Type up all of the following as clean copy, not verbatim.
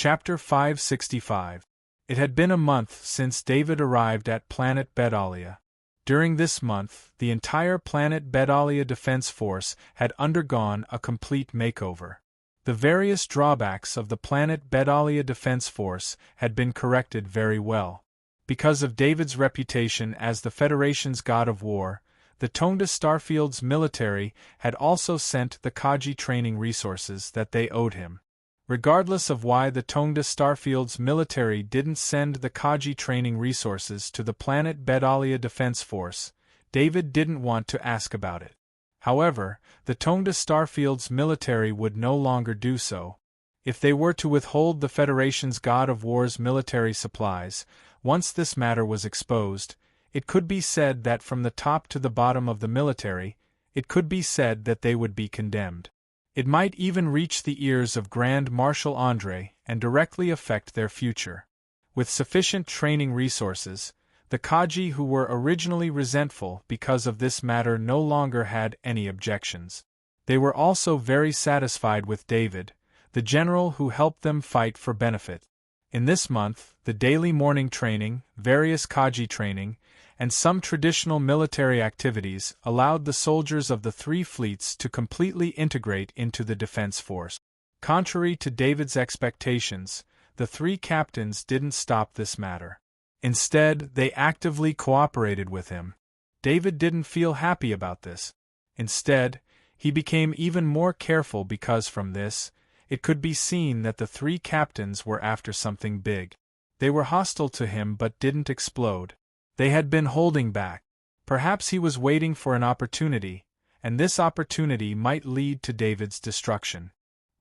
Chapter 565. It had been a month since David arrived at planet Bedalia. During this month, the entire planet Bedalia Defense Force had undergone a complete makeover. The various drawbacks of the planet Bedalia Defense Force had been corrected very well. Because of David's reputation as the Federation's god of war, the Tonga Starfield's military had also sent the Kaji training resources that they owed him. Regardless of why the Tonga Starfield's military didn't send the Kaji training resources to the planet Bedalia Defense Force, David didn't want to ask about it. However, the Tonga Starfield's military would no longer do so. If they were to withhold the Federation's god of war's military supplies, once this matter was exposed, it could be said that from the top to the bottom of the military, it could be said that they would be condemned. It might even reach the ears of Grand Marshal André and directly affect their future. With sufficient training resources, the Kaji who were originally resentful because of this matter no longer had any objections. They were also very satisfied with David, the general who helped them fight for benefit. In this month, the daily morning training, various Kaji training, and some traditional military activities allowed the soldiers of the three fleets to completely integrate into the defense force. Contrary to David's expectations, the three captains didn't stop this matter. Instead, they actively cooperated with him. David didn't feel happy about this. Instead, he became even more careful because from this, it could be seen that the three captains were after something big. They were hostile to him but didn't explode. They had been holding back. Perhaps he was waiting for an opportunity, and this opportunity might lead to David's destruction.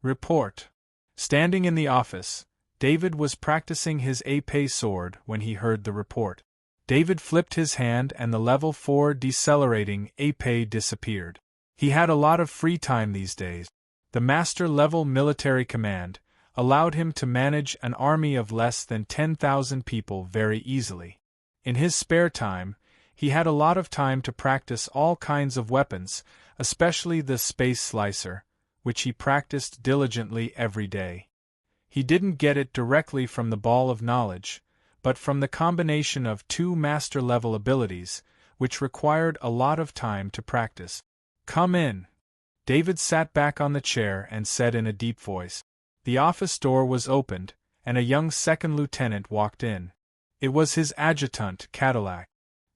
Report. Standing in the office, David was practicing his épée sword when he heard the report. David flipped his hand and the level 4 decelerating épée disappeared. He had a lot of free time these days. The master-level military command allowed him to manage an army of less than 10,000 people very easily. In his spare time, he had a lot of time to practice all kinds of weapons, especially the space slicer, which he practiced diligently every day. He didn't get it directly from the ball of knowledge, but from the combination of two master-level abilities, which required a lot of time to practice. "Come in." David sat back on the chair and said in a deep voice. The office door was opened, and a young second lieutenant walked in. It was his adjutant, Cadillac.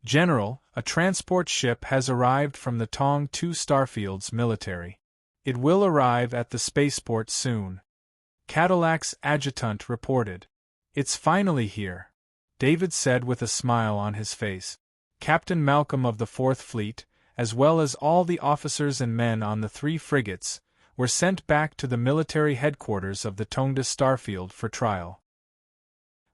"General, a transport ship has arrived from the Tong 2 Starfield's military. It will arrive at the spaceport soon," Cadillac's adjutant reported. "It's finally here," David said with a smile on his face. Captain Malcolm of the 4th Fleet, as well as all the officers and men on the 3 frigates, were sent back to the military headquarters of the Tonga Starfield for trial.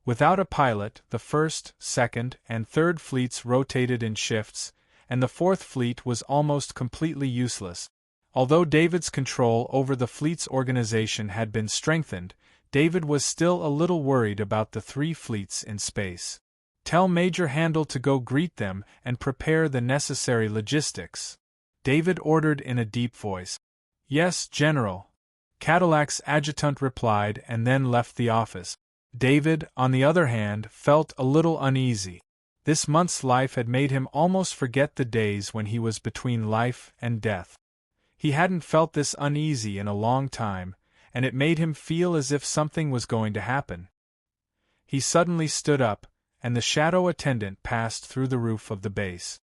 Without a pilot, the 1st, 2nd, and 3rd fleets rotated in shifts, and the 4th fleet was almost completely useless. Although David's control over the fleet's organization had been strengthened, David was still a little worried about the 3 fleets in space. "Tell Major Handel to go greet them and prepare the necessary logistics," David ordered in a deep voice. "Yes, General," Cadillac's adjutant replied and then left the office. David, on the other hand, felt a little uneasy. This month's life had made him almost forget the days when he was between life and death. He hadn't felt this uneasy in a long time, and it made him feel as if something was going to happen. He suddenly stood up, and the shadow attendant passed through the roof of the base.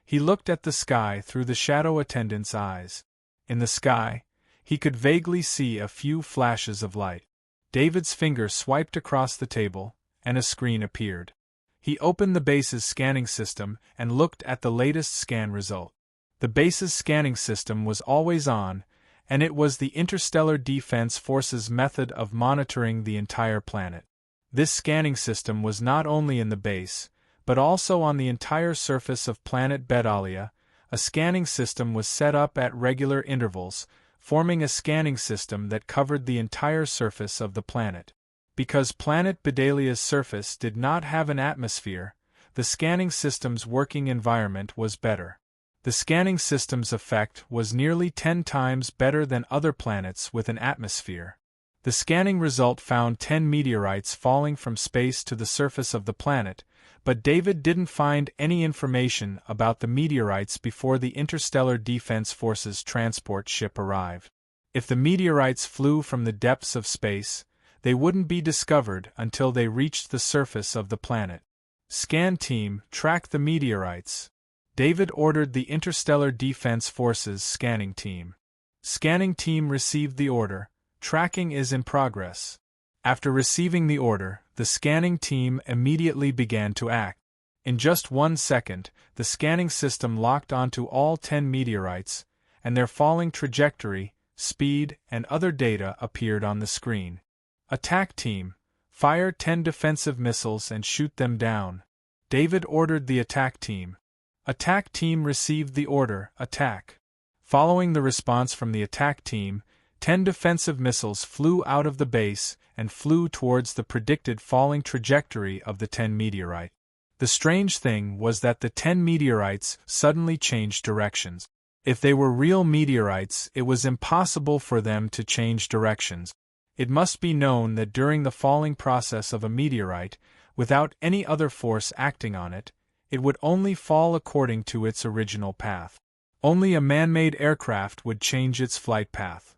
He looked at the sky through the shadow attendant's eyes. In the sky, he could vaguely see a few flashes of light. David's finger swiped across the table, and a screen appeared. He opened the base's scanning system and looked at the latest scan result. The base's scanning system was always on, and it was the Interstellar Defense Force's method of monitoring the entire planet. This scanning system was not only in the base, but also on the entire surface of planet Bedalia. A scanning system was set up at regular intervals, forming a scanning system that covered the entire surface of the planet. Because planet Bedalia's surface did not have an atmosphere, the scanning system's working environment was better. The scanning system's effect was nearly 10 times better than other planets with an atmosphere. The scanning result found 10 meteorites falling from space to the surface of the planet, but David didn't find any information about the meteorites before the Interstellar Defense Force's transport ship arrived. If the meteorites flew from the depths of space, they wouldn't be discovered until they reached the surface of the planet. Scan team, track the meteorites. David ordered the Interstellar Defense Force's scanning team. Scanning team received the order. Tracking is in progress. After receiving the order, the scanning team immediately began to act. In just 1 second, the scanning system locked onto all 10 meteorites, and their falling trajectory, speed, and other data appeared on the screen. Attack team, fire 10 defensive missiles and shoot them down. David ordered the attack team. Attack team received the order, attack. Following the response from the attack team, 10 defensive missiles flew out of the base and flew towards the predicted falling trajectory of the 10 meteorite. The strange thing was that the 10 meteorites suddenly changed directions. If they were real meteorites, it was impossible for them to change directions. It must be known that during the falling process of a meteorite, without any other force acting on it, it would only fall according to its original path. Only a man-made aircraft would change its flight path.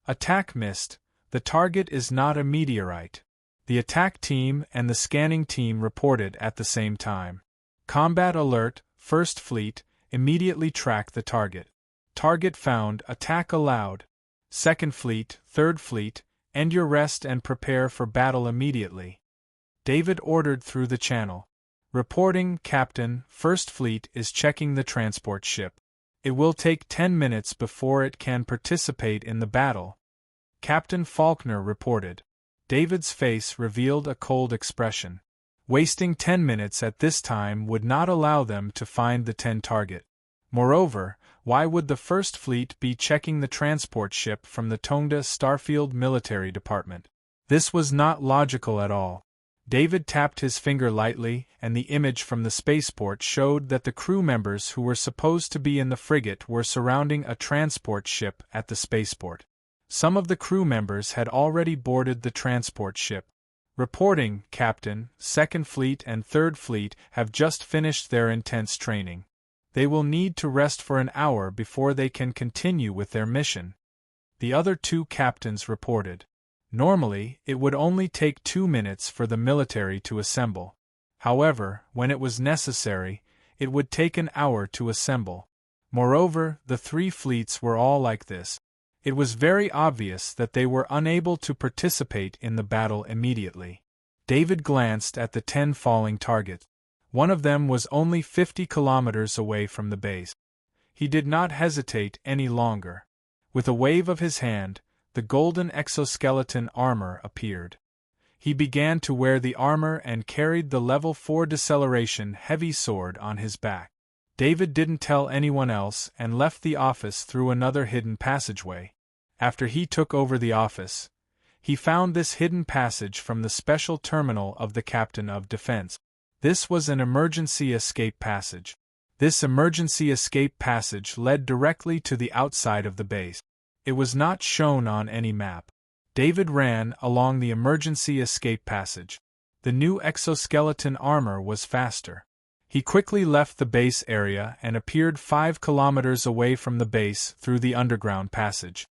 Attack missed. The target is not a meteorite. The attack team and the scanning team reported at the same time. Combat alert, First Fleet, immediately track the target. Target found, attack allowed. Second Fleet, Third Fleet, end your rest and prepare for battle immediately. David ordered through the channel. Reporting, Captain, First Fleet is checking the transport ship. It will take 10 minutes before it can participate in the battle. Captain Faulkner reported. David's face revealed a cold expression. Wasting 10 minutes at this time would not allow them to find the 10 target. Moreover, why would the First Fleet be checking the transport ship from the Tonga Starfield Military Department? This was not logical at all. David tapped his finger lightly, and the image from the spaceport showed that the crew members who were supposed to be in the frigate were surrounding a transport ship at the spaceport. Some of the crew members had already boarded the transport ship. Reporting, Captain, Second Fleet and Third Fleet have just finished their intense training. They will need to rest for an hour before they can continue with their mission. The other 2 captains reported. Normally, it would only take 2 minutes for the military to assemble. However, when it was necessary, it would take an hour to assemble. Moreover, the 3 fleets were all like this. It was very obvious that they were unable to participate in the battle immediately. David glanced at the 10 falling targets. One of them was only 50 kilometers away from the base. He did not hesitate any longer. With a wave of his hand, the golden exoskeleton armor appeared. He began to wear the armor and carried the level 4 deceleration heavy sword on his back. David didn't tell anyone else and left the office through another hidden passageway. After he took over the office, he found this hidden passage from the special terminal of the Captain of Defense. This was an emergency escape passage. This emergency escape passage led directly to the outside of the base. It was not shown on any map. David ran along the emergency escape passage. The new exoskeleton armor was faster. He quickly left the base area and appeared 5 kilometers away from the base through the underground passage.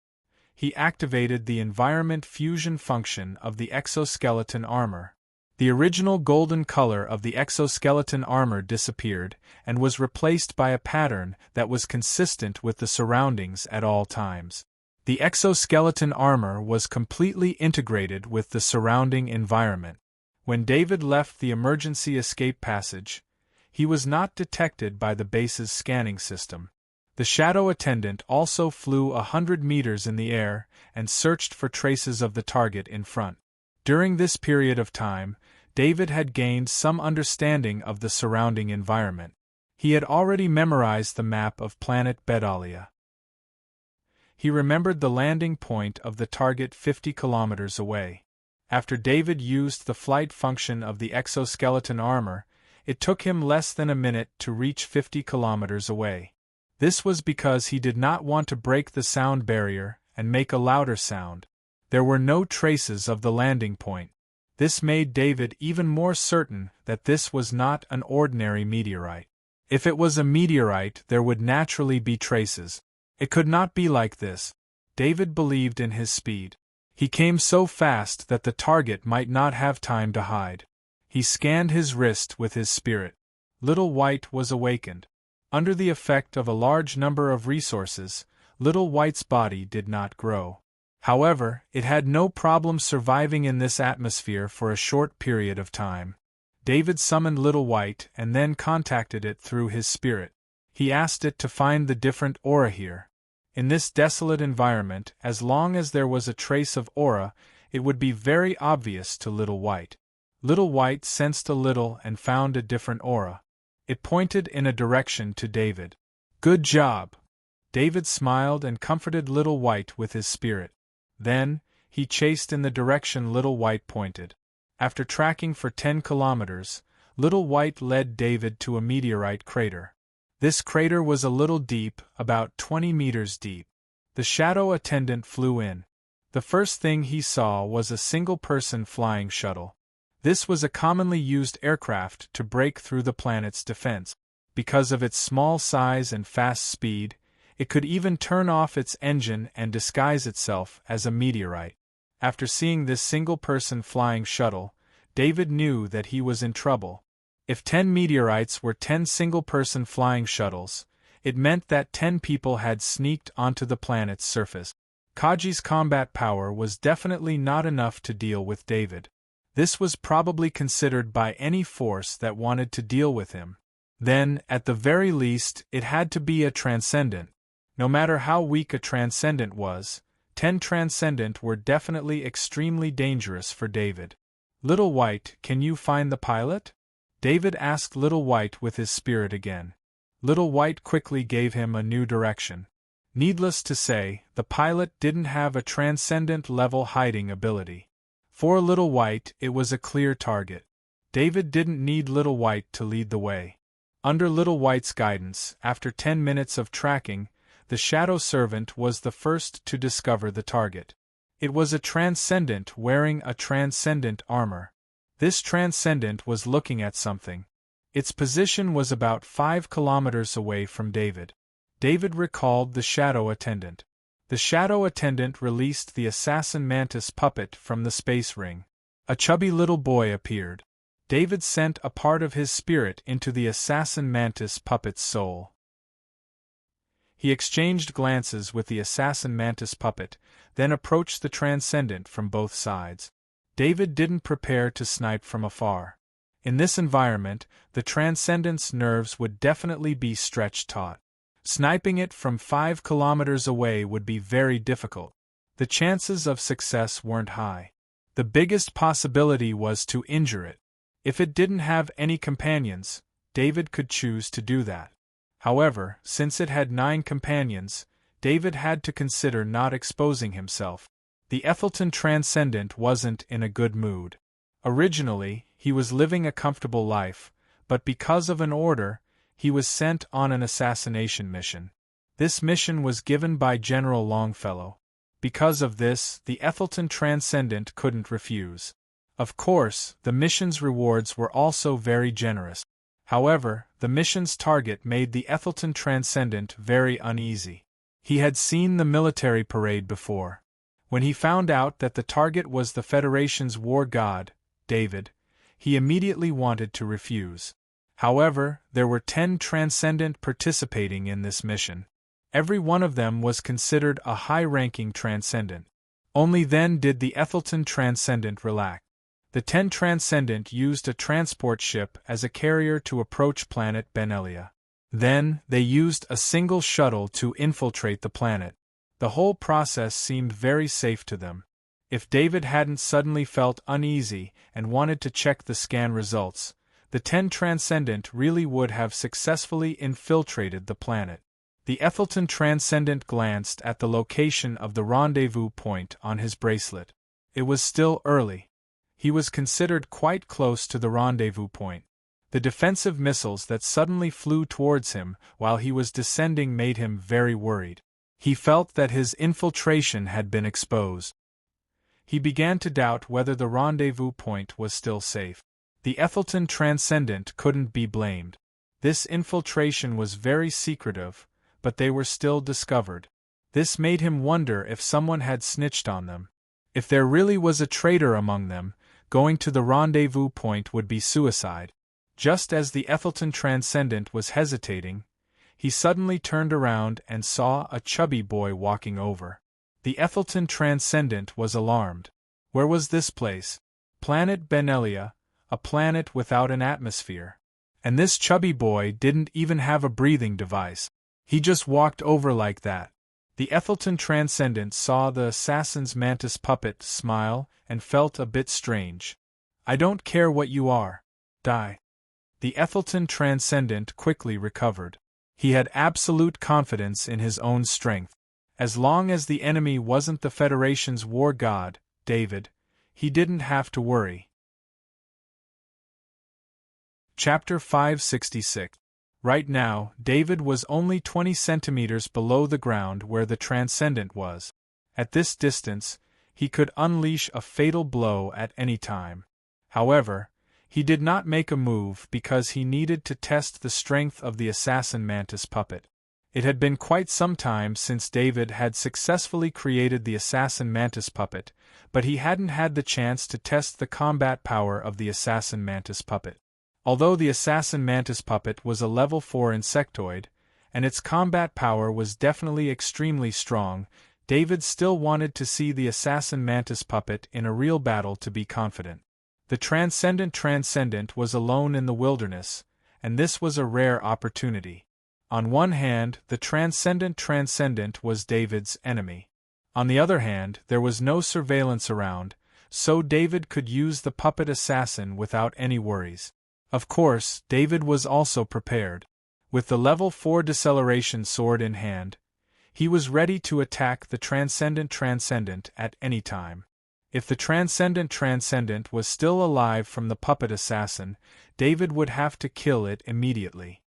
He activated the environment fusion function of the exoskeleton armor. The original golden color of the exoskeleton armor disappeared and was replaced by a pattern that was consistent with the surroundings at all times. The exoskeleton armor was completely integrated with the surrounding environment. When David left the emergency escape passage, he was not detected by the base's scanning system. The shadow attendant also flew 100 meters in the air and searched for traces of the target in front. During this period of time, David had gained some understanding of the surrounding environment. He had already memorized the map of planet Bedalia. He remembered the landing point of the target 50 kilometers away. After David used the flight function of the exoskeleton armor, it took him less than a minute to reach 50 kilometers away. This was because he did not want to break the sound barrier and make a louder sound. There were no traces of the landing point. This made David even more certain that this was not an ordinary meteorite. If it was a meteorite, there would naturally be traces. It could not be like this. David believed in his speed. He came so fast that the target might not have time to hide. He scanned his wrist with his spirit. Little White was awakened. Under the effect of a large number of resources, Little White's body did not grow. However, it had no problem surviving in this atmosphere for a short period of time. David summoned Little White and then contacted it through his spirit. He asked it to find the different aura here. In this desolate environment, as long as there was a trace of aura, it would be very obvious to Little White. Little White sensed a little and found a different aura. It pointed in a direction to David. "Good job!" David smiled and comforted Little White with his spirit. Then, he chased in the direction Little White pointed. After tracking for 10 kilometers, Little White led David to a meteorite crater. This crater was a little deep, about 20 meters deep. The shadow attendant flew in. The first thing he saw was a single-person flying shuttle. This was a commonly used aircraft to break through the planet's defense. Because of its small size and fast speed, it could even turn off its engine and disguise itself as a meteorite. After seeing this single-person flying shuttle, David knew that he was in trouble. If 10 meteorites were 10 single-person flying shuttles, it meant that 10 people had sneaked onto the planet's surface. Kaji's combat power was definitely not enough to deal with David. This was probably considered by any force that wanted to deal with him. Then, at the very least, it had to be a transcendent. No matter how weak a transcendent was, 10 transcendent were definitely extremely dangerous for David. "Little White, can you find the pilot?" David asked Little White with his spirit again. Little White quickly gave him a new direction. Needless to say, the pilot didn't have a transcendent-level hiding ability. For Little White, it was a clear target. David didn't need Little White to lead the way. Under Little White's guidance, after 10 minutes of tracking, the Shadow Servant was the first to discover the target. It was a transcendent wearing a transcendent armor. This transcendent was looking at something. Its position was about 5 kilometers away from David. David recalled the Shadow Attendant. The Shadow Attendant released the Assassin Mantis puppet from the space ring. A chubby little boy appeared. David sent a part of his spirit into the Assassin Mantis puppet's soul. He exchanged glances with the Assassin Mantis puppet, then approached the Transcendent from both sides. David didn't prepare to snipe from afar. In this environment, the Transcendent's nerves would definitely be stretched taut. Sniping it from 5 kilometers away would be very difficult. The chances of success weren't high. The biggest possibility was to injure it. If it didn't have any companions, David could choose to do that. However, since it had 9 companions, David had to consider not exposing himself. The Ethelton Transcendent wasn't in a good mood. Originally, he was living a comfortable life, but because of an order, he was sent on an assassination mission. This mission was given by General Longfellow. Because of this, the Ethelton Transcendent couldn't refuse. Of course, the mission's rewards were also very generous. However, the mission's target made the Ethelton Transcendent very uneasy. He had seen the military parade before. When he found out that the target was the Federation's war god, David, he immediately wanted to refuse. However, there were 10 Transcendent participating in this mission. Every one of them was considered a high-ranking Transcendent. Only then did the Ethelton Transcendent relax. The 10 Transcendent used a transport ship as a carrier to approach planet Benelia. Then, they used a single shuttle to infiltrate the planet. The whole process seemed very safe to them. If David hadn't suddenly felt uneasy and wanted to check the scan results, the 10 Transcendent really would have successfully infiltrated the planet. The Ethelton Transcendent glanced at the location of the rendezvous point on his bracelet. It was still early. He was considered quite close to the rendezvous point. The defensive missiles that suddenly flew towards him while he was descending made him very worried. He felt that his infiltration had been exposed. He began to doubt whether the rendezvous point was still safe. The Ethelton Transcendent couldn't be blamed. This infiltration was very secretive, but they were still discovered. This made him wonder if someone had snitched on them. If there really was a traitor among them, going to the rendezvous point would be suicide. Just as the Ethelton Transcendent was hesitating, he suddenly turned around and saw a chubby boy walking over. The Ethelton Transcendent was alarmed. Where was this place? Planet Benelia, a planet without an atmosphere. And this chubby boy didn't even have a breathing device. He just walked over like that. The Ethelton Transcendent saw the assassin's mantis puppet smile and felt a bit strange. "I don't care what you are. Die." The Ethelton Transcendent quickly recovered. He had absolute confidence in his own strength. As long as the enemy wasn't the Federation's war god, David, he didn't have to worry. Chapter 566. Right now, David was only 20 centimeters below the ground where the Transcendent was. At this distance, he could unleash a fatal blow at any time. However, he did not make a move because he needed to test the strength of the assassin mantis puppet. It had been quite some time since David had successfully created the assassin mantis puppet, but he hadn't had the chance to test the combat power of the assassin mantis puppet. Although the assassin mantis puppet was a level 4 insectoid, and its combat power was definitely extremely strong, David still wanted to see the assassin mantis puppet in a real battle to be confident. The Transcendent was alone in the wilderness, and this was a rare opportunity. On one hand, the Transcendent was David's enemy. On the other hand, there was no surveillance around, so David could use the puppet assassin without any worries. Of course, David was also prepared. With the level 4 deceleration sword in hand, he was ready to attack the Transcendent at any time. If the Transcendent was still alive from the puppet assassin, David would have to kill it immediately.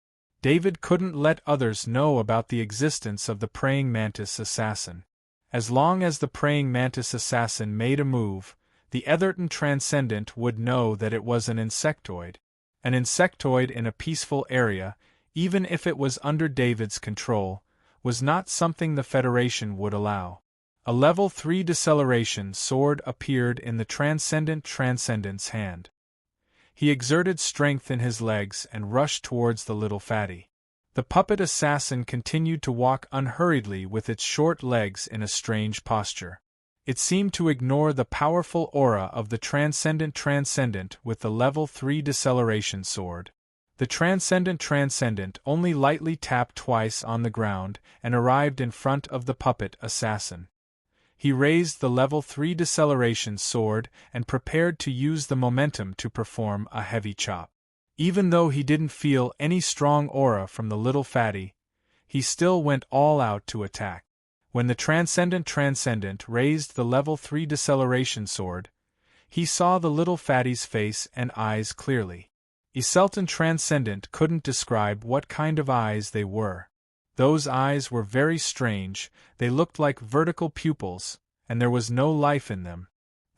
David couldn't let others know about the existence of the praying mantis assassin. As long as the praying mantis assassin made a move, the Ethelton Transcendent would know that it was an insectoid. An insectoid in a peaceful area, even if it was under David's control, was not something the Federation would allow. A level 3 deceleration sword appeared in the Transcendent's hand. He exerted strength in his legs and rushed towards the little fatty. The puppet assassin continued to walk unhurriedly with its short legs in a strange posture. It seemed to ignore the powerful aura of the Transcendent with the level 3 deceleration sword. The Transcendent only lightly tapped twice on the ground and arrived in front of the puppet assassin. He raised the level 3 deceleration sword and prepared to use the momentum to perform a heavy chop. Even though he didn't feel any strong aura from the little fatty, he still went all out to attack. When the Transcendent raised the level 3 deceleration sword, he saw the little fatty's face and eyes clearly. Ethelton Transcendent couldn't describe what kind of eyes they were. Those eyes were very strange, they looked like vertical pupils, and there was no life in them.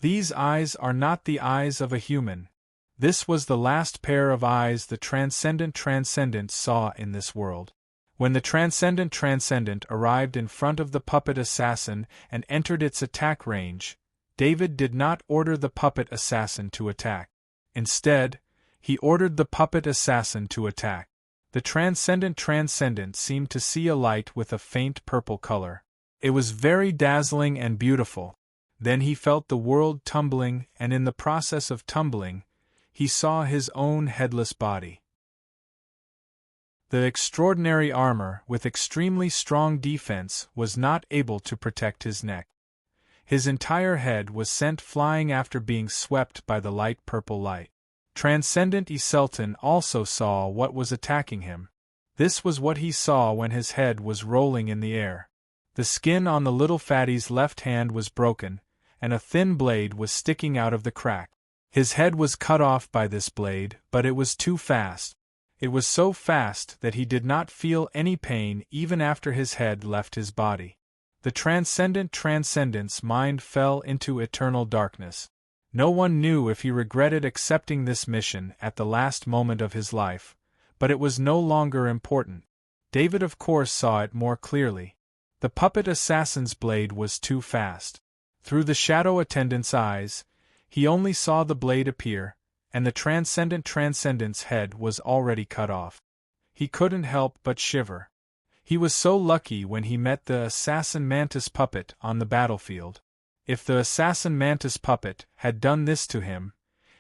These eyes are not the eyes of a human. This was the last pair of eyes the Transcendent saw in this world. When the Transcendent arrived in front of the puppet assassin and entered its attack range, David did not order the puppet assassin to attack. Instead, he ordered the puppet assassin to attack. The Transcendent seemed to see a light with a faint purple color. It was very dazzling and beautiful. Then he felt the world tumbling, and in the process of tumbling, he saw his own headless body. The extraordinary armor, with extremely strong defense, was not able to protect his neck. His entire head was sent flying after being swept by the light purple light. Transcendent Ethelton also saw what was attacking him. This was what he saw when his head was rolling in the air. The skin on the little fatty's left hand was broken, and a thin blade was sticking out of the crack. His head was cut off by this blade, but it was too fast. It was so fast that he did not feel any pain even after his head left his body. The transcendent transcendent's mind fell into eternal darkness. No one knew if he regretted accepting this mission at the last moment of his life, but it was no longer important. David of course saw it more clearly. The puppet assassin's blade was too fast. Through the shadow attendant's eyes, he only saw the blade appear, and the transcendent transcendent's head was already cut off. He couldn't help but shiver. He was so lucky when he met the assassin mantis puppet on the battlefield. If the assassin mantis puppet had done this to him,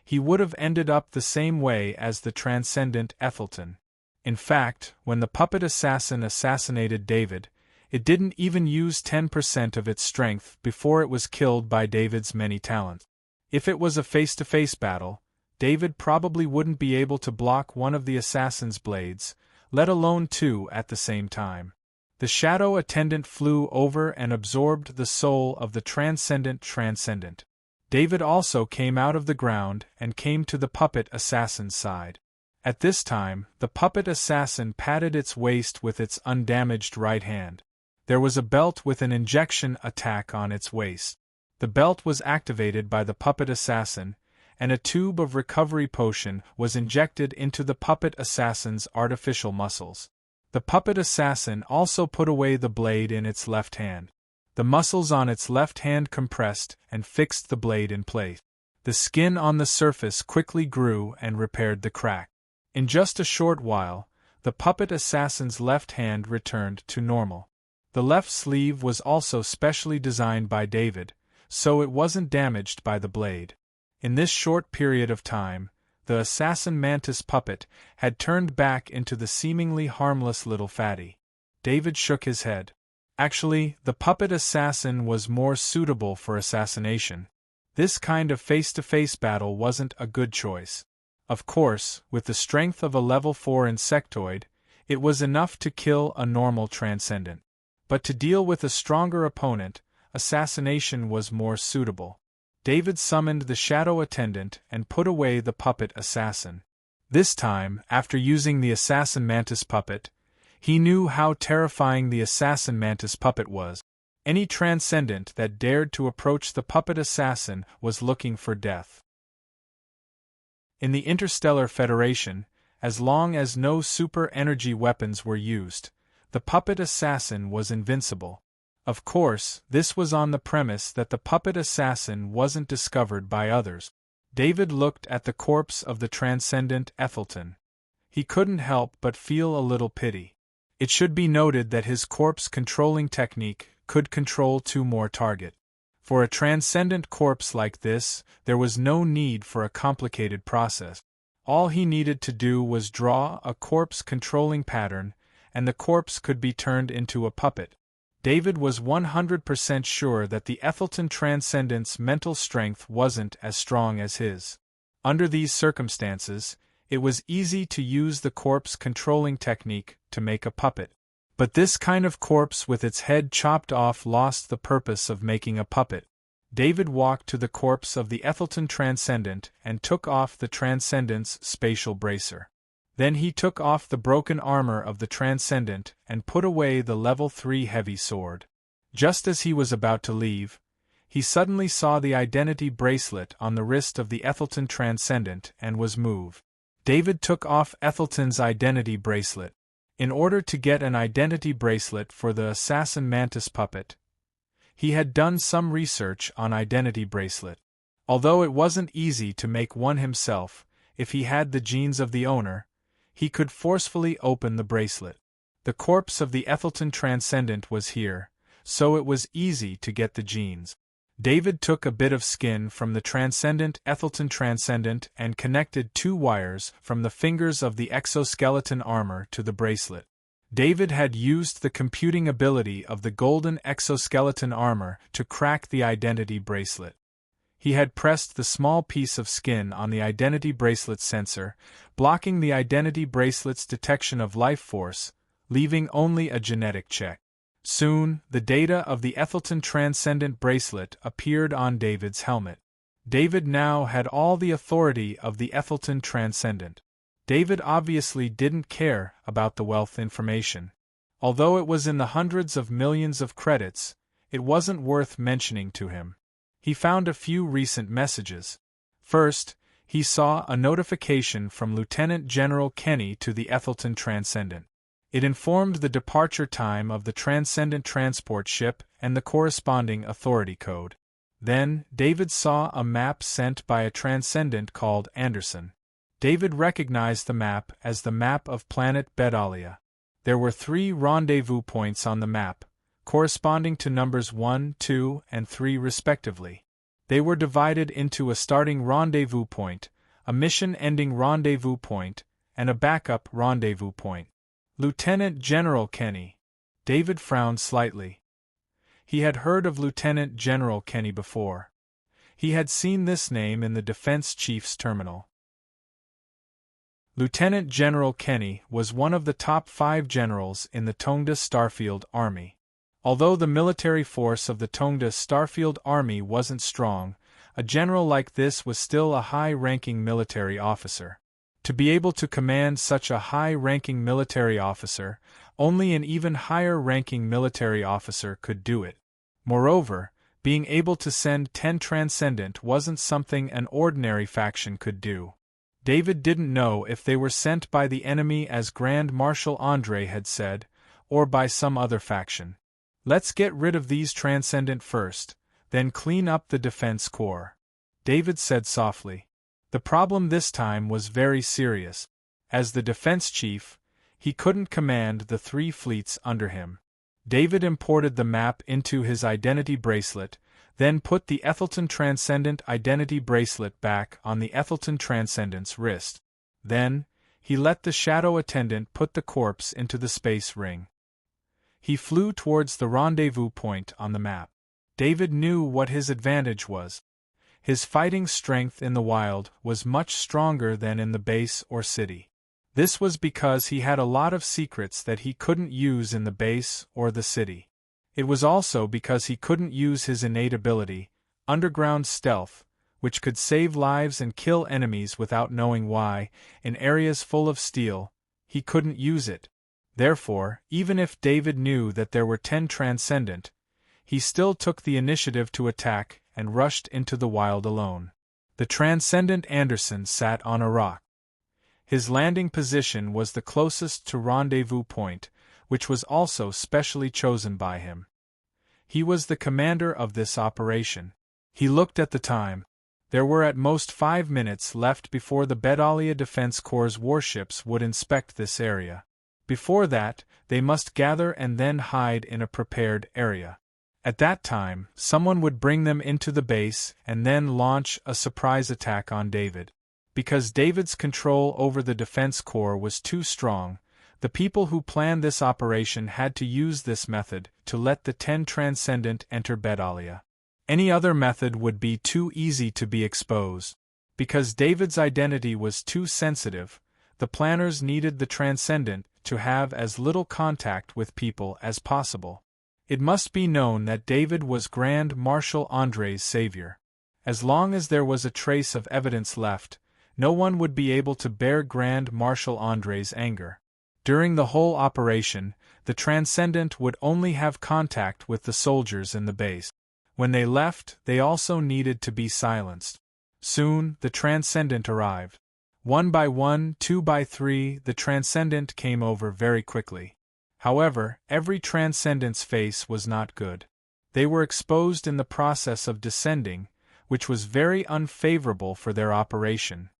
he would have ended up the same way as the transcendent Ethelton. In fact, when the puppet assassin assassinated David, it didn't even use 10% of its strength before it was killed by David's many talents. If it was a face-to-face battle, David probably wouldn't be able to block one of the assassin's blades, let alone two at the same time. The shadow attendant flew over and absorbed the soul of the transcendent transcendent. David also came out of the ground and came to the puppet assassin's side. At this time, the puppet assassin patted its waist with its undamaged right hand. There was a belt with an injection attack on its waist. The belt was activated by the puppet assassin, and a tube of recovery potion was injected into the puppet assassin's artificial muscles. The puppet assassin also put away the blade in its left hand. The muscles on its left hand compressed and fixed the blade in place. The skin on the surface quickly grew and repaired the crack. In just a short while, the puppet assassin's left hand returned to normal. The left sleeve was also specially designed by David, so it wasn't damaged by the blade. In this short period of time, the assassin mantis puppet had turned back into the seemingly harmless little fatty. David shook his head. Actually, the puppet assassin was more suitable for assassination. This kind of face-to-face battle wasn't a good choice. Of course, with the strength of a level 4 insectoid, it was enough to kill a normal transcendent. But to deal with a stronger opponent, assassination was more suitable. David summoned the shadow attendant and put away the puppet assassin. This time, after using the assassin mantis puppet, he knew how terrifying the assassin mantis puppet was. Any transcendent that dared to approach the puppet assassin was looking for death. In the Interstellar Federation, as long as no super-energy weapons were used, the puppet assassin was invincible. Of course, this was on the premise that the puppet assassin wasn't discovered by others. David looked at the corpse of the transcendent Ethelton. He couldn't help but feel a little pity. It should be noted that his corpse controlling technique could control 2 more targets. For a transcendent corpse like this, there was no need for a complicated process. All he needed to do was draw a corpse controlling pattern, and the corpse could be turned into a puppet. David was 100% sure that the Ethelton transcendent's mental strength wasn't as strong as his. Under these circumstances, it was easy to use the corpse controlling technique to make a puppet. But this kind of corpse with its head chopped off lost the purpose of making a puppet. David walked to the corpse of the Ethelton transcendent and took off the transcendent's spatial bracer. Then he took off the broken armor of the transcendent and put away the level 3 heavy sword. Just as he was about to leave, he suddenly saw the identity bracelet on the wrist of the Ethelton transcendent and was moved. David took off Ethelton's identity bracelet. In order to get an identity bracelet for the assassin mantis puppet, he had done some research on identity bracelet. Although it wasn't easy to make one himself, if he had the genes of the owner, he could forcefully open the bracelet. The corpse of the Ethelton transcendent was here, so it was easy to get the genes. David took a bit of skin from the transcendent Ethelton transcendent and connected 2 wires from the fingers of the exoskeleton armor to the bracelet. David had used the computing ability of the golden exoskeleton armor to crack the identity bracelet. He had pressed the small piece of skin on the identity bracelet sensor, blocking the identity bracelet's detection of life force, leaving only a genetic check. Soon, the data of the Ethelton transcendent bracelet appeared on David's helmet. David now had all the authority of the Ethelton transcendent. David obviously didn't care about the wealth information. Although it was in the hundreds of millions of credits, it wasn't worth mentioning to him. He found a few recent messages. First, he saw a notification from Lieutenant General Kenny to the Ethelton Transcendent. It informed the departure time of the Transcendent transport ship and the corresponding authority code. Then, David saw a map sent by a Transcendent called Anderson. David recognized the map as the map of planet Bedalia. There were 3 rendezvous points on the map, corresponding to numbers 1, 2, and 3 respectively. They were divided into a starting rendezvous point, a mission-ending rendezvous point, and a backup rendezvous point. Lieutenant General Kenny. David frowned slightly. He had heard of Lieutenant General Kenny before. He had seen this name in the defense chief's terminal. Lieutenant General Kenny was one of the top 5 generals in the Tongda Starfield Army. Although the military force of the Tongda Starfield Army wasn't strong, a general like this was still a high-ranking military officer. To be able to command such a high-ranking military officer, only an even higher-ranking military officer could do it. Moreover, being able to send 10 Transcendent wasn't something an ordinary faction could do. David didn't know if they were sent by the enemy as Grand Marshal Andre had said, or by some other faction. Let's get rid of these Transcendent first, then clean up the defense corps, David said softly. The problem this time was very serious. As the defense chief, he couldn't command the 3 fleets under him. David imported the map into his identity bracelet, then put the Ethelton Transcendent identity bracelet back on the Ethelton Transcendent's wrist. Then, he let the shadow attendant put the corpse into the space ring. He flew towards the rendezvous point on the map. David knew what his advantage was. His fighting strength in the wild was much stronger than in the base or city. This was because he had a lot of secrets that he couldn't use in the base or the city. It was also because he couldn't use his innate ability, underground stealth, which could save lives and kill enemies without knowing why. In areas full of steel, he couldn't use it. Therefore, even if David knew that there were 10 Transcendent, he still took the initiative to attack and rushed into the wild alone. The Transcendent Anderson sat on a rock. His landing position was the closest to rendezvous point, which was also specially chosen by him. He was the commander of this operation. He looked at the time. There were at most 5 minutes left before the Bedalia Defense Corps' warships would inspect this area. Before that, they must gather and then hide in a prepared area. At that time, someone would bring them into the base and then launch a surprise attack on David. Because David's control over the defense corps was too strong, the people who planned this operation had to use this method to let the 10 Transcendent enter Bedalia. Any other method would be too easy to be exposed. Because David's identity was too sensitive, the planners needed the Transcendent to have as little contact with people as possible. It must be known that David was Grand Marshal Andre's savior. As long as there was a trace of evidence left, no one would be able to bear Grand Marshal Andre's anger. During the whole operation, the Transcendent would only have contact with the soldiers in the base. When they left, they also needed to be silenced. Soon, the Transcendent arrived. 1 by 1, 2 by 3, the Transcendent came over very quickly. However, every Transcendent's face was not good. They were exposed in the process of descending, which was very unfavorable for their operation.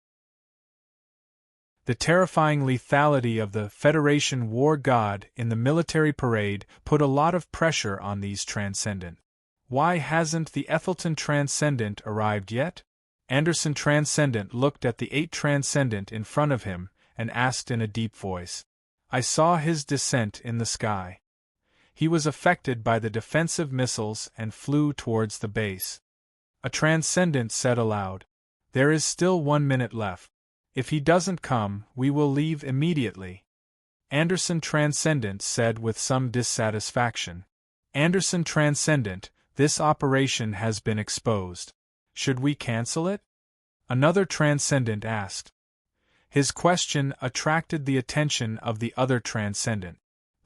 The terrifying lethality of the Federation War God in the military parade put a lot of pressure on these Transcendent. Why hasn't the Ethelton Transcendent arrived yet? Anderson Transcendent looked at the 8 Transcendent in front of him and asked in a deep voice. I saw his descent in the sky. He was affected by the defensive missiles and flew towards the base. A Transcendent said aloud, There is still 1 minute left. If he doesn't come, we will leave immediately. Anderson Transcendent said with some dissatisfaction. Anderson Transcendent, this operation has been exposed. Should we cancel it? Another Transcendent asked. His question attracted the attention of the other Transcendent.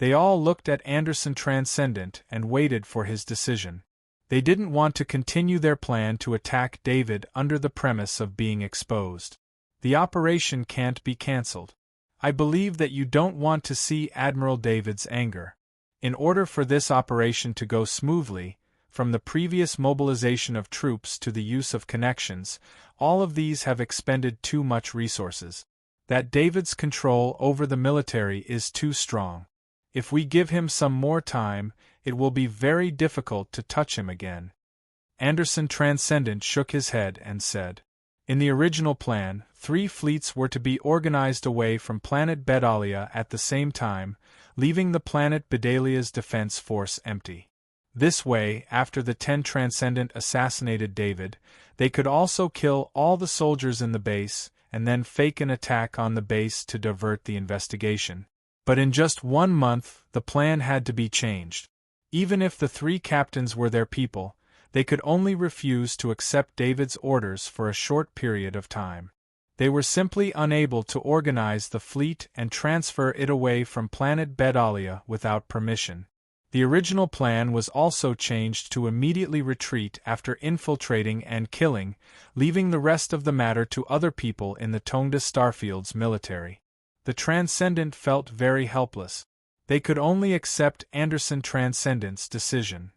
They all looked at Anderson Transcendent and waited for his decision. They didn't want to continue their plan to attack David under the premise of being exposed. The operation can't be cancelled. I believe that you don't want to see Admiral David's anger. In order for this operation to go smoothly, from the previous mobilization of troops to the use of connections, all of these have expended too much resources. That David's control over the military is too strong. If we give him some more time, it will be very difficult to touch him again. Anderson Transcendent shook his head and said, in the original plan, 3 fleets were to be organized away from planet Bedalia at the same time, leaving the planet Bedalia's defense force empty. This way, after the 10 Transcendent assassinated David, they could also kill all the soldiers in the base, and then fake an attack on the base to divert the investigation. But in just 1 month, the plan had to be changed. Even if the 3 captains were their people, they could only refuse to accept David's orders for a short period of time. They were simply unable to organize the fleet and transfer it away from planet Bedalia without permission. The original plan was also changed to immediately retreat after infiltrating and killing, leaving the rest of the matter to other people in the Tonga Starfield's military. The Transcendent felt very helpless. They could only accept Anderson Transcendent's decision.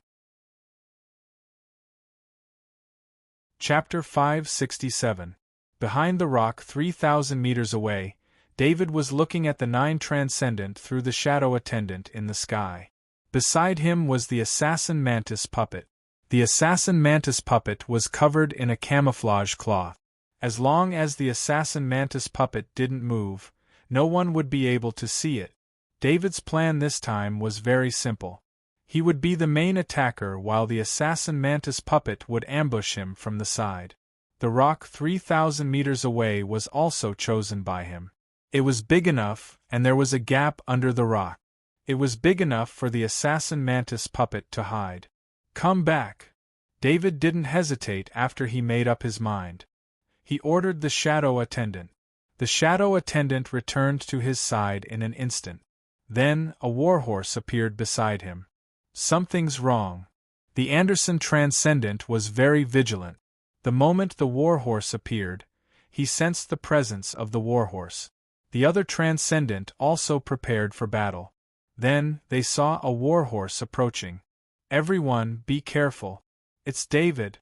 Chapter 567. Behind the rock 3,000 meters away, David was looking at the 9 Transcendent through the shadow attendant in the sky. Beside him was the assassin mantis puppet. The assassin mantis puppet was covered in a camouflage cloth. As long as the assassin mantis puppet didn't move, no one would be able to see it. David's plan this time was very simple. He would be the main attacker while the assassin mantis puppet would ambush him from the side. The rock 3,000 meters away was also chosen by him. It was big enough, and there was a gap under the rock. It was big enough for the assassin mantis puppet to hide. Come back. David didn't hesitate after he made up his mind. He ordered the shadow attendant. The shadow attendant returned to his side in an instant. Then, a warhorse appeared beside him. Something's wrong. The Anderson Transcendent was very vigilant. The moment the warhorse appeared, he sensed the presence of the warhorse. The other Transcendent also prepared for battle. Then, they saw a warhorse approaching. Everyone, be careful. It's David.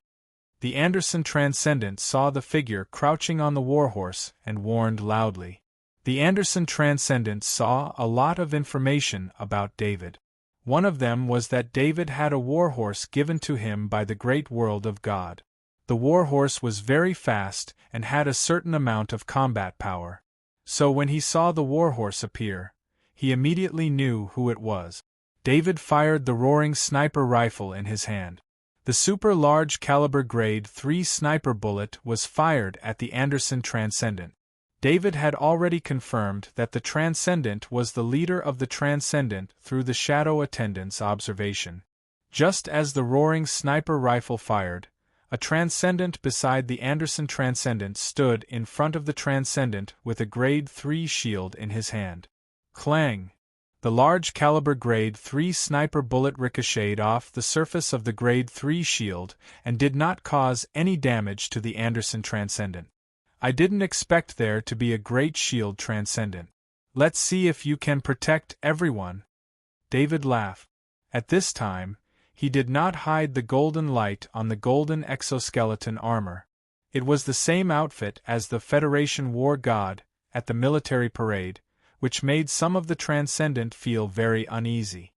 The Anderson Transcendent saw the figure crouching on the warhorse and warned loudly. The Anderson Transcendent saw a lot of information about David. One of them was that David had a warhorse given to him by the great world of God. The warhorse was very fast and had a certain amount of combat power. So when he saw the warhorse appear, he immediately knew who it was. David fired the roaring sniper rifle in his hand. The super large caliber grade 3 sniper bullet was fired at the Anderson Transcendent. David had already confirmed that the Transcendent was the leader of the Transcendent through the shadow attendant's observation. Just as the roaring sniper rifle fired, a Transcendent beside the Anderson Transcendent stood in front of the Transcendent with a grade 3 shield in his hand. Clang! The large caliber grade 3 sniper bullet ricocheted off the surface of the grade 3 shield and did not cause any damage to the Anderson Transcendent. I didn't expect there to be a great shield Transcendent. Let's see if you can protect everyone. David laughed. At this time, he did not hide the golden light on the golden exoskeleton armor. It was the same outfit as the Federation War God at the military parade, which made some of the Transcendent feel very uneasy.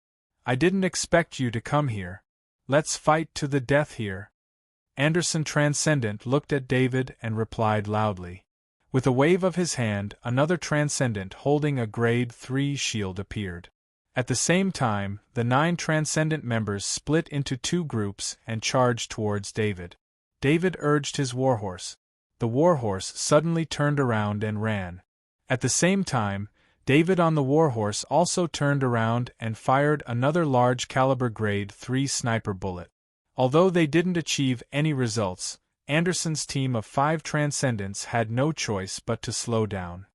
I didn't expect you to come here. Let's fight to the death here. Anderson Transcendent looked at David and replied loudly. With a wave of his hand, another Transcendent holding a grade 3 shield appeared. At the same time, the 9 Transcendent members split into 2 groups and charged towards David. David urged his warhorse. The warhorse suddenly turned around and ran. At the same time, David on the warhorse also turned around and fired another large caliber grade 3 sniper bullet. Although they didn't achieve any results, Anderson's team of 5 Transcendents had no choice but to slow down.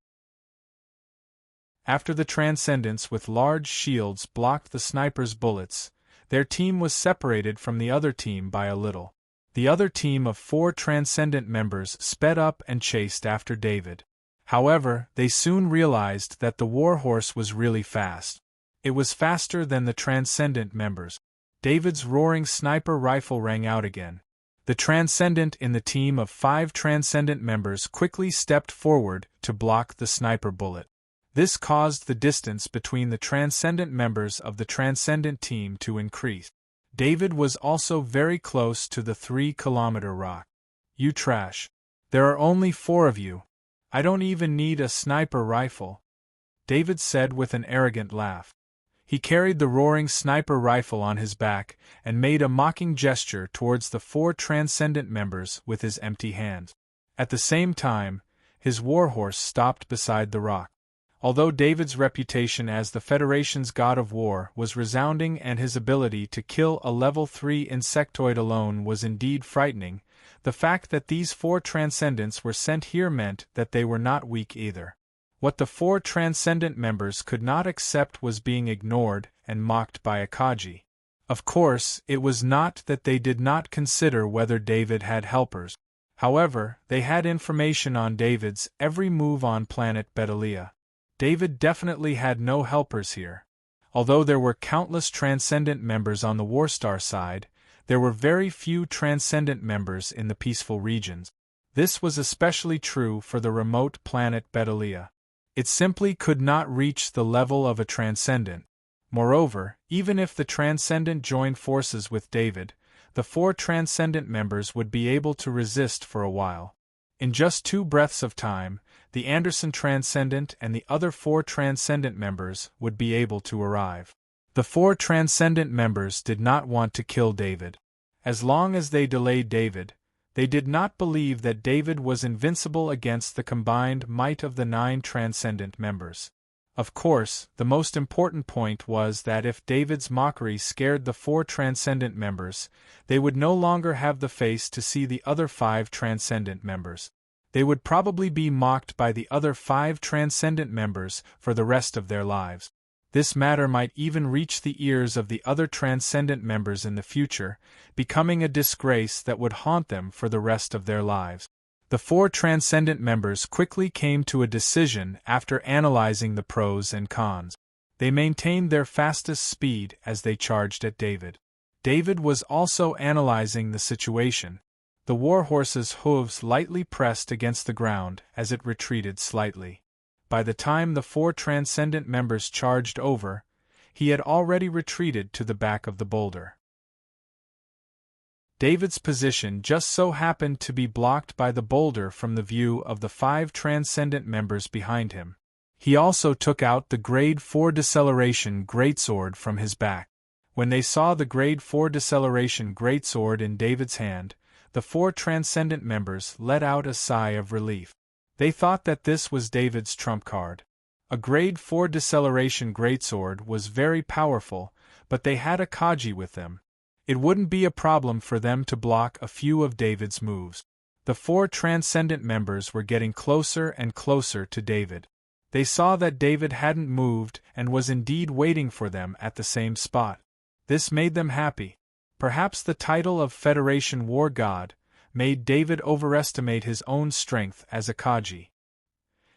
After the Transcendents with large shields blocked the snipers' bullets, their team was separated from the other team by a little. The other team of 4 Transcendent members sped up and chased after David. However, they soon realized that the warhorse was really fast. It was faster than the Transcendent members. David's roaring sniper rifle rang out again. The Transcendent in the team of 5 Transcendent members quickly stepped forward to block the sniper bullet. This caused the distance between the Transcendent members of the Transcendent team to increase. David was also very close to the 3-kilometer rock. "You trash. There are only 4 of you. I don't even need a sniper rifle," David said with an arrogant laugh. He carried the roaring sniper rifle on his back and made a mocking gesture towards the 4 Transcendent members with his empty hands. At the same time, his warhorse stopped beside the rock. Although David's reputation as the Federation's god of war was resounding and his ability to kill a level 3 insectoid alone was indeed frightening, the fact that these 4 Transcendents were sent here meant that they were not weak either. What the 4 Transcendent members could not accept was being ignored and mocked by Akaji. Of course, it was not that they did not consider whether David had helpers. However, they had information on David's every move on planet Bedalia. David definitely had no helpers here. Although there were countless Transcendent members on the Warstar side, there were very few Transcendent members in the peaceful regions. This was especially true for the remote planet Bedalia. It simply could not reach the level of a Transcendent. Moreover, even if the Transcendent joined forces with David, the 4 Transcendent members would be able to resist for a while. In just 2 breaths of time, the Anderson Transcendent and the other 4 Transcendent members would be able to arrive. The 4 Transcendent members did not want to kill David. As long as they delayed David, they did not believe that David was invincible against the combined might of the 9 Transcendent members. Of course, the most important point was that if David's mockery scared the 4 Transcendent members, they would no longer have the face to see the other 5 Transcendent members. They would probably be mocked by the other 5 Transcendent members for the rest of their lives. This matter might even reach the ears of the other Transcendent members in the future, becoming a disgrace that would haunt them for the rest of their lives. The 4 Transcendent members quickly came to a decision after analyzing the pros and cons. They maintained their fastest speed as they charged at David. David was also analyzing the situation. The warhorse's hooves lightly pressed against the ground as it retreated slightly. By the time the 4 Transcendent members charged over, he had already retreated to the back of the boulder. David's position just so happened to be blocked by the boulder from the view of the 5 Transcendent members behind him. He also took out the Grade 4 Deceleration Greatsword from his back. When they saw the Grade 4 Deceleration Greatsword in David's hand, the 4 Transcendent members let out a sigh of relief. They thought that this was David's trump card. A Grade 4 Deceleration Greatsword was very powerful, but they had Akaji with them. It wouldn't be a problem for them to block a few of David's moves. The 4 Transcendent members were getting closer and closer to David. They saw that David hadn't moved and was indeed waiting for them at the same spot. This made them happy. Perhaps the title of Federation War God made David overestimate his own strength as Akaji.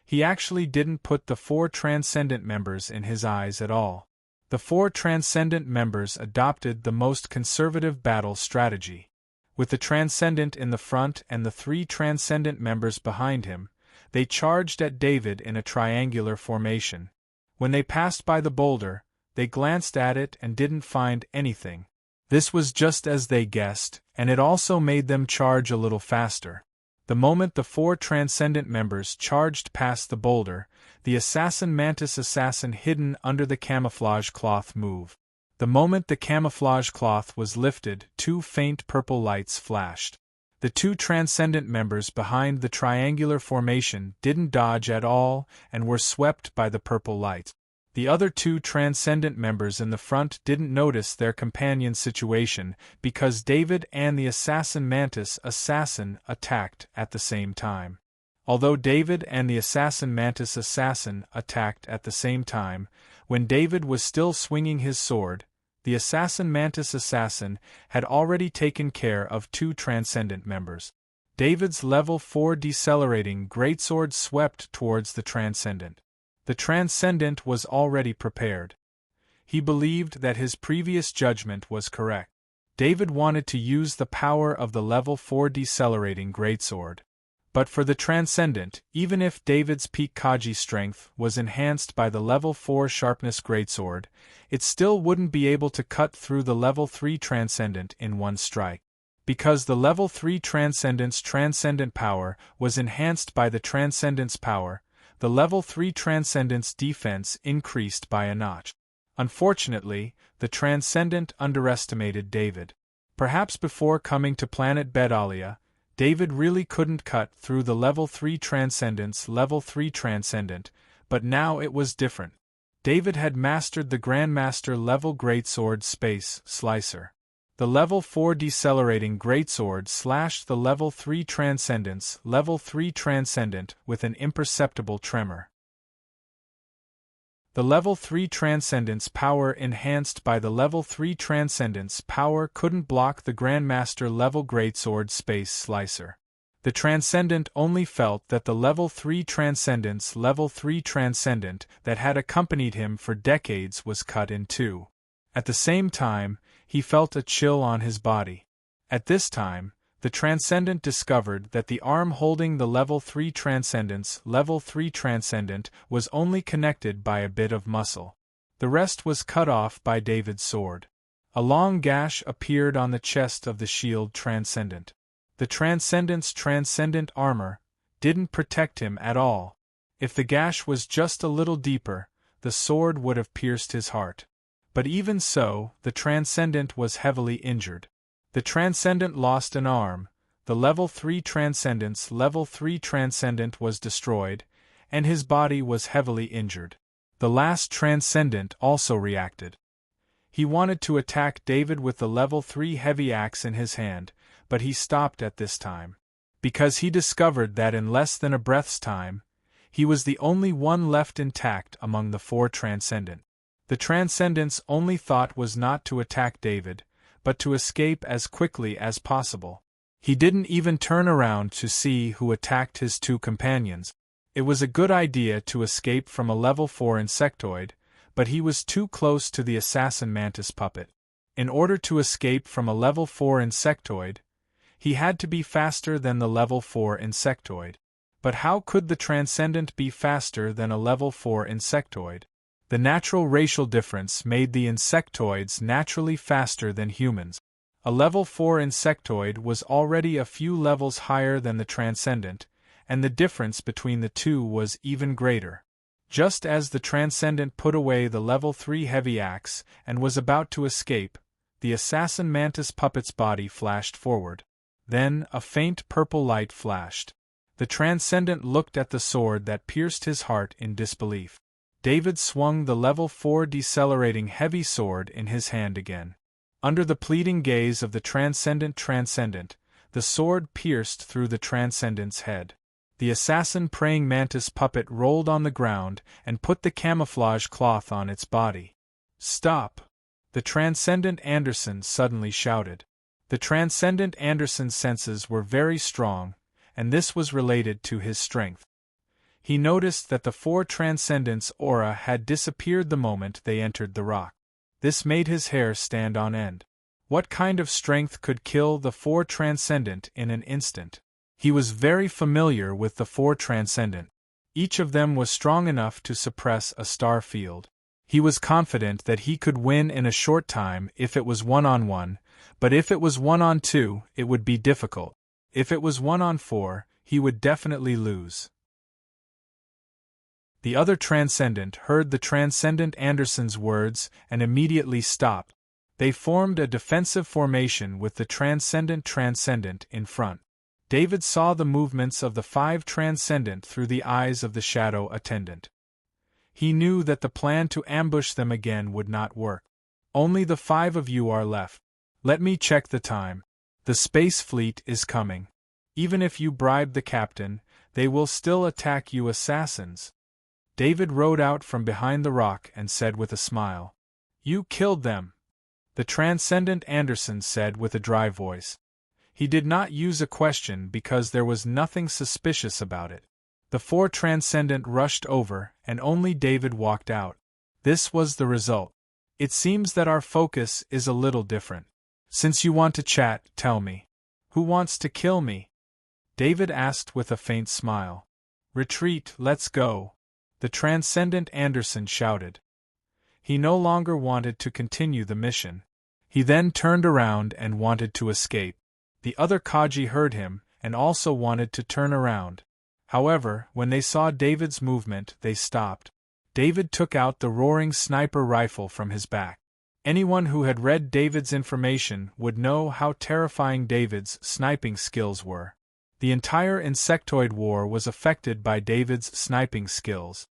He actually didn't put the 4 Transcendent members in his eyes at all. The 4 Transcendent members adopted the most conservative battle strategy. With the Transcendent in the front and the 3 Transcendent members behind him, they charged at David in a triangular formation. When they passed by the boulder, they glanced at it and didn't find anything. This was just as they guessed, and it also made them charge a little faster. The moment the 4 Transcendent members charged past the boulder, the assassin mantis assassin hidden under the camouflage cloth moved. The moment the camouflage cloth was lifted, 2 faint purple lights flashed. The 2 Transcendent members behind the triangular formation didn't dodge at all and were swept by the purple light. The other 2 Transcendent members in the front didn't notice their companion's situation because David and the assassin mantis assassin attacked at the same time. Although David and the assassin Mantis assassin attacked at the same time, when David was still swinging his sword, the assassin Mantis assassin had already taken care of 2 Transcendent members. David's level 4 decelerating greatsword swept towards the Transcendent. The Transcendent was already prepared. He believed that his previous judgment was correct. David wanted to use the power of the level 4 decelerating greatsword. But for the Transcendent, even if David's peak Kaji strength was enhanced by the level 4 sharpness greatsword, it still wouldn't be able to cut through the level 3 Transcendent in one strike. Because the level 3 Transcendent's transcendent power was enhanced by the Transcendent's power, the level 3 Transcendent's defense increased by a notch. Unfortunately, the Transcendent underestimated David. Perhaps before coming to planet Bedalia, David really couldn't cut through the level 3 Transcendent's level 3 Transcendent, but now it was different. David had mastered the Grandmaster level greatsword Space Slicer. The level 4 decelerating greatsword slashed the level 3 Transcendent's level 3 Transcendent with an imperceptible tremor. The level 3 Transcendent's power enhanced by the level 3 Transcendent's power couldn't block the Grandmaster level greatsword Space Slicer. The Transcendent only felt that the level 3 Transcendent's level 3 Transcendent that had accompanied him for decades was cut in two. At the same time, he felt a chill on his body. At this time, the Transcendent discovered that the arm holding the level 3 Transcendent's level 3 Transcendent was only connected by a bit of muscle. The rest was cut off by David's sword. A long gash appeared on the chest of the shield Transcendent. The Transcendent's transcendent armor didn't protect him at all. If the gash was just a little deeper, the sword would have pierced his heart. But even so, the Transcendent was heavily injured. The Transcendent lost an arm, the level 3 Transcendent's level 3 Transcendent was destroyed, and his body was heavily injured. The last Transcendent also reacted. He wanted to attack David with the level 3 heavy axe in his hand, but he stopped at this time. Because he discovered that in less than a breath's time, he was the only one left intact among the 4 Transcendent. The Transcendent's only thought was not to attack David, but to escape as quickly as possible. He didn't even turn around to see who attacked his 2 companions. It was a good idea to escape from a level 4 insectoid, but he was too close to the assassin Mantis puppet. In order to escape from a level 4 insectoid, he had to be faster than the level 4 insectoid. But how could the Transcendent be faster than a level 4 insectoid? The natural racial difference made the insectoids naturally faster than humans. A level 4 insectoid was already a few levels higher than the Transcendent, and the difference between the two was even greater. Just as the Transcendent put away the level 3 heavy axe and was about to escape, the assassin Mantis puppet's body flashed forward. Then a faint purple light flashed. The Transcendent looked at the sword that pierced his heart in disbelief. David swung the level 4 decelerating heavy sword in his hand again. Under the pleading gaze of the Transcendent, the sword pierced through the Transcendent's head. The assassin praying Mantis puppet rolled on the ground and put the camouflage cloth on its body. "Stop!" the Transcendent Anderson suddenly shouted. The Transcendent Anderson's senses were very strong, and this was related to his strength. He noticed that the 4 Transcendents' aura had disappeared the moment they entered the rock. This made his hair stand on end. What kind of strength could kill the 4 Transcendent in an instant? He was very familiar with the 4 Transcendent. Each of them was strong enough to suppress a star field. He was confident that he could win in a short time if it was 1-on-1, but if it was 1-on-2, it would be difficult. If it was 1-on-4, he would definitely lose. The other Transcendent heard the Transcendent Anderson's words and immediately stopped. They formed a defensive formation with the Transcendent in front. David saw the movements of the 5 Transcendent through the eyes of the Shadow Attendant. He knew that the plan to ambush them again would not work. "Only the 5 of you are left. Let me check the time. The space fleet is coming. Even if you bribe the captain, They will still attack you assassins. David rode out from behind the rock and said with a smile. You killed them. The Transcendent Anderson said with a dry voice. He did not use a question because there was nothing suspicious about it. The four Transcendent rushed over, and only David walked out. This was the result. It seems that our focus is a little different. Since you want to chat, tell me. Who wants to kill me? David asked with a faint smile. Retreat, let's go. The Transcendent Anderson shouted. He no longer wanted to continue the mission. He then turned around and wanted to escape. The other Kaji heard him, and also wanted to turn around. However, when they saw David's movement, they stopped. David took out the roaring sniper rifle from his back. Anyone who had read David's information would know how terrifying David's sniping skills were. The entire insectoid war was affected by David's sniping skills.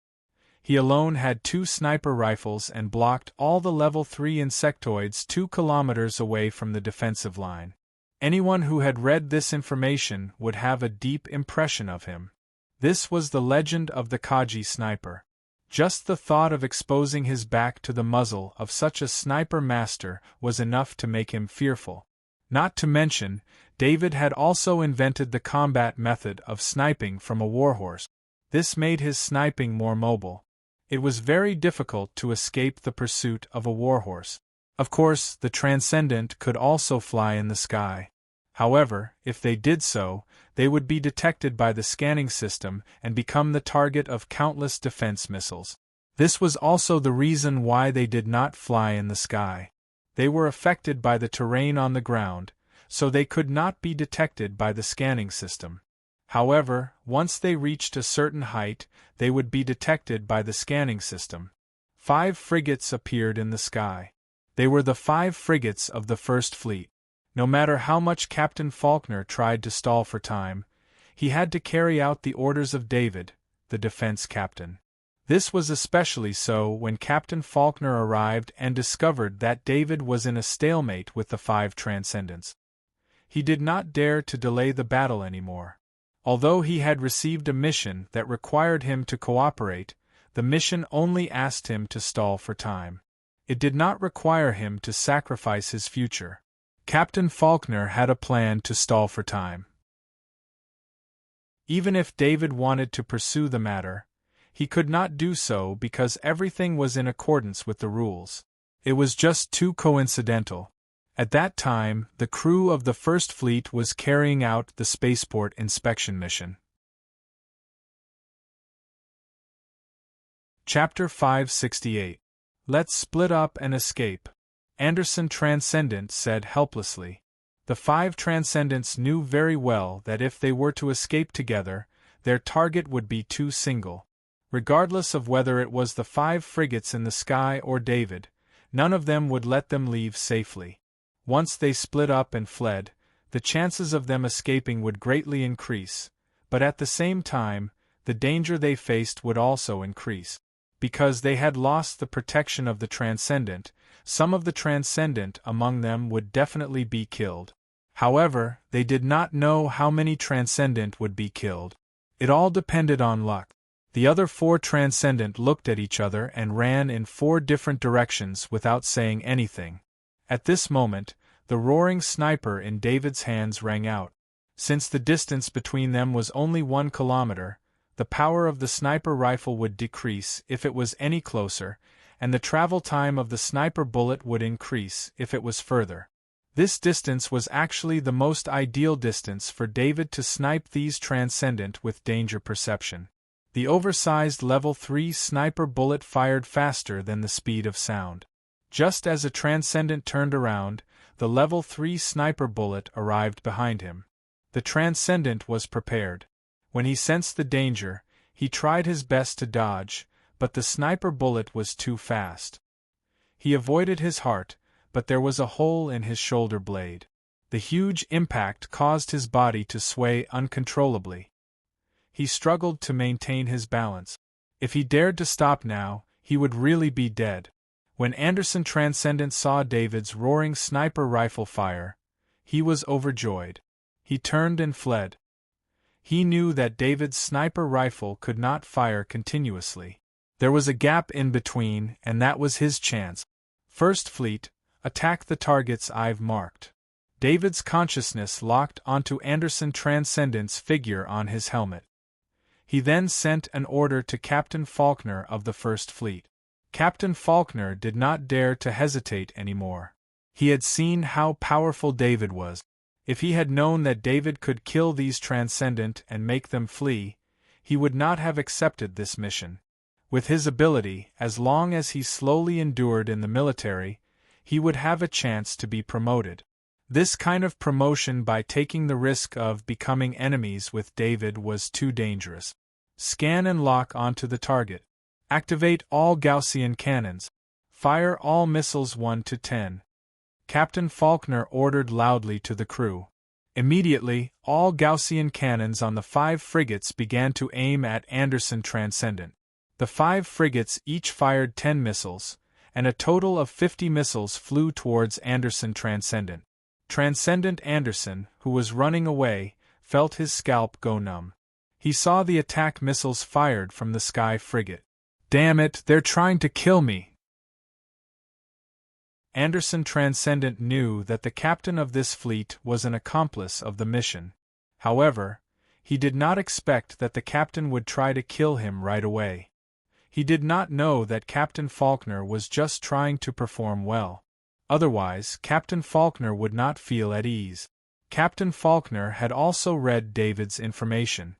He alone had 2 sniper rifles and blocked all the level 3 insectoids 2 kilometers away from the defensive line. Anyone who had read this information would have a deep impression of him. This was the legend of the Kaji sniper. Just the thought of exposing his back to the muzzle of such a sniper master was enough to make him fearful. Not to mention, David had also invented the combat method of sniping from a warhorse. This made his sniping more mobile. It was very difficult to escape the pursuit of a warhorse. Of course, the Transcendent could also fly in the sky. However, if they did so, they would be detected by the scanning system and become the target of countless defense missiles. This was also the reason why they did not fly in the sky. They were affected by the terrain on the ground, so they could not be detected by the scanning system. However, once they reached a certain height, they would be detected by the scanning system. 5 frigates appeared in the sky. They were the 5 frigates of the First Fleet. No matter how much Captain Faulkner tried to stall for time, he had to carry out the orders of David, the defense captain. This was especially so when Captain Faulkner arrived and discovered that David was in a stalemate with the 5 Transcendents. He did not dare to delay the battle anymore. Although he had received a mission that required him to cooperate, the mission only asked him to stall for time. It did not require him to sacrifice his future. Captain Faulkner had a plan to stall for time. Even if David wanted to pursue the matter, he could not do so because everything was in accordance with the rules. It was just too coincidental. At that time, the crew of the First Fleet was carrying out the spaceport inspection mission. Chapter 568. Let's split up and escape. Anderson Transcendent said helplessly. The 5 Transcendents knew very well that if they were to escape together, their target would be too single. Regardless of whether it was the 5 frigates in the sky or David, none of them would let them leave safely. Once they split up and fled, the chances of them escaping would greatly increase, but at the same time, the danger they faced would also increase. Because they had lost the protection of the Transcendent, some of the Transcendent among them would definitely be killed. However, they did not know how many Transcendent would be killed. It all depended on luck. The other 4 Transcendent looked at each other and ran in 4 different directions without saying anything. At this moment, the roaring sniper in David's hands rang out. Since the distance between them was only 1 kilometer, the power of the sniper rifle would decrease if it was any closer, and the travel time of the sniper bullet would increase if it was further. This distance was actually the most ideal distance for David to snipe these Transcendent with danger perception. The oversized level 3 sniper bullet fired faster than the speed of sound. Just as a Transcendent turned around, the level 3 sniper bullet arrived behind him. The Transcendent was prepared. When he sensed the danger, he tried his best to dodge, but the sniper bullet was too fast. He avoided his heart, but there was a hole in his shoulder blade. The huge impact caused his body to sway uncontrollably. He struggled to maintain his balance. If he dared to stop now, he would really be dead. When Anderson Transcendent saw David's roaring sniper rifle fire, he was overjoyed. He turned and fled. He knew that David's sniper rifle could not fire continuously. There was a gap in between, and that was his chance. First Fleet, attack the targets I've marked. David's consciousness locked onto Anderson Transcendent's figure on his helmet. He then sent an order to Captain Faulkner of the First Fleet. Captain Faulkner did not dare to hesitate anymore. He had seen how powerful David was. If he had known that David could kill these Transcendent and make them flee, he would not have accepted this mission. With his ability, as long as he slowly endured in the military, he would have a chance to be promoted. This kind of promotion by taking the risk of becoming enemies with David was too dangerous. Scan and lock onto the target. Activate all Gaussian cannons. Fire all missiles 1 to 10. Captain Faulkner ordered loudly to the crew. Immediately, all Gaussian cannons on the 5 frigates began to aim at Anderson Transcendent. The 5 frigates each fired 10 missiles, and a total of 50 missiles flew towards Anderson Transcendent. Transcendent Anderson, who was running away, felt his scalp go numb. He saw the attack missiles fired from the Sky frigate. "Damn it, they're trying to kill me!" Anderson Transcendent knew that the captain of this fleet was an accomplice of the mission. However, he did not expect that the captain would try to kill him right away. He did not know that Captain Faulkner was just trying to perform well. Otherwise, Captain Faulkner would not feel at ease. Captain Faulkner had also read David's information.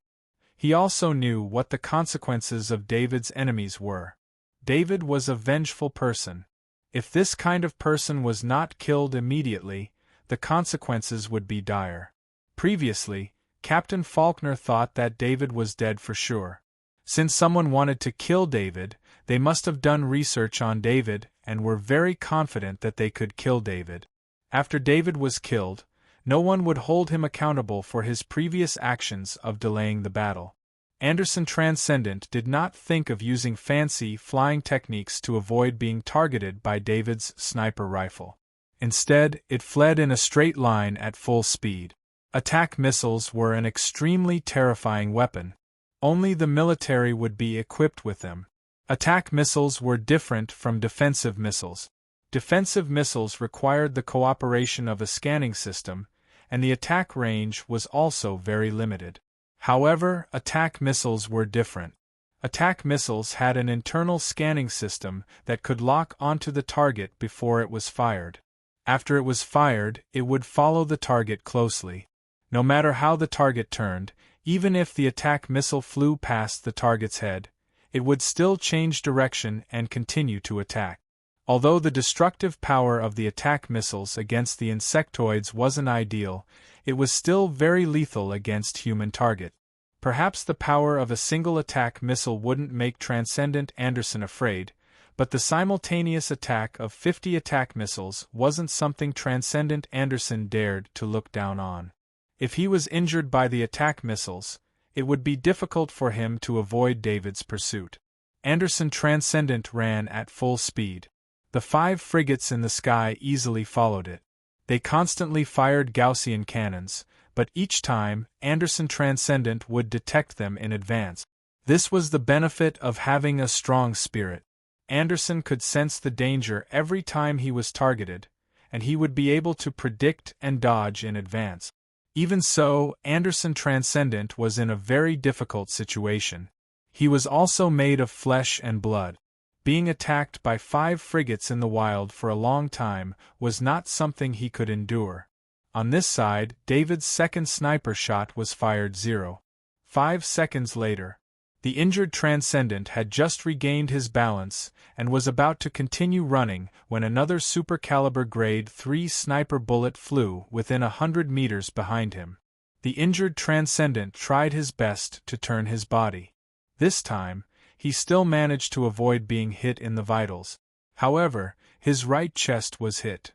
He also knew what the consequences of David's enemies were. David was a vengeful person. If this kind of person was not killed immediately, the consequences would be dire. Previously, Captain Faulkner thought that David was dead for sure. Since someone wanted to kill David, they must have done research on David and were very confident that they could kill David. After David was killed, no one would hold him accountable for his previous actions of delaying the battle. Anderson Transcendent did not think of using fancy flying techniques to avoid being targeted by David's sniper rifle. Instead, it fled in a straight line at full speed. Attack missiles were an extremely terrifying weapon. Only the military would be equipped with them. Attack missiles were different from defensive missiles. Defensive missiles required the cooperation of a scanning system, and the attack range was also very limited. However, attack missiles were different. Attack missiles had an internal scanning system that could lock onto the target before it was fired. After it was fired, it would follow the target closely. No matter how the target turned, even if the attack missile flew past the target's head, it would still change direction and continue to attack. Although the destructive power of the attack missiles against the insectoids wasn't ideal, it was still very lethal against human target. Perhaps the power of a single attack missile wouldn't make Transcendent Anderson afraid, but the simultaneous attack of 50 attack missiles wasn't something Transcendent Anderson dared to look down on. If he was injured by the attack missiles, it would be difficult for him to avoid David's pursuit. Anderson Transcendent ran at full speed. The 5 frigates in the sky easily followed it. They constantly fired Gaussian cannons, but each time, Anderson Transcendent would detect them in advance. This was the benefit of having a strong spirit. Anderson could sense the danger every time he was targeted, and he would be able to predict and dodge in advance. Even so, Anderson Transcendent was in a very difficult situation. He was also made of flesh and blood. Being attacked by 5 frigates in the wild for a long time was not something he could endure. On this side, David's second sniper shot was fired 0.5 seconds later. The injured Transcendent had just regained his balance and was about to continue running when another super-caliber Grade 3 sniper bullet flew within 100 meters behind him. The injured Transcendent tried his best to turn his body. This time, he still managed to avoid being hit in the vitals. However, his right chest was hit.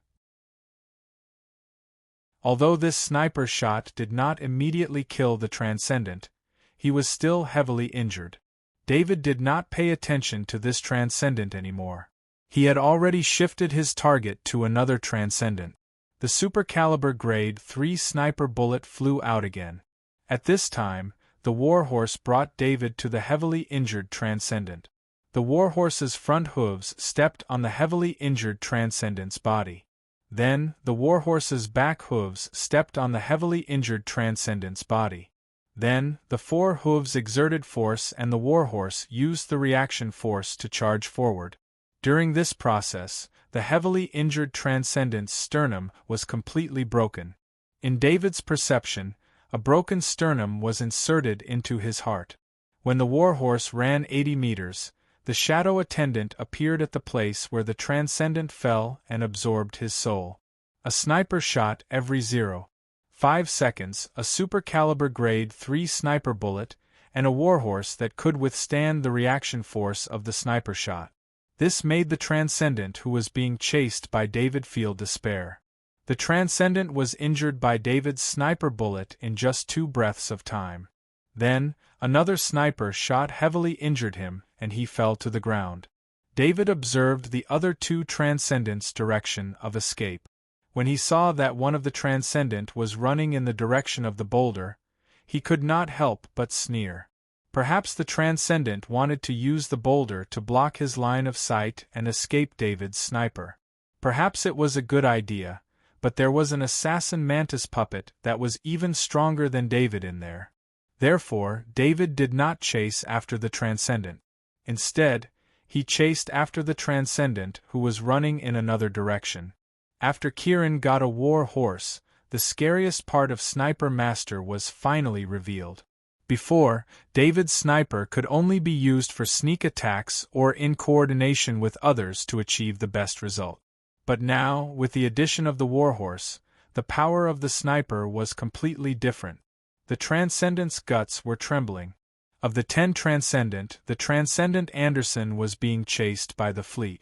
Although this sniper shot did not immediately kill the Transcendent, he was still heavily injured. David did not pay attention to this Transcendent anymore. He had already shifted his target to another Transcendent. The super-caliber Grade 3 sniper bullet flew out again. At this time, the warhorse brought David to the heavily injured Transcendent. The warhorse's front hooves stepped on the heavily injured Transcendent's body. Then, the warhorse's back hooves stepped on the heavily injured Transcendent's body. Then, the fore hooves exerted force and the warhorse used the reaction force to charge forward. During this process, the heavily injured Transcendent's sternum was completely broken. In David's perception, a broken sternum was inserted into his heart. When the warhorse ran 80 meters, the shadow attendant appeared at the place where the Transcendent fell and absorbed his soul. A sniper shot every 0.5 seconds, a super-caliber grade 3 sniper bullet, and a warhorse that could withstand the reaction force of the sniper shot. This made the Transcendent who was being chased by David feel despair. The Transcendent was injured by David's sniper bullet in just 2 breaths of time. Then, another sniper shot heavily injured him, and he fell to the ground. David observed the other 2 Transcendents' direction of escape. When he saw that one of the Transcendent was running in the direction of the boulder, he could not help but sneer. Perhaps the Transcendent wanted to use the boulder to block his line of sight and escape David's sniper. Perhaps it was a good idea, but there was an assassin mantis puppet that was even stronger than David in there. Therefore, David did not chase after the Transcendent. Instead, he chased after the Transcendent who was running in another direction. After Kieran got a war horse, the scariest part of Sniper Master was finally revealed. Before, David's sniper could only be used for sneak attacks or in coordination with others to achieve the best result. But now, with the addition of the warhorse, the power of the sniper was completely different. The Transcendent's guts were trembling. Of the 10 Transcendent, the Transcendent Anderson was being chased by the fleet.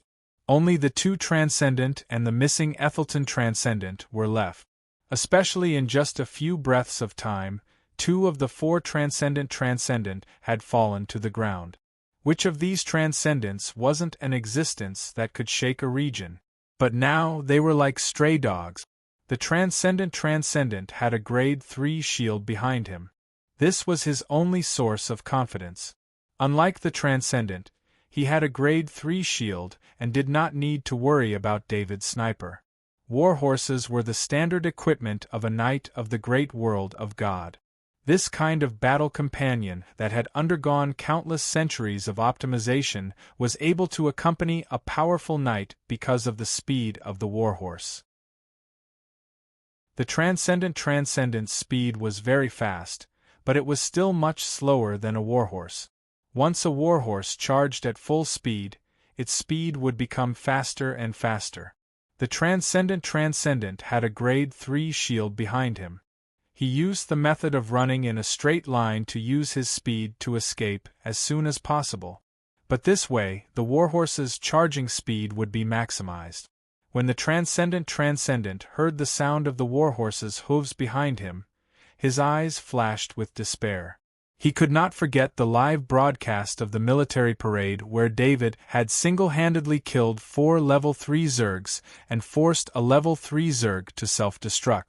Only the 2 Transcendent and the missing Ethelton Transcendent were left. Especially in just a few breaths of time, 2 of the 4 Transcendent had fallen to the ground. Which of these Transcendents wasn't an existence that could shake a region? But now they were like stray dogs. The Transcendent had a grade 3 shield behind him. This was his only source of confidence. Unlike the Transcendent, he had a grade 3 shield and did not need to worry about David's sniper. Warhorses were the standard equipment of a knight of the great world of God. This kind of battle companion that had undergone countless centuries of optimization was able to accompany a powerful knight because of the speed of the warhorse. The Transcendent's speed was very fast, but it was still much slower than a warhorse. Once a warhorse charged at full speed, its speed would become faster and faster. The Transcendent had a grade 3 shield behind him. He used the method of running in a straight line to use his speed to escape as soon as possible. But this way, the warhorse's charging speed would be maximized. When the Transcendent heard the sound of the warhorse's hooves behind him, his eyes flashed with despair. He could not forget the live broadcast of the military parade where David had single-handedly killed 4 level 3 Zergs and forced a level 3 Zerg to self-destruct.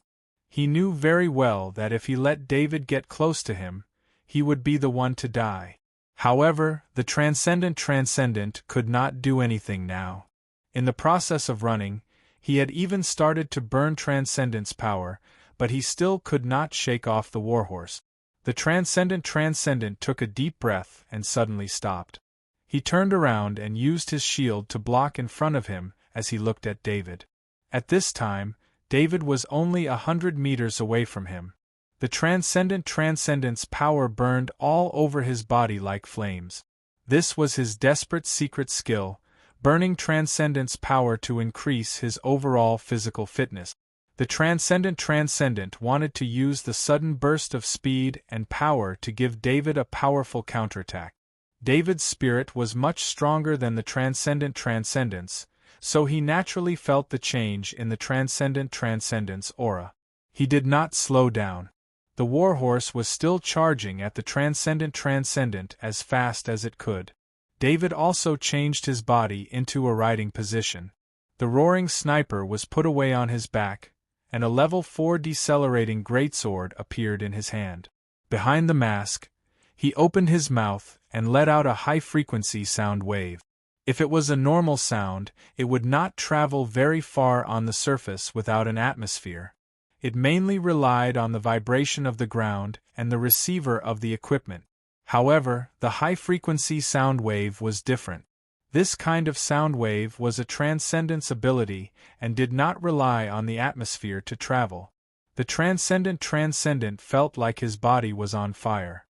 He knew very well that if he let David get close to him, he would be the one to die. However, the Transcendent could not do anything now. In the process of running, he had even started to burn Transcendent's power, but he still could not shake off the warhorse. The Transcendent took a deep breath and suddenly stopped. He turned around and used his shield to block in front of him as he looked at David. At this time, David was only 100 meters away from him. The Transcendent's power burned all over his body like flames. This was his desperate secret skill, burning Transcendent's power to increase his overall physical fitness. The Transcendent wanted to use the sudden burst of speed and power to give David a powerful counterattack. David's spirit was much stronger than the Transcendent's, so he naturally felt the change in the Transcendent's aura. He did not slow down. The warhorse was still charging at the Transcendent as fast as it could. David also changed his body into a riding position. The roaring sniper was put away on his back, and a level 4 decelerating greatsword appeared in his hand. Behind the mask, He opened his mouth and let out a high-frequency sound wave. If it was a normal sound, it would not travel very far on the surface without an atmosphere. It mainly relied on the vibration of the ground and the receiver of the equipment. However, the high-frequency sound wave was different. This kind of sound wave was a transcendence ability and did not rely on the atmosphere to travel. The transcendent felt like his body was on fire.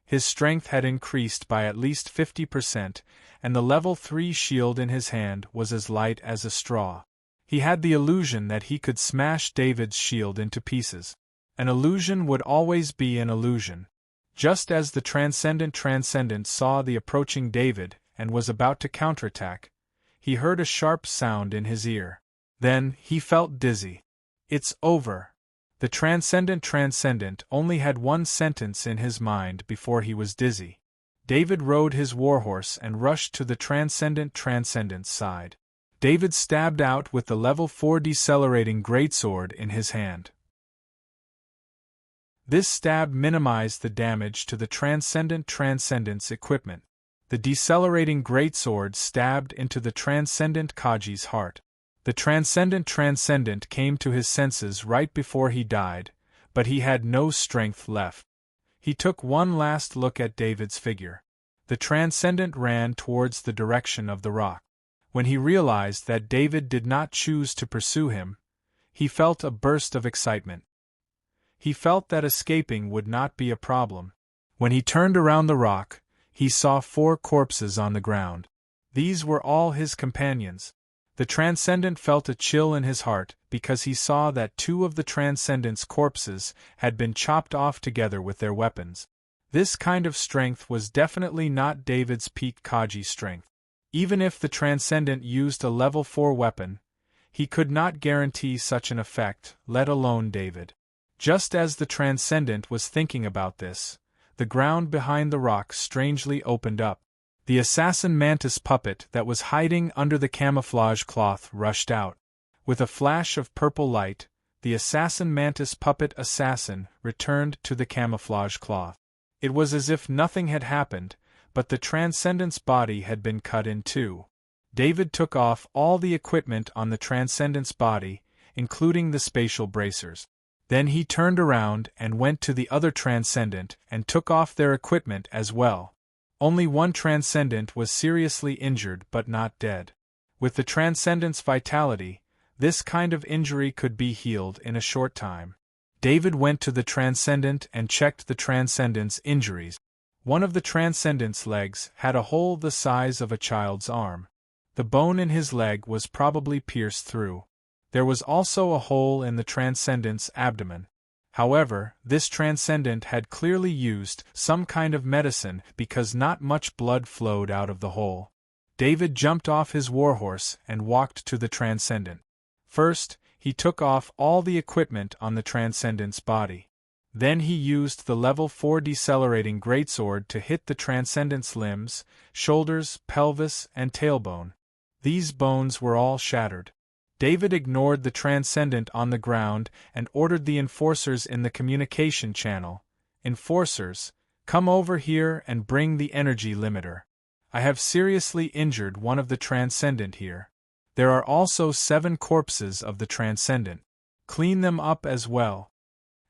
His strength had increased by at least 50%, and the level 3 shield in his hand was as light as a straw. He had the illusion that he could smash David's shield into pieces. An illusion would always be an illusion. Just as the transcendent saw the approaching David and was about to counterattack, he heard a sharp sound in his ear. Then, he felt dizzy. "It's over." The transcendent only had one sentence in his mind before he was dizzy. David rode his warhorse and rushed to the transcendent's side. David stabbed out with the level 4 decelerating greatsword in his hand. This stab minimized the damage to the transcendent's equipment. The decelerating greatsword stabbed into the transcendent Kaji's heart. The transcendent came to his senses right before he died, but he had no strength left. He took one last look at David's figure. The transcendent ran towards the direction of the rock. When he realized that David did not choose to pursue him, he felt a burst of excitement. He felt that escaping would not be a problem. When he turned around the rock, he saw 4 corpses on the ground. These were all his companions. The transcendent felt a chill in his heart because he saw that 2 of the transcendent's corpses had been chopped off together with their weapons. This kind of strength was definitely not David's peak Kaji strength. Even if the transcendent used a level 4 weapon, he could not guarantee such an effect, let alone David. Just as the transcendent was thinking about this, the ground behind the rock strangely opened up. The assassin mantis puppet that was hiding under the camouflage cloth rushed out. With a flash of purple light, the assassin mantis puppet assassin returned to the camouflage cloth. It was as if nothing had happened, but the transcendent's body had been cut in two. David took off all the equipment on the transcendent's body, including the spatial bracers. Then he turned around and went to the other transcendent and took off their equipment as well. Only one transcendent was seriously injured but not dead. With the transcendent's vitality, this kind of injury could be healed in a short time. David went to the transcendent and checked the transcendent's injuries. One of the transcendent's legs had a hole the size of a child's arm. The bone in his leg was probably pierced through. There was also a hole in the transcendent's abdomen. However, this transcendent had clearly used some kind of medicine because not much blood flowed out of the hole. David jumped off his warhorse and walked to the transcendent. First, he took off all the equipment on the transcendent's body. Then he used the level 4 decelerating greatsword to hit the transcendent's limbs, shoulders, pelvis, and tailbone. These bones were all shattered. David ignored the transcendent on the ground and ordered the enforcers in the communication channel. "Enforcers, come over here and bring the energy limiter. I have seriously injured one of the transcendent here. There are also 7 corpses of the transcendent. Clean them up as well."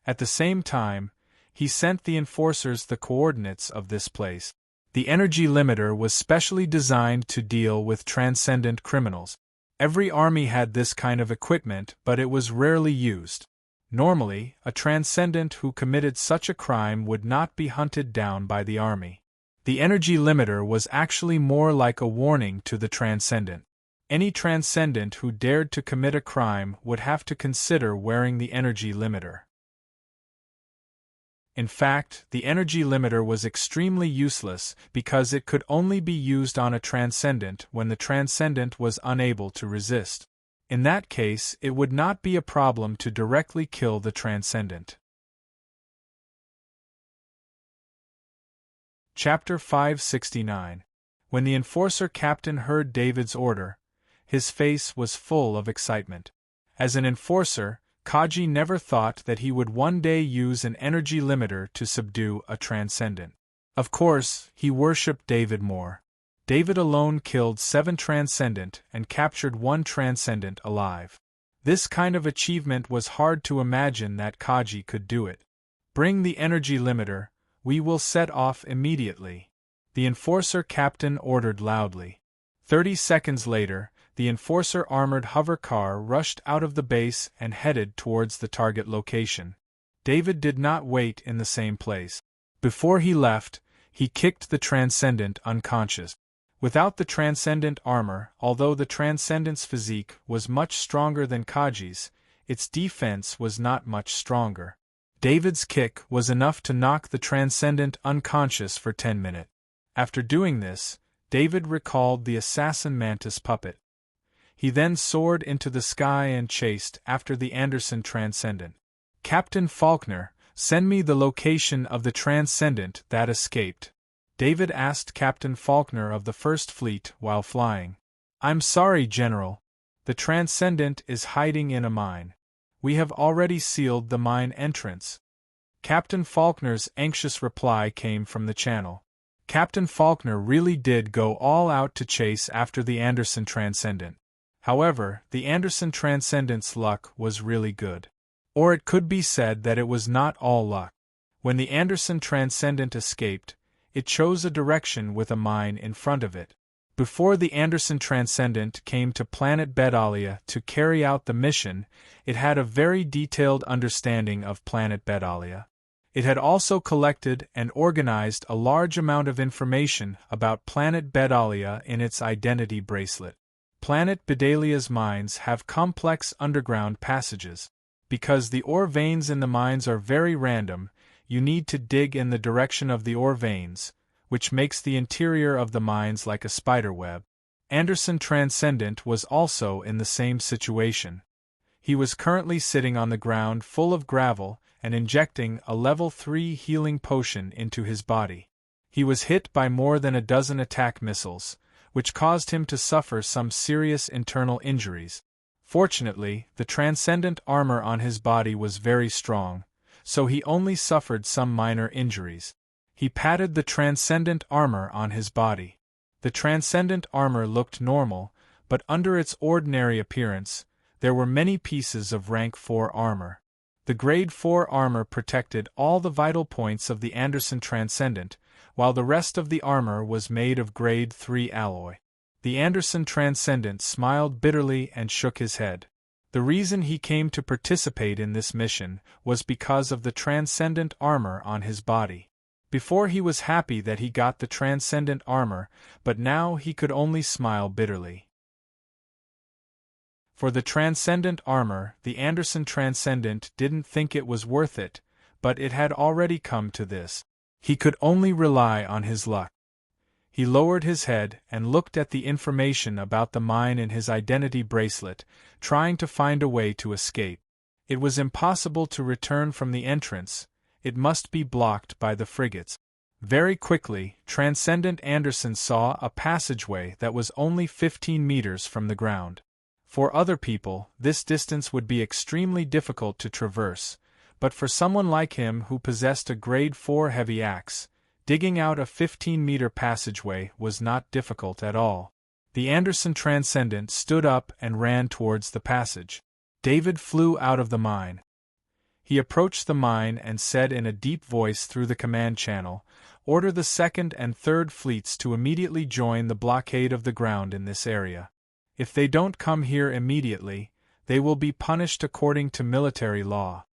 At the same time, he sent the enforcers the coordinates of this place. The energy limiter was specially designed to deal with transcendent criminals. Every army had this kind of equipment, but it was rarely used. Normally, a transcendent who committed such a crime would not be hunted down by the army. The energy limiter was actually more like a warning to the transcendent. Any transcendent who dared to commit a crime would have to consider wearing the energy limiter. In fact, the energy limiter was extremely useless because it could only be used on a transcendent when the transcendent was unable to resist. In that case, it would not be a problem to directly kill the transcendent. Chapter 569. When the enforcer captain heard David's order, his face was full of excitement. As an enforcer, Kaji never thought that he would one day use an energy limiter to subdue a transcendent. Of course, he worshipped David more. David alone killed 7 Transcendent and captured 1 Transcendent alive. This kind of achievement was hard to imagine that Kaji could do it. Bring the energy limiter, we will set off immediately. The Enforcer captain ordered loudly. 30 seconds later, the Enforcer armored hover car rushed out of the base and headed towards the target location. David did not wait in the same place. Before he left, he kicked the Transcendent unconscious. Without the Transcendent armor, although the Transcendent's physique was much stronger than Kaji's, its defense was not much stronger. David's kick was enough to knock the Transcendent unconscious for 10 minutes. After doing this, David recalled the assassin mantis puppet. He then soared into the sky and chased after the Anderson Transcendent. Captain Faulkner, send me the location of the Transcendent that escaped. David asked Captain Faulkner of the First Fleet while flying. I'm sorry, General. The Transcendent is hiding in a mine. We have already sealed the mine entrance. Captain Faulkner's anxious reply came from the channel. Captain Faulkner really did go all out to chase after the Anderson Transcendent. However, the Anderson Transcendent's luck was really good. Or it could be said that it was not all luck. When the Anderson Transcendent escaped, it chose a direction with a mine in front of it. Before the Anderson Transcendent came to planet Bedalia to carry out the mission, it had a very detailed understanding of planet Bedalia. It had also collected and organized a large amount of information about planet Bedalia in its identity bracelet. Planet Bedalia's mines have complex underground passages. Because the ore veins in the mines are very random, you need to dig in the direction of the ore veins, which makes the interior of the mines like a spider web. Anderson Transcendent was also in the same situation. He was currently sitting on the ground full of gravel and injecting a level 3 healing potion into his body. He was hit by more than a dozen attack missiles, which caused him to suffer some serious internal injuries. Fortunately, the Transcendent armor on his body was very strong, so he only suffered some minor injuries. He patted the Transcendent armor on his body. The Transcendent armor looked normal, but under its ordinary appearance, there were many pieces of rank 4 armor. The grade 4 armor protected all the vital points of the Anderson Transcendent, while the rest of the armor was made of grade 3 alloy. The Anderson Transcendent smiled bitterly and shook his head. The reason he came to participate in this mission was because of the Transcendent armor on his body. Before he was happy that he got the Transcendent armor, but now he could only smile bitterly. For the Transcendent armor, the Anderson Transcendent didn't think it was worth it, but it had already come to this. He could only rely on his luck. He lowered his head and looked at the information about the mine in his identity bracelet, trying to find a way to escape. It was impossible to return from the entrance, it must be blocked by the frigates. Very quickly, Transcendent Anderson saw a passageway that was only 15 meters from the ground. For other people, this distance would be extremely difficult to traverse, but for someone like him who possessed a grade 4 heavy axe, digging out a 15-meter passageway was not difficult at all. The Anderson Transcendent stood up and ran towards the passage. David flew out of the mine. He approached the mine and said in a deep voice through the command channel, "Order the 2nd and 3rd fleets to immediately join the blockade of the ground in this area. If they don't come here immediately, they will be punished according to military law."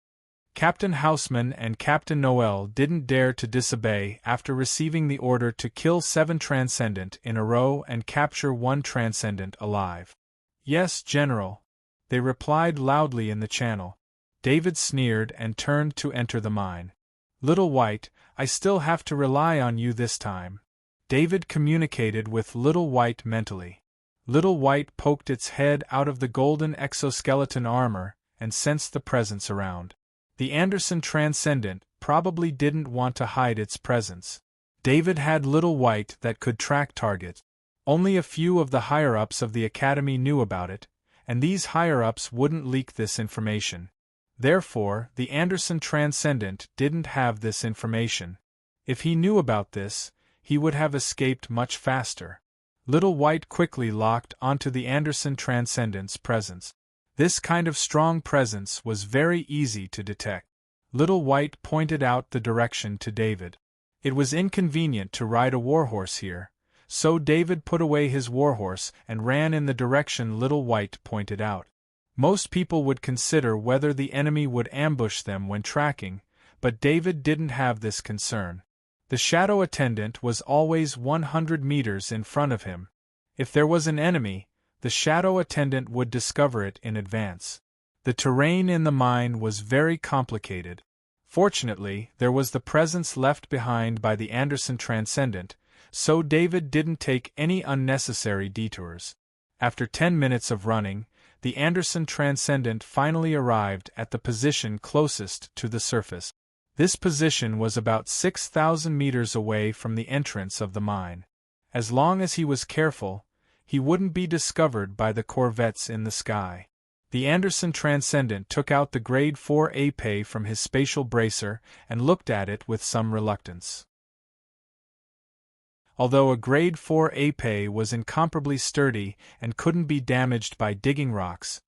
Captain Houseman and Captain Noel didn't dare to disobey after receiving the order to kill 7 Transcendent in a row and capture 1 Transcendent alive. "Yes, General," they replied loudly in the channel. David sneered and turned to enter the mine. "Little White, I still have to rely on you this time." David communicated with Little White mentally. Little White poked its head out of the golden exoskeleton armor and sensed the presence around. The Anderson Transcendent probably didn't want to hide its presence. David had Little White that could track targets. Only a few of the higher-ups of the Academy knew about it, and these higher-ups wouldn't leak this information. Therefore, the Anderson Transcendent didn't have this information. If he knew about this, he would have escaped much faster. Little White quickly locked onto the Anderson Transcendent's presence. This kind of strong presence was very easy to detect. Little White pointed out the direction to David. It was inconvenient to ride a warhorse here, so David put away his warhorse and ran in the direction Little White pointed out. Most people would consider whether the enemy would ambush them when tracking, but David didn't have this concern. The shadow attendant was always 100 meters in front of him. If there was an enemy, the shadow attendant would discover it in advance. The terrain in the mine was very complicated. Fortunately, there was the presence left behind by the Anderson Transcendent, so David didn't take any unnecessary detours. After 10 minutes of running, the Anderson Transcendent finally arrived at the position closest to the surface. This position was about 6,000 meters away from the entrance of the mine. As long as he was careful, he wouldn't be discovered by the corvettes in the sky. The Anderson Transcendent took out the Grade 4 épée from his spatial bracer and looked at it with some reluctance. Although a Grade 4 épée was incomparably sturdy and couldn't be damaged by digging rocks,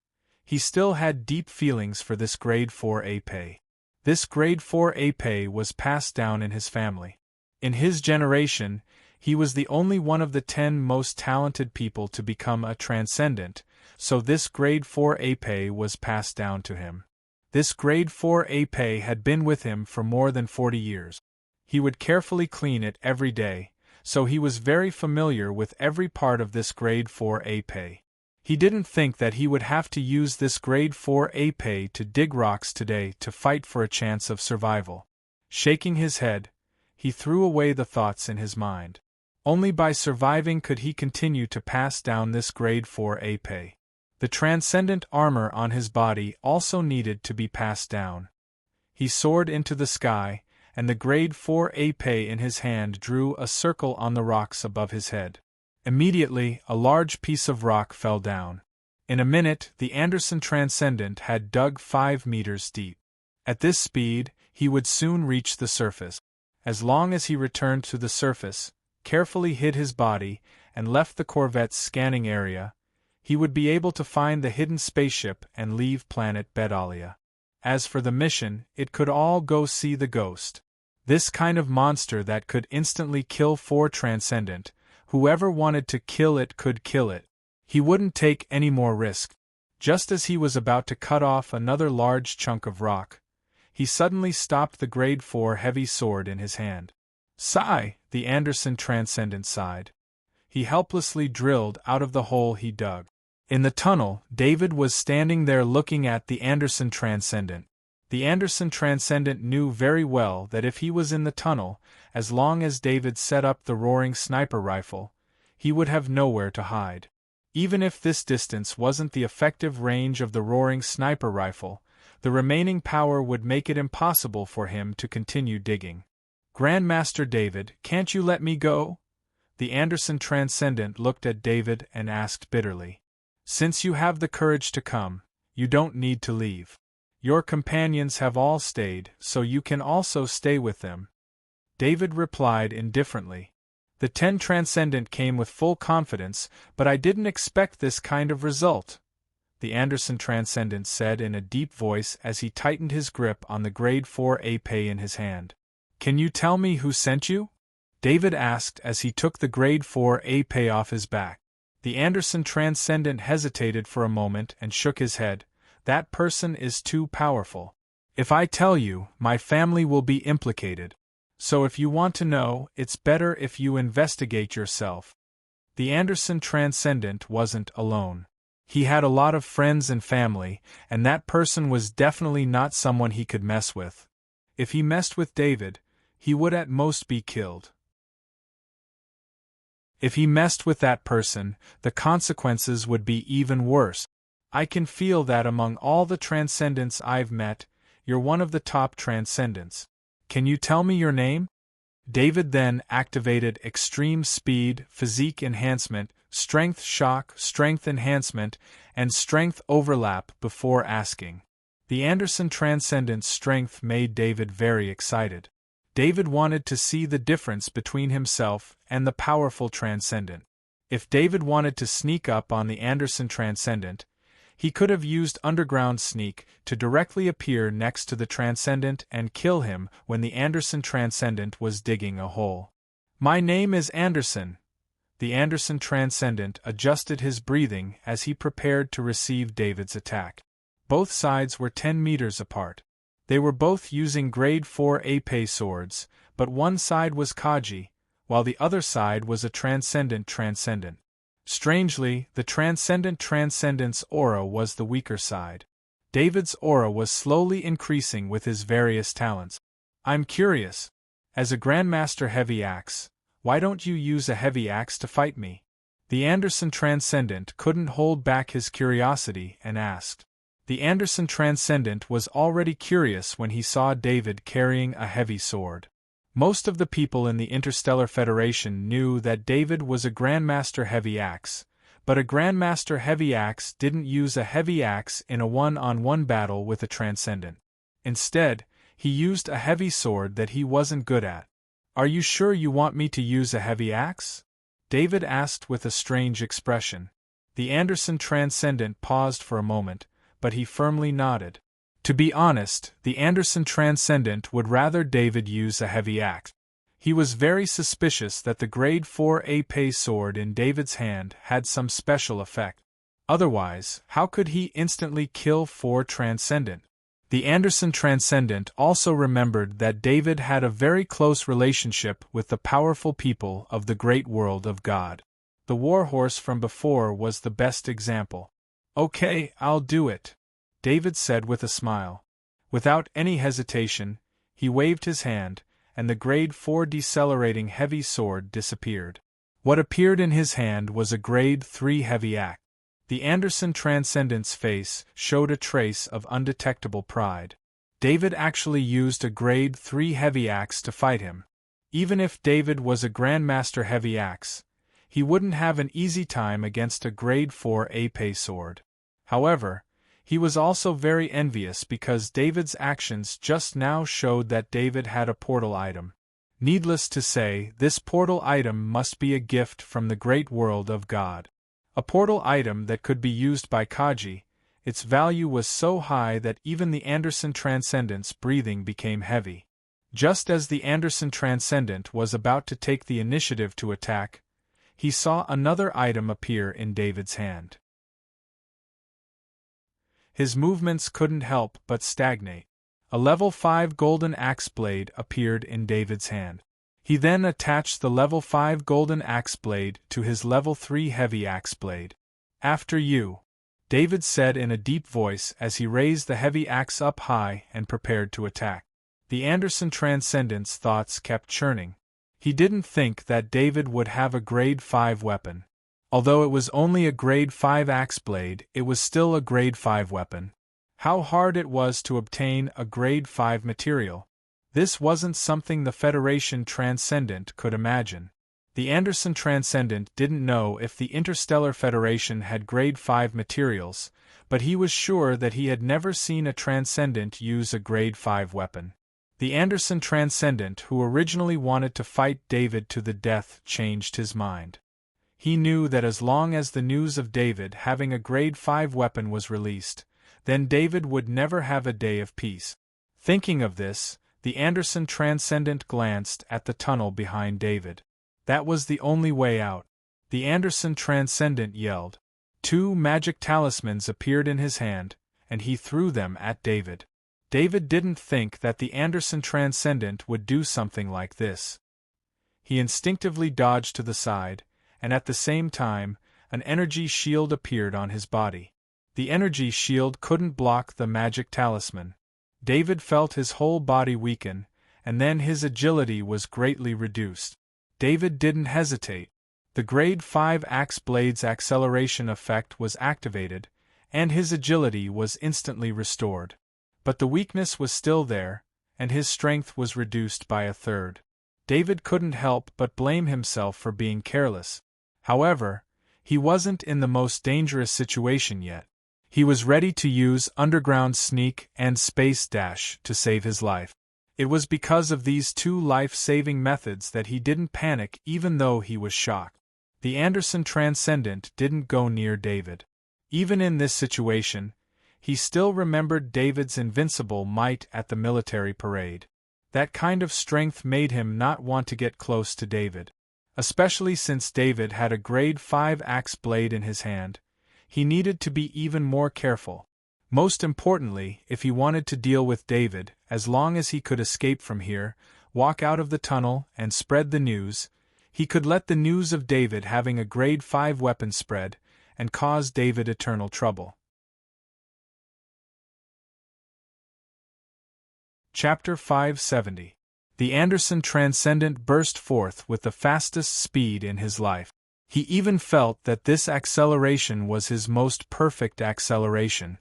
he still had deep feelings for this Grade 4 épée. This Grade 4 épée was passed down in his family. In his generation, he was the only one of the 10 most talented people to become a Transcendent, so this Grade 4 épée was passed down to him. This Grade 4 épée had been with him for more than 40 years. He would carefully clean it every day, so he was very familiar with every part of this Grade 4 épée. He didn't think that he would have to use this Grade 4 épée to dig rocks today to fight for a chance of survival. Shaking his head, he threw away the thoughts in his mind. Only by surviving could he continue to pass down this Grade 4 épée. The transcendent armor on his body also needed to be passed down. He soared into the sky, and the Grade 4 épée in his hand drew a circle on the rocks above his head. Immediately, a large piece of rock fell down. In a minute, the Anderson Transcendent had dug 5 meters deep. At this speed, he would soon reach the surface. As long as he returned to the surface, carefully hid his body, and left the corvette's scanning area, he would be able to find the hidden spaceship and leave planet Bedalia. As for the mission, it could all go see the ghost. This kind of monster that could instantly kill 4 Transcendent, whoever wanted to kill it could kill it. He wouldn't take any more risk. Just as he was about to cut off another large chunk of rock, he suddenly stopped the Grade 4 heavy sword in his hand. Sigh, the Anderson Transcendent sighed. He helplessly drilled out of the hole he dug. In the tunnel, David was standing there looking at the Anderson Transcendent. The Anderson Transcendent knew very well that if he was in the tunnel, as long as David set up the roaring sniper rifle, he would have nowhere to hide. Even if this distance wasn't the effective range of the roaring sniper rifle, the remaining power would make it impossible for him to continue digging. Grandmaster David, can't you let me go? The Anderson Transcendent looked at David and asked bitterly. Since you have the courage to come, you don't need to leave. Your companions have all stayed, so you can also stay with them. David replied indifferently. The 10 Transcendent came with full confidence, but I didn't expect this kind of result, the Anderson Transcendent said in a deep voice as he tightened his grip on the Grade 4 épée in his hand. Can you tell me who sent you? David asked as he took the Grade 4 épée off his back. The Anderson Transcendent hesitated for a moment and shook his head. That person is too powerful. If I tell you, my family will be implicated. So if you want to know, it's better if you investigate yourself. The Anderson Transcendent wasn't alone. He had a lot of friends and family, and that person was definitely not someone he could mess with. If he messed with David, he would at most be killed. If he messed with that person, the consequences would be even worse. I can feel that among all the Transcendents I've met, you're one of the top Transcendents. Can you tell me your name? David then activated Extreme Speed, Physique Enhancement, Strength Shock, Strength Enhancement, and Strength Overlap before asking. The Anderson Transcendent's strength made David very excited. David wanted to see the difference between himself and the powerful Transcendent. If David wanted to sneak up on the Anderson Transcendent, he could have used Underground Sneak to directly appear next to the Transcendent and kill him when the Anderson Transcendent was digging a hole. "My name is Anderson." The Anderson Transcendent adjusted his breathing as he prepared to receive David's attack. Both sides were 10 meters apart. They were both using grade 4 épée swords, but one side was Kaji, while the other side was a Transcendent. Strangely, the Transcendent's aura was the weaker side. David's aura was slowly increasing with his various talents. "I'm curious. As a Grandmaster Heavy Axe, why don't you use a heavy axe to fight me?" The Anderson Transcendent couldn't hold back his curiosity and asked. The Anderson Transcendent was already curious when he saw David carrying a heavy sword. Most of the people in the Interstellar Federation knew that David was a Grandmaster Heavy Axe, but a Grandmaster Heavy Axe didn't use a heavy axe in a one-on-one battle with a Transcendent. Instead, he used a heavy sword that he wasn't good at. "Are you sure you want me to use a heavy axe?" David asked with a strange expression. The Anderson Transcendent paused for a moment, but he firmly nodded. To be honest, the Anderson Transcendent would rather David use a heavy axe. He was very suspicious that the grade 4 épée sword in David's hand had some special effect. Otherwise, how could he instantly kill 4 Transcendent? The Anderson Transcendent also remembered that David had a very close relationship with the powerful people of the great world of God. The warhorse from before was the best example. "Okay, I'll do it," David said with a smile. Without any hesitation, he waved his hand, and the grade 4 decelerating heavy sword disappeared. What appeared in his hand was a grade 3 heavy axe. The Anderson Transcendent's face showed a trace of undetectable pride. David actually used a grade 3 heavy axe to fight him. Even if David was a Grandmaster Heavy Axe, he wouldn't have an easy time against a grade 4 épée sword. However, he was also very envious because David's actions just now showed that David had a portal item. Needless to say, this portal item must be a gift from the great world of God. A portal item that could be used by Kaji. Its value was so high that even the Anderson Transcendent's breathing became heavy. Just as the Anderson Transcendent was about to take the initiative to attack, he saw another item appear in David's hand. His movements couldn't help but stagnate. A level 5 golden axe blade appeared in David's hand. He then attached the level 5 golden axe blade to his level 3 heavy axe blade. "After you," David said in a deep voice as he raised the heavy axe up high and prepared to attack. The Anderson Transcendent's thoughts kept churning. He didn't think that David would have a grade 5 weapon. Although it was only a grade 5 axe blade, it was still a grade 5 weapon. How hard it was to obtain a grade 5 material. This wasn't something the Federation Transcendent could imagine. The Anderson Transcendent didn't know if the Interstellar Federation had grade 5 materials, but he was sure that he had never seen a Transcendent use a grade 5 weapon. The Anderson Transcendent, who originally wanted to fight David to the death, changed his mind. He knew that as long as the news of David having a grade 5 weapon was released, then David would never have a day of peace. Thinking of this, the Anderson Transcendent glanced at the tunnel behind David. That was the only way out. The Anderson Transcendent yelled. 2 magic talismans appeared in his hand, and he threw them at David. David didn't think that the Anderson Transcendent would do something like this. He instinctively dodged to the side, and at the same time, an energy shield appeared on his body. The energy shield couldn't block the magic talisman. David felt his whole body weaken, and then his agility was greatly reduced. David didn't hesitate. The grade 5 axe blade's acceleration effect was activated, and his agility was instantly restored. But the weakness was still there, and his strength was reduced by a third. David couldn't help but blame himself for being careless. However, he wasn't in the most dangerous situation yet. He was ready to use underground sneak and space dash to save his life. It was because of these two life-saving methods that he didn't panic even though he was shocked. The Anderson Transcendent didn't go near David. Even in this situation, he still remembered David's invincible might at the military parade. That kind of strength made him not want to get close to David. Especially since David had a grade 5 axe blade in his hand, he needed to be even more careful. Most importantly, if he wanted to deal with David, as long as he could escape from here, walk out of the tunnel, and spread the news, he could let the news of David having a grade 5 weapon spread, and cause David eternal trouble. Chapter 570. The Anderson Transcendent burst forth with the fastest speed in his life. He even felt that this acceleration was his most perfect acceleration.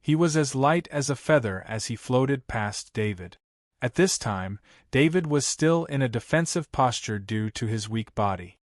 He was as light as a feather as he floated past David. At this time, David was still in a defensive posture due to his weak body.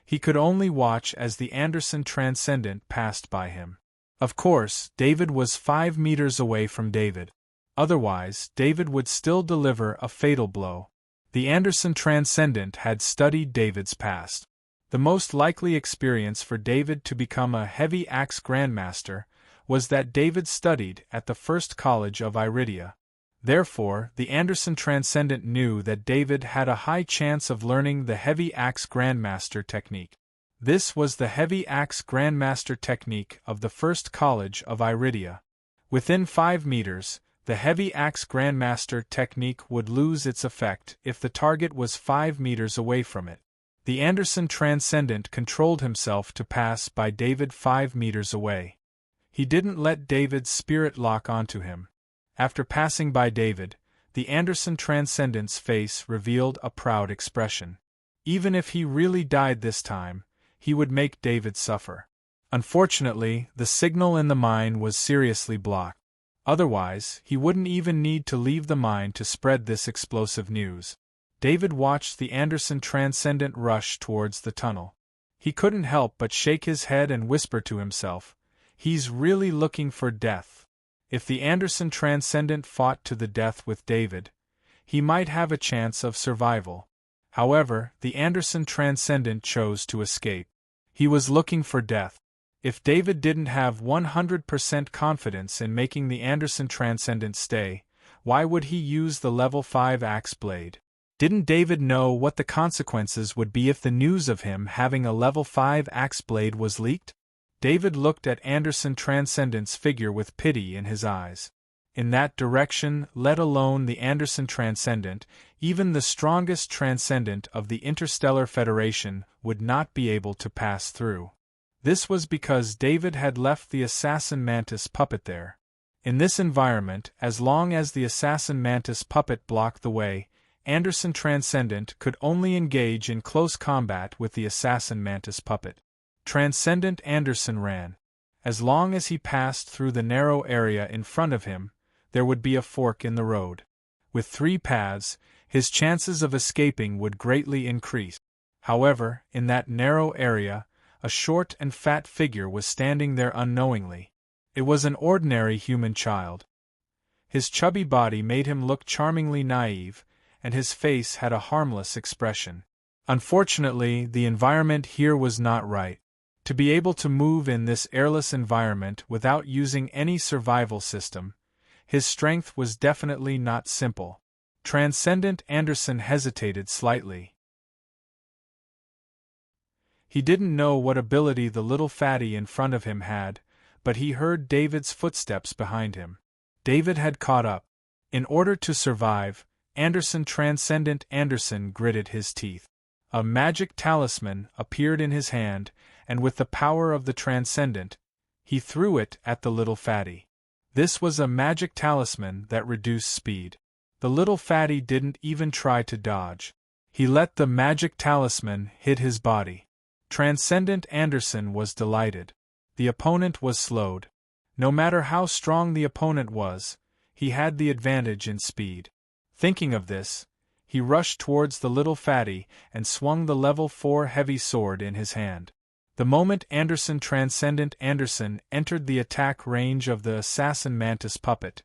He could only watch as the Anderson Transcendent passed by him. Of course, David was 5 meters away from David. Otherwise, David would still deliver a fatal blow. The Anderson Transcendent had studied David's past. The most likely experience for David to become a heavy axe grandmaster was that David studied at the first college of Iridia. Therefore, the Anderson Transcendent knew that David had a high chance of learning the heavy axe grandmaster technique. This was the heavy axe grandmaster technique of the first college of Iridia. Within 5 meters, the heavy axe grandmaster technique would lose its effect if the target was 5 meters away from it. The Anderson Transcendent controlled himself to pass by David 5 meters away. He didn't let David's spirit lock onto him. After passing by David, the Anderson Transcendent's face revealed a proud expression. Even if he really died this time, he would make David suffer. Unfortunately, the signal in the mine was seriously blocked. Otherwise, he wouldn't even need to leave the mine to spread this explosive news. David watched the Anderson Transcendent rush towards the tunnel. He couldn't help but shake his head and whisper to himself, "He's really looking for death." If the Anderson Transcendent fought to the death with David, he might have a chance of survival. However, the Anderson Transcendent chose to escape. He was looking for death. If David didn't have 100% confidence in making the Anderson Transcendent stay, why would he use the level 5 axe blade? Didn't David know what the consequences would be if the news of him having a level 5 axe blade was leaked? David looked at Anderson Transcendent's figure with pity in his eyes. In that direction, let alone the Anderson Transcendent, even the strongest Transcendent of the Interstellar Federation would not be able to pass through. This was because David had left the Assassin Mantis puppet there. In this environment, as long as the Assassin Mantis puppet blocked the way, Anderson Transcendent could only engage in close combat with the Assassin Mantis puppet. Transcendent Anderson ran. As long as he passed through the narrow area in front of him, there would be a fork in the road. With 3 paths, his chances of escaping would greatly increase. However, in that narrow area, a short and fat figure was standing there unknowingly. It was an ordinary human child. His chubby body made him look charmingly naive, and his face had a harmless expression. Unfortunately, the environment here was not right. To be able to move in this airless environment without using any survival system, his strength was definitely not simple. Transcendent Anderson hesitated slightly. He didn't know what ability the little fatty in front of him had, but he heard David's footsteps behind him. David had caught up. In order to survive, Anderson Transcendent Anderson gritted his teeth. A magic talisman appeared in his hand, and with the power of the Transcendent, he threw it at the little fatty. This was a magic talisman that reduced speed. The little fatty didn't even try to dodge. He let the magic talisman hit his body. Transcendent Anderson was delighted. The opponent was slowed. No matter how strong the opponent was, he had the advantage in speed. Thinking of this, he rushed towards the little fatty and swung the level 4 heavy sword in his hand. The moment Anderson Transcendent Anderson entered the attack range of the Assassin Mantis puppet,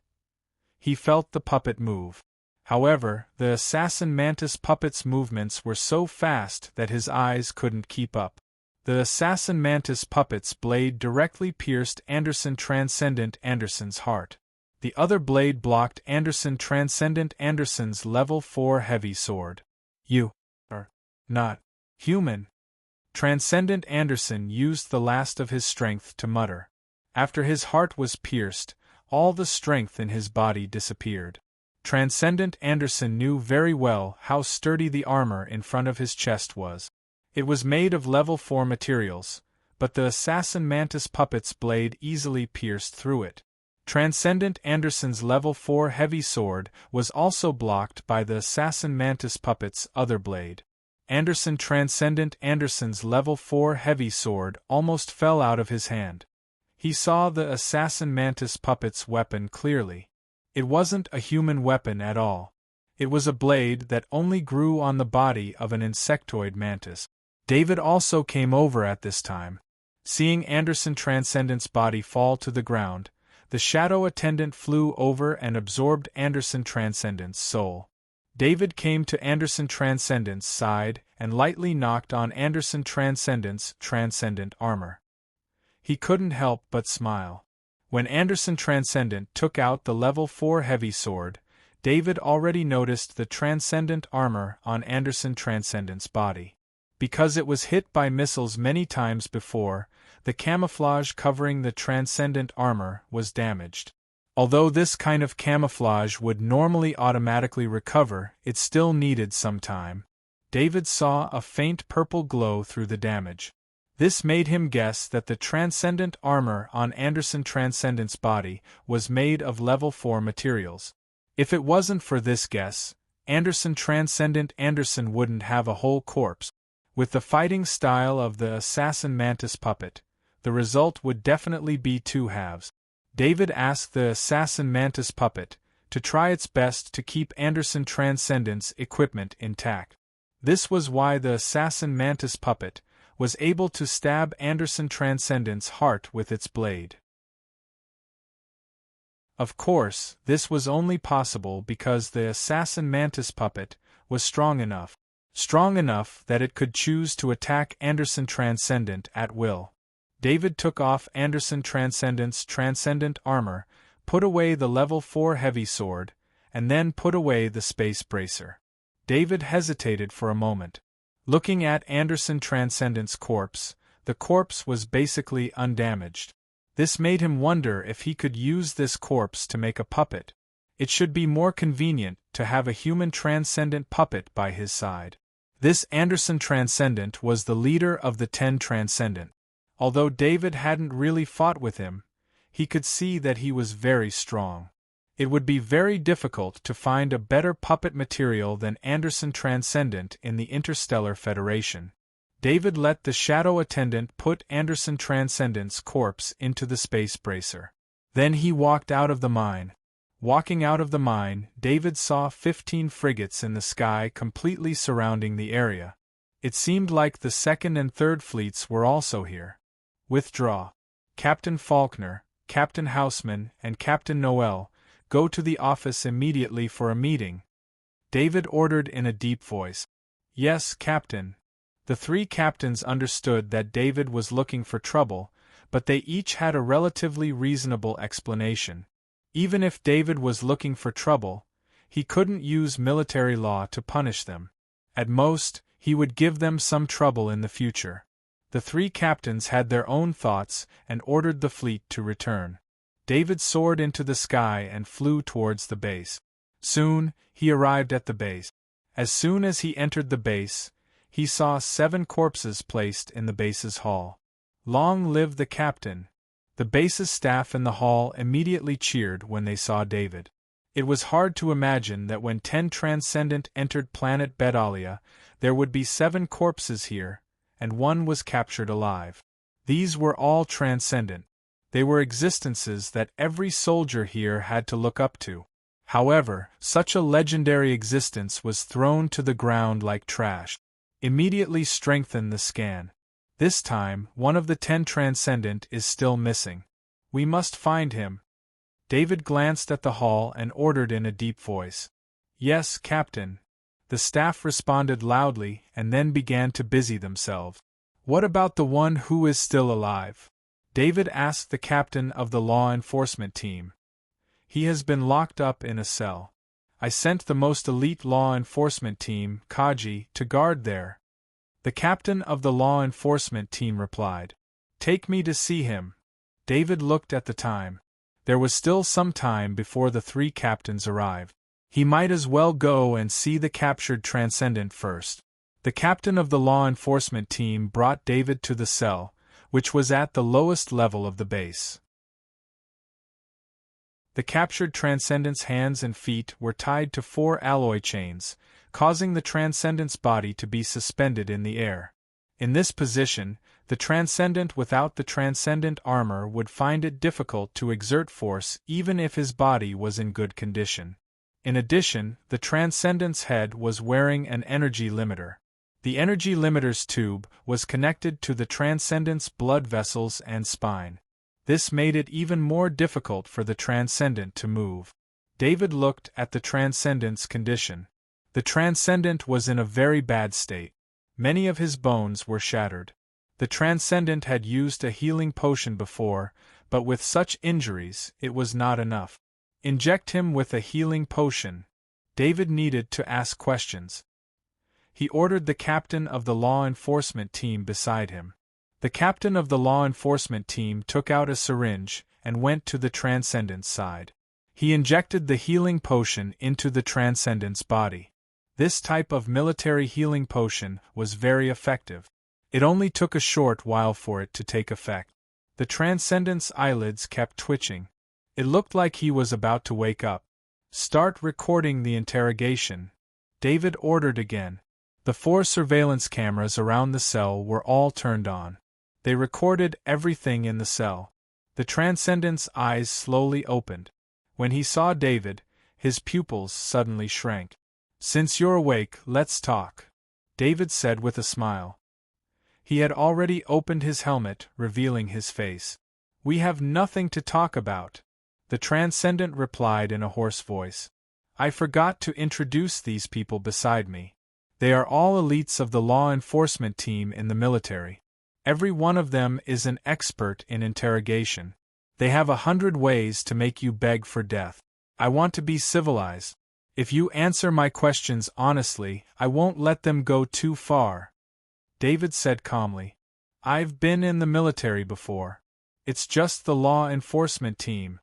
he felt the puppet move. However, the assassin mantis puppet's movements were so fast that his eyes couldn't keep up. The assassin mantis puppet's blade directly pierced Anderson Transcendent Anderson's heart. The other blade blocked Anderson Transcendent Anderson's level 4 heavy sword. You are not human. Transcendent Anderson used the last of his strength to mutter. After his heart was pierced, all the strength in his body disappeared. Transcendent Anderson knew very well how sturdy the armor in front of his chest was. It was made of level 4 materials, but the assassin mantis puppet's blade easily pierced through it. Transcendent Anderson's level 4 heavy sword was also blocked by the assassin mantis puppet's other blade. Anderson Transcendent Anderson's level 4 heavy sword almost fell out of his hand. He saw the assassin mantis puppet's weapon clearly. It wasn't a human weapon at all. It was a blade that only grew on the body of an insectoid mantis. David also came over at this time. Seeing Anderson Transcendent's body fall to the ground, the shadow attendant flew over and absorbed Anderson Transcendent's soul. David came to Anderson Transcendent's side and lightly knocked on Anderson Transcendent's transcendent armor. He couldn't help but smile. When Anderson Transcendent took out the level 4 heavy sword, David already noticed the transcendent armor on Anderson Transcendent's body. Because it was hit by missiles many times before, the camouflage covering the transcendent armor was damaged. Although this kind of camouflage would normally automatically recover, it still needed some time. David saw a faint purple glow through the damage. This made him guess that the transcendent armor on Anderson Transcendent's body was made of level 4 materials. If it wasn't for this guess, Anderson Transcendent Anderson wouldn't have a whole corpse. With the fighting style of the assassin mantis puppet, the result would definitely be 2 halves. David asked the assassin mantis puppet to try its best to keep Anderson Transcendent's equipment intact. This was why the assassin mantis puppet was able to stab Anderson Transcendent's heart with its blade. Of course, this was only possible because the assassin mantis puppet was strong enough that it could choose to attack Anderson Transcendent at will. David took off Anderson Transcendent's transcendent armor, put away the level 4 heavy sword, and then put away the space bracer. David hesitated for a moment. Looking at Anderson Transcendent's corpse, the corpse was basically undamaged. This made him wonder if he could use this corpse to make a puppet. It should be more convenient to have a human transcendent puppet by his side. This Anderson Transcendent was the leader of the 10 Transcendent. Although David hadn't really fought with him, he could see that he was very strong. It would be very difficult to find a better puppet material than Anderson Transcendent in the Interstellar Federation. David let the shadow attendant put Anderson Transcendent's corpse into the space bracer. Then he walked out of the mine. Walking out of the mine, David saw 15 frigates in the sky completely surrounding the area. It seemed like the 2nd and 3rd fleets were also here. Withdraw. Captain Faulkner, Captain Houseman, and Captain Noel, go to the office immediately for a meeting. David ordered in a deep voice. Yes, Captain. The 3 captains understood that David was looking for trouble, but they each had a relatively reasonable explanation. Even if David was looking for trouble, he couldn't use military law to punish them. At most, he would give them some trouble in the future. The 3 captains had their own thoughts and ordered the fleet to return. David soared into the sky and flew towards the base. Soon, he arrived at the base. As soon as he entered the base, he saw 7 corpses placed in the base's hall. Long live the captain! The base's staff in the hall immediately cheered when they saw David. It was hard to imagine that when 10 Transcendent entered planet Bedalia, there would be 7 corpses here, and 1 was captured alive. These were all transcendent. They were existences that every soldier here had to look up to. However, such a legendary existence was thrown to the ground like trash. Immediately strengthen the scan. This time, one of the 10 Transcendent is still missing. We must find him. David glanced at the hall and ordered in a deep voice. Yes, Captain. The staff responded loudly and then began to busy themselves. What about the one who is still alive? David asked the captain of the law enforcement team. He has been locked up in a cell. I sent the most elite law enforcement team, Kaji, to guard there. The captain of the law enforcement team replied. Take me to see him. David looked at the time. There was still some time before the three captains arrived. He might as well go and see the captured transcendent first. The captain of the law enforcement team brought David to the cell, which was at the lowest level of the base. The captured transcendent's hands and feet were tied to 4 alloy chains, causing the transcendent's body to be suspended in the air. In this position, the transcendent without the transcendent armor would find it difficult to exert force even if his body was in good condition. In addition, the transcendent's head was wearing an energy limiter. The energy limiter's tube was connected to the transcendent's blood vessels and spine. This made it even more difficult for the transcendent to move. David looked at the transcendent's condition. The transcendent was in a very bad state. Many of his bones were shattered. The transcendent had used a healing potion before, but with such injuries, it was not enough. Inject him with a healing potion. David needed to ask questions. He ordered the captain of the law enforcement team beside him. The captain of the law enforcement team took out a syringe and went to the transcendent's side. He injected the healing potion into the transcendent's body. This type of military healing potion was very effective. It only took a short while for it to take effect. The transcendent's eyelids kept twitching. It looked like he was about to wake up. Start recording the interrogation. David ordered again. The 4 surveillance cameras around the cell were all turned on. They recorded everything in the cell. The transcendent's eyes slowly opened. When he saw David, his pupils suddenly shrank. Since you're awake, let's talk, David said with a smile. He had already opened his helmet, revealing his face. We have nothing to talk about, the transcendent replied in a hoarse voice. I forgot to introduce these people beside me. They are all elites of the law enforcement team in the military. Every one of them is an expert in interrogation. They have 100 ways to make you beg for death. I want to be civilized. If you answer my questions honestly, I won't let them go too far. David said calmly. I've been in the military before. It's just the law enforcement team.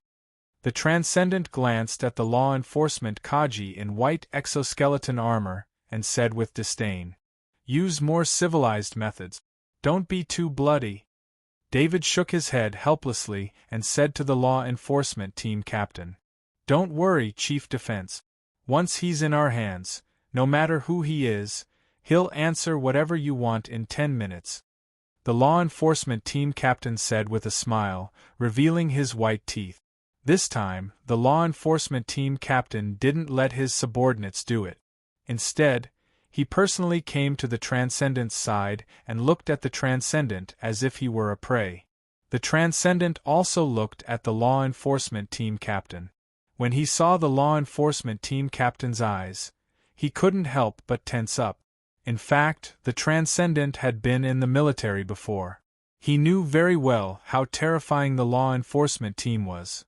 The transcendent glanced at the law enforcement Kaji in white exoskeleton armor and said with disdain. Use more civilized methods. Don't be too bloody. David shook his head helplessly and said to the law enforcement team captain. Don't worry, Chief Defense. Once he's in our hands, no matter who he is, he'll answer whatever you want in 10 minutes. The law enforcement team captain said with a smile, revealing his white teeth. This time, the law enforcement team captain didn't let his subordinates do it. Instead, he personally came to the transcendent's side and looked at the transcendent as if he were a prey. The transcendent also looked at the law enforcement team captain. When he saw the law enforcement team captain's eyes, he couldn't help but tense up. In fact, the transcendent had been in the military before. He knew very well how terrifying the law enforcement team was.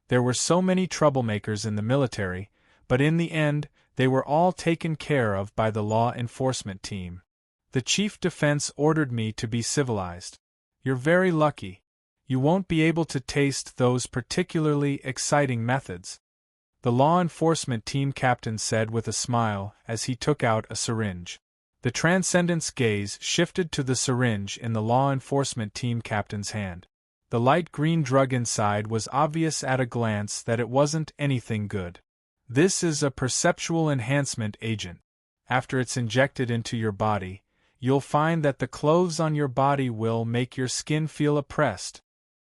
There were so many troublemakers in the military, but in the end, they were all taken care of by the law enforcement team. The chief defense ordered me to be civilized. You're very lucky. You won't be able to taste those particularly exciting methods, the law enforcement team captain said with a smile as he took out a syringe. The transcendent's gaze shifted to the syringe in the law enforcement team captain's hand. The light green drug inside was obvious at a glance that it wasn't anything good. This is a perceptual enhancement agent. After it's injected into your body, you'll find that the clothes on your body will make your skin feel oppressed.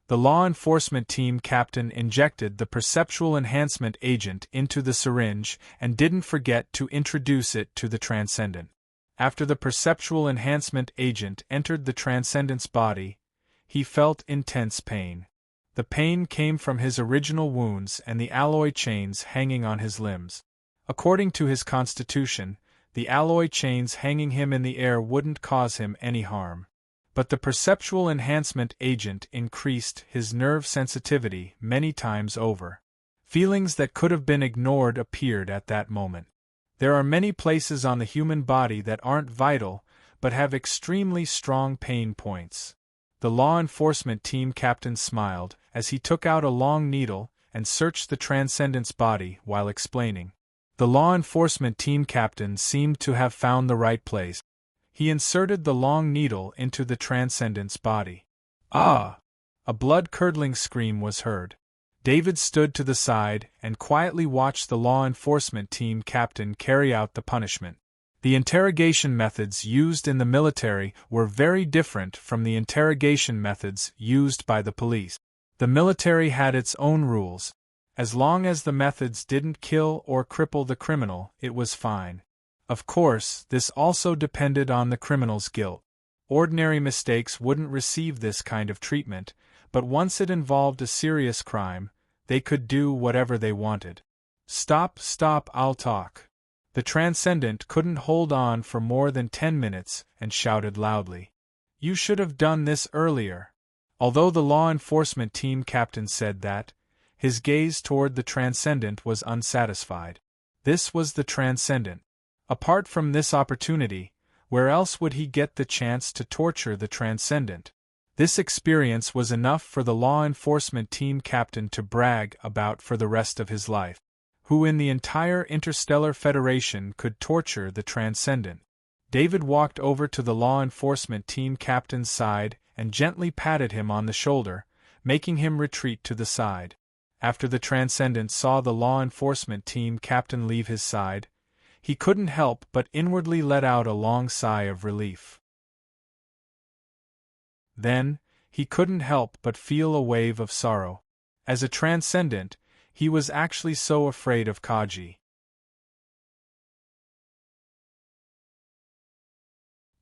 The law enforcement team captain injected the perceptual enhancement agent into the syringe and didn't forget to introduce it to the transcendent. After the perceptual enhancement agent entered the transcendent's body, he felt intense pain. The pain came from his original wounds and the alloy chains hanging on his limbs. According to his constitution, the alloy chains hanging him in the air wouldn't cause him any harm. But the perceptual enhancement agent increased his nerve sensitivity many times over. Feelings that could have been ignored appeared at that moment. There are many places on the human body that aren't vital, but have extremely strong pain points. The law enforcement team captain smiled as he took out a long needle and searched the Transcendent's body while explaining. The law enforcement team captain seemed to have found the right place. He inserted the long needle into the Transcendent's body. Ah! A blood-curdling scream was heard. David stood to the side and quietly watched the law enforcement team captain carry out the punishment. The interrogation methods used in the military were very different from the interrogation methods used by the police. The military had its own rules. As long as the methods didn't kill or cripple the criminal, it was fine. Of course, this also depended on the criminal's guilt. Ordinary mistakes wouldn't receive this kind of treatment, but once it involved a serious crime, they could do whatever they wanted. Stop, I'll talk. The Transcendent couldn't hold on for more than 10 minutes and shouted loudly. You should have done this earlier. Although the law enforcement team captain said that, his gaze toward the Transcendent was unsatisfied. This was the Transcendent. Apart from this opportunity, where else would he get the chance to torture the Transcendent? This experience was enough for the law enforcement team captain to brag about for the rest of his life. Who in the entire Interstellar Federation could torture the Transcendent? David walked over to the law enforcement team captain's side and gently patted him on the shoulder, making him retreat to the side. After the Transcendent saw the law enforcement team captain leave his side, he couldn't help but inwardly let out a long sigh of relief. Then, he couldn't help but feel a wave of sorrow. As a Transcendent, he was actually so afraid of Kaji.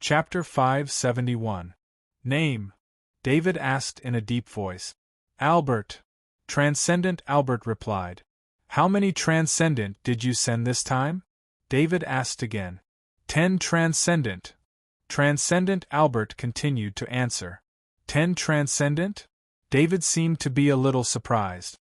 Chapter 571. Name? David asked in a deep voice. Albert. Transcendent Albert replied. How many Transcendent did you send this time? David asked again. 10 Transcendent. Transcendent Albert continued to answer. 10 Transcendent? David seemed to be a little surprised.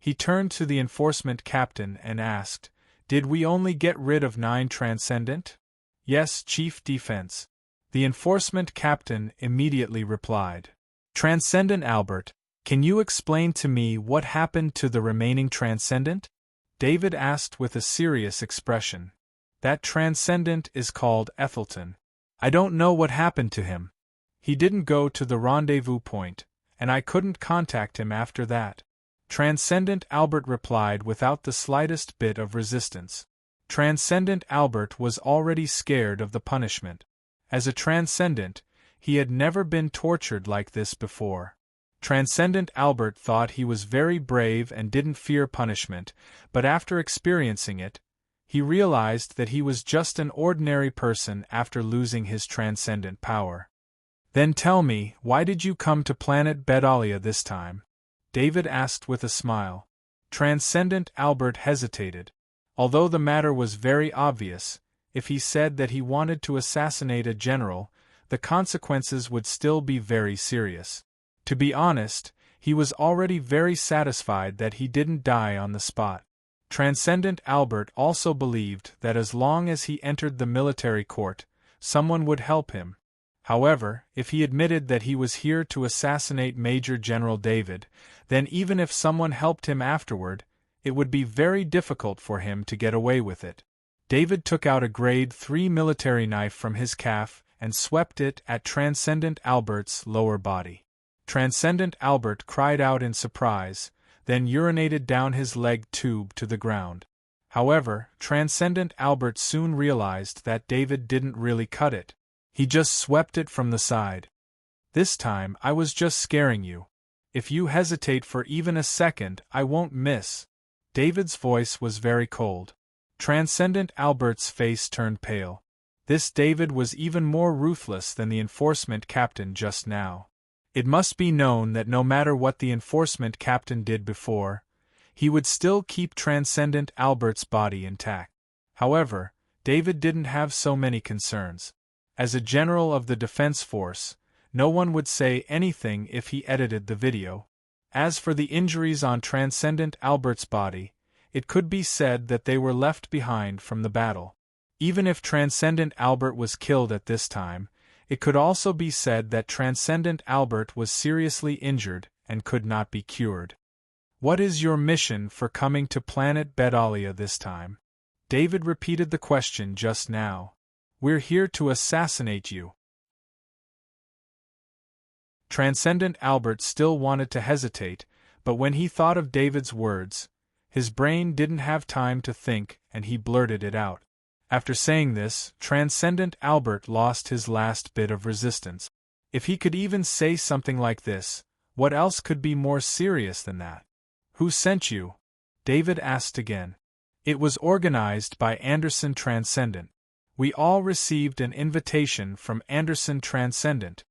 He turned to the enforcement captain and asked, Did we only get rid of 9 Transcendent? Yes, Chief Defense. The enforcement captain immediately replied. Transcendent Albert, can you explain to me what happened to the remaining Transcendent? David asked with a serious expression. That Transcendent is called Ethelton. I don't know what happened to him. He didn't go to the rendezvous point, and I couldn't contact him after that. Transcendent Albert replied without the slightest bit of resistance. Transcendent Albert was already scared of the punishment. As a Transcendent, he had never been tortured like this before. Transcendent Albert thought he was very brave and didn't fear punishment, but after experiencing it, he realized that he was just an ordinary person after losing his transcendent power. Then tell me, why did you come to planet Bedalia this time? David asked with a smile. Transcendent Albert hesitated. Although the matter was very obvious, if he said that he wanted to assassinate a general, the consequences would still be very serious. To be honest, he was already very satisfied that he didn't die on the spot. Transcendent Albert also believed that as long as he entered the military court, someone would help him. However, if he admitted that he was here to assassinate Major General David, then even if someone helped him afterward, it would be very difficult for him to get away with it. David took out a grade 3 military knife from his calf and swept it at Transcendent Albert's lower body. Transcendent Albert cried out in surprise, then urinated down his leg tube to the ground. However, Transcendent Albert soon realized that David didn't really cut it. He just swept it from the side. This time I was just scaring you. If you hesitate for even a second, I won't miss. David's voice was very cold. Transcendent Albert's face turned pale. This David was even more ruthless than the enforcement captain just now. It must be known that no matter what the enforcement captain did before, he would still keep Transcendent Albert's body intact. However, David didn't have so many concerns. As a general of the defense force, no one would say anything if he edited the video. As for the injuries on Transcendent Albert's body, it could be said that they were left behind from the battle. Even if Transcendent Albert was killed at this time, it could also be said that Transcendent Albert was seriously injured and could not be cured. What is your mission for coming to planet Bedalia this time? David repeated the question just now. We're here to assassinate you. Transcendent Albert still wanted to hesitate, but when he thought of David's words, his brain didn't have time to think and he blurted it out. After saying this, Transcendent Albert lost his last bit of resistance. If he could even say something like this, what else could be more serious than that? Who sent you? David asked again. It was organized by Anderson Transcendent. We all received an invitation from Anderson Transcendent.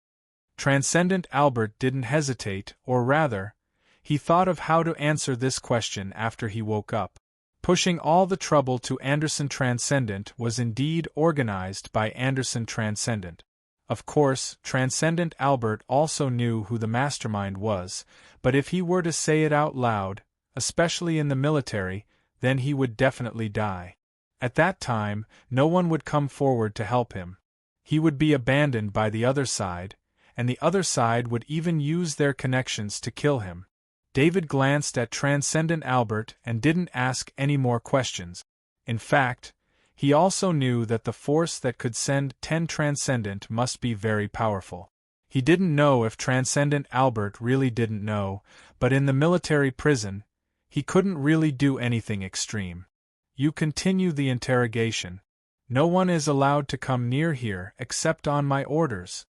Transcendent Albert didn't hesitate, or rather, he thought of how to answer this question after he woke up. Pushing all the trouble to Anderson Transcendent was indeed organized by Anderson Transcendent. Of course, Transcendent Albert also knew who the mastermind was, but if he were to say it out loud, especially in the military, then he would definitely die. At that time, no one would come forward to help him. He would be abandoned by the other side, and the other side would even use their connections to kill him. David glanced at Transcendent Albert and didn't ask any more questions. In fact, he also knew that the force that could send 10 Transcendent must be very powerful. He didn't know if Transcendent Albert really didn't know, but in the military prison, he couldn't really do anything extreme. You continue the interrogation. No one is allowed to come near here except on my orders.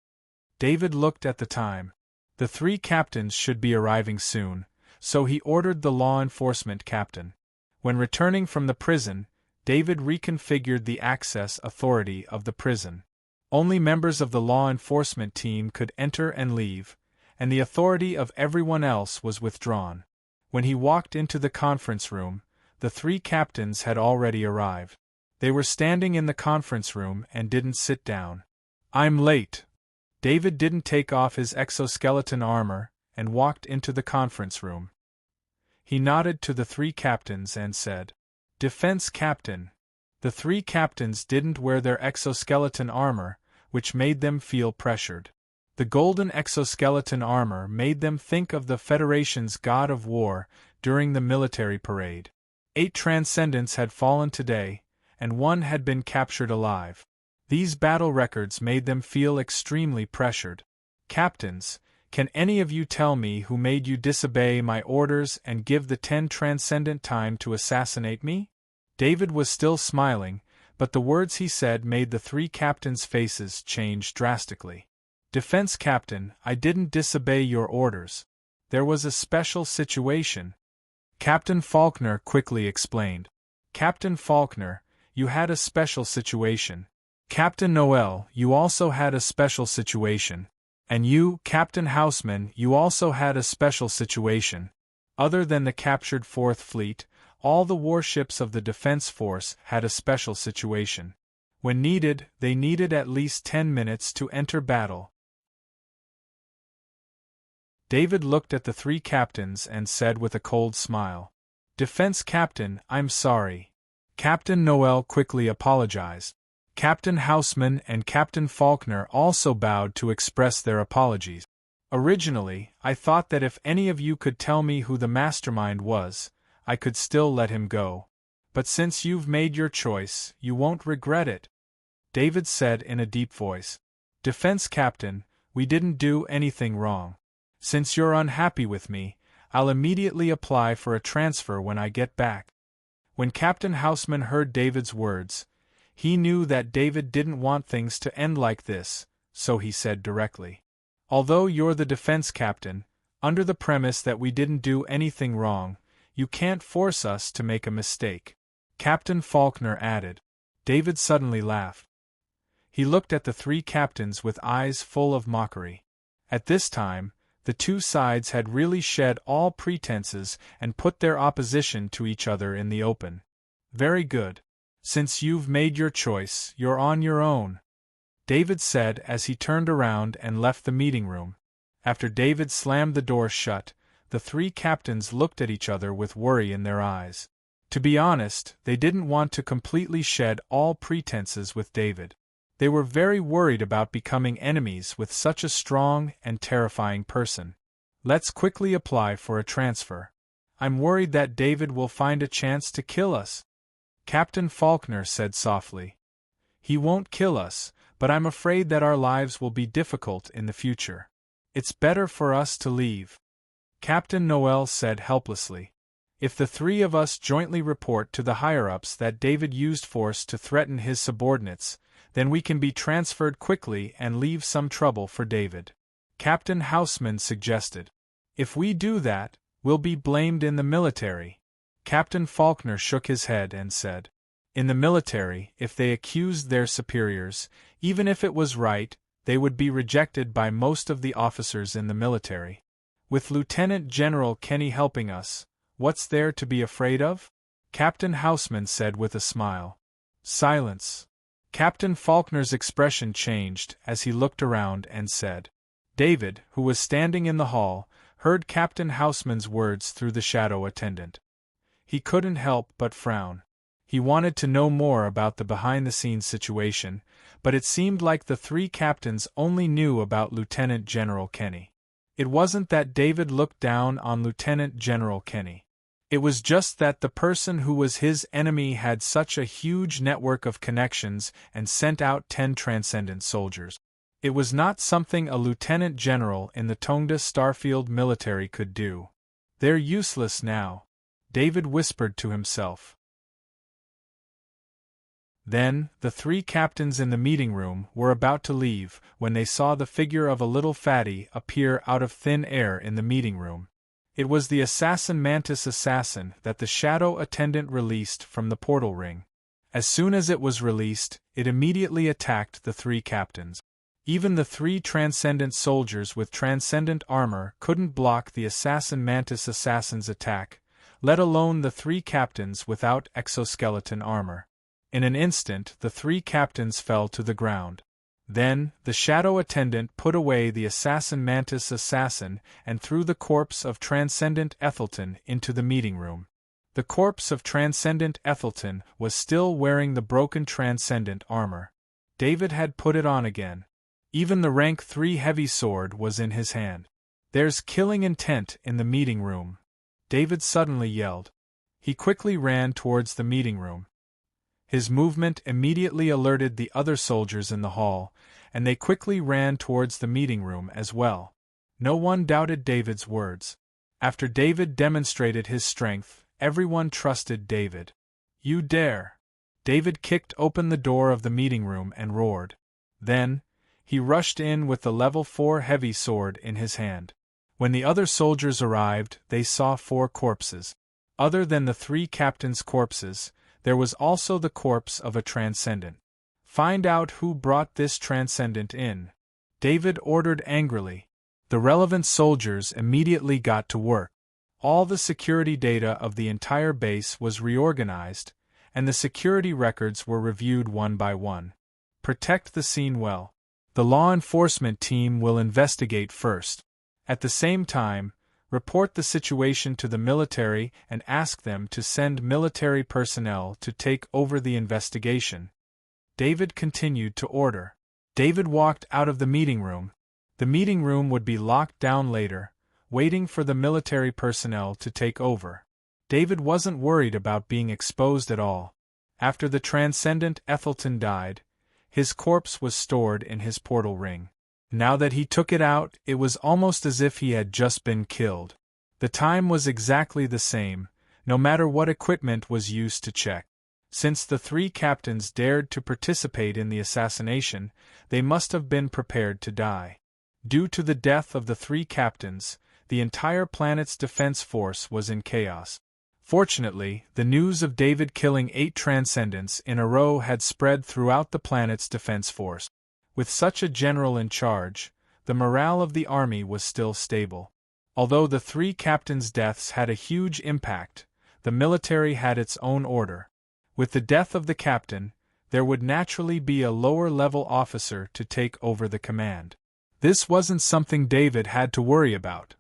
David looked at the time. The 3 captains should be arriving soon, so he ordered the law enforcement captain. When returning from the prison, David reconfigured the access authority of the prison. Only members of the law enforcement team could enter and leave, and the authority of everyone else was withdrawn. When he walked into the conference room, the 3 captains had already arrived. They were standing in the conference room and didn't sit down. I'm late. David didn't take off his exoskeleton armor and walked into the conference room. He nodded to the 3 captains and said, Defense Captain. The 3 captains didn't wear their exoskeleton armor, which made them feel pressured. The golden exoskeleton armor made them think of the Federation's god of war during the military parade. 8 Transcendents had fallen today, and 1 had been captured alive. These battle records made them feel extremely pressured. Captains, can any of you tell me who made you disobey my orders and give the 10 Transcendent time to assassinate me? David was still smiling, but the words he said made the 3 captains' faces change drastically. Defense Captain, I didn't disobey your orders. There was a special situation. Captain Faulkner quickly explained. Captain Faulkner, you had a special situation. Captain Noel, you also had a special situation. And you, Captain Houseman, you also had a special situation. Other than the captured 4th Fleet, all the warships of the Defense Force had a special situation. When needed, they needed at least 10 minutes to enter battle. David looked at the 3 captains and said with a cold smile, Defense Captain, I'm sorry. Captain Noel quickly apologized. Captain Houseman and Captain Faulkner also bowed to express their apologies. Originally, I thought that if any of you could tell me who the mastermind was, I could still let him go. But since you've made your choice, you won't regret it. David said in a deep voice. Defense Captain, we didn't do anything wrong. Since you're unhappy with me, I'll immediately apply for a transfer when I get back. When Captain Houseman heard David's words, he knew that David didn't want things to end like this, so he said directly. Although you're the defense captain, under the premise that we didn't do anything wrong, you can't force us to make a mistake. Captain Faulkner added. David suddenly laughed. He looked at the 3 captains with eyes full of mockery. At this time, The two sides had really shed all pretenses and put their opposition to each other in the open. Very good. Since you've made your choice, you're on your own, David said as he turned around and left the meeting room. After David slammed the door shut, the three captains looked at each other with worry in their eyes. To be honest, they didn't want to completely shed all pretenses with David. They were very worried about becoming enemies with such a strong and terrifying person. Let's quickly apply for a transfer. I'm worried that David will find a chance to kill us, Captain Faulkner said softly. He won't kill us, but I'm afraid that our lives will be difficult in the future. It's better for us to leave, Captain Noel said helplessly. If the three of us jointly report to the higher-ups that David used force to threaten his subordinates, then we can be transferred quickly and leave some trouble for David, Captain Houseman suggested. If we do that, we'll be blamed in the military. Captain Faulkner shook his head and said, in the military, if they accused their superiors, even if it was right, they would be rejected by most of the officers in the military. With Lieutenant General Kenny helping us, what's there to be afraid of? Captain Houseman said with a smile. Silence. Captain Faulkner's expression changed as he looked around and said. David, who was standing in the hall, heard Captain Houseman's words through the shadow attendant. He couldn't help but frown. He wanted to know more about the behind-the-scenes situation, but it seemed like the three captains only knew about Lieutenant General Kenny. It wasn't that David looked down on Lieutenant General Kenny. It was just that the person who was his enemy had such a huge network of connections and sent out 10 Transcendent soldiers. It was not something a lieutenant general in the Tongda Starfield military could do. They're useless now, David whispered to himself. Then, the three captains in the meeting room were about to leave when they saw the figure of a little fatty appear out of thin air in the meeting room. It was the assassin Mantis assassin that the shadow attendant released from the portal ring. As soon as it was released, it immediately attacked the three captains. Even the 3 Transcendent soldiers with Transcendent armor couldn't block the assassin Mantis assassin's attack, let alone the 3 captains without exoskeleton armor. In an instant the 3 captains fell to the ground. Then, the shadow attendant put away the assassin Mantis assassin and threw the corpse of Transcendent Ethelton into the meeting room. The corpse of Transcendent Ethelton was still wearing the broken Transcendent armor. David had put it on again. Even the rank 3 heavy sword was in his hand. There's killing intent in the meeting room, David suddenly yelled. He quickly ran towards the meeting room. His movement immediately alerted the other soldiers in the hall, and they quickly ran towards the meeting room as well. No one doubted David's words. After David demonstrated his strength, everyone trusted David. You dare! David kicked open the door of the meeting room and roared. Then, he rushed in with the level 4 heavy sword in his hand. When the other soldiers arrived, they saw 4 corpses. Other than the 3 captains' corpses, there was also the corpse of a Transcendent. Find out who brought this Transcendent in, David ordered angrily. The relevant soldiers immediately got to work. All the security data of the entire base was reorganized, and the security records were reviewed one by one. Protect the scene well. The law enforcement team will investigate first. At the same time, report the situation to the military and ask them to send military personnel to take over the investigation. David continued to order. David walked out of the meeting room. The meeting room would be locked down later, waiting for the military personnel to take over. David wasn't worried about being exposed at all. After the Transcendent Ethelton died, his corpse was stored in his portal ring. Now that he took it out, it was almost as if he had just been killed. The time was exactly the same, no matter what equipment was used to check. Since the 3 captains dared to participate in the assassination, they must have been prepared to die. Due to the death of the 3 captains, the entire planet's defense force was in chaos. Fortunately, the news of David killing 8 Transcendents in a row had spread throughout the planet's defense force. With such a general in charge, the morale of the army was still stable. Although the 3 captains' deaths had a huge impact, the military had its own order. With the death of the captain, there would naturally be a lower-level officer to take over the command. This wasn't something David had to worry about.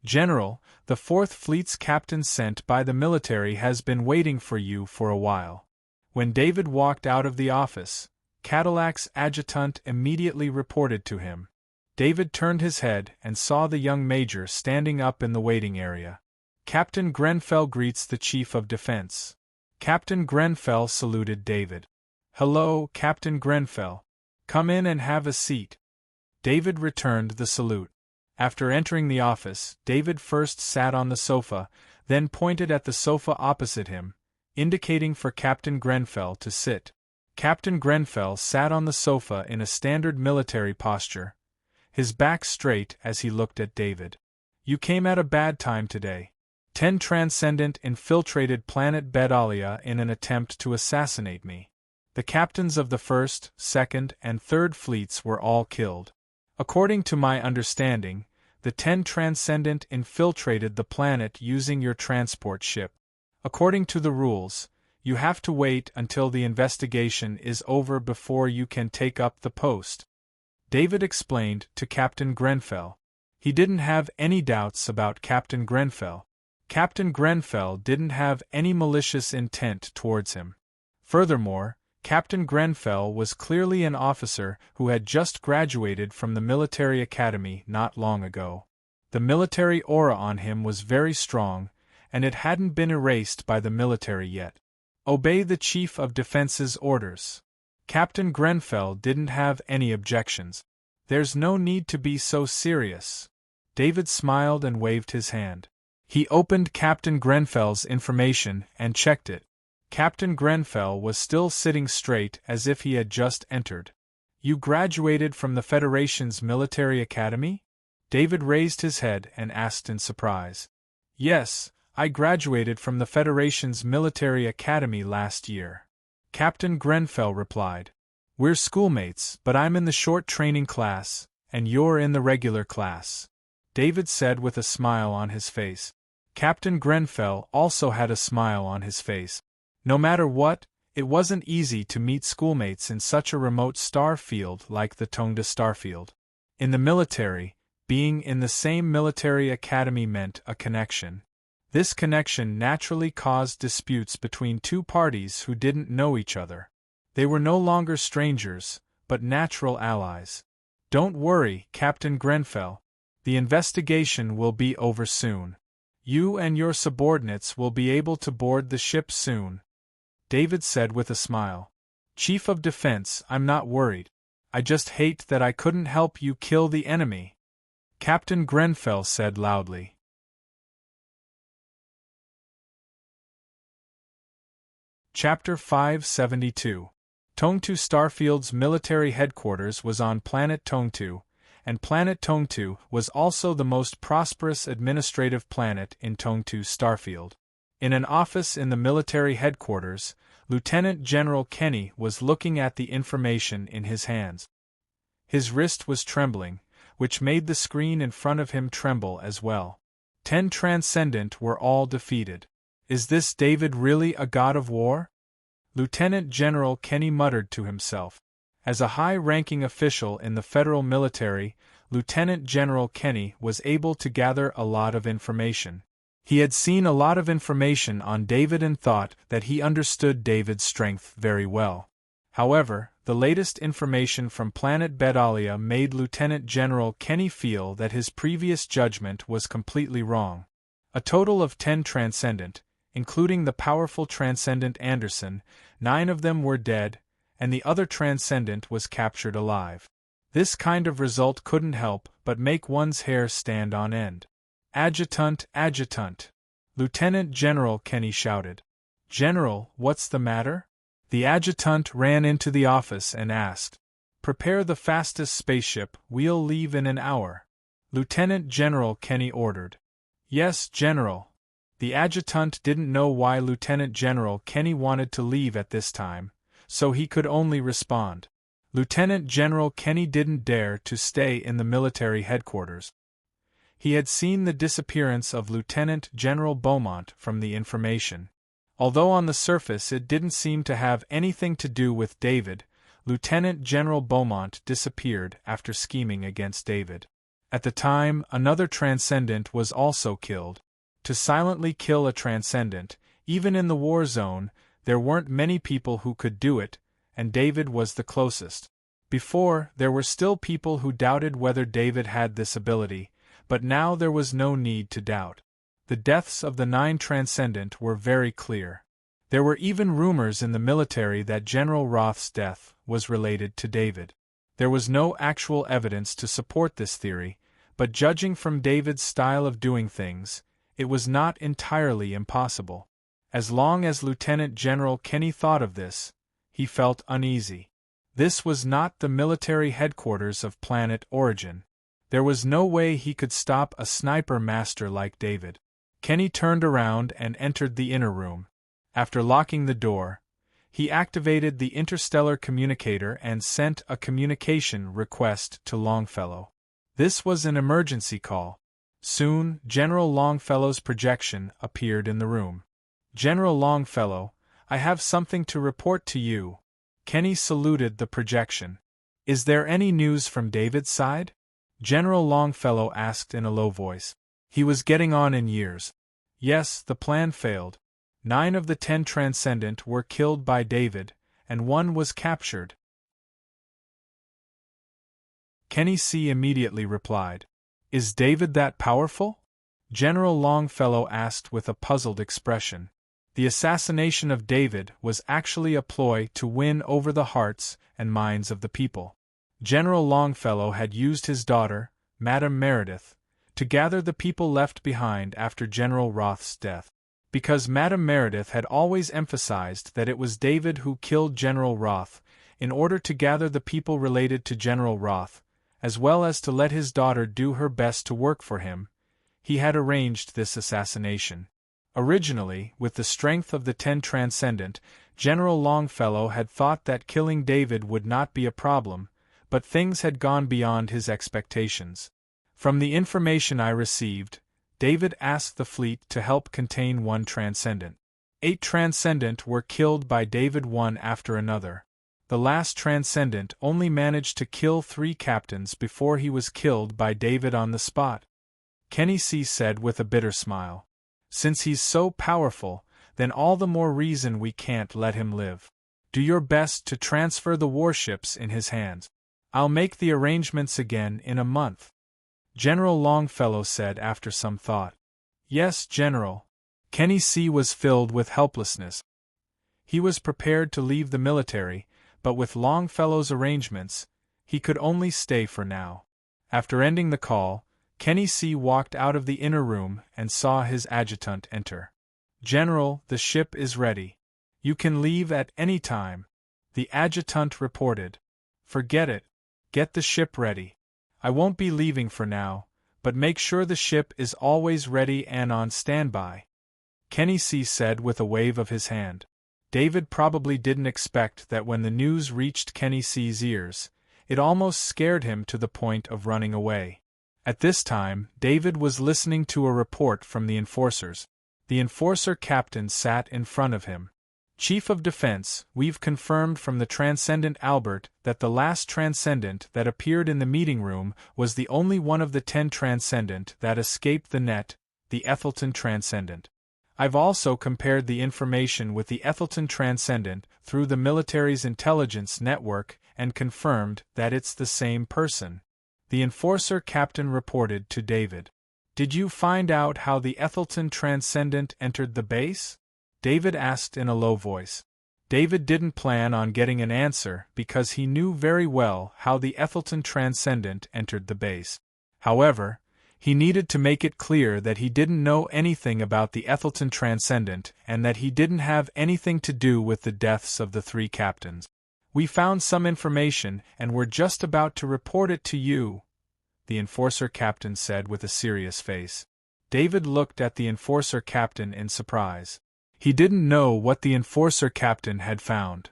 General, the 4th Fleet's captain sent by the military has been waiting for you for a while. When David walked out of the office, Cadillac's adjutant immediately reported to him. David turned his head and saw the young major standing up in the waiting area. Captain Grenfell greets the Chief of Defense. Captain Grenfell saluted David. Hello, Captain Grenfell. Come in and have a seat. David returned the salute. After entering the office, David first sat on the sofa, then pointed at the sofa opposite him, indicating for Captain Grenfell to sit. Captain Grenfell sat on the sofa in a standard military posture, his back straight as he looked at David. You came at a bad time today. 10 Transcendent infiltrated planet Bedalia in an attempt to assassinate me. The captains of the 1st, 2nd, and 3rd fleets were all killed. According to my understanding, the 10 Transcendent infiltrated the planet using your transport ship. According to the rules, you have to wait until the investigation is over before you can take up the post. David explained to Captain Grenfell. He didn't have any doubts about Captain Grenfell. Captain Grenfell didn't have any malicious intent towards him. Furthermore, Captain Grenfell was clearly an officer who had just graduated from the military academy not long ago. The military aura on him was very strong, and it hadn't been erased by the military yet. Obey the Chief of Defense's orders. Captain Grenfell didn't have any objections. There's no need to be so serious. David smiled and waved his hand. He opened Captain Grenfell's information and checked it. Captain Grenfell was still sitting straight as if he had just entered. You graduated from the Federation's military academy? David raised his head and asked in surprise. Yes, I graduated from the Federation's military academy last year. Captain Grenfell replied. We're schoolmates, but I'm in the short training class, and you're in the regular class. David said with a smile on his face. Captain Grenfell also had a smile on his face. No matter what, it wasn't easy to meet schoolmates in such a remote star field like the Tonga starfield. In the military, being in the same military academy meant a connection. This connection naturally caused disputes between 2 parties who didn't know each other. They were no longer strangers, but natural allies. Don't worry, Captain Grenfell. The investigation will be over soon. You and your subordinates will be able to board the ship soon. David said with a smile. Chief of Defense, I'm not worried. I just hate that I couldn't help you kill the enemy. Captain Grenfell said loudly. Chapter 572. Tongtu Starfield's military headquarters was on planet Tongtu, and planet Tongtu was also the most prosperous administrative planet in Tongtu Starfield. In an office in the military headquarters, Lieutenant General Kenny was looking at the information in his hands. His wrist was trembling, which made the screen in front of him tremble as well. 10 Transcendent were all defeated. Is this David really a god of war? Lieutenant General Kenny muttered to himself. As a high-ranking official in the federal military, Lieutenant General Kenny was able to gather a lot of information. He had seen a lot of information on David and thought that he understood David's strength very well. However, the latest information from planet Bedalia made Lieutenant General Kenny feel that his previous judgment was completely wrong. A total of 10 Transcendent, including the powerful Transcendent Anderson, 9 of them were dead, and the other Transcendent was captured alive. This kind of result couldn't help but make one's hair stand on end. Adjutant, Adjutant! Lieutenant General Kenny shouted. General, what's the matter? The adjutant ran into the office and asked. Prepare the fastest spaceship, we'll leave in an hour. Lieutenant General Kenny ordered. Yes, General. The adjutant didn't know why Lieutenant General Kenny wanted to leave at this time, so he could only respond. Lieutenant General Kenny didn't dare to stay in the military headquarters. He had seen the disappearance of Lieutenant General Beaumont from the information. Although on the surface it didn't seem to have anything to do with David, Lieutenant General Beaumont disappeared after scheming against David. At the time, another Transcendent was also killed. To silently kill a Transcendent, even in the war zone, there weren't many people who could do it, and David was the closest. Before, there were still people who doubted whether David had this ability, but now there was no need to doubt. The deaths of the 9 Transcendent were very clear. There were even rumors in the military that General Roth's death was related to David. There was no actual evidence to support this theory, but judging from David's style of doing things, it was not entirely impossible. As long as Lieutenant General Kenny thought of this, he felt uneasy. This was not the military headquarters of Planet Origin. There was no way he could stop a sniper master like David. Kenny turned around and entered the inner room. After locking the door, he activated the interstellar communicator and sent a communication request to Longfellow. This was an emergency call. Soon, General Longfellow's projection appeared in the room. "General Longfellow, I have something to report to you." Kenny saluted the projection. "Is there any news from David's side?" General Longfellow asked in a low voice. He was getting on in years. Yes, the plan failed. 9 of the 10 Transcendent were killed by David, and 1 was captured. Kenny C. immediately replied. "Is David that powerful?" General Longfellow asked with a puzzled expression. The assassination of David was actually a ploy to win over the hearts and minds of the people. General Longfellow had used his daughter, Madame Meredith, to gather the people left behind after General Roth's death. Because Madame Meredith had always emphasized that it was David who killed General Roth, in order to gather the people related to General Roth, as well as to let his daughter do her best to work for him, he had arranged this assassination. Originally, with the strength of the 10 Transcendent, General Longfellow had thought that killing David would not be a problem, but things had gone beyond his expectations. From the information I received, David asked the fleet to help contain 1 Transcendent. 8 Transcendent were killed by David one after another. The last Transcendent only managed to kill 3 captains before he was killed by David on the spot. Kenny C. said with a bitter smile. "Since he's so powerful, then all the more reason we can't let him live. Do your best to transfer the warships in his hands. I'll make the arrangements again in a month." General Longfellow said after some thought. "Yes, General." Kenny C. was filled with helplessness. He was prepared to leave the military, but with Longfellow's arrangements, he could only stay for now. After ending the call, Kenny C. walked out of the inner room and saw his adjutant enter. "General, the ship is ready. You can leave at any time," the adjutant reported. "Forget it. Get the ship ready. I won't be leaving for now, but make sure the ship is always ready and on standby," Kenny C. said with a wave of his hand. David probably didn't expect that when the news reached Kenny C.'s ears, it almost scared him to the point of running away. At this time, David was listening to a report from the enforcers. The enforcer captain sat in front of him. "Chief of Defense, we've confirmed from the Transcendent Albert that the last Transcendent that appeared in the meeting room was the only one of the 10 Transcendent that escaped the net, the Ethelton Transcendent. I've also compared the information with the Ethelton Transcendent through the military's intelligence network and confirmed that it's the same person," the enforcer captain reported to David. "Did you find out how the Ethelton Transcendent entered the base?" David asked in a low voice. David didn't plan on getting an answer because he knew very well how the Ethelton Transcendent entered the base. However, he needed to make it clear that he didn't know anything about the Ethelton Transcendent and that he didn't have anything to do with the deaths of the 3 captains. "We found some information and we're just about to report it to you," the enforcer captain said with a serious face. David looked at the enforcer captain in surprise. He didn't know what the enforcer captain had found.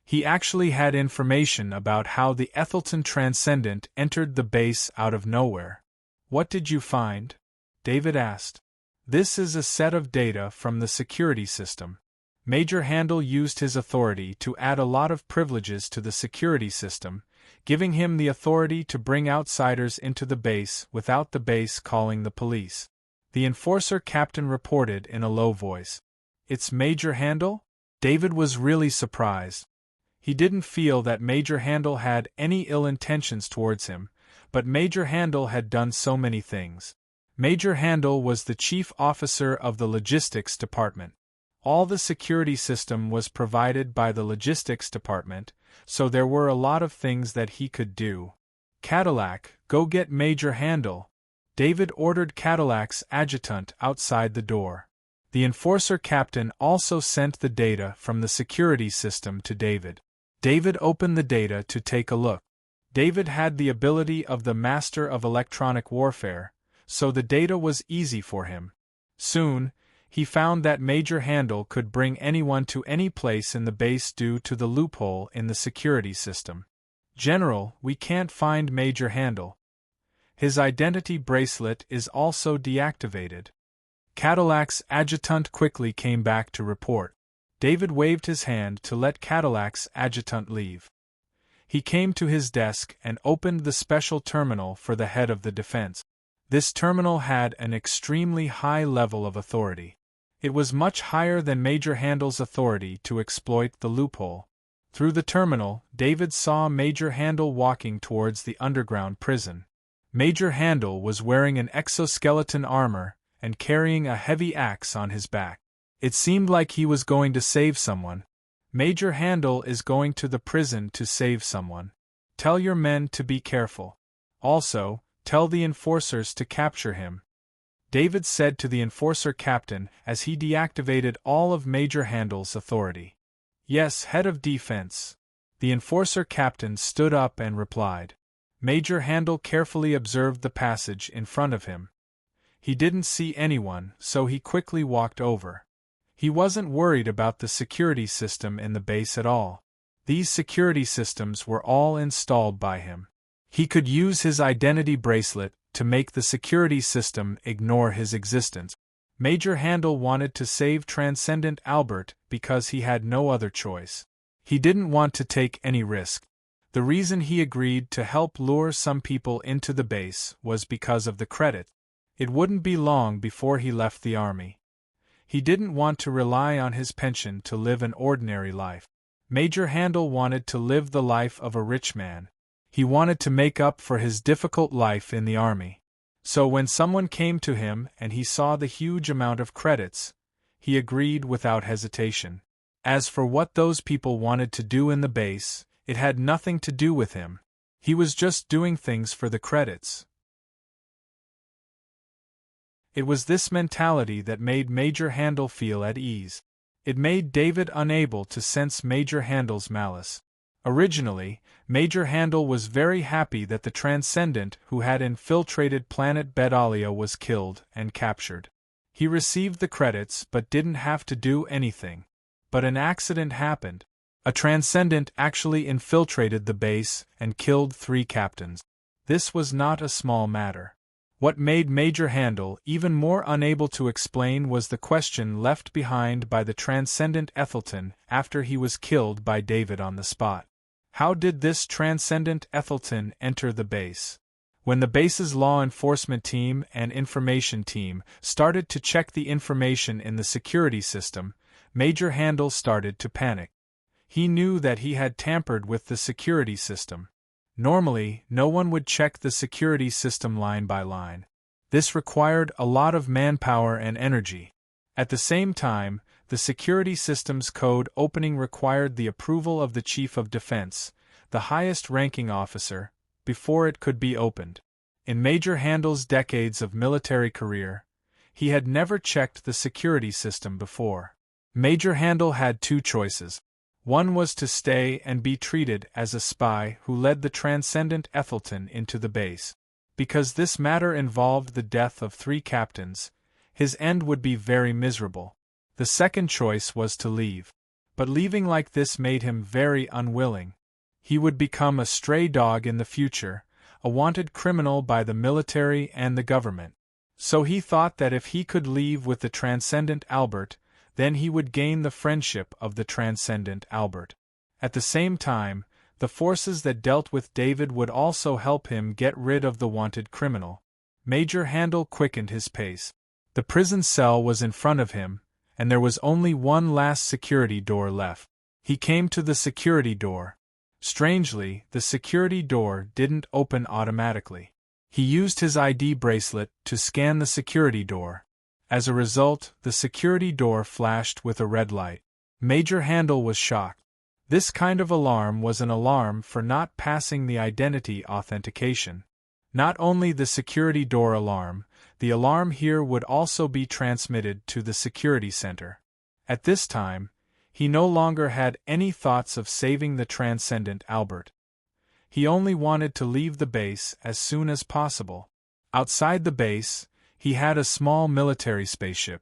He actually had information about how the Ethelton Transcendent entered the base out of nowhere. What did you find? David asked. This is a set of data from the security system. Major Handel used his authority to add a lot of privileges to the security system, giving him the authority to bring outsiders into the base without the base calling the police. The enforcer captain reported in a low voice. It's Major Handel? David was really surprised. He didn't feel that Major Handel had any ill intentions towards him, but Major Handel had done so many things. Major Handel was the chief officer of the logistics department. All the security system was provided by the logistics department, so there were a lot of things that he could do. Cadillac, go get Major Handel. David ordered Cadillac's adjutant outside the door. The enforcer captain also sent the data from the security system to David. David opened the data to take a look. David had the ability of the master of electronic warfare, so the data was easy for him. Soon, he found that Major Handel could bring anyone to any place in the base due to the loophole in the security system. General, we can't find Major Handel. His identity bracelet is also deactivated. Cadillac's adjutant quickly came back to report. David waved his hand to let Cadillac's adjutant leave. He came to his desk and opened the special terminal for the head of the defense. This terminal had an extremely high level of authority. It was much higher than Major Handel's authority to exploit the loophole. Through the terminal, David saw Major Handel walking towards the underground prison. Major Handel was wearing an exoskeleton armor and carrying a heavy axe on his back. It seemed like he was going to save someone. Major Handel is going to the prison to save someone. Tell your men to be careful. Also, tell the enforcers to capture him. David said to the enforcer captain as he deactivated all of Major Handel's authority. Yes, head of defense. The enforcer captain stood up and replied. Major Handel carefully observed the passage in front of him. He didn't see anyone, so he quickly walked over. He wasn't worried about the security system in the base at all. These security systems were all installed by him. He could use his identity bracelet to make the security system ignore his existence. Major Handel wanted to save Transcendent Albert because he had no other choice. He didn't want to take any risk. The reason he agreed to help lure some people into the base was because of the credit. It wouldn't be long before he left the army. He didn't want to rely on his pension to live an ordinary life. Major Handel wanted to live the life of a rich man. He wanted to make up for his difficult life in the army. So when someone came to him and he saw the huge amount of credits, he agreed without hesitation. As for what those people wanted to do in the base, it had nothing to do with him. He was just doing things for the credits. It was this mentality that made Major Handel feel at ease. It made David unable to sense Major Handel's malice. Originally, Major Handel was very happy that the Transcendent who had infiltrated planet Bedalia was killed and captured. He received the credits but didn't have to do anything. But an accident happened. A Transcendent actually infiltrated the base and killed 3 captains. This was not a small matter. What made Major Handel even more unable to explain was the question left behind by the Transcendent Ethelton after he was killed by David on the spot. How did this Transcendent Ethelton enter the base? When the base's law enforcement team and information team started to check the information in the security system, Major Handel started to panic. He knew that he had tampered with the security system. Normally, no one would check the security system line by line. This required a lot of manpower and energy. At the same time, the security system's code opening required the approval of the Chief of Defense, the highest-ranking officer, before it could be opened. In Major Handel's decades of military career, he had never checked the security system before. Major Handel had 2 choices. One was to stay and be treated as a spy who led the Transcendent Ethelton into the base. Because this matter involved the death of 3 captains, his end would be very miserable. The second choice was to leave. But leaving like this made him very unwilling. He would become a stray dog in the future, a wanted criminal by the military and the government. So he thought that if he could leave with the Transcendent Albert, then he would gain the friendship of the Transcendent Albert. At the same time, the forces that dealt with David would also help him get rid of the wanted criminal. Major Handel quickened his pace. The prison cell was in front of him, and there was only one last security door left. He came to the security door. Strangely, the security door didn't open automatically. He used his ID bracelet to scan the security door. As a result, the security door flashed with a red light. Major Handel was shocked. This kind of alarm was an alarm for not passing the identity authentication. Not only the security door alarm, the alarm here would also be transmitted to the security center. At this time, he no longer had any thoughts of saving the Transcendent Albert. He only wanted to leave the base as soon as possible. Outside the base, he had a small military spaceship.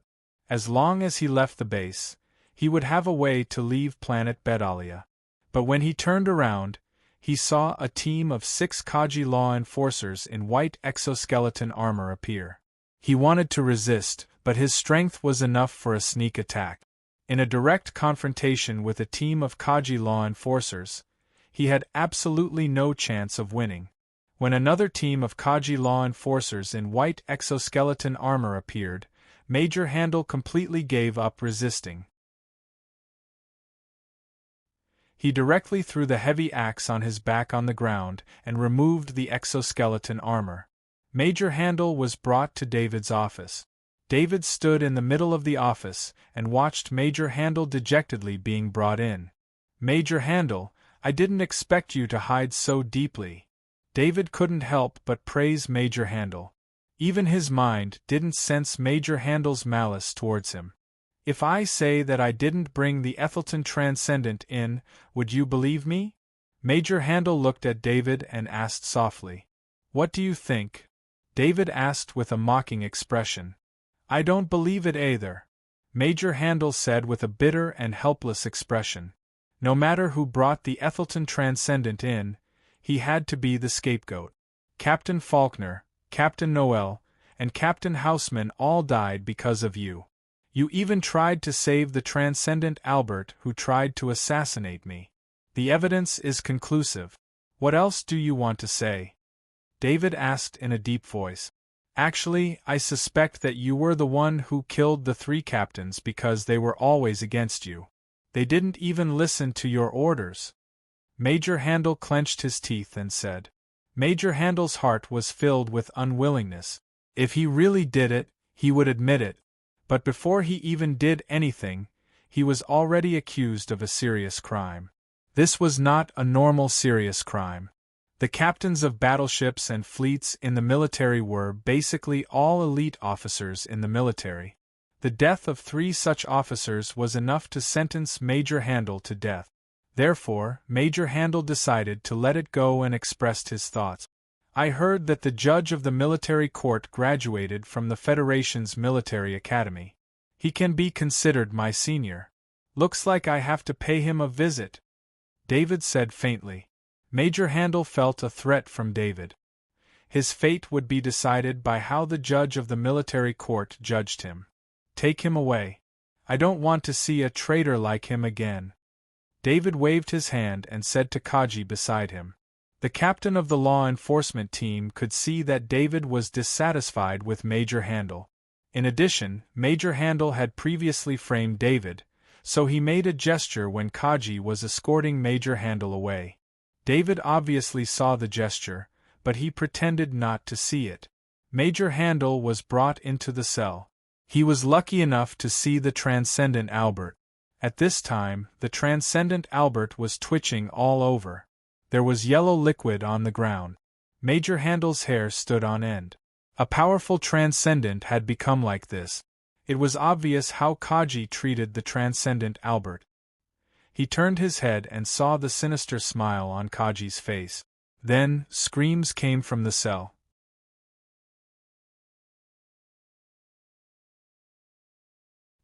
As long as he left the base, he would have a way to leave planet Bedalia. But when he turned around, he saw a team of 6 Kaji law enforcers in white exoskeleton armor appear. He wanted to resist, but his strength was enough for a sneak attack. In a direct confrontation with a team of Kaji law enforcers, he had absolutely no chance of winning. When another team of Kaji law enforcers in white exoskeleton armor appeared, Major Handel completely gave up resisting. He directly threw the heavy axe on his back on the ground and removed the exoskeleton armor. Major Handel was brought to David's office. David stood in the middle of the office and watched Major Handel dejectedly being brought in. "Major Handel, I didn't expect you to hide so deeply." David couldn't help but praise Major Handel. Even his mind didn't sense Major Handel's malice towards him. "If I say that I didn't bring the Ethelton Transcendent in, would you believe me?" Major Handel looked at David and asked softly. "What do you think?" David asked with a mocking expression. "I don't believe it either," Major Handel said with a bitter and helpless expression. No matter who brought the Ethelton Transcendent in, he had to be the scapegoat. Captain Faulkner, Captain Noel, and Captain Houseman all died because of you. You even tried to save the Transcendent Albert, who tried to assassinate me. The evidence is conclusive. What else do you want to say?" David asked in a deep voice. "Actually, I suspect that you were the one who killed the 3 captains because they were always against you. They didn't even listen to your orders." Major Handel clenched his teeth and said. Major Handel's heart was filled with unwillingness. If he really did it, he would admit it. But before he even did anything, he was already accused of a serious crime. This was not a normal serious crime. The captains of battleships and fleets in the military were basically all elite officers in the military. The death of 3 such officers was enough to sentence Major Handel to death. Therefore, Major Handel decided to let it go and expressed his thoughts. "I heard that the judge of the military court graduated from the Federation's military academy. He can be considered my senior. Looks like I have to pay him a visit," David said faintly. Major Handel felt a threat from David. His fate would be decided by how the judge of the military court judged him. "Take him away. I don't want to see a traitor like him again." David waved his hand and said to Kaji beside him. The captain of the law enforcement team could see that David was dissatisfied with Major Handel. In addition, Major Handel had previously framed David, so he made a gesture when Kaji was escorting Major Handel away. David obviously saw the gesture, but he pretended not to see it. Major Handel was brought into the cell. He was lucky enough to see the Transcendent Albert. At this time, the Transcendent Albert was twitching all over. There was yellow liquid on the ground. Major Handel's hair stood on end. A powerful Transcendent had become like this. It was obvious how Kaji treated the Transcendent Albert. He turned his head and saw the sinister smile on Kaji's face. Then, screams came from the cell.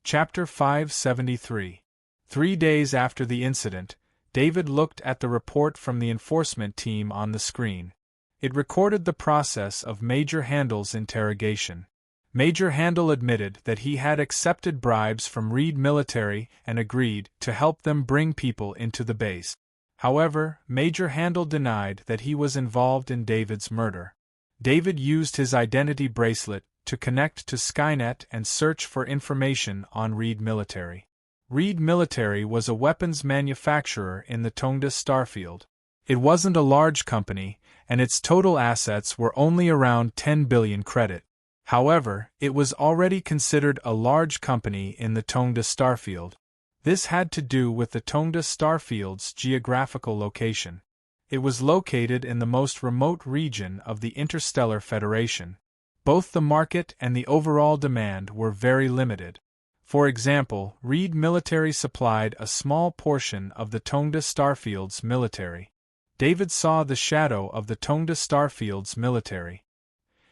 Chapter 573. 3 days after the incident, David looked at the report from the enforcement team on the screen. It recorded the process of Major Handel's interrogation. Major Handel admitted that he had accepted bribes from Reed military and agreed to help them bring people into the base. However, Major Handel denied that he was involved in David's murder. David used his identity bracelet to connect to Skynet and search for information on Reed military. Reed Military was a weapons manufacturer in the Tongda starfield. It wasn't a large company, and its total assets were only around 10 billion credit. However, it was already considered a large company in the Tongda starfield. This had to do with the Tongda starfield's geographical location. It was located in the most remote region of the Interstellar Federation. Both the market and the overall demand were very limited. For example, Reed Military supplied a small portion of the Tongda starfield's military. David saw the shadow of the Tongda starfield's military.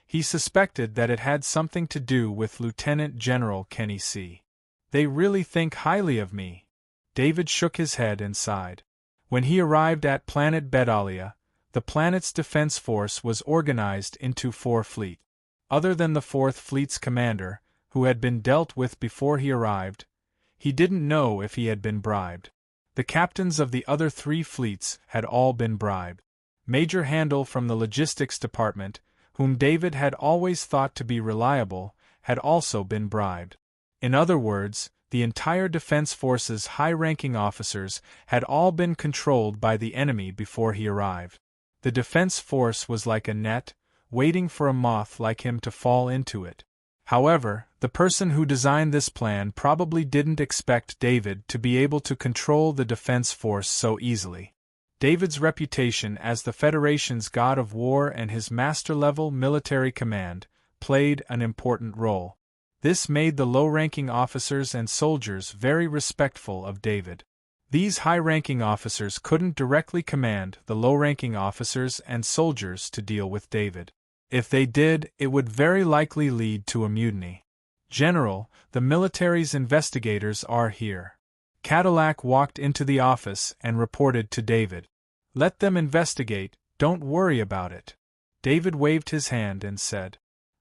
He suspected that it had something to do with Lieutenant General Kenny C. They really think highly of me. David shook his head and sighed. When he arrived at planet Bedalia, the planet's defense force was organized into 4 fleets. Other than the 4th Fleet's commander, who had been dealt with before he arrived, he didn't know if he had been bribed. The captains of the other 3 fleets had all been bribed. Major Handel from the logistics department, whom David had always thought to be reliable, had also been bribed. In other words, the entire Defense Force's high-ranking officers had all been controlled by the enemy before he arrived. The Defense Force was like a net, waiting for a moth like him to fall into it. However, the person who designed this plan probably didn't expect David to be able to control the Defense Force so easily. David's reputation as the Federation's god of war and his master-level military command played an important role. This made the low-ranking officers and soldiers very respectful of David. These high-ranking officers couldn't directly command the low-ranking officers and soldiers to deal with David. If they did, it would very likely lead to a mutiny. General, the military's investigators are here. Cadillac walked into the office and reported to David. Let them investigate, don't worry about it. David waved his hand and said.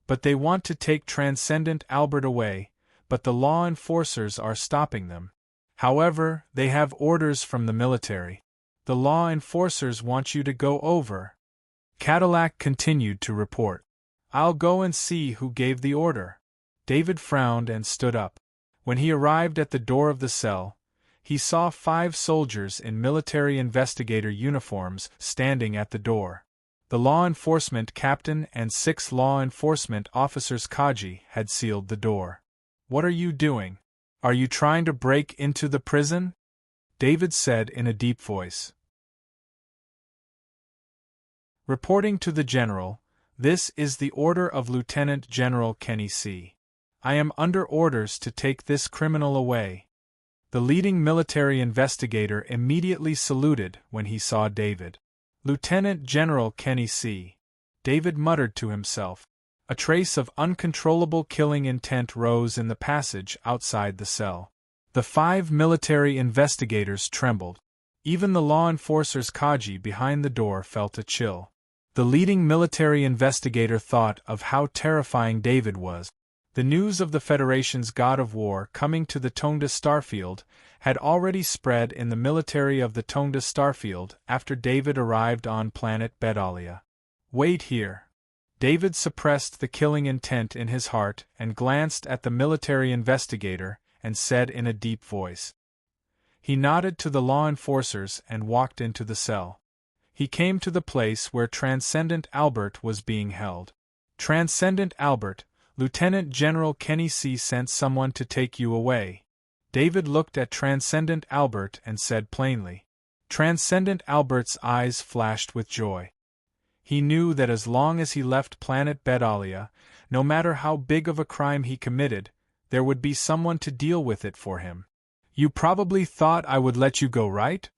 But they want to take Transcendent Albert away, but the law enforcers are stopping them. However, they have orders from the military. The law enforcers want you to go over. Cadillac continued to report. I'll go and see who gave the order. David frowned and stood up. When he arrived at the door of the cell, he saw 5 soldiers in military investigator uniforms standing at the door. The law enforcement captain and 6 law enforcement officers Kaji had sealed the door. What are you doing? Are you trying to break into the prison? David said in a deep voice. Reporting to the General, this is the order of Lieutenant General Kenny C. I am under orders to take this criminal away. The leading military investigator immediately saluted when he saw David. Lieutenant General Kenny C. David muttered to himself. A trace of uncontrollable killing intent rose in the passage outside the cell. The 5 military investigators trembled. Even the law enforcer's Kaji behind the door felt a chill. The leading military investigator thought of how terrifying David was. The news of the Federation's god of war coming to the Tongda starfield had already spread in the military of the Tongda starfield after David arrived on planet Bedalia. Wait here. David suppressed the killing intent in his heart and glanced at the military investigator and said in a deep voice. He nodded to the law enforcers and walked into the cell. He came to the place where Transcendent Albert was being held. Transcendent Albert, Lieutenant General Kenny C. sent someone to take you away. David looked at Transcendent Albert and said plainly. Transcendent Albert's eyes flashed with joy. He knew that as long as he left planet Bedalia, no matter how big of a crime he committed, there would be someone to deal with it for him. You probably thought I would let you go, right?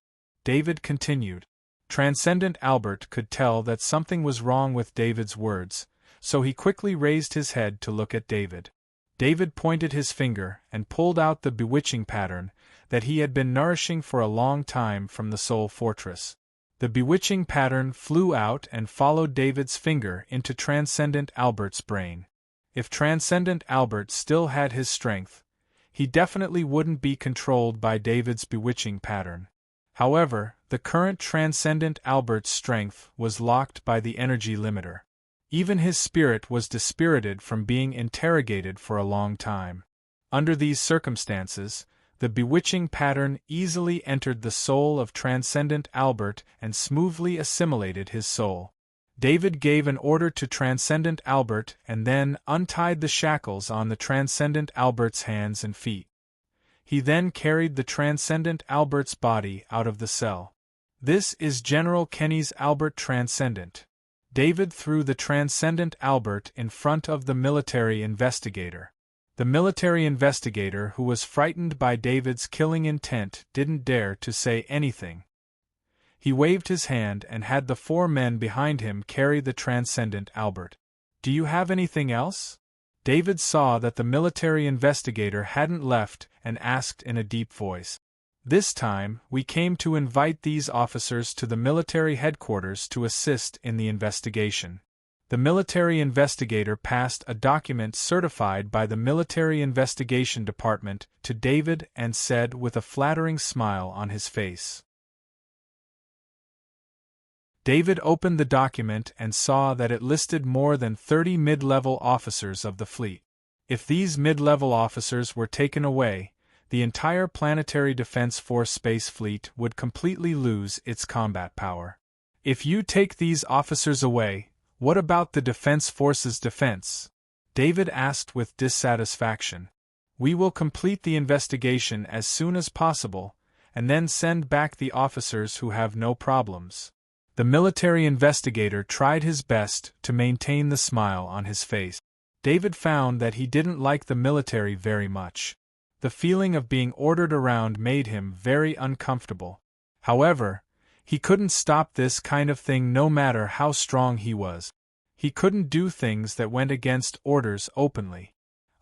David continued. Transcendent Albert could tell that something was wrong with David's words, so he quickly raised his head to look at David. David pointed his finger and pulled out the bewitching pattern that he had been nourishing for a long time from the soul fortress. The bewitching pattern flew out and followed David's finger into Transcendent Albert's brain. If Transcendent Albert still had his strength, he definitely wouldn't be controlled by David's bewitching pattern. However, the current Transcendent Albert's strength was locked by the energy limiter. Even his spirit was dispirited from being interrogated for a long time. Under these circumstances, the bewitching pattern easily entered the soul of Transcendent Albert and smoothly assimilated his soul. David gave an order to Transcendent Albert and then untied the shackles on the Transcendent Albert's hands and feet. He then carried the Transcendent Albert's body out of the cell. This is General Kenny's Albert Transcendent. David threw the Transcendent Albert in front of the military investigator. The military investigator, who was frightened by David's killing intent, didn't dare to say anything. He waved his hand and had the 4 men behind him carry the Transcendent Albert. "Do you have anything else?" David saw that the military investigator hadn't left and asked in a deep voice. "This time, we came to invite these officers to the military headquarters to assist in the investigation." The military investigator passed a document certified by the Military Investigation Department to David and said with a flattering smile on his face. David opened the document and saw that it listed more than 30 mid-level officers of the fleet. If these mid-level officers were taken away, the entire Planetary Defense Force space fleet would completely lose its combat power. "If you take these officers away, what about the Defense Force's defense?" David asked with dissatisfaction. "We will complete the investigation as soon as possible, and then send back the officers who have no problems." The military investigator tried his best to maintain the smile on his face. David found that he didn't like the military very much. The feeling of being ordered around made him very uncomfortable. However, he couldn't stop this kind of thing no matter how strong he was. He couldn't do things that went against orders openly.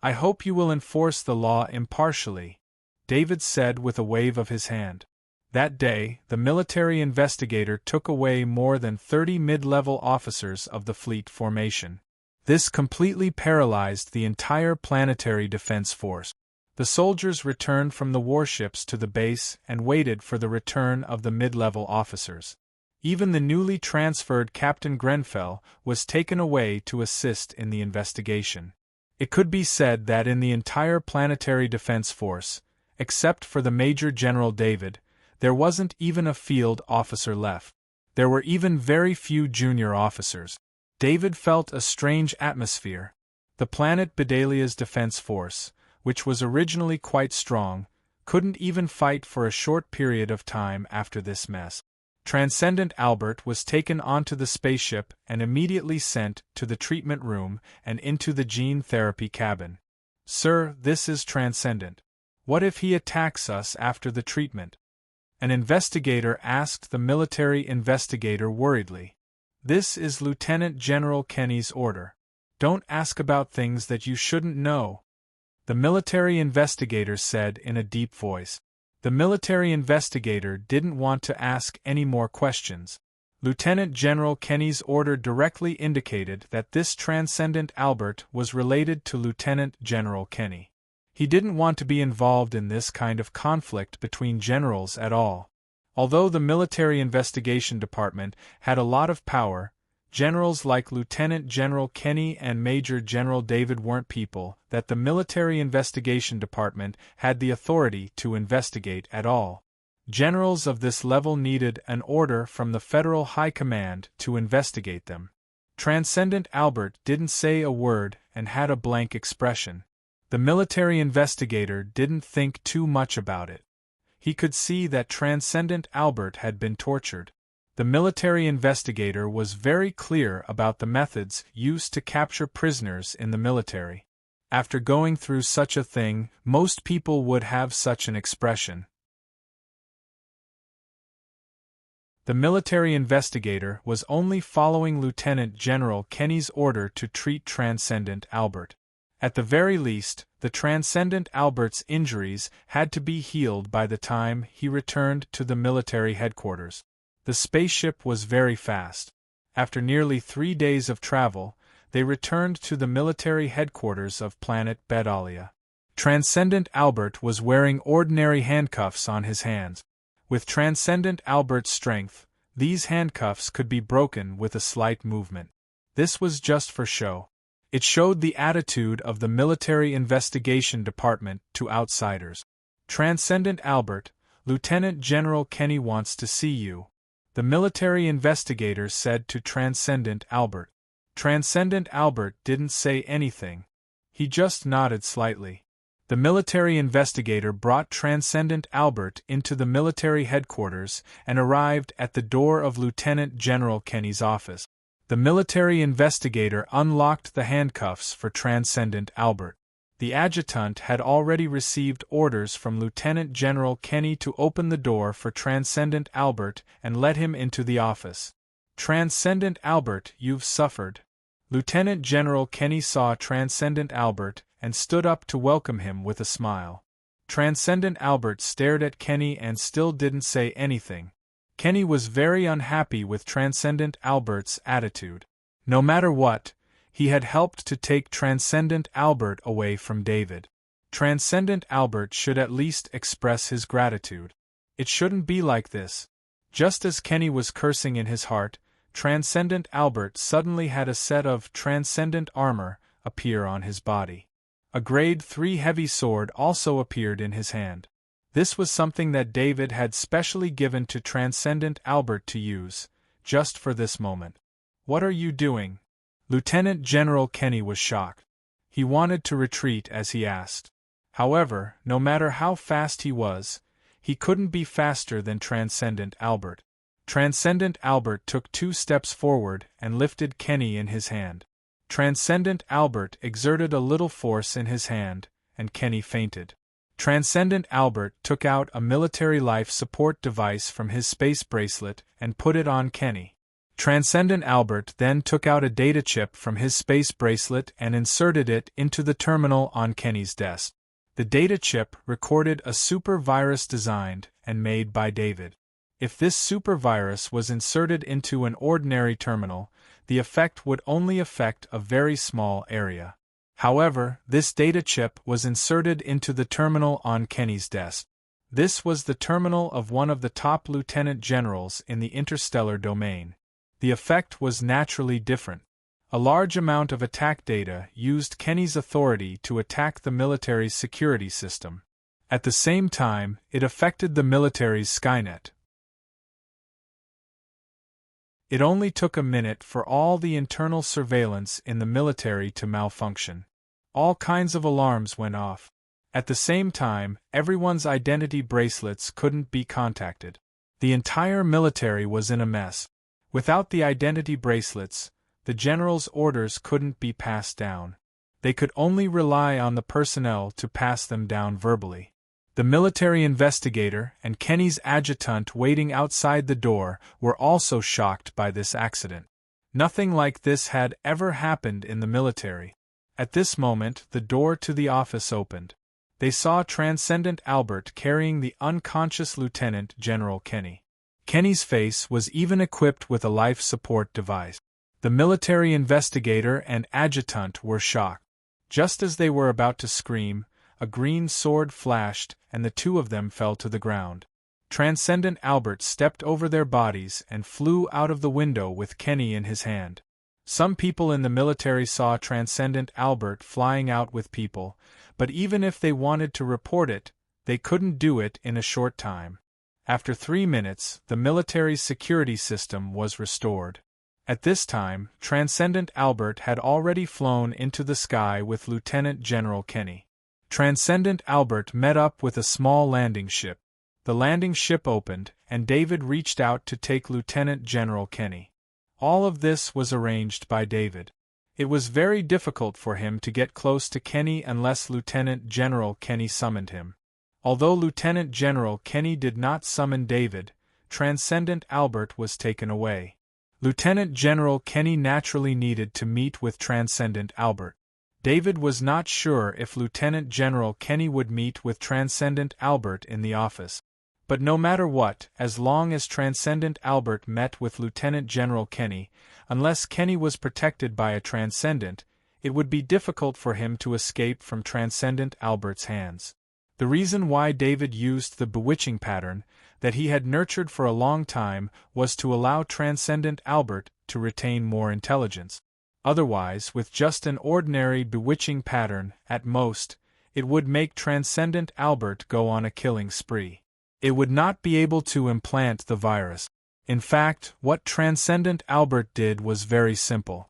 "I hope you will enforce the law impartially," David said with a wave of his hand. That day, the military investigator took away more than 30 mid-level officers of the fleet formation. This completely paralyzed the entire Planetary Defense Force. The soldiers returned from the warships to the base and waited for the return of the mid-level officers. Even the newly transferred Captain Grenfell was taken away to assist in the investigation. It could be said that in the entire Planetary Defense Force, except for the Major General David, there wasn't even a field officer left. There were even very few junior officers. David felt a strange atmosphere. The planet Bedalia's defense force, which was originally quite strong, couldn't even fight for a short period of time after this mess. Transcendent Albert was taken onto the spaceship and immediately sent to the treatment room and into the gene therapy cabin. "Sir, this is Transcendent. What if he attacks us after the treatment?" An investigator asked the military investigator worriedly. "This is Lieutenant General Kenny's order. Don't ask about things that you shouldn't know," the military investigator said in a deep voice. The military investigator didn't want to ask any more questions. Lieutenant General Kenny's order directly indicated that this Transcendent Albert was related to Lieutenant General Kenny. He didn't want to be involved in this kind of conflict between generals at all. Although the Military Investigation Department had a lot of power, generals like Lieutenant General Kenny and Major General David weren't people that the Military Investigation Department had the authority to investigate at all. Generals of this level needed an order from the Federal High Command to investigate them. Transcendent Albert didn't say a word and had a blank expression. The military investigator didn't think too much about it. He could see that Transcendent Albert had been tortured. The military investigator was very clear about the methods used to capture prisoners in the military. After going through such a thing, most people would have such an expression. The military investigator was only following Lieutenant General Kenny's order to treat Transcendent Albert. At the very least, the Transcendent Albert's injuries had to be healed by the time he returned to the military headquarters. The spaceship was very fast. After nearly 3 days of travel, they returned to the military headquarters of planet Bedalia. Transcendent Albert was wearing ordinary handcuffs on his hands. With Transcendent Albert's strength, these handcuffs could be broken with a slight movement. This was just for show. It showed the attitude of the Military Investigation Department to outsiders. Transcendent Albert, Lieutenant General Kenny wants to see you, the military investigator said to Transcendent Albert. Transcendent Albert didn't say anything. He just nodded slightly. The military investigator brought Transcendent Albert into the military headquarters and arrived at the door of Lieutenant General Kenny's office. The military investigator unlocked the handcuffs for Transcendent Albert. The adjutant had already received orders from Lieutenant General Kenny to open the door for Transcendent Albert and let him into the office. Transcendent Albert, you've suffered. Lieutenant General Kenny saw Transcendent Albert and stood up to welcome him with a smile. Transcendent Albert stared at Kenny and still didn't say anything. Kenny was very unhappy with Transcendent Albert's attitude. No matter what, he had helped to take Transcendent Albert away from David. Transcendent Albert should at least express his gratitude. It shouldn't be like this. Just as Kenny was cursing in his heart, Transcendent Albert suddenly had a set of transcendent armor appear on his body. A grade 3 heavy sword also appeared in his hand. This was something that David had specially given to Transcendent Albert to use, just for this moment. What are you doing? Lieutenant General Kenny was shocked. He wanted to retreat as he asked. However, no matter how fast he couldn't be faster than Transcendent Albert. Transcendent Albert took 2 steps forward and lifted Kenny in his hand. Transcendent Albert exerted a little force in his hand, and Kenny fainted. Transcendent Albert took out a military life support device from his space bracelet and put it on Kenny. Transcendent Albert then took out a data chip from his space bracelet and inserted it into the terminal on Kenny's desk. The data chip recorded a super virus designed and made by David. If this super virus was inserted into an ordinary terminal, the effect would only affect a very small area. However, this data chip was inserted into the terminal on Kenny's desk. This was the terminal of one of the top lieutenant generals in the interstellar domain. The effect was naturally different. A large amount of attack data used Kenny's authority to attack the military's security system. At the same time, it affected the military's Skynet. It only took a minute for all the internal surveillance in the military to malfunction. All kinds of alarms went off. At the same time, everyone's identity bracelets couldn't be contacted. The entire military was in a mess. Without the identity bracelets, the general's orders couldn't be passed down. They could only rely on the personnel to pass them down verbally. The military investigator and Kenny's adjutant waiting outside the door were also shocked by this accident. Nothing like this had ever happened in the military. At this moment, the door to the office opened. They saw Transcendent Albert carrying the unconscious Lieutenant General Kenny. Kenny's face was even equipped with a life support device. The military investigator and adjutant were shocked. Just as they were about to scream, a green sword flashed and the 2 of them fell to the ground. Transcendent Albert stepped over their bodies and flew out of the window with Kenny in his hand. Some people in the military saw Transcendent Albert flying out with people, but even if they wanted to report it, they couldn't do it in a short time. After 3 minutes, the military's security system was restored. At this time, Transcendent Albert had already flown into the sky with Lieutenant General Kenny. Transcendent Albert met up with a small landing ship. The landing ship opened, and David reached out to take Lieutenant General Kenny. All of this was arranged by David. It was very difficult for him to get close to Kenny unless Lieutenant General Kenny summoned him. Although Lieutenant General Kenny did not summon David, Transcendent Albert was taken away. Lieutenant General Kenny naturally needed to meet with Transcendent Albert. David was not sure if Lieutenant General Kenny would meet with Transcendent Albert in the office. But no matter what, as long as Transcendent Albert met with Lieutenant General Kenny, unless Kenny was protected by a Transcendent, it would be difficult for him to escape from Transcendent Albert's hands. The reason why David used the bewitching pattern that he had nurtured for a long time was to allow Transcendent Albert to retain more intelligence. Otherwise, with just an ordinary bewitching pattern, at most, it would make Transcendent Albert go on a killing spree. It would not be able to implant the virus. In fact, what Transcendent Albert did was very simple.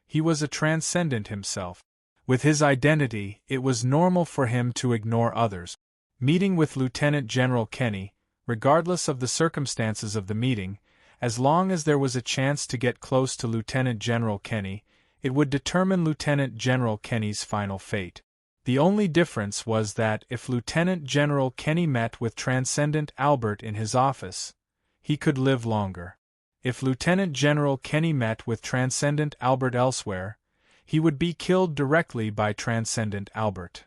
He was a Transcendent himself. With his identity, it was normal for him to ignore others. Meeting with Lieutenant General Kenny, regardless of the circumstances of the meeting, as long as there was a chance to get close to Lieutenant General Kenny, it would determine Lieutenant General Kenny's final fate. The only difference was that if Lieutenant General Kenny met with Transcendent Albert in his office, he could live longer. If Lieutenant General Kenny met with Transcendent Albert elsewhere, he would be killed directly by Transcendent Albert.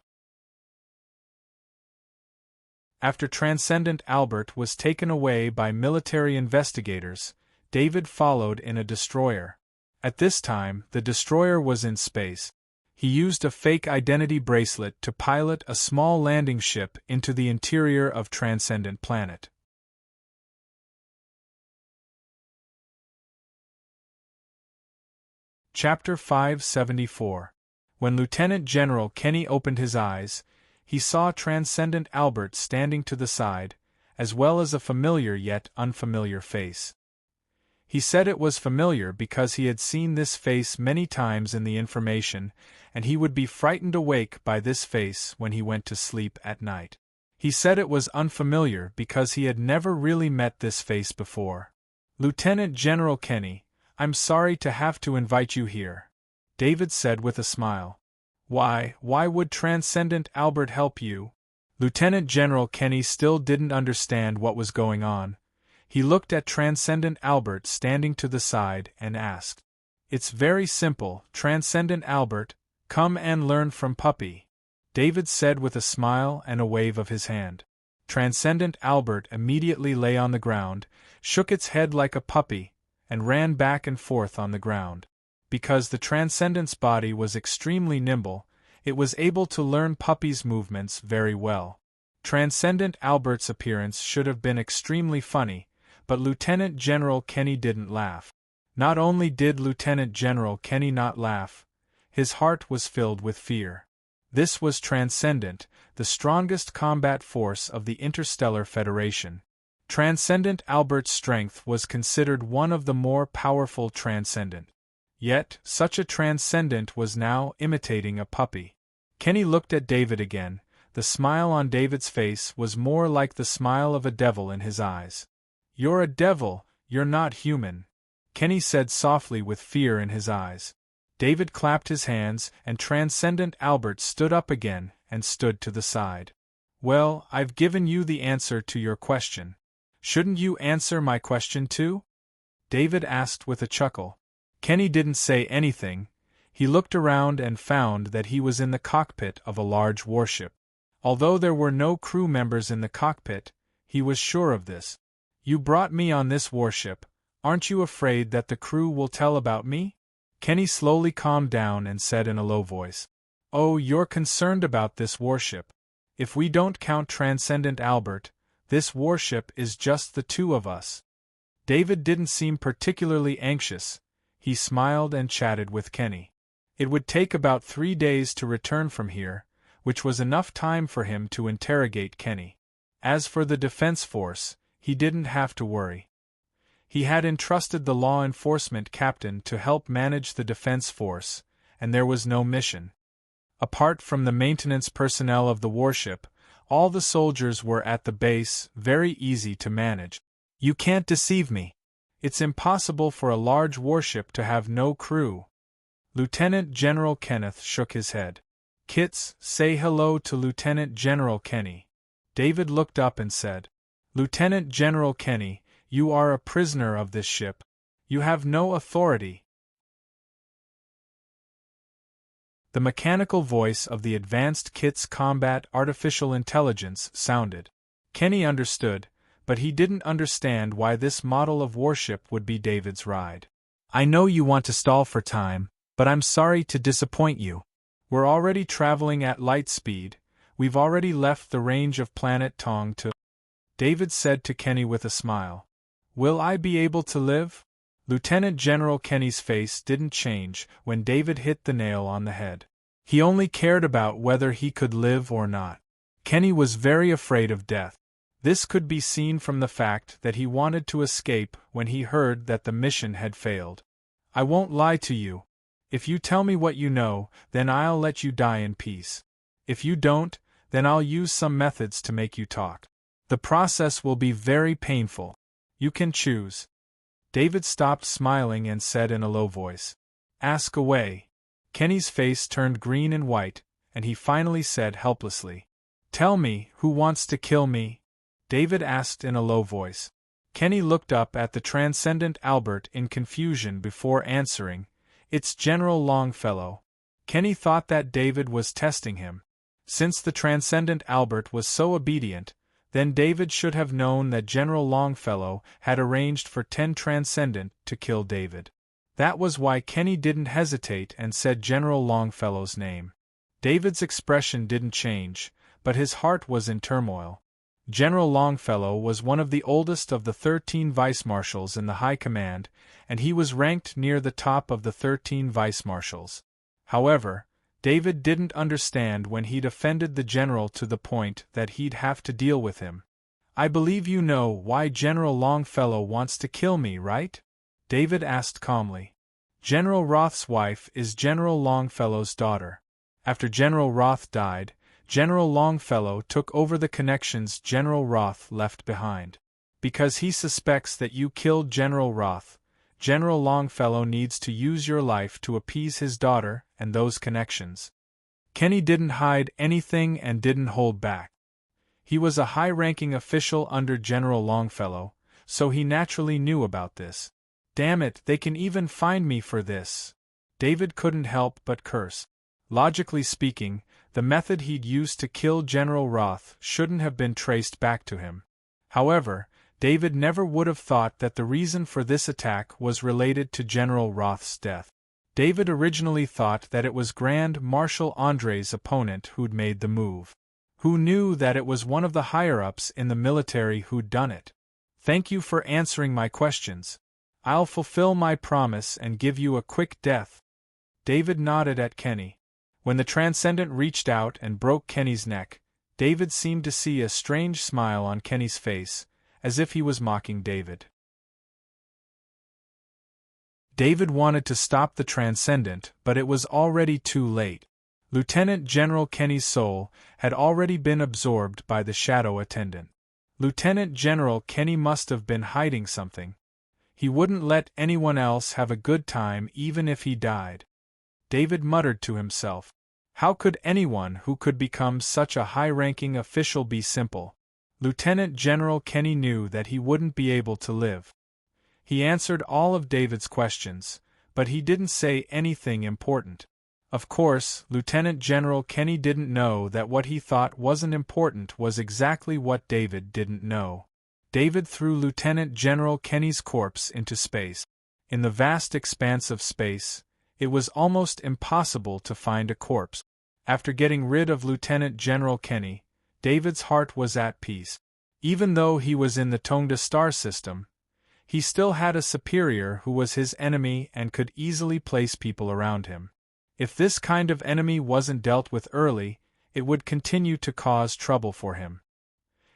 After Transcendent Albert was taken away by military investigators, David followed in a destroyer. At this time, the destroyer was in space. He used a fake identity bracelet to pilot a small landing ship into the interior of Transcendent Planet. Chapter 574. When Lieutenant General Kenny opened his eyes, he saw Transcendent Albert standing to the side, as well as a familiar yet unfamiliar face. He said it was familiar because he had seen this face many times in the information, and he would be frightened awake by this face when he went to sleep at night. He said it was unfamiliar because he had never really met this face before. "Lieutenant General Kenny, I'm sorry to have to invite you here," David said with a smile. Why would Transcendent Albert help you?" Lieutenant General Kenny still didn't understand what was going on. He looked at Transcendent Albert standing to the side and asked. "It's very simple, Transcendent Albert, come and learn from Puppy," David said with a smile and a wave of his hand. Transcendent Albert immediately lay on the ground, shook its head like a puppy, and ran back and forth on the ground. Because the Transcendent's body was extremely nimble, it was able to learn Puppy's movements very well. Transcendent Albert's appearance should have been extremely funny, but Lieutenant General Kenny didn't laugh. Not only did Lieutenant General Kenny not laugh, his heart was filled with fear. This was Transcendent, the strongest combat force of the Interstellar Federation. Transcendent Albert's strength was considered one of the more powerful Transcendent. Yet, such a Transcendent was now imitating a puppy. Kenny looked at David again. The smile on David's face was more like the smile of a devil in his eyes. "You're a devil, you're not human," Kenny said softly with fear in his eyes. David clapped his hands, and Transcendent Albert stood up again and stood to the side. "Well, I've given you the answer to your question. Shouldn't you answer my question too?" David asked with a chuckle. Kenny didn't say anything. He looked around and found that he was in the cockpit of a large warship. Although there were no crew members in the cockpit, he was sure of this. "You brought me on this warship. Aren't you afraid that the crew will tell about me?" Kenny slowly calmed down and said in a low voice, "Oh, you're concerned about this warship. If we don't count Transcendent Albert, this warship is just the two of us." David didn't seem particularly anxious. He smiled and chatted with Kenny. It would take about 3 days to return from here, which was enough time for him to interrogate Kenny. As for the defense force, he didn't have to worry. He had entrusted the law enforcement captain to help manage the defense force, and there was no mission. Apart from the maintenance personnel of the warship, all the soldiers were at the base, very easy to manage. "You can't deceive me. It's impossible for a large warship to have no crew." Lieutenant General Kenneth shook his head. "Kits, say hello to Lieutenant General Kenny." David looked up and said, "Lieutenant General Kenny, you are a prisoner of this ship. You have no authority." The mechanical voice of the advanced kit's combat artificial intelligence sounded. Kenny understood, but he didn't understand why this model of warship would be David's ride. I know you want to stall for time, but I'm sorry to disappoint you. We're already traveling at light speed. We've already left the range of planet Tong to... David said to Kenny with a smile. Will I be able to live? Lieutenant General Kenny's face didn't change when David hit the nail on the head. He only cared about whether he could live or not. Kenny was very afraid of death. This could be seen from the fact that he wanted to escape when he heard that the mission had failed. I won't lie to you. If you tell me what you know, then I'll let you die in peace. If you don't, then I'll use some methods to make you talk. The process will be very painful. You can choose. David stopped smiling and said in a low voice, Ask away. Kenny's face turned green and white, and he finally said helplessly, Tell me, who wants to kill me? David asked in a low voice. Kenny looked up at the Transcendent Albert in confusion before answering, It's General Longfellow. Kenny thought that David was testing him. Since the Transcendent Albert was so obedient, then David should have known that General Longfellow had arranged for 10 Transcendent to kill David. That was why Kenny didn't hesitate and said General Longfellow's name. David's expression didn't change, but his heart was in turmoil. General Longfellow was one of the oldest of the 13 vice-marshals in the High Command, and he was ranked near the top of the 13 vice-marshals. However, David didn't understand when he'd offended the general to the point that he'd have to deal with him. I believe you know why General Longfellow wants to kill me, right? David asked calmly. General Roth's wife is General Longfellow's daughter. After General Roth died, General Longfellow took over the connections General Roth left behind. Because he suspects that you killed General Roth, General Longfellow needs to use your life to appease his daughter and those connections. Kenny didn't hide anything and didn't hold back. He was a high-ranking official under General Longfellow, so he naturally knew about this. Damn it, they can even find me for this. David couldn't help but curse. Logically speaking, the method he'd used to kill General Roth shouldn't have been traced back to him. However, David never would have thought that the reason for this attack was related to General Roth's death. David originally thought that it was Grand Marshal André's opponent who'd made the move. Who knew that it was one of the higher-ups in the military who'd done it? Thank you for answering my questions. I'll fulfill my promise and give you a quick death. David nodded at Kenny. When the Transcendent reached out and broke Kenny's neck, David seemed to see a strange smile on Kenny's face, as if he was mocking David. David wanted to stop the Transcendent, but it was already too late. Lieutenant General Kenny's soul had already been absorbed by the Shadow Attendant. Lieutenant General Kenny must have been hiding something. He wouldn't let anyone else have a good time even if he died. David muttered to himself. How could anyone who could become such a high-ranking official be simple? Lieutenant General Kenny knew that he wouldn't be able to live. He answered all of David's questions, but he didn't say anything important. Of course, Lieutenant General Kenny didn't know that what he thought wasn't important was exactly what David didn't know. David threw Lieutenant General Kenny's corpse into space. In the vast expanse of space, it was almost impossible to find a corpse. After getting rid of Lieutenant General Kenny, David's heart was at peace. Even though he was in the Tongda star system, he still had a superior who was his enemy and could easily place people around him. If this kind of enemy wasn't dealt with early, it would continue to cause trouble for him.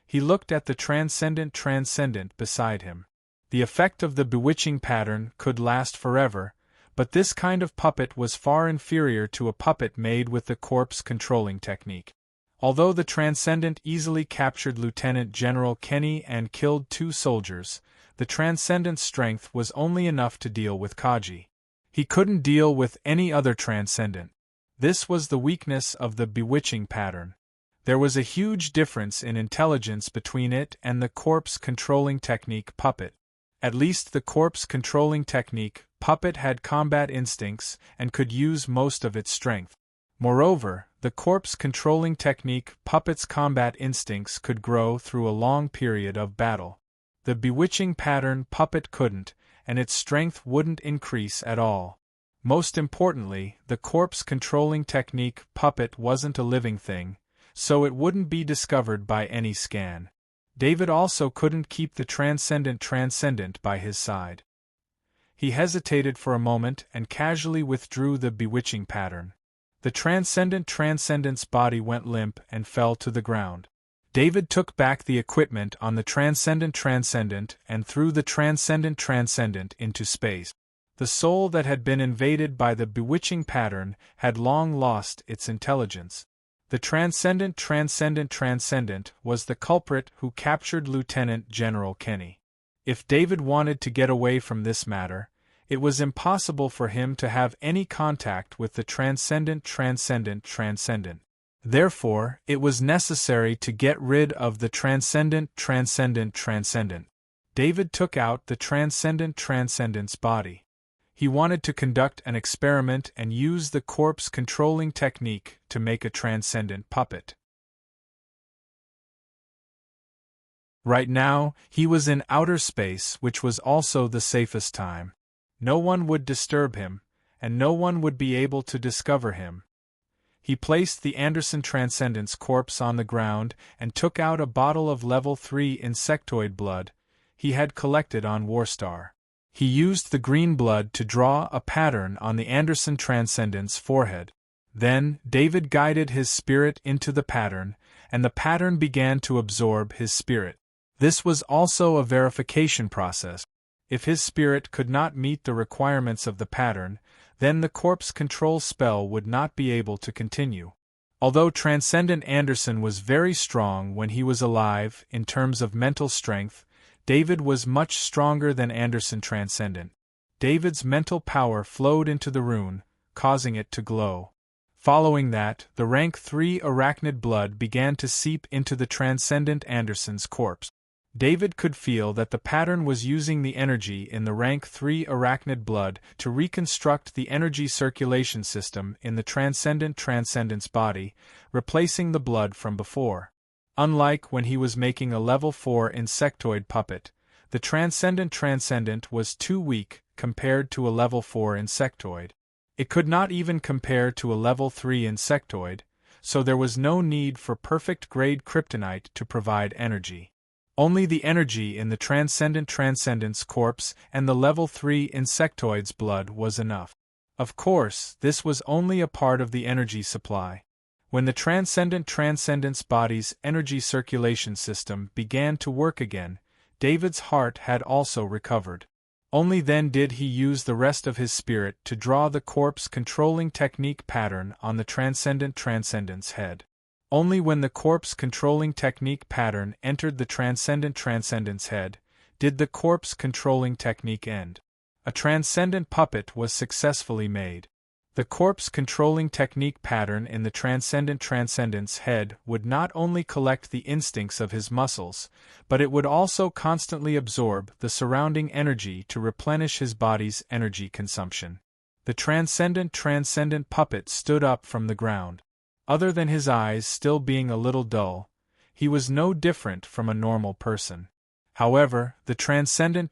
He looked at the Transcendent beside him. The effect of the bewitching pattern could last forever, but this kind of puppet was far inferior to a puppet made with the corpse controlling technique. Although the Transcendent easily captured Lieutenant General Kenny and killed 2 soldiers, the Transcendent's strength was only enough to deal with Kaji. He couldn't deal with any other Transcendent. This was the weakness of the bewitching pattern. There was a huge difference in intelligence between it and the corpse controlling technique puppet. At least the corpse controlling technique puppet had combat instincts and could use most of its strength. Moreover, the corpse-controlling technique puppet's combat instincts could grow through a long period of battle. The bewitching pattern puppet couldn't, and its strength wouldn't increase at all. Most importantly, the corpse-controlling technique puppet wasn't a living thing, so it wouldn't be discovered by any scan. David also couldn't keep the transcendent by his side. He hesitated for a moment and casually withdrew the bewitching pattern. The transcendent's body went limp and fell to the ground. David took back the equipment on the transcendent and threw the transcendent into space. The soul that had been invaded by the bewitching pattern had long lost its intelligence. The transcendent was the culprit who captured Lieutenant General Kenny. If David wanted to get away from this matter, it was impossible for him to have any contact with the transcendent. Therefore, it was necessary to get rid of the transcendent. David took out the transcendent's body. He wanted to conduct an experiment and use the corpse-controlling technique to make a transcendent puppet. Right now, he was in outer space, which was also the safest time. No one would disturb him, and no one would be able to discover him. He placed the Anderson Transcendent's corpse on the ground and took out a bottle of level 3 insectoid blood he had collected on Warstar. He used the green blood to draw a pattern on the Anderson Transcendent's forehead. Then, David guided his spirit into the pattern, and the pattern began to absorb his spirit. This was also a verification process. If his spirit could not meet the requirements of the pattern, then the corpse control spell would not be able to continue. Although Transcendent Anderson was very strong when he was alive in terms of mental strength, David was much stronger than Anderson Transcendent. David's mental power flowed into the rune, causing it to glow. Following that, the rank 3 arachnid blood began to seep into the Transcendent Anderson's corpse. David could feel that the pattern was using the energy in the rank 3 arachnid blood to reconstruct the energy circulation system in the Transcendent's body, replacing the blood from before. Unlike when he was making a level 4 insectoid puppet, the Transcendent was too weak compared to a level 4 insectoid. It could not even compare to a level 3 insectoid, so there was no need for perfect-grade kryptonite to provide energy. Only the energy in the Transcendent's corpse and the level 3 insectoid's blood was enough. Of course, this was only a part of the energy supply. When the Transcendent's body's energy circulation system began to work again, David's heart had also recovered. Only then did he use the rest of his spirit to draw the corpse-controlling technique pattern on the Transcendent's head. Only when the corpse-controlling technique pattern entered the Transcendent's head did the corpse-controlling technique end. A transcendent puppet was successfully made. The corpse-controlling technique pattern in the Transcendent's head would not only collect the instincts of his muscles, but it would also constantly absorb the surrounding energy to replenish his body's energy consumption. The transcendent puppet stood up from the ground. Other than his eyes still being a little dull, he was no different from a normal person. However, the transcendent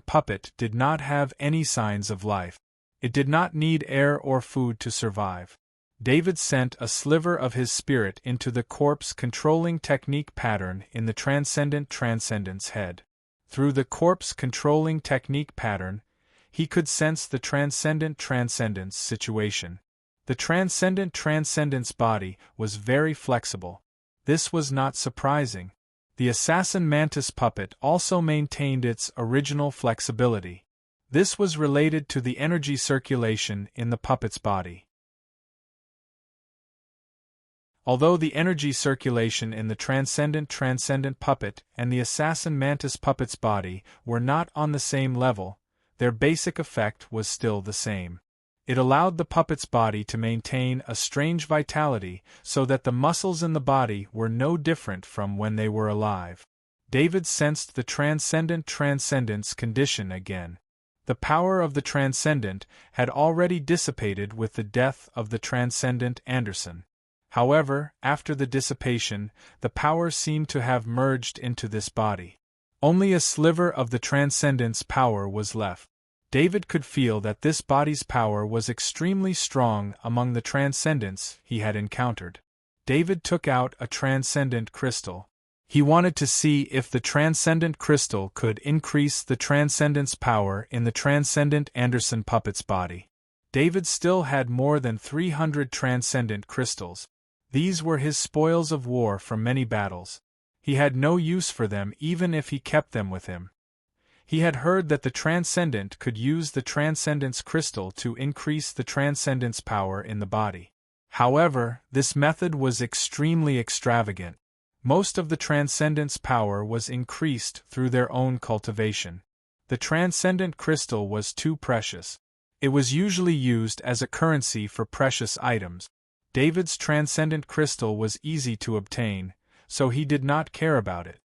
puppet did not have any signs of life. It did not need air or food to survive. David sent a sliver of his spirit into the corpse-controlling technique pattern in the Transcendent's head. Through the corpse-controlling technique pattern, he could sense the Transcendent's situation. The Transcendent's body was very flexible. This was not surprising. The assassin mantis puppet also maintained its original flexibility. This was related to the energy circulation in the puppet's body. Although the energy circulation in the transcendent puppet and the assassin mantis puppet's body were not on the same level, their basic effect was still the same. It allowed the puppet's body to maintain a strange vitality so that the muscles in the body were no different from when they were alive. David sensed the transcendent's condition again. The power of the Transcendent had already dissipated with the death of the Transcendent Anderson. However, after the dissipation, the power seemed to have merged into this body. Only a sliver of the Transcendent's power was left. David could feel that this body's power was extremely strong among the Transcendents he had encountered. David took out a Transcendent crystal. He wanted to see if the Transcendent crystal could increase the Transcendent's power in the Transcendent Anderson puppet's body. David still had more than 300 Transcendent crystals. These were his spoils of war from many battles. He had no use for them even if he kept them with him. He had heard that the Transcendent could use the Transcendence crystal to increase the Transcendent's power in the body. However, this method was extremely extravagant. Most of the Transcendent's power was increased through their own cultivation. The Transcendent crystal was too precious. It was usually used as a currency for precious items. David's Transcendent crystal was easy to obtain, so he did not care about it.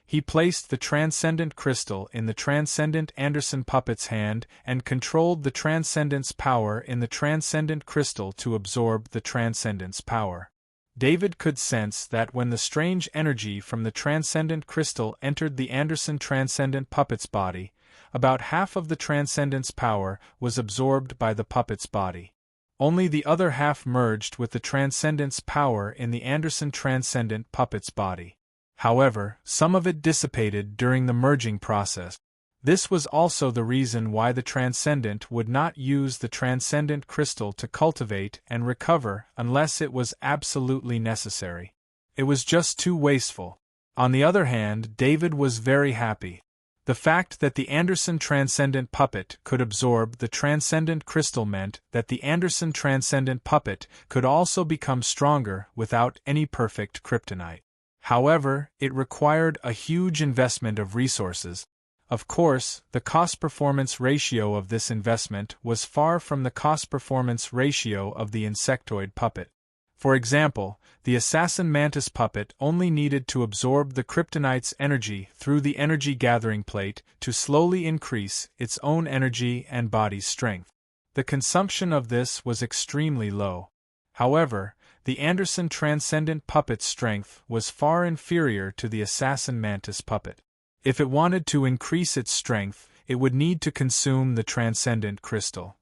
He placed the Transcendent crystal in the Transcendent Anderson puppet's hand and controlled the Transcendent's power in the Transcendent crystal to absorb the Transcendent's power. David could sense that when the strange energy from the Transcendent crystal entered the Anderson Transcendent puppet's body, about half of the Transcendent's power was absorbed by the puppet's body. Only the other half merged with the Transcendent's power in the Anderson Transcendent puppet's body. However, some of it dissipated during the merging process. This was also the reason why the Transcendent would not use the Transcendent crystal to cultivate and recover unless it was absolutely necessary. It was just too wasteful. On the other hand, David was very happy. The fact that the Anderson Transcendent puppet could absorb the Transcendent crystal meant that the Anderson Transcendent puppet could also become stronger without any perfect kryptonite. However, it required a huge investment of resources. Of course, the cost-performance ratio of this investment was far from the cost-performance ratio of the insectoid puppet. For example, the assassin mantis puppet only needed to absorb the kryptonite's energy through the energy-gathering plate to slowly increase its own energy and body strength. The consumption of this was extremely low. However, the Anderson Transcendent puppet's strength was far inferior to the assassin mantis puppet. If it wanted to increase its strength, it would need to consume the Transcendent crystal.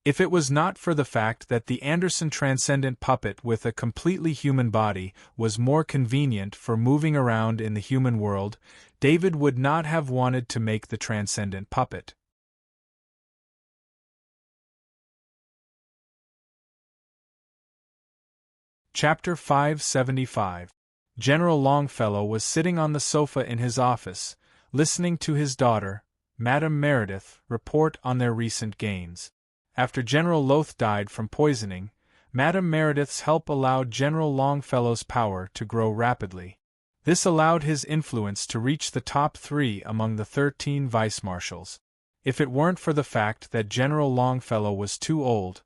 If it was not for the fact that the Anderson Transcendent puppet with a completely human body was more convenient for moving around in the human world, David would not have wanted to make the Transcendent puppet. Chapter 575. General Longfellow was sitting on the sofa in his office, listening to his daughter, Madame Meredith, report on their recent gains. After General Loth died from poisoning, Madame Meredith's help allowed General Longfellow's power to grow rapidly. This allowed his influence to reach the top 3 among the 13 vice-marshals. If it weren't for the fact that General Longfellow was too old,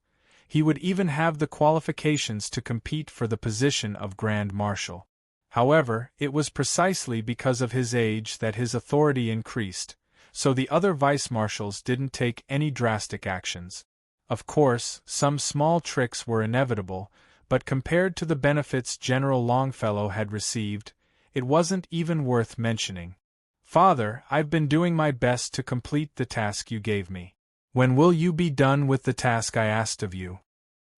he would even have the qualifications to compete for the position of Grand Marshal. However, it was precisely because of his age that his authority increased, so the other vice-marshals didn't take any drastic actions. Of course, some small tricks were inevitable, but compared to the benefits General Longfellow had received, it wasn't even worth mentioning. "Father, I've been doing my best to complete the task you gave me. When will you be done with the task I asked of you?"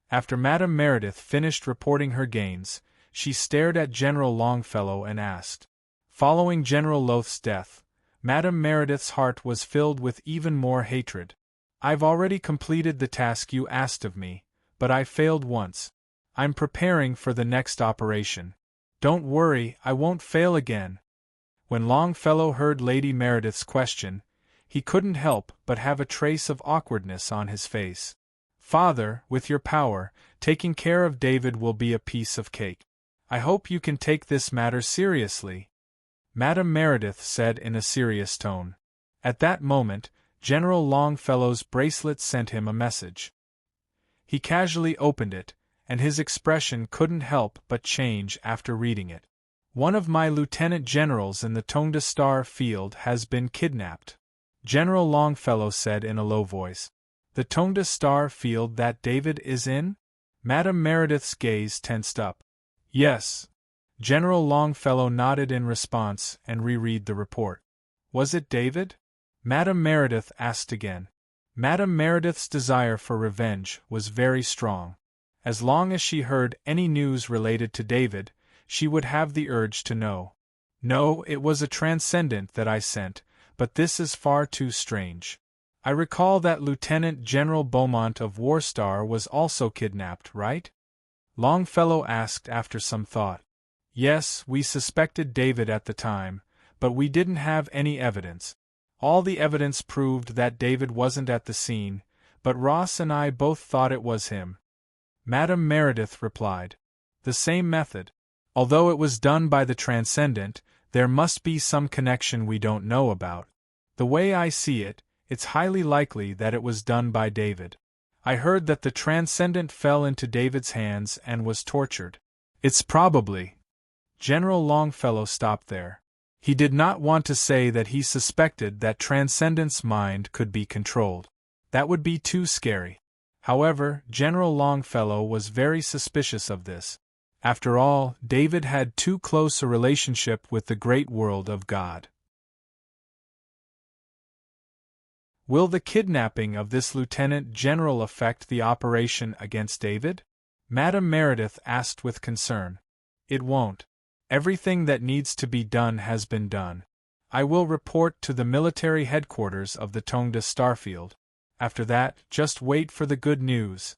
After Madame Meredith finished reporting her gains, she stared at General Longfellow and asked. Following General Loth's death, Madame Meredith's heart was filled with even more hatred. "I've already completed the task you asked of me, but I failed once. I'm preparing for the next operation. Don't worry, I won't fail again." When Longfellow heard Lady Meredith's question, he couldn't help but have a trace of awkwardness on his face. "Father, with your power, taking care of David will be a piece of cake. I hope you can take this matter seriously," Madame Meredith said in a serious tone. At that moment, General Longfellow's bracelet sent him a message. He casually opened it, and his expression couldn't help but change after reading it. One of my lieutenant generals in the Tongda Star Field has been kidnapped, General Longfellow said in a low voice. The Tongda Star Field that David is in? Madame Meredith's gaze tensed up. Yes. General Longfellow nodded in response and reread the report. Was it David? Madame Meredith asked again. Madame Meredith's desire for revenge was very strong. As long as she heard any news related to David, she would have the urge to know. No, it was a transcendent that I sent, but this is far too strange. I recall that Lieutenant General Beaumont of Warstar was also kidnapped, right? Longfellow asked after some thought. Yes, we suspected David at the time, but we didn't have any evidence. All the evidence proved that David wasn't at the scene, but Ross and I both thought it was him. Madame Meredith replied. The same method. Although it was done by the Transcendent, there must be some connection we don't know about. The way I see it, it's highly likely that it was done by David. I heard that the Transcendent fell into David's hands and was tortured. It's probably. General Longfellow stopped there. He did not want to say that he suspected that Transcendent's mind could be controlled. That would be too scary. However, General Longfellow was very suspicious of this. After all, David had too close a relationship with the great world of God. Will the kidnapping of this lieutenant general affect the operation against David? Madame Meredith asked with concern. It won't. Everything that needs to be done has been done. I will report to the military headquarters of the Tongda Starfield. After that, just wait for the good news.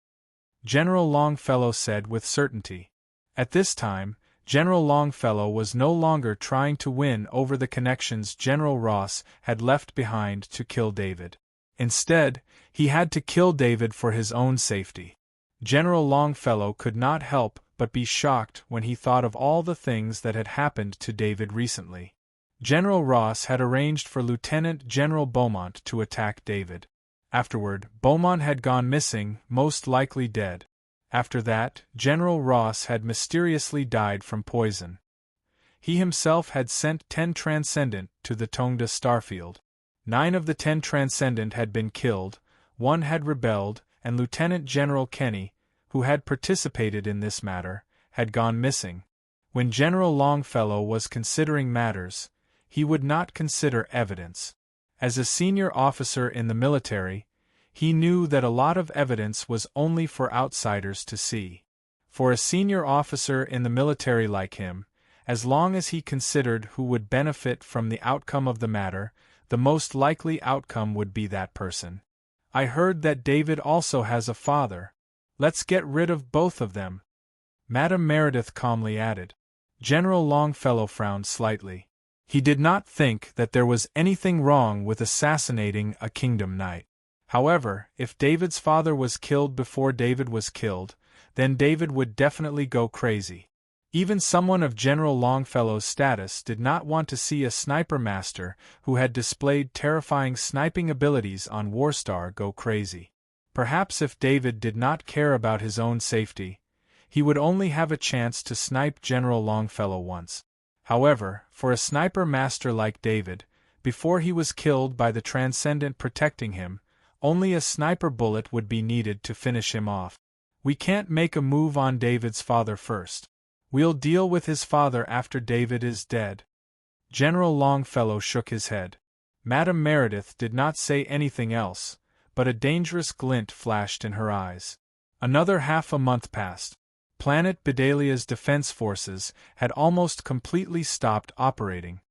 General Longfellow said with certainty. At this time, General Longfellow was no longer trying to win over the connections General Ross had left behind to kill David. Instead, he had to kill David for his own safety. General Longfellow could not help but be shocked when he thought of all the things that had happened to David recently. General Ross had arranged for Lieutenant General Beaumont to attack David. Afterward, Beaumont had gone missing, most likely dead. After that, General Ross had mysteriously died from poison. He himself had sent 10 Transcendent to the Tongda Starfield. 9 of the 10 Transcendent had been killed, 1 had rebelled, and Lieutenant General Kenny, who had participated in this matter, had gone missing. When General Longfellow was considering matters, he would not consider evidence. As a senior officer in the military, he knew that a lot of evidence was only for outsiders to see. For a senior officer in the military like him, as long as he considered who would benefit from the outcome of the matter, the most likely outcome would be that person. I heard that David also has a father. Let's get rid of both of them. Madame Meredith calmly added. General Longfellow frowned slightly. He did not think that there was anything wrong with assassinating a kingdom knight. However, if David's father was killed before David was killed, then David would definitely go crazy. Even someone of General Longfellow's status did not want to see a sniper master who had displayed terrifying sniping abilities on Warstar go crazy. Perhaps if David did not care about his own safety, he would only have a chance to snipe General Longfellow once. However, for a sniper master like David, before he was killed by the Transcendent protecting him, only a sniper bullet would be needed to finish him off. We can't make a move on David's father first. We'll deal with his father after David is dead. General Longfellow shook his head. Madame Meredith did not say anything else, but a dangerous glint flashed in her eyes. Another half a month passed. Planet Bedalia's defense forces had almost completely stopped operating.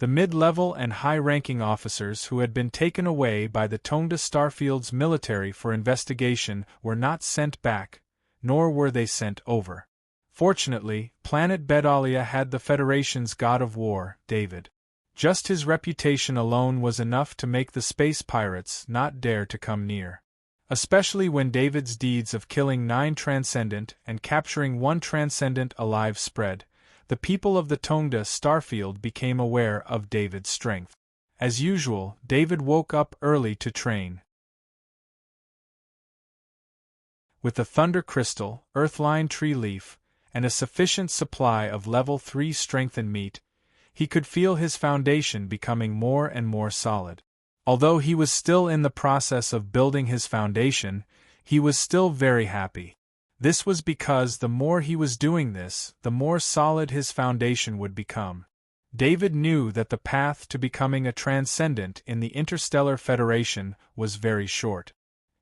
The mid-level and high-ranking officers who had been taken away by the Tongda Starfield's military for investigation were not sent back, nor were they sent over. Fortunately, Planet Bedalia had the Federation's god of war, David. Just his reputation alone was enough to make the space pirates not dare to come near. Especially when David's deeds of killing 9 Transcendent and capturing 1 Transcendent alive spread, the people of the Tongda Starfield became aware of David's strength. As usual, David woke up early to train. With the Thunder Crystal, Earthline Tree Leaf, and a sufficient supply of level 3 strengthened meat, he could feel his foundation becoming more and more solid. Although he was still in the process of building his foundation, he was still very happy. This was because the more he was doing this, the more solid his foundation would become. David knew that the path to becoming a transcendent in the Interstellar Federation was very short.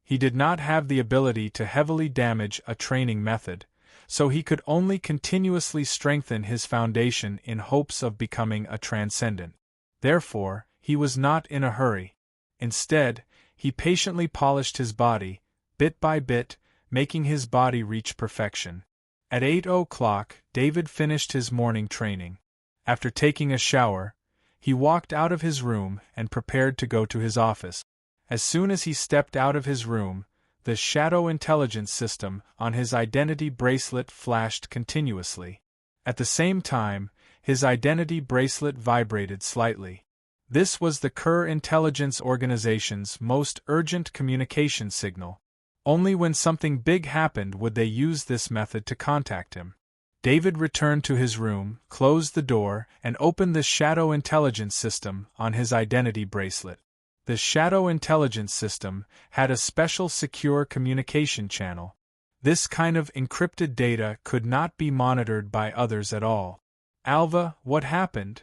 He did not have the ability to heavily damage a training method, so he could only continuously strengthen his foundation in hopes of becoming a transcendent. Therefore, he was not in a hurry. Instead, he patiently polished his body, bit by bit, making his body reach perfection. At 8 o'clock, David finished his morning training. After taking a shower, he walked out of his room and prepared to go to his office. As soon as he stepped out of his room, the shadow intelligence system on his identity bracelet flashed continuously. At the same time, his identity bracelet vibrated slightly. This was the Kerr Intelligence Organization's most urgent communication signal. Only when something big happened would they use this method to contact him. David returned to his room, closed the door, and opened the shadow intelligence system on his identity bracelet. The shadow intelligence system had a special secure communication channel. This kind of encrypted data could not be monitored by others at all. Alva, what happened?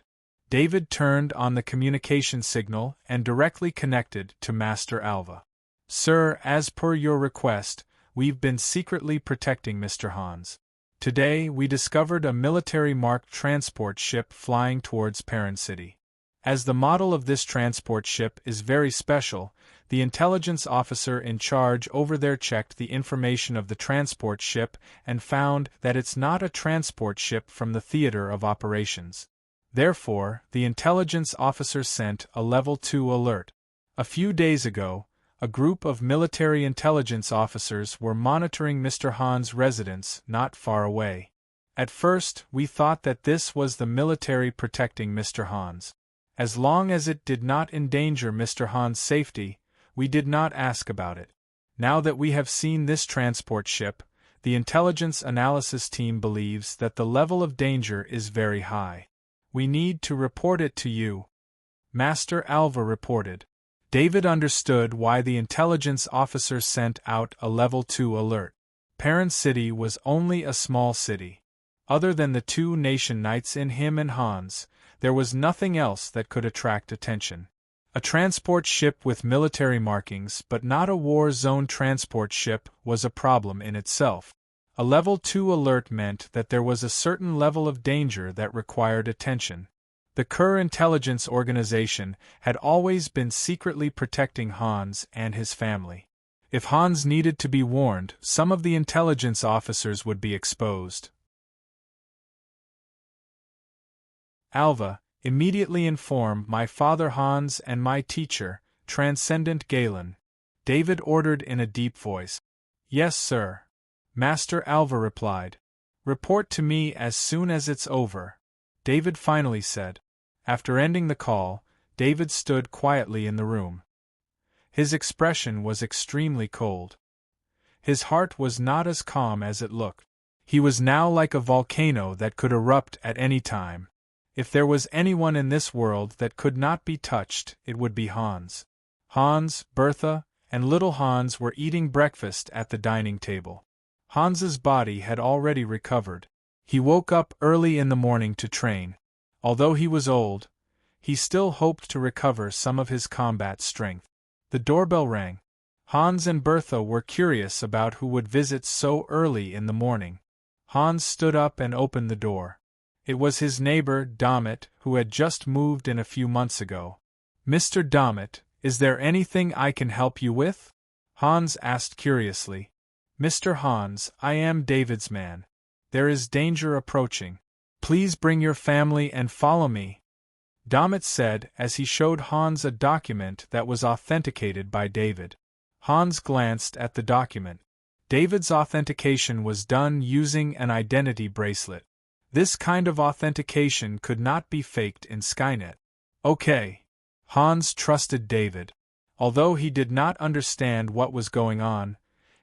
David turned on the communication signal and directly connected to Master Alva. Sir, as per your request, we've been secretly protecting Mr. Hans. Today we discovered a military-marked transport ship flying towards Perrin City. As the model of this transport ship is very special, the intelligence officer in charge over there checked the information of the transport ship and found that it's not a transport ship from the theater of operations. Therefore, the intelligence officer sent a Level 2 alert. A few days ago, a group of military intelligence officers were monitoring Mr. Han's residence not far away. At first, we thought that this was the military protecting Mr. Hans. As long as it did not endanger Mr. Han's safety, we did not ask about it. Now that we have seen this transport ship, the intelligence analysis team believes that the level of danger is very high. We need to report it to you. Master Alva reported. David understood why the intelligence officer sent out a Level 2 alert. Perrin City was only a small city. Other than the two nation knights in him and Hans, there was nothing else that could attract attention. A transport ship with military markings but not a war zone transport ship was a problem in itself. A Level 2 alert meant that there was a certain level of danger that required attention. The Kerr Intelligence Organization had always been secretly protecting Hans and his family. If Hans needed to be warned, some of the intelligence officers would be exposed. Alva, immediately inform my father Hans and my teacher, Transcendent Galen. David ordered in a deep voice. Yes, sir. Master Alva replied. Report to me as soon as it's over. David finally said. After ending the call, David stood quietly in the room. His expression was extremely cold. His heart was not as calm as it looked. He was now like a volcano that could erupt at any time. If there was anyone in this world that could not be touched, it would be Hans. Hans, Bertha, and little Hans were eating breakfast at the dining table. Hans's body had already recovered. He woke up early in the morning to train. Although he was old, he still hoped to recover some of his combat strength. The doorbell rang. Hans and Bertha were curious about who would visit so early in the morning. Hans stood up and opened the door. It was his neighbor, Domit, who had just moved in a few months ago. Mr. Domit, is there anything I can help you with? Hans asked curiously. Mr. Hans, I am David's man. There is danger approaching. Please bring your family and follow me. Domit said as he showed Hans a document that was authenticated by David. Hans glanced at the document. David's authentication was done using an identity bracelet. This kind of authentication could not be faked in Skynet. Okay. Hans trusted David. Although he did not understand what was going on,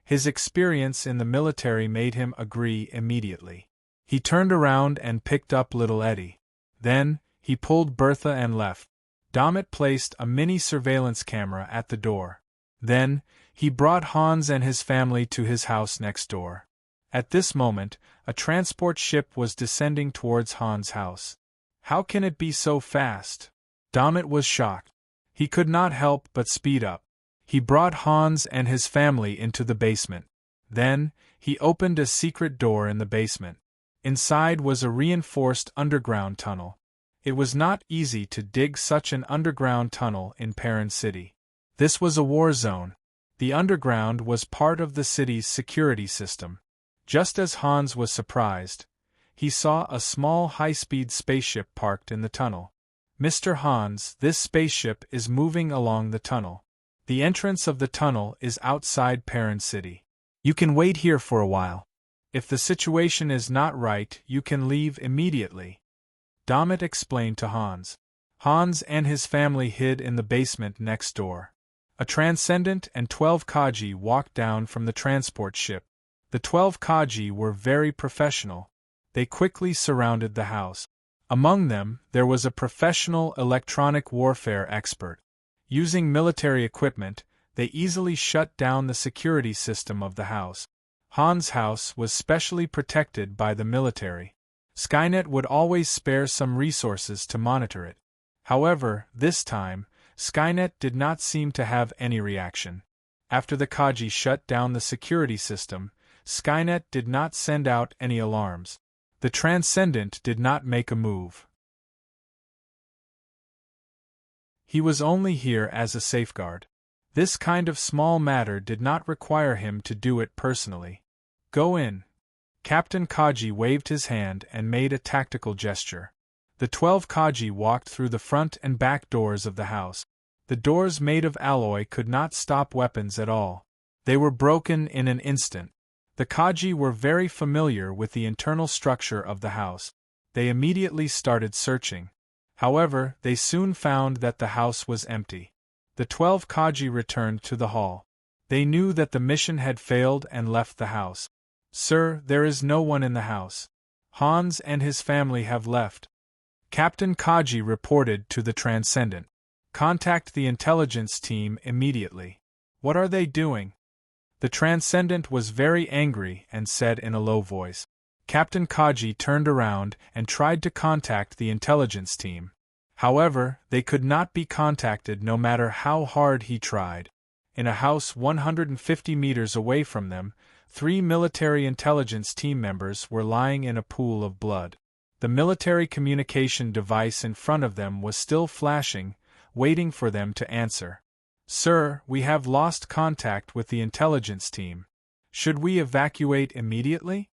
his experience in the military made him agree immediately. He turned around and picked up little Eddie. Then, he pulled Bertha and left. Dammit placed a mini surveillance camera at the door. Then, he brought Hans and his family to his house next door. At this moment, a transport ship was descending towards Hans' house. How can it be so fast? Dammit was shocked. He could not help but speed up. He brought Hans and his family into the basement. Then, he opened a secret door in the basement. Inside was a reinforced underground tunnel. It was not easy to dig such an underground tunnel in Perrin City. This was a war zone. The underground was part of the city's security system. Just as Hans was surprised, he saw a small high-speed spaceship parked in the tunnel. Mr. Hans, this spaceship is moving along the tunnel. The entrance of the tunnel is outside Perrin City. You can wait here for a while. If the situation is not right, you can leave immediately. Dammit explained to Hans. Hans and his family hid in the basement next door. A transcendent and 12 Kaji walked down from the transport ship. The 12 Kaji were very professional. They quickly surrounded the house. Among them, there was a professional electronic warfare expert. Using military equipment, they easily shut down the security system of the house. Hans' house was specially protected by the military. Skynet would always spare some resources to monitor it. However, this time, Skynet did not seem to have any reaction. After the Kaji shut down the security system, Skynet did not send out any alarms. The Transcendent did not make a move. He was only here as a safeguard. This kind of small matter did not require him to do it personally. Go in. Captain Kaji waved his hand and made a tactical gesture. The 12 Kaji walked through the front and back doors of the house. The doors made of alloy could not stop weapons at all. They were broken in an instant. The Kaji were very familiar with the internal structure of the house. They immediately started searching. However, they soon found that the house was empty. The 12 Kaji returned to the hall. They knew that the mission had failed and left the house. Sir, there is no one in the house. Hans and his family have left. Captain Kaji reported to the Transcendent. Contact the intelligence team immediately. What are they doing? The Transcendent was very angry and said in a low voice. Captain Kaji turned around and tried to contact the intelligence team. However, they could not be contacted no matter how hard he tried. In a house 150 meters away from them, 3 military intelligence team members were lying in a pool of blood. The military communication device in front of them was still flashing, waiting for them to answer. Sir, we have lost contact with the intelligence team. Should we evacuate immediately?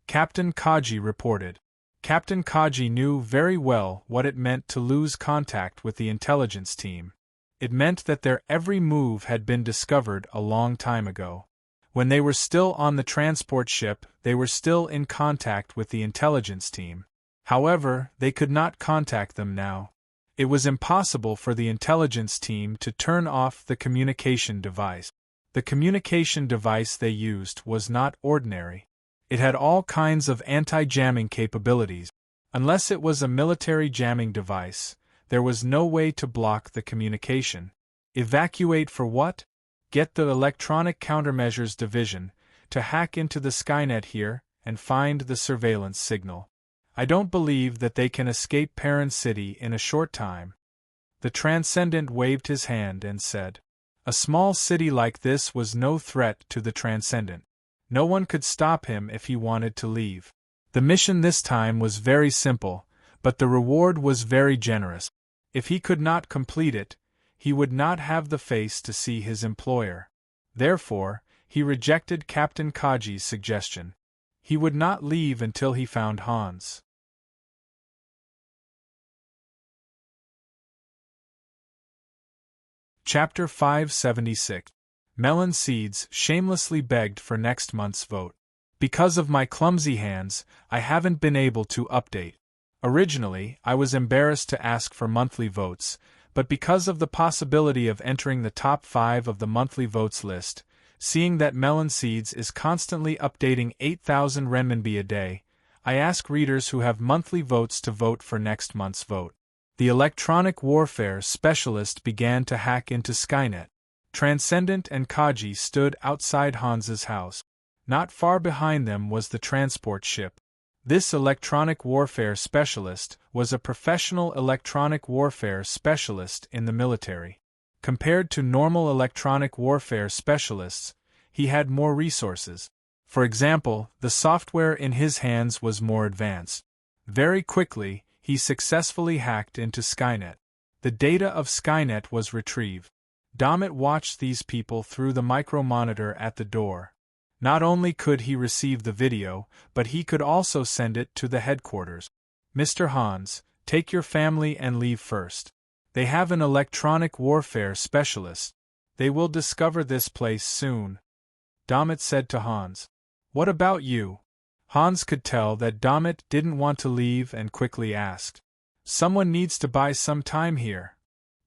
Captain Kaji reported. Captain Kaji knew very well what it meant to lose contact with the intelligence team. It meant that their every move had been discovered a long time ago. When they were still on the transport ship, they were still in contact with the intelligence team. However, they could not contact them now. It was impossible for the intelligence team to turn off the communication device. The communication device they used was not ordinary. It had all kinds of anti-jamming capabilities. Unless it was a military jamming device, there was no way to block the communication. Evacuate for what? Get the Electronic Countermeasures Division to hack into the Skynet here and find the surveillance signal. I don't believe that they can escape Perrin City in a short time. The Transcendent waved his hand and said. A small city like this was no threat to the Transcendent. No one could stop him if he wanted to leave. The mission this time was very simple, but the reward was very generous. If he could not complete it, he would not have the face to see his employer. Therefore, he rejected Captain Kaji's suggestion. He would not leave until he found Hans. Chapter 576. Melon Seeds shamelessly begged for next month's vote. Because of my clumsy hands, I haven't been able to update. Originally, I was embarrassed to ask for monthly votes, but because of the possibility of entering the top 5 of the monthly votes list, seeing that Melon Seeds is constantly updating 8,000 renminbi a day, I ask readers who have monthly votes to vote for next month's vote. The electronic warfare specialist began to hack into Skynet. Transcendent and Kaji stood outside Hans's house. Not far behind them was the transport ship. This electronic warfare specialist was a professional electronic warfare specialist in the military. Compared to normal electronic warfare specialists, he had more resources. For example, the software in his hands was more advanced. Very quickly, he successfully hacked into Skynet. The data of Skynet was retrieved. Damit watched these people through the micromonitor at the door. Not only could he receive the video, but he could also send it to the headquarters. Mr. Hans, take your family and leave first. They have an electronic warfare specialist. They will discover this place soon. Damit said to Hans. What about you? Hans could tell that Damit didn't want to leave and quickly asked. Someone needs to buy some time here.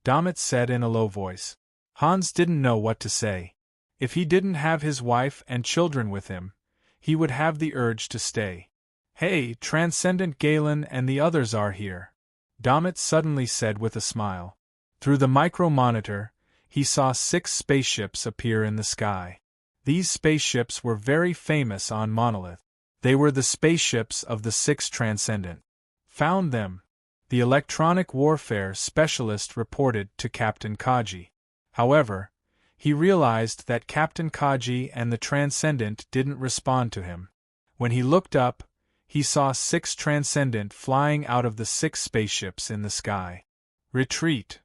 Damit said in a low voice. Hans didn't know what to say. If he didn't have his wife and children with him, he would have the urge to stay. Hey, Transcendent Galen and the others are here. Damit suddenly said with a smile. Through the micromonitor, he saw 6 spaceships appear in the sky. These spaceships were very famous on Monolith. They were the spaceships of the 6 Transcendent. Found them. The electronic warfare specialist reported to Captain Kaji. However, he realized that Captain Kaji and the Transcendent didn't respond to him. When he looked up, he saw 6 Transcendent flying out of the 6 spaceships in the sky. Retreat.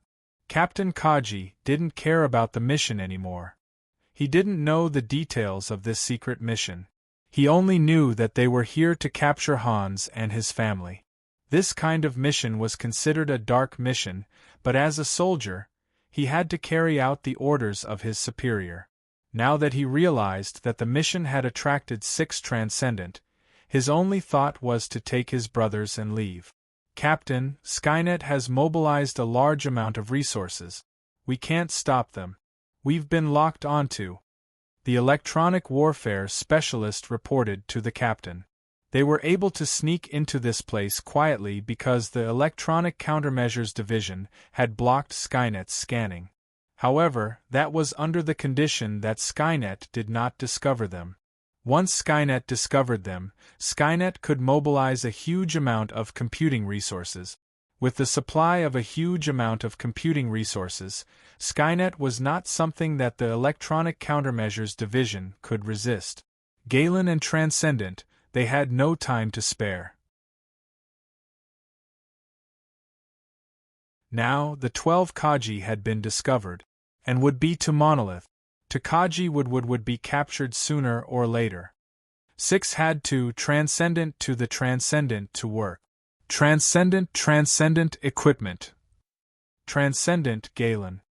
Captain Kaji didn't care about the mission anymore. He didn't know the details of this secret mission. He only knew that they were here to capture Hans and his family. This kind of mission was considered a dark mission, but as a soldier, he had to carry out the orders of his superior. Now that he realized that the mission had attracted 6 Transcendent, his only thought was to take his brothers and leave. Captain, Skynet has mobilized a large amount of resources. We can't stop them. We've been locked onto. The electronic warfare specialist reported to the captain. They were able to sneak into this place quietly because the Electronic Countermeasures Division had blocked Skynet's scanning. However, that was under the condition that Skynet did not discover them. Once Skynet discovered them, Skynet could mobilize a huge amount of computing resources. With the supply of a huge amount of computing resources, Skynet was not something that the Electronic Countermeasures Division could resist. Galen and Transcendent, they had no time to spare. Now, the 12 Kaji had been discovered, and would be to Monolith. To Kaji would be captured sooner or later. 6 had to Transcendent to the Transcendent to work. Transcendent equipment. Transcendent Galen.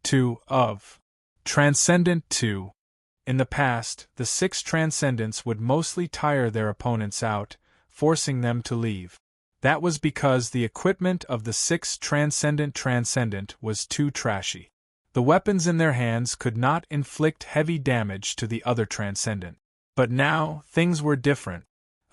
2 of. Transcendent 2. In the past, the 6 Transcendents would mostly tire their opponents out, forcing them to leave. That was because the equipment of the 6 Transcendent was too trashy. The weapons in their hands could not inflict heavy damage to the other Transcendent. But now, things were different.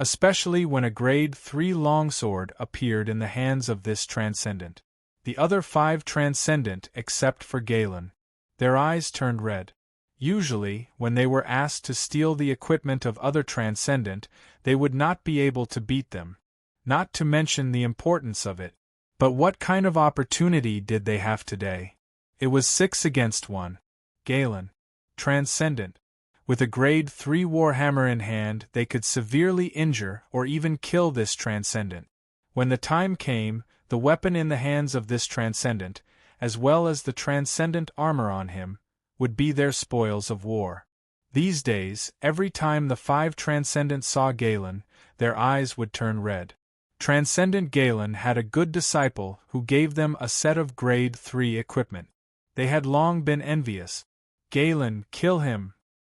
Especially when a Grade 3 longsword appeared in the hands of this Transcendent. The other 5 Transcendent except for Galen. Their eyes turned red. Usually, when they were asked to steal the equipment of other Transcendent, they would not be able to beat them. Not to mention the importance of it. But what kind of opportunity did they have today? It was 6 against 1. Galen. Transcendent. With a Grade 3 Warhammer in hand, they could severely injure or even kill this Transcendent. When the time came, the weapon in the hands of this Transcendent, as well as the Transcendent armor on him, would be their spoils of war. These days, every time the 5 Transcendents saw Galen, their eyes would turn red. Transcendent Galen had a good disciple who gave them a set of Grade 3 equipment. They had long been envious. Galen, kill him.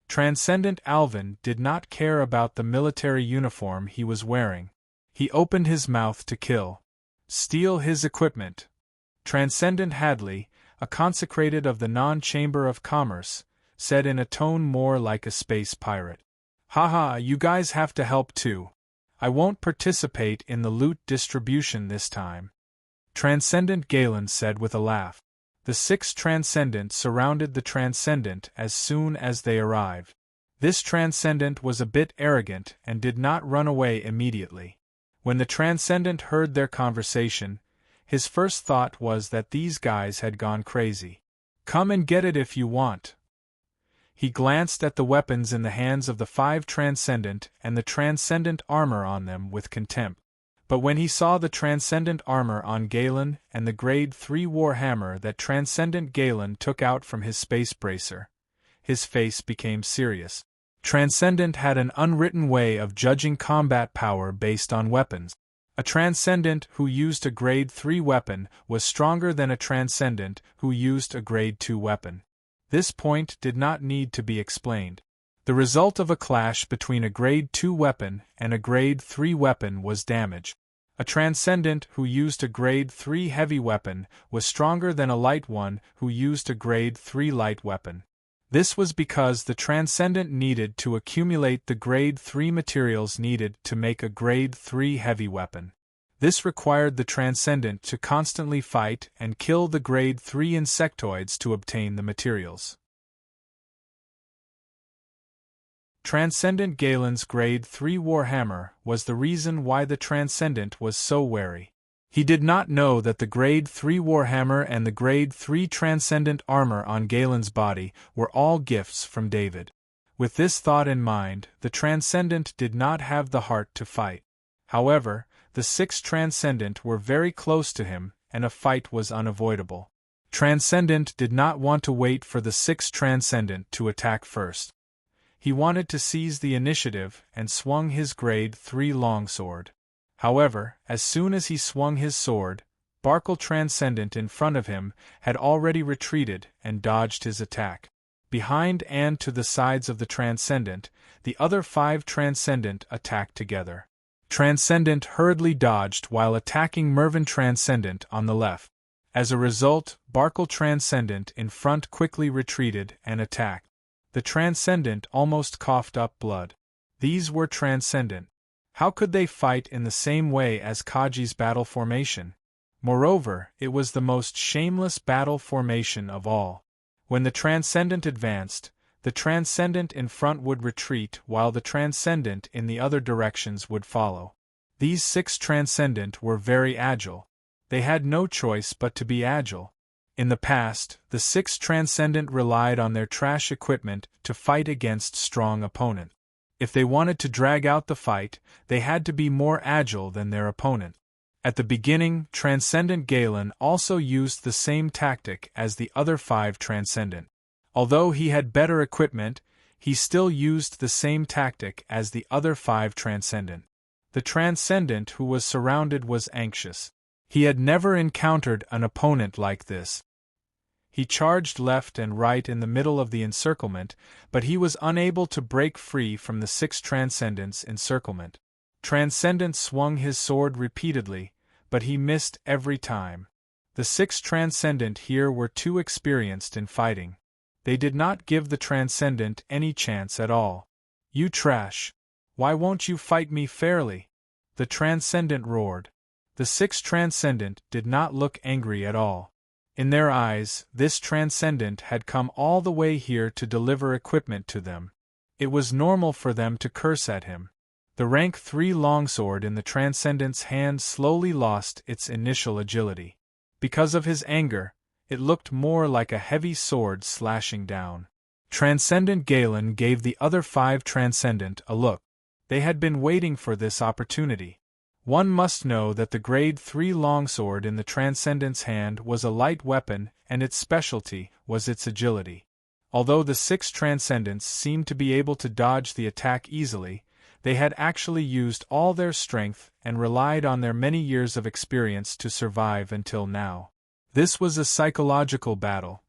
Transcendent Alvin did not care about the military uniform he was wearing. He opened his mouth to kill. Steal his equipment. Transcendent Hadley, a consecrated of the non-Chamber of Commerce, said in a tone more like a space pirate. Haha, you guys have to help too. I won't participate in the loot distribution this time," Transcendent Galen said with a laugh. The 6 Transcendent surrounded the Transcendent as soon as they arrived. This Transcendent was a bit arrogant and did not run away immediately. When the Transcendent heard their conversation, his first thought was that these guys had gone crazy. "Come and get it if you want." He glanced at the weapons in the hands of the 5 Transcendent and the Transcendent armor on them with contempt. But when he saw the Transcendent armor on Galen and the Grade 3 Warhammer that Transcendent Galen took out from his space bracer, his face became serious. Transcendent had an unwritten way of judging combat power based on weapons. A Transcendent who used a Grade 3 weapon was stronger than a Transcendent who used a Grade 2 weapon. This point did not need to be explained. The result of a clash between a Grade 2 weapon and a Grade 3 weapon was damage. A Transcendent who used a Grade 3 heavy weapon was stronger than a light one who used a Grade 3 light weapon. This was because the Transcendent needed to accumulate the Grade 3 materials needed to make a Grade 3 heavy weapon. This required the Transcendent to constantly fight and kill the Grade 3 insectoids to obtain the materials. Transcendent Galen's Grade 3 Warhammer was the reason why the Transcendent was so wary. He did not know that the Grade 3 Warhammer and the Grade 3 Transcendent armor on Galen's body were all gifts from David. With this thought in mind, the Transcendent did not have the heart to fight. However, the 6 Transcendent were very close to him, and a fight was unavoidable. Transcendent did not want to wait for the 6 Transcendent to attack first. He wanted to seize the initiative and swung his Grade 3 longsword. However, as soon as he swung his sword, Barkle Transcendent in front of him had already retreated and dodged his attack. Behind and to the sides of the Transcendent, the other 5 Transcendent attacked together. Transcendent hurriedly dodged while attacking Mervyn Transcendent on the left. As a result, Barkle Transcendent in front quickly retreated and attacked. The Transcendent almost coughed up blood. These were Transcendent. How could they fight in the same way as Kaji's battle formation? Moreover, it was the most shameless battle formation of all. When the Transcendent advanced, the Transcendent in front would retreat while the Transcendent in the other directions would follow. These 6 Transcendent were very agile. They had no choice but to be agile. In the past, the 6 Transcendent relied on their trash equipment to fight against strong opponents. If they wanted to drag out the fight, they had to be more agile than their opponent. At the beginning, Transcendent Galen also used the same tactic as the other 5 Transcendent. Although he had better equipment, he still used the same tactic as the other 5 Transcendent. The Transcendent who was surrounded was anxious. He had never encountered an opponent like this. He charged left and right in the middle of the encirclement, but he was unable to break free from the 6 Transcendents' encirclement. Transcendent swung his sword repeatedly, but he missed every time. The 6 Transcendent here were too experienced in fighting. They did not give the Transcendent any chance at all. "You trash! Why won't you fight me fairly?" the Transcendent roared. The 6 Transcendent did not look angry at all. In their eyes, this Transcendent had come all the way here to deliver equipment to them. It was normal for them to curse at him. The rank 3 longsword in the Transcendent's hand slowly lost its initial agility. Because of his anger, it looked more like a heavy sword slashing down. Transcendent Galen gave the other 5 Transcendent a look. They had been waiting for this opportunity. One must know that the Grade 3 longsword in the Transcendent's hand was a light weapon and its specialty was its agility. Although the 6 Transcendents seemed to be able to dodge the attack easily, they had actually used all their strength and relied on their many years of experience to survive until now. This was a psychological battle.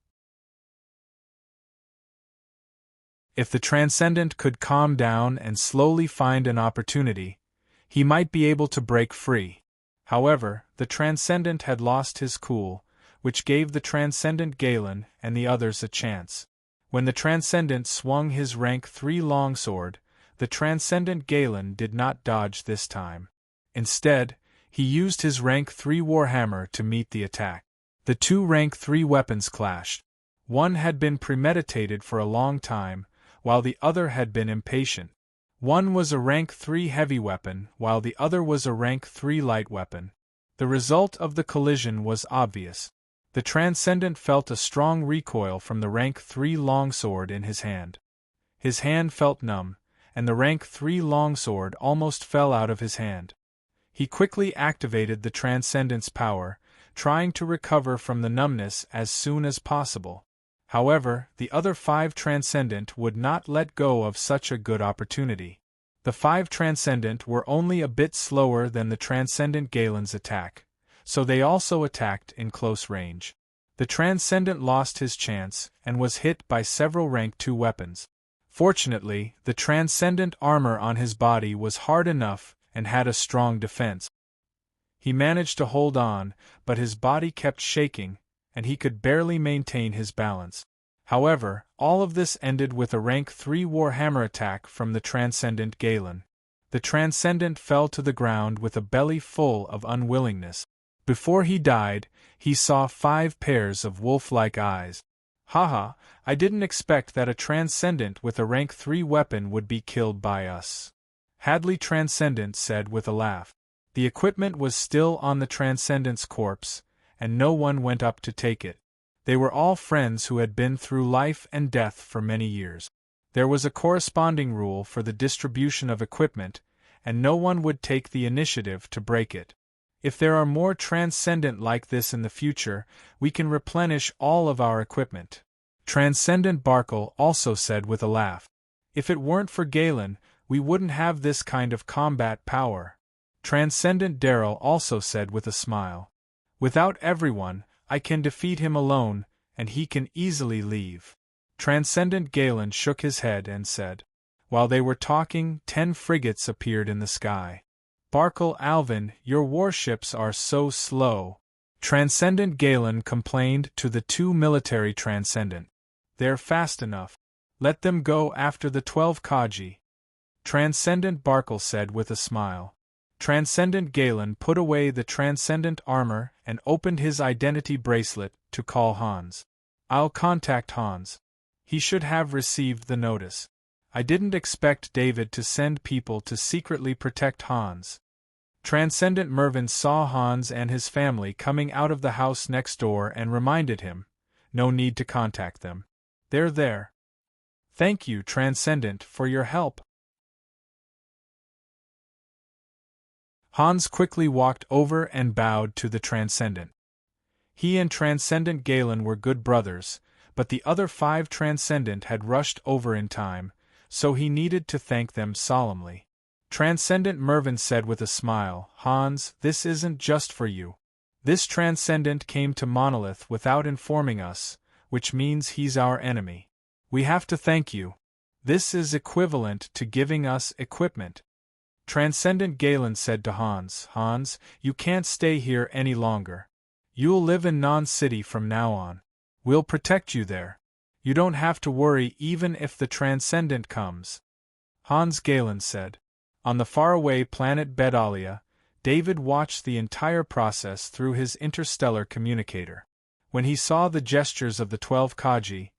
If the Transcendent could calm down and slowly find an opportunity, he might be able to break free. However, the Transcendent had lost his cool, which gave the Transcendent Galen and the others a chance. When the Transcendent swung his rank 3 longsword, the Transcendent Galen did not dodge this time. Instead, he used his rank 3 warhammer to meet the attack. The two rank 3 weapons clashed. One had been premeditated for a long time, while the other had been impatient. One was a rank 3 heavy weapon, while the other was a rank 3 light weapon. The result of the collision was obvious. The Transcendent felt a strong recoil from the rank 3 longsword in his hand. His hand felt numb, and the rank 3 longsword almost fell out of his hand. He quickly activated the Transcendent's power, trying to recover from the numbness as soon as possible. However, the other 5 Transcendent would not let go of such a good opportunity. The 5 Transcendent were only a bit slower than the Transcendent Galen's attack, so they also attacked in close range. The Transcendent lost his chance and was hit by several rank 2 weapons. Fortunately, the Transcendent armor on his body was hard enough and had a strong defense. He managed to hold on, but his body kept shaking, and he could barely maintain his balance. However, all of this ended with a rank 3 warhammer attack from the Transcendent Galen. The Transcendent fell to the ground with a belly full of unwillingness. Before he died, he saw 5 pairs of wolf-like eyes. Haha, I didn't expect that a Transcendent with a rank 3 weapon would be killed by us. Hadley Transcendent said with a laugh. The equipment was still on the Transcendent's corpse, and no one went up to take it. They were all friends who had been through life and death for many years. There was a corresponding rule for the distribution of equipment, and no one would take the initiative to break it. If there are more Transcendent like this in the future, we can replenish all of our equipment. Transcendent Barkle also said with a laugh. If it weren't for Galen, we wouldn't have this kind of combat power. Transcendent Darrell also said with a smile. Without everyone, I can defeat him alone, and he can easily leave. Transcendent Galen shook his head and said. While they were talking, 10 frigates appeared in the sky. Barkle Alvin, your warships are so slow. Transcendent Galen complained to the 2 military Transcendent. They're fast enough. Let them go after the 12 Kaji. Transcendent Barkle said with a smile. Transcendent Galen put away the Transcendent armor and opened his identity bracelet to call Hans. I'll contact Hans. He should have received the notice. I didn't expect David to send people to secretly protect Hans. Transcendent Mervyn saw Hans and his family coming out of the house next door and reminded him, no need to contact them. They're there. Thank you, Transcendent, for your help. Hans quickly walked over and bowed to the Transcendent. He and Transcendent Galen were good brothers, but the other 5 Transcendent had rushed over in time, so he needed to thank them solemnly. Transcendent Mervyn said with a smile, Hans, this isn't just for you. This Transcendent came to Monolith without informing us, which means he's our enemy. We have to thank you. This is equivalent to giving us equipment. Transcendent Galen said to Hans, Hans, you can't stay here any longer. You'll live in Non-City from now on. We'll protect you there. You don't have to worry even if the Transcendent comes. Hans Galen said. On the faraway planet Bedalia, David watched the entire process through his interstellar communicator. When he saw the gestures of the 12 Kaji,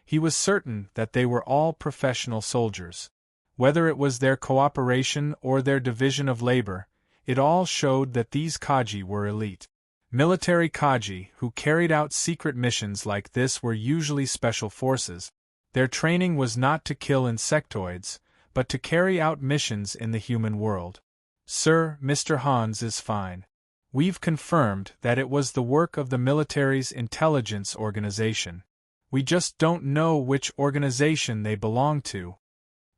he was certain that they were all professional soldiers. Whether it was their cooperation or their division of labor, it all showed that these Kaji were elite. Military Kaji who carried out secret missions like this were usually special forces. Their training was not to kill insectoids, but to carry out missions in the human world. Sir, Mr. Hans is fine. We've confirmed that it was the work of the military's intelligence organization. We just don't know which organization they belong to.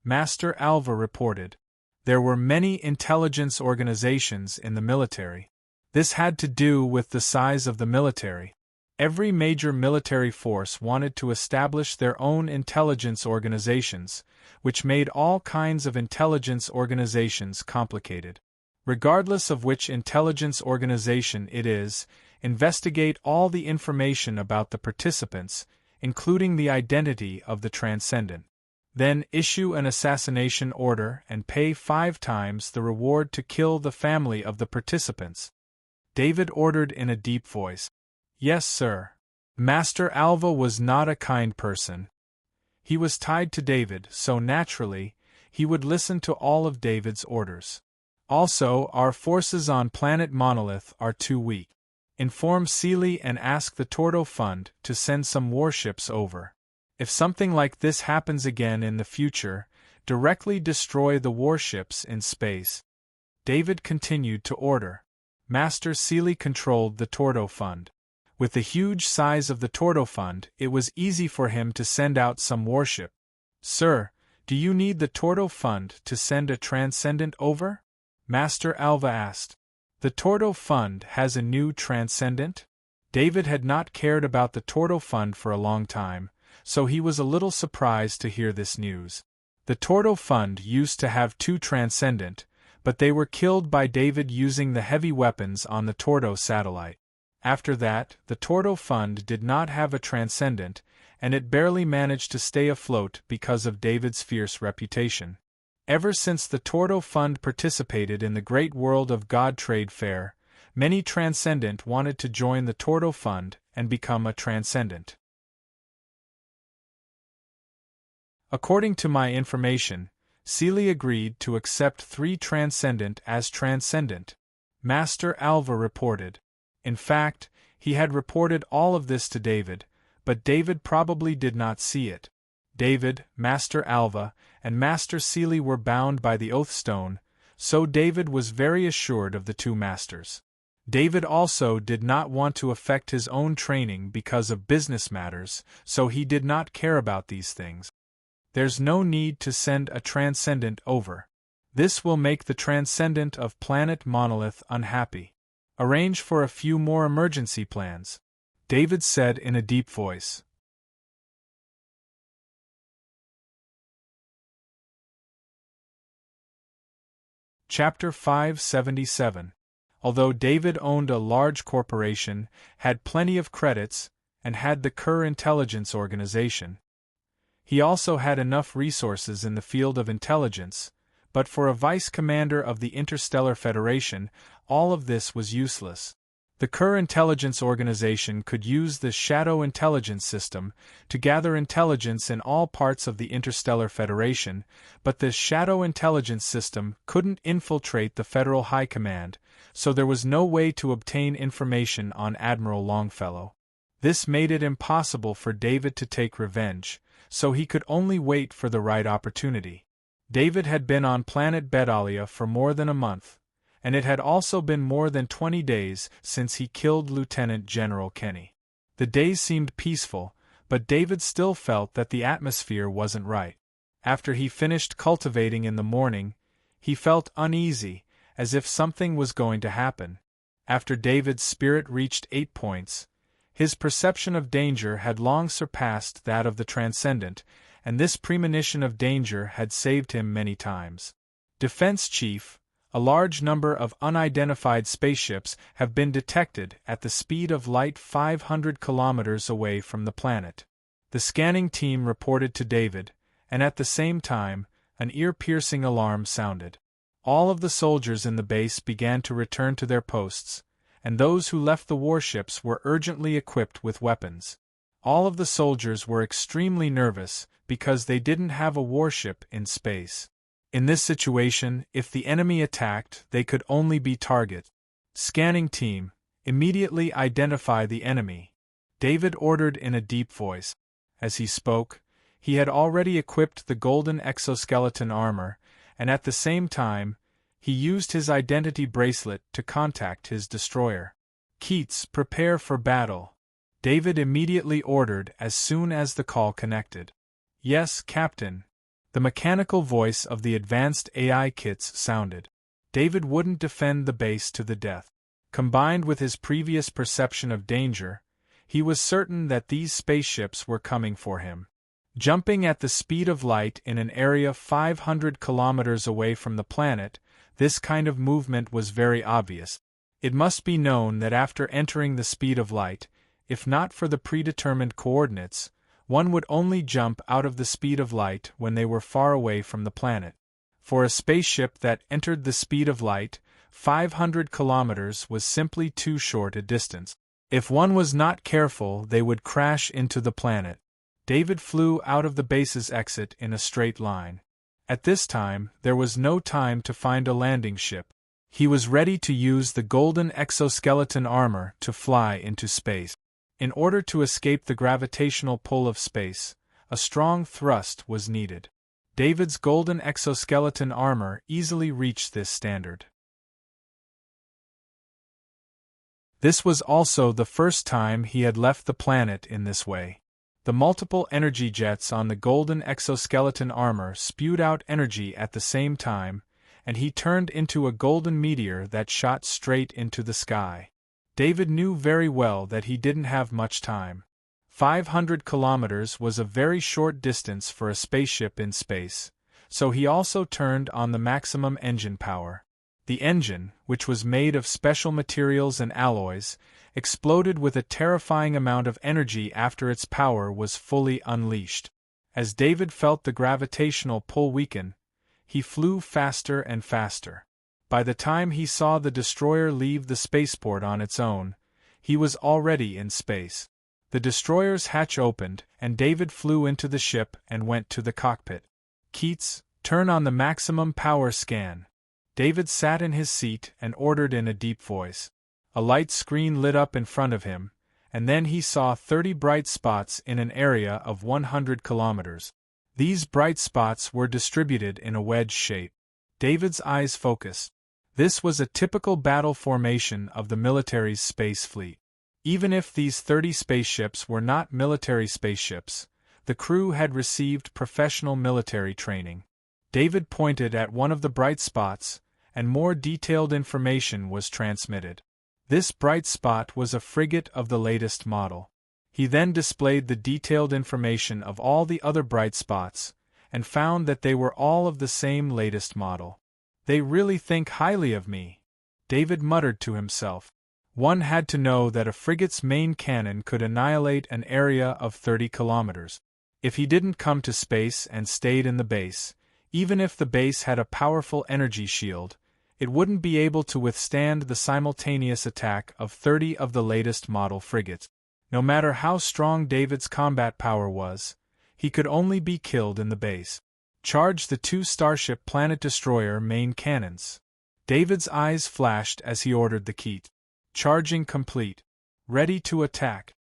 Master Alva reported. There were many intelligence organizations in the military. This had to do with the size of the military. Every major military force wanted to establish their own intelligence organizations, which made all kinds of intelligence organizations complicated. Regardless of which intelligence organization it is, investigate all the information about the participants, including the identity of the Transcendent. Then issue an assassination order and pay 5 times the reward to kill the family of the participants. David ordered in a deep voice. Yes, sir. Master Alva was not a kind person. He was tied to David, so naturally, he would listen to all of David's orders. Also, our forces on planet Monolith are too weak. Inform Sealy and ask the Tordo Fund to send some warships over. If something like this happens again in the future, directly destroy the warships in space. David continued to order. Master Sealy controlled the Tordo Fund. With the huge size of the Tordo Fund, it was easy for him to send out some warship. Sir, do you need the Tordo Fund to send a transcendent over? Master Alva asked. The Tordo Fund has a new transcendent? David had not cared about the Tordo Fund for a long time, so he was a little surprised to hear this news. The Tordo Fund used to have 2 transcendent, but they were killed by David using the heavy weapons on the Tordo satellite. After that, the Tordo Fund did not have a transcendent, and it barely managed to stay afloat because of David's fierce reputation. Ever since the Tordo Fund participated in the Great World of God trade fair, many transcendent wanted to join the Tordo Fund and become a transcendent. According to my information, Sealy agreed to accept 3 transcendent as transcendent. Master Alva reported. In fact, he had reported all of this to David, but David probably did not see it. David, Master Alva, and Master Sealy were bound by the Oath Stone, so David was very assured of the 2 masters. David also did not want to affect his own training because of business matters, so he did not care about these things. There's no need to send a transcendent over. This will make the transcendent of planet Monolith unhappy. Arrange for a few more emergency plans, David said in a deep voice. Chapter 577. Although David owned a large corporation, had plenty of credits, and had the Kerr Intelligence Organization, he also had enough resources in the field of intelligence, but for a vice commander of the Interstellar Federation, all of this was useless. The Kerr Intelligence Organization could use the Shadow Intelligence System to gather intelligence in all parts of the Interstellar Federation, but the Shadow Intelligence System couldn't infiltrate the Federal High Command, so there was no way to obtain information on Admiral Longfellow. This made it impossible for David to take revenge, so he could only wait for the right opportunity. David had been on planet Bedalia for more than a month, and it had also been more than 20 days since he killed Lieutenant General Kenny. The days seemed peaceful, but David still felt that the atmosphere wasn't right. After he finished cultivating in the morning, he felt uneasy, as if something was going to happen. After David's spirit reached 8 points, his perception of danger had long surpassed that of the transcendent, and this premonition of danger had saved him many times. Defense Chief, a large number of unidentified spaceships have been detected at the speed of light 500 kilometers away from the planet. The scanning team reported to David, and at the same time, an ear-piercing alarm sounded. All of the soldiers in the base began to return to their posts, and those who left the warships were urgently equipped with weapons. All of the soldiers were extremely nervous because they didn't have a warship in space. In this situation, if the enemy attacked, they could only be target. Scanning team, immediately identify the enemy, David ordered in a deep voice. As he spoke, he had already equipped the golden exoskeleton armor, and at the same time, he used his identity bracelet to contact his destroyer. Keats, prepare for battle, David immediately ordered as soon as the call connected. Yes, Captain. The mechanical voice of the advanced AI kits sounded. David wouldn't defend the base to the death. Combined with his previous perception of danger, he was certain that these spaceships were coming for him. Jumping at the speed of light in an area 500 kilometers away from the planet, this kind of movement was very obvious. It must be known that after entering the speed of light, if not for the predetermined coordinates, One would only jump out of the speed of light when they were far away from the planet. For a spaceship that entered the speed of light, 500 kilometers was simply too short a distance. If one was not careful, they would crash into the planet. David flew out of the base's exit in a straight line. At this time, there was no time to find a landing ship. He was ready to use the golden exoskeleton armor to fly into space. In order to escape the gravitational pull of space, a strong thrust was needed. David's golden exoskeleton armor easily reached this standard. This was also the first time he had left the planet in this way. The multiple energy jets on the golden exoskeleton armor spewed out energy at the same time, and he turned into a golden meteor that shot straight into the sky. David knew very well that he didn't have much time. 500 kilometers was a very short distance for a spaceship in space, so he also turned on the maximum engine power. The engine, which was made of special materials and alloys, exploded with a terrifying amount of energy after its power was fully unleashed. As David felt the gravitational pull weaken, he flew faster and faster. By the time he saw the destroyer leave the spaceport on its own, he was already in space. The destroyer's hatch opened, and David flew into the ship and went to the cockpit. "Keats, turn on the maximum power scan." David sat in his seat and ordered in a deep voice. A light screen lit up in front of him, and then he saw 30 bright spots in an area of 100 kilometers. These bright spots were distributed in a wedge shape. David's eyes focused. This was a typical battle formation of the military's space fleet. Even if these 30 spaceships were not military spaceships, the crew had received professional military training. David pointed at one of the bright spots, and more detailed information was transmitted. This bright spot was a frigate of the latest model. He then displayed the detailed information of all the other bright spots, and found that they were all of the same latest model. "They really think highly of me," David muttered to himself. One had to know that a frigate's main cannon could annihilate an area of 30 kilometers. If he didn't come to space and stayed in the base, even if the base had a powerful energy shield, it wouldn't be able to withstand the simultaneous attack of 30 of the latest model frigates. No matter how strong David's combat power was, he could only be killed in the base. "Charge the 2 Starship Planet Destroyer main cannons." David's eyes flashed as he ordered the key. "Charging complete. Ready to attack."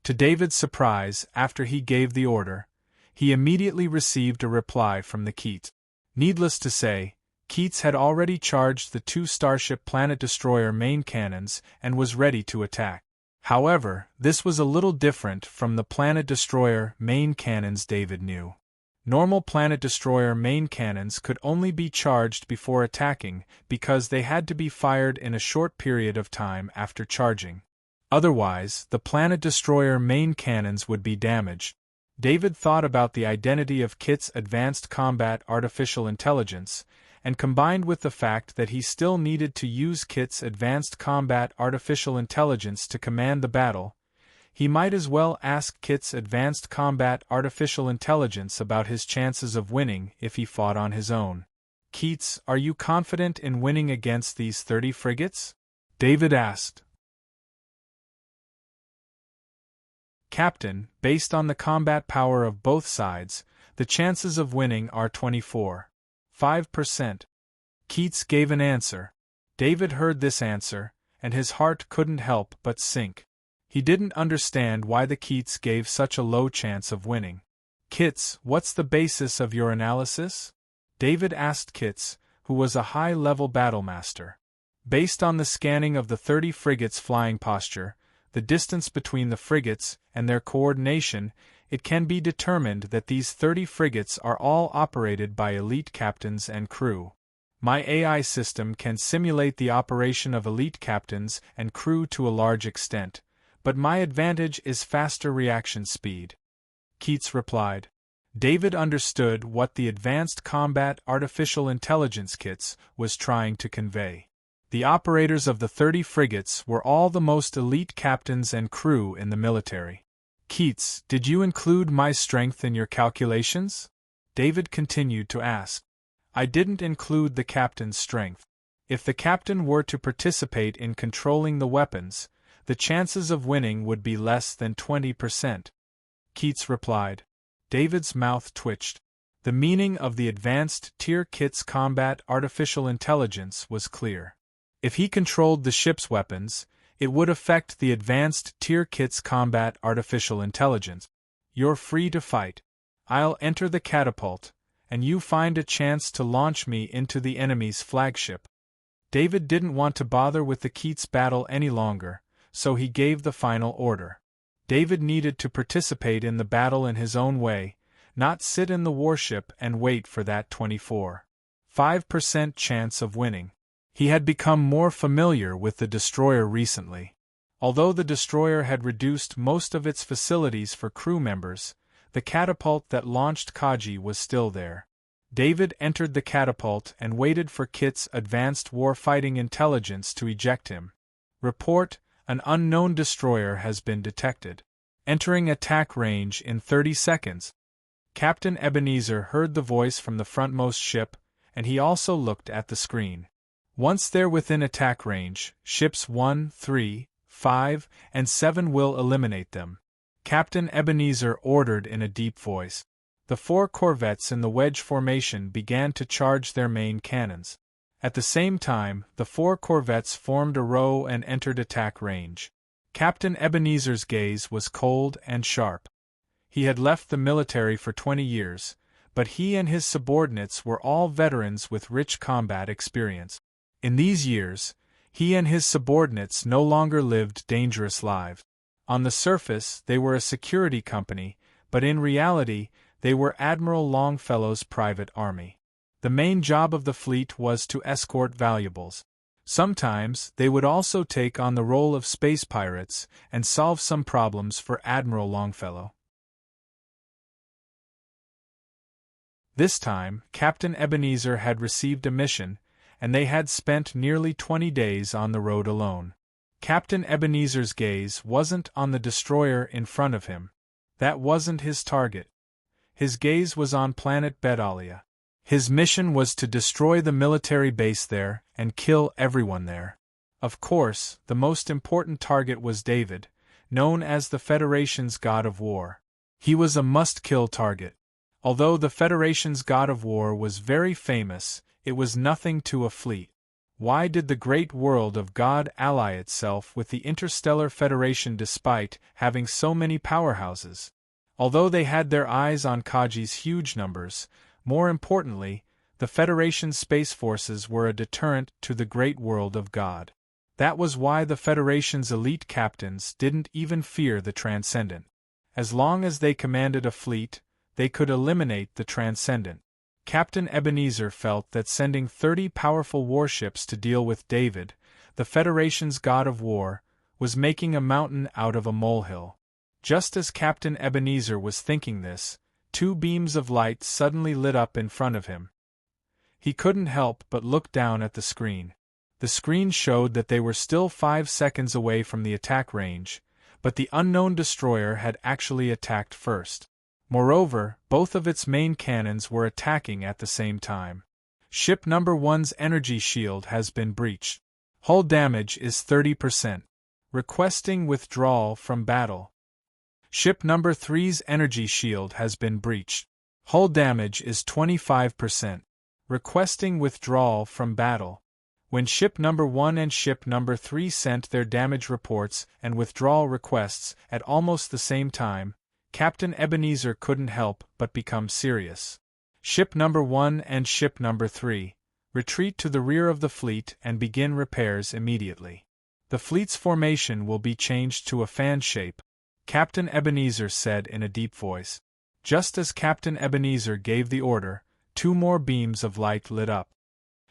To David's surprise, after he gave the order, he immediately received a reply from the Keats. Needless to say, Keats had already charged the 2 Starship Planet Destroyer main cannons and was ready to attack. However, this was a little different from the Planet Destroyer main cannons David knew. Normal Planet Destroyer main cannons could only be charged before attacking because they had to be fired in a short period of time after charging. Otherwise, the Planet Destroyer main cannons would be damaged. David thought about the identity of Kit's advanced combat artificial intelligence, and combined with the fact that he still needed to use Kit's advanced combat artificial intelligence to command the battle, he might as well ask Kit's advanced combat artificial intelligence about his chances of winning if he fought on his own. "Keats, are you confident in winning against these 30 frigates?" David asked. "Captain, based on the combat power of both sides, the chances of winning are 24.5%. Keats gave an answer. David heard this answer, and his heart couldn't help but sink. He didn't understand why the Keats gave such a low chance of winning. "Kits, what's the basis of your analysis?" David asked Kits, who was a high-level battlemaster. "Based on the scanning of the 30 frigates' flying posture, the distance between the frigates, and their coordination, it can be determined that these 30 frigates are all operated by elite captains and crew. My AI system can simulate the operation of elite captains and crew to a large extent, but my advantage is faster reaction speed," Keats replied. David understood what the advanced combat artificial intelligence Kits was trying to convey. The operators of the 30 frigates were all the most elite captains and crew in the military. Keats, did you include my strength in your calculations? David continued to ask. I didn't include the captain's strength. If the captain were to participate in controlling the weapons, the chances of winning would be less than 20%. Keats replied. David's mouth twitched. The meaning of the advanced tier kit's combat artificial intelligence was clear. If he controlled the ship's weapons, it would affect the advanced tier kit's combat artificial intelligence. You're free to fight. I'll enter the catapult, and you find a chance to launch me into the enemy's flagship. David didn't want to bother with the Keats battle any longer, so he gave the final order. David needed to participate in the battle in his own way, not sit in the warship and wait for that 24.5% chance of winning. He had become more familiar with the destroyer recently. Although the destroyer had reduced most of its facilities for crew members, the catapult that launched Kaji was still there. David entered the catapult and waited for Kit's advanced war-fighting intelligence to eject him. Report, an unknown destroyer has been detected. Entering attack range in 30 seconds. Captain Ebenezer heard the voice from the frontmost ship, and he also looked at the screen. Once they're within attack range, ships 1, 3, 5, and 7 will eliminate them. Captain Ebenezer ordered in a deep voice. The 4 corvettes in the wedge formation began to charge their main cannons. At the same time, the 4 corvettes formed a row and entered attack range. Captain Ebenezer's gaze was cold and sharp. He had left the military for 20 years, but he and his subordinates were all veterans with rich combat experience. In these years, he and his subordinates no longer lived dangerous lives. On the surface, they were a security company, but in reality, they were Admiral Longfellow's private army. The main job of the fleet was to escort valuables. Sometimes, they would also take on the role of space pirates and solve some problems for Admiral Longfellow. This time, Captain Ebenezer had received a mission, and they had spent nearly 20 days on the road alone. Captain Ebenezer's gaze wasn't on the destroyer in front of him. That wasn't his target. His gaze was on planet Bedalia. His mission was to destroy the military base there and kill everyone there. Of course, the most important target was David, known as the Federation's God of War. He was a must-kill target. Although the Federation's God of War was very famous, it was nothing to a fleet. Why did the great world of God ally itself with the Interstellar Federation despite having so many powerhouses? Although they had their eyes on Kaji's huge numbers, more importantly, the Federation's space forces were a deterrent to the great world of God. That was why the Federation's elite captains didn't even fear the Transcendent. As long as they commanded a fleet, they could eliminate the Transcendent. Captain Ebenezer felt that sending 30 powerful warships to deal with David, the Federation's God of War, was making a mountain out of a molehill. Just as Captain Ebenezer was thinking this, 2 beams of light suddenly lit up in front of him. He couldn't help but look down at the screen. The screen showed that they were still 5 seconds away from the attack range, but the unknown destroyer had actually attacked first. Moreover, both of its main cannons were attacking at the same time. Ship number 1's energy shield has been breached. Hull damage is 30%. Requesting withdrawal from battle. Ship number 3's energy shield has been breached. Hull damage is 25%. Requesting withdrawal from battle. When ship number 1 and ship number 3 sent their damage reports and withdrawal requests at almost the same time, Captain Ebenezer couldn't help but become serious. Ship number 1 and ship number 3, retreat to the rear of the fleet and begin repairs immediately. The fleet's formation will be changed to a fan shape, Captain Ebenezer said in a deep voice. Just as Captain Ebenezer gave the order, 2 more beams of light lit up.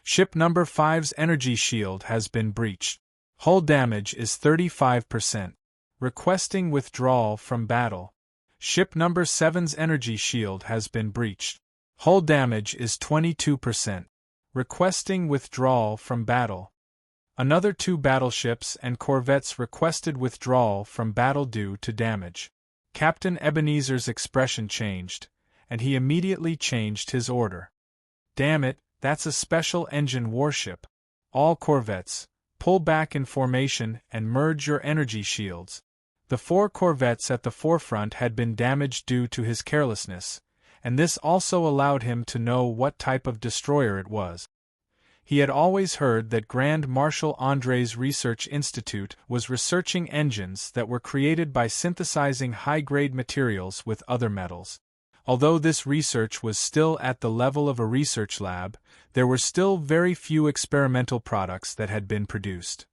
Ship number 5's energy shield has been breached. Hull damage is 35%. Requesting withdrawal from battle. Ship number 7's energy shield has been breached. Hull damage is 22%. Requesting withdrawal from battle. Another 2 battleships and corvettes requested withdrawal from battle due to damage. Captain Ebenezer's expression changed, and he immediately changed his order. "Damn it, that's a special engine warship. All corvettes, pull back in formation and merge your energy shields." The 4 corvettes at the forefront had been damaged due to his carelessness, and this also allowed him to know what type of destroyer it was. He had always heard that Grand Marshal André's research institute was researching engines that were created by synthesizing high-grade materials with other metals. Although this research was still at the level of a research lab, there were still very few experimental products that had been produced.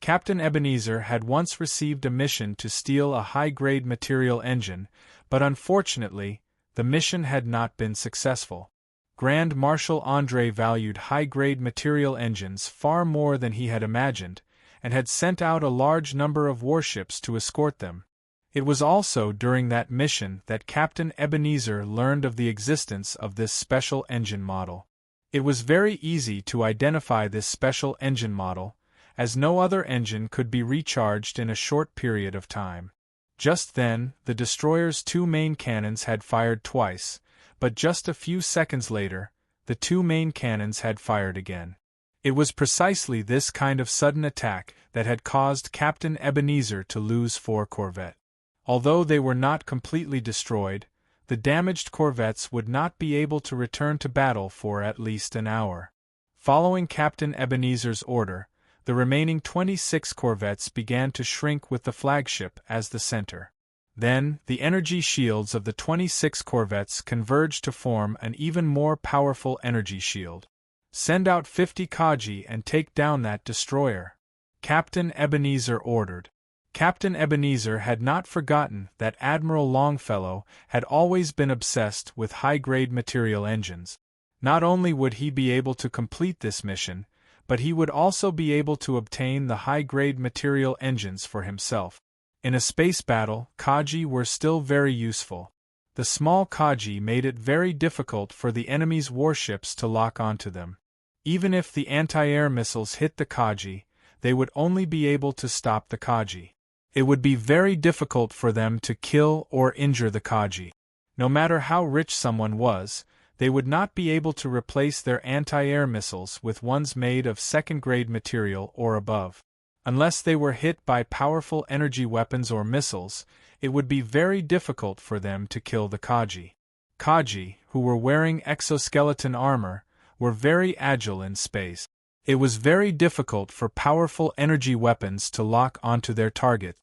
Captain Ebenezer had once received a mission to steal a high-grade material engine, but unfortunately, the mission had not been successful. Grand Marshal André valued high-grade material engines far more than he had imagined, and had sent out a large number of warships to escort them. It was also during that mission that Captain Ebenezer learned of the existence of this special engine model. It was very easy to identify this special engine model, as no other engine could be recharged in a short period of time. Just then, the destroyer's 2 main cannons had fired twice, but just a few seconds later, the 2 main cannons had fired again. It was precisely this kind of sudden attack that had caused Captain Ebenezer to lose 4 corvettes. Although they were not completely destroyed, the damaged corvettes would not be able to return to battle for at least an hour. Following Captain Ebenezer's order, the remaining 26 corvettes began to shrink with the flagship as the center. Then, the energy shields of the 26 corvettes converged to form an even more powerful energy shield. "Send out 50 Kaji and take down that destroyer," Captain Ebenezer ordered. Captain Ebenezer had not forgotten that Admiral Longfellow had always been obsessed with high-grade material engines. Not only would he be able to complete this mission, but he would also be able to obtain the high-grade material engines for himself. In a space battle, Kaji were still very useful. The small Kaji made it very difficult for the enemy's warships to lock onto them. Even if the anti-air missiles hit the Kaji, they would only be able to stop the Kaji. It would be very difficult for them to kill or injure the Kaji. No matter how rich someone was, they would not be able to replace their anti-air missiles with ones made of second-grade material or above. Unless they were hit by powerful energy weapons or missiles, it would be very difficult for them to kill the Kaji. Kaji, who were wearing exoskeleton armor, were very agile in space. It was very difficult for powerful energy weapons to lock onto their target.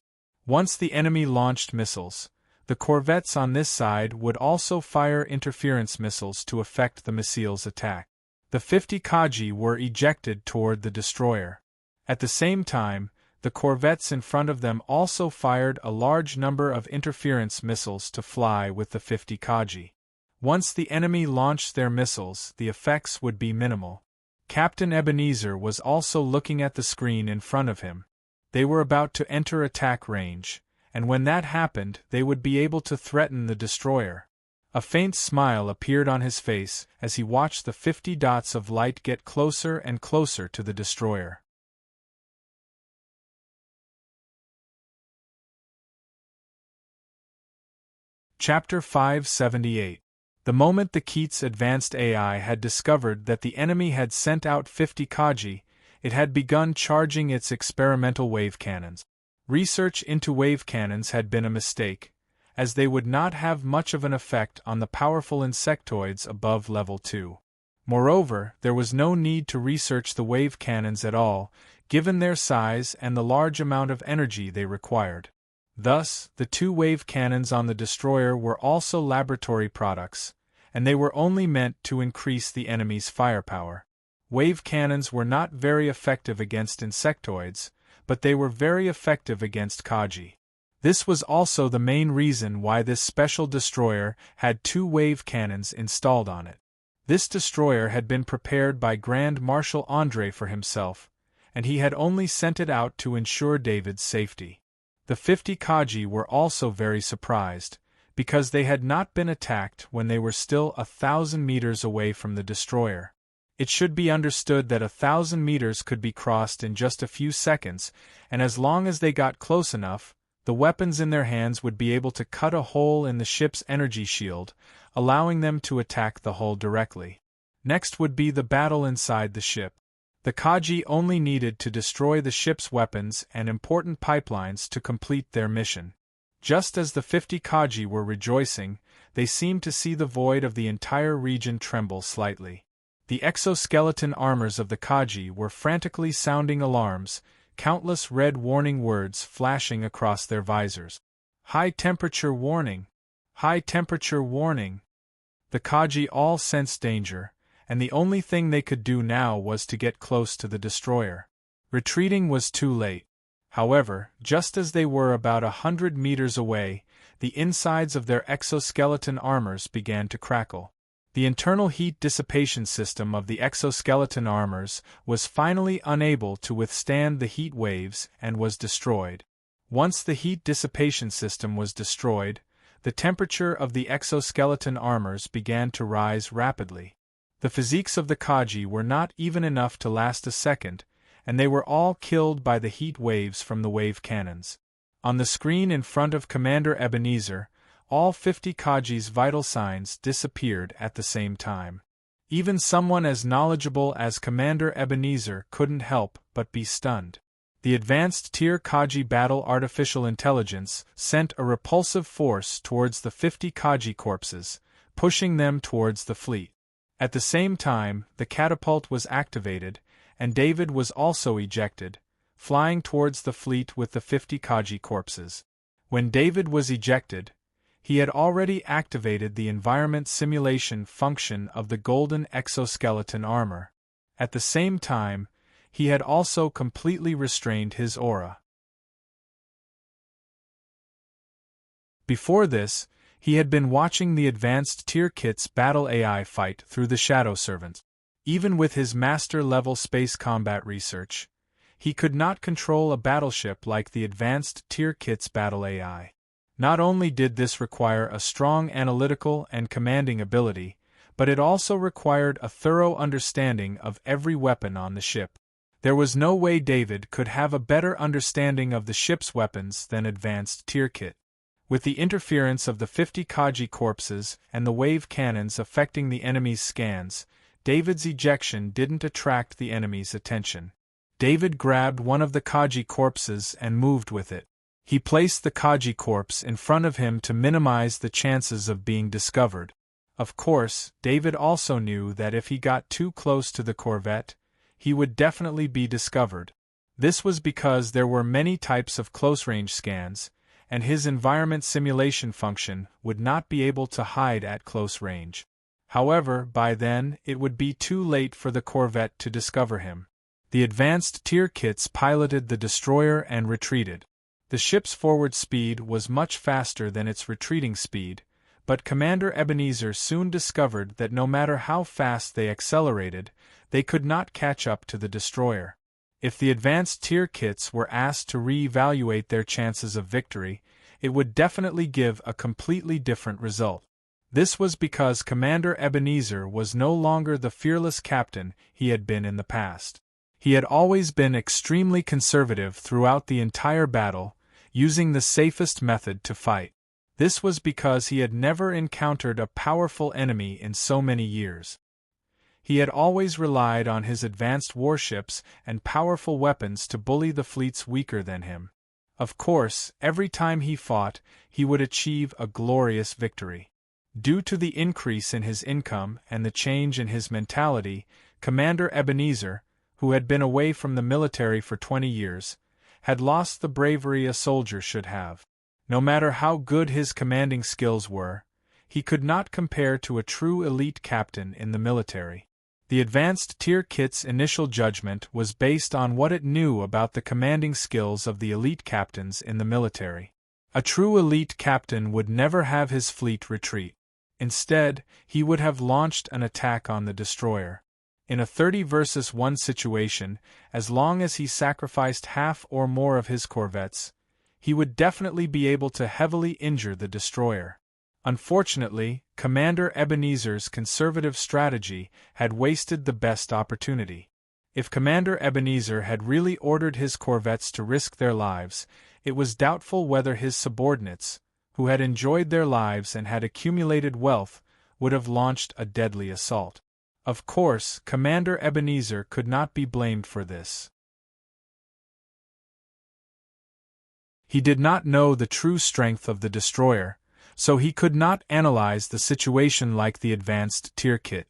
Once the enemy launched missiles, the corvettes on this side would also fire interference missiles to affect the missile's attack. The 50 Kaji were ejected toward the destroyer. At the same time, the corvettes in front of them also fired a large number of interference missiles to fly with the 50 Kaji. Once the enemy launched their missiles, the effects would be minimal. Captain Ebenezer was also looking at the screen in front of him. They were about to enter attack range, and when that happened, they would be able to threaten the destroyer. A faint smile appeared on his face as he watched the 50 dots of light get closer and closer to the destroyer. Chapter 578. The moment the Keats Advanced AI had discovered that the enemy had sent out 50 Kaji, it had begun charging its experimental wave cannons. Research into wave cannons had been a mistake, as they would not have much of an effect on the powerful insectoids above level 2. Moreover, there was no need to research the wave cannons at all, given their size and the large amount of energy they required. Thus, the 2 wave cannons on the destroyer were also laboratory products, and they were only meant to increase the enemy's firepower. Wave cannons were not very effective against insectoids, but they were very effective against Kaji. This was also the main reason why this special destroyer had 2 wave cannons installed on it. This destroyer had been prepared by Grand Marshal André for himself, and he had only sent it out to ensure David's safety. The 50 Kaji were also very surprised, because they had not been attacked when they were still 1,000 meters away from the destroyer. It should be understood that 1,000 meters could be crossed in just a few seconds, and as long as they got close enough, the weapons in their hands would be able to cut a hole in the ship's energy shield, allowing them to attack the hull directly. Next would be the battle inside the ship. The Kaji only needed to destroy the ship's weapons and important pipelines to complete their mission. Just as the 50 Kaji were rejoicing, they seemed to see the void of the entire region tremble slightly. The exoskeleton armors of the Kaji were frantically sounding alarms, countless red warning words flashing across their visors. High temperature warning! High temperature warning! The Kaji all sensed danger, and the only thing they could do now was to get close to the destroyer. Retreating was too late. However, just as they were about 100 meters away, the insides of their exoskeleton armors began to crackle. The internal heat dissipation system of the exoskeleton armors was finally unable to withstand the heat waves and was destroyed. Once the heat dissipation system was destroyed, the temperature of the exoskeleton armors began to rise rapidly. The physiques of the Kaji were not even enough to last a second, and they were all killed by the heat waves from the wave cannons. On the screen in front of Commander Ebenezer, all 50 Kaji's vital signs disappeared at the same time. Even someone as knowledgeable as Commander Ebenezer couldn't help but be stunned. The advanced tier Kaji battle artificial intelligence sent a repulsive force towards the 50 Kaji corpses, pushing them towards the fleet. At the same time, the catapult was activated, and David was also ejected, flying towards the fleet with the 50 Kaji corpses. When David was ejected, he had already activated the environment simulation function of the golden exoskeleton armor. At the same time, he had also completely restrained his aura. Before this, he had been watching the advanced tier kit's battle AI fight through the Shadow Servant. Even with his master-level space combat research, he could not control a battleship like the advanced tier kit's battle AI. Not only did this require a strong analytical and commanding ability, but it also required a thorough understanding of every weapon on the ship. There was no way David could have a better understanding of the ship's weapons than advanced tier kit. With the interference of the 50 Kaji corpses and the wave cannons affecting the enemy's scans, David's ejection didn't attract the enemy's attention. David grabbed one of the Kaji corpses and moved with it. He placed the Kaji corpse in front of him to minimize the chances of being discovered. Of course, David also knew that if he got too close to the corvette, he would definitely be discovered. This was because there were many types of close-range scans, and his environment simulation function would not be able to hide at close range. However, by then, it would be too late for the corvette to discover him. The advanced tier kits piloted the destroyer and retreated. The ship's forward speed was much faster than its retreating speed, but Commander Ebenezer soon discovered that no matter how fast they accelerated, they could not catch up to the destroyer. If the advanced tier kits were asked to re-evaluate their chances of victory, it would definitely give a completely different result. This was because Commander Ebenezer was no longer the fearless captain he had been in the past. He had always been extremely conservative throughout the entire battle, using the safest method to fight. This was because he had never encountered a powerful enemy in so many years. He had always relied on his advanced warships and powerful weapons to bully the fleets weaker than him. Of course, every time he fought, he would achieve a glorious victory. Due to the increase in his income and the change in his mentality, Commander Ebenezer, who had been away from the military for 20 years, had lost the bravery a soldier should have. No matter how good his commanding skills were, he could not compare to a true elite captain in the military. The advanced tier kit's initial judgment was based on what it knew about the commanding skills of the elite captains in the military. A true elite captain would never have his fleet retreat. Instead, he would have launched an attack on the destroyer. In a 30 versus 1 situation, as long as he sacrificed half or more of his corvettes, he would definitely be able to heavily injure the destroyer. Unfortunately, Commander Ebenezer's conservative strategy had wasted the best opportunity. If Commander Ebenezer had really ordered his corvettes to risk their lives, it was doubtful whether his subordinates, who had enjoyed their lives and had accumulated wealth, would have launched a deadly assault. Of course, Commander Ebenezer could not be blamed for this. He did not know the true strength of the destroyer, so he could not analyze the situation like the advanced tier kit.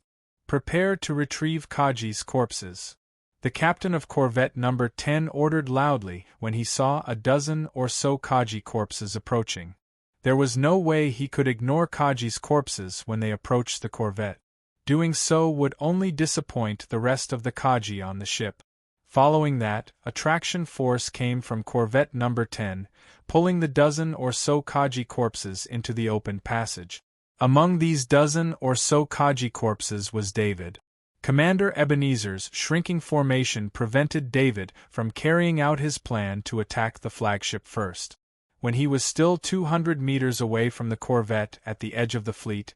Prepare to retrieve Kaji's corpses. The captain of Corvette number 10 ordered loudly when he saw a dozen or so Kaji corpses approaching. There was no way he could ignore Kaji's corpses when they approached the corvette. Doing so would only disappoint the rest of the Kaji on the ship. Following that, a traction force came from Corvette number 10, pulling the dozen or so Kaji corpses into the open passage. Among these dozen or so Kaji corpses was David. Commander Ebenezer's shrinking formation prevented David from carrying out his plan to attack the flagship first. When he was still 200 meters away from the corvette at the edge of the fleet,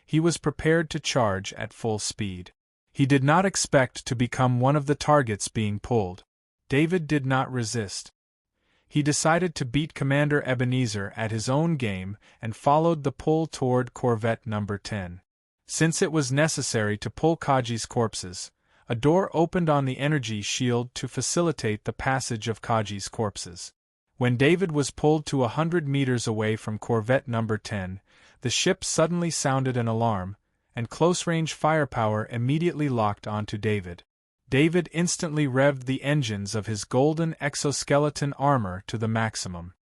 he was prepared to charge at full speed. He did not expect to become one of the targets being pulled. David did not resist. He decided to beat Commander Ebenezer at his own game and followed the pull toward Corvette number 10. Since it was necessary to pull Kaji's corpses, a door opened on the energy shield to facilitate the passage of Kaji's corpses. When David was pulled to 100 meters away from Corvette number 10, the ship suddenly sounded an alarm, and close-range firepower immediately locked onto David. David instantly revved the engines of his golden exoskeleton armor to the maximum.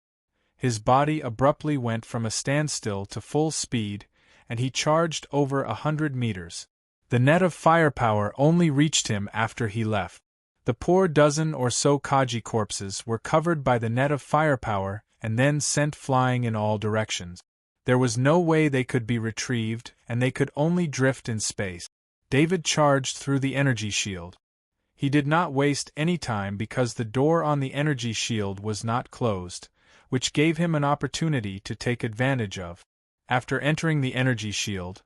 His body abruptly went from a standstill to full speed, and he charged over 100 meters. The net of firepower only reached him after he left. The poor dozen or so Kaji corpses were covered by the net of firepower and then sent flying in all directions. There was no way they could be retrieved, and they could only drift in space. David charged through the energy shield. He did not waste any time because the door on the energy shield was not closed, which gave him an opportunity to take advantage of. After entering the energy shield,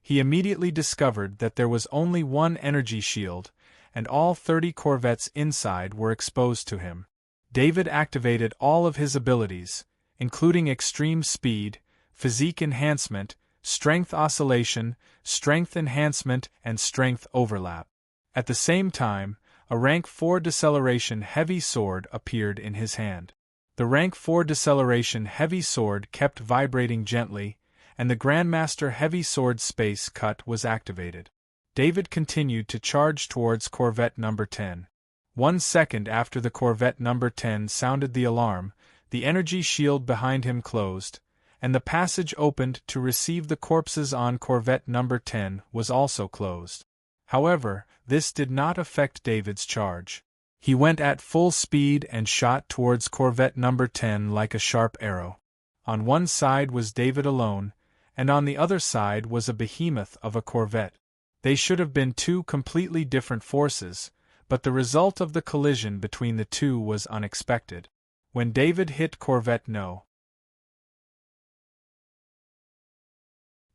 he immediately discovered that there was only one energy shield, and all 30 corvettes inside were exposed to him. David activated all of his abilities, including extreme speed, physique enhancement, strength oscillation, strength enhancement, and strength overlap. At the same time, a rank 4 deceleration heavy sword appeared in his hand. The rank 4 deceleration heavy sword kept vibrating gently, and the Grandmaster heavy sword space cut was activated. David continued to charge towards Corvette number 10. 1 second after the Corvette number 10 sounded the alarm, the energy shield behind him closed, and the passage opened to receive the corpses on Corvette number 10 was also closed. However, this did not affect David's charge. He went at full speed and shot towards Corvette number 10 like a sharp arrow. On one side was David alone, and on the other side was a behemoth of a corvette. They should have been two completely different forces, but the result of the collision between the two was unexpected. When David hit Corvette No.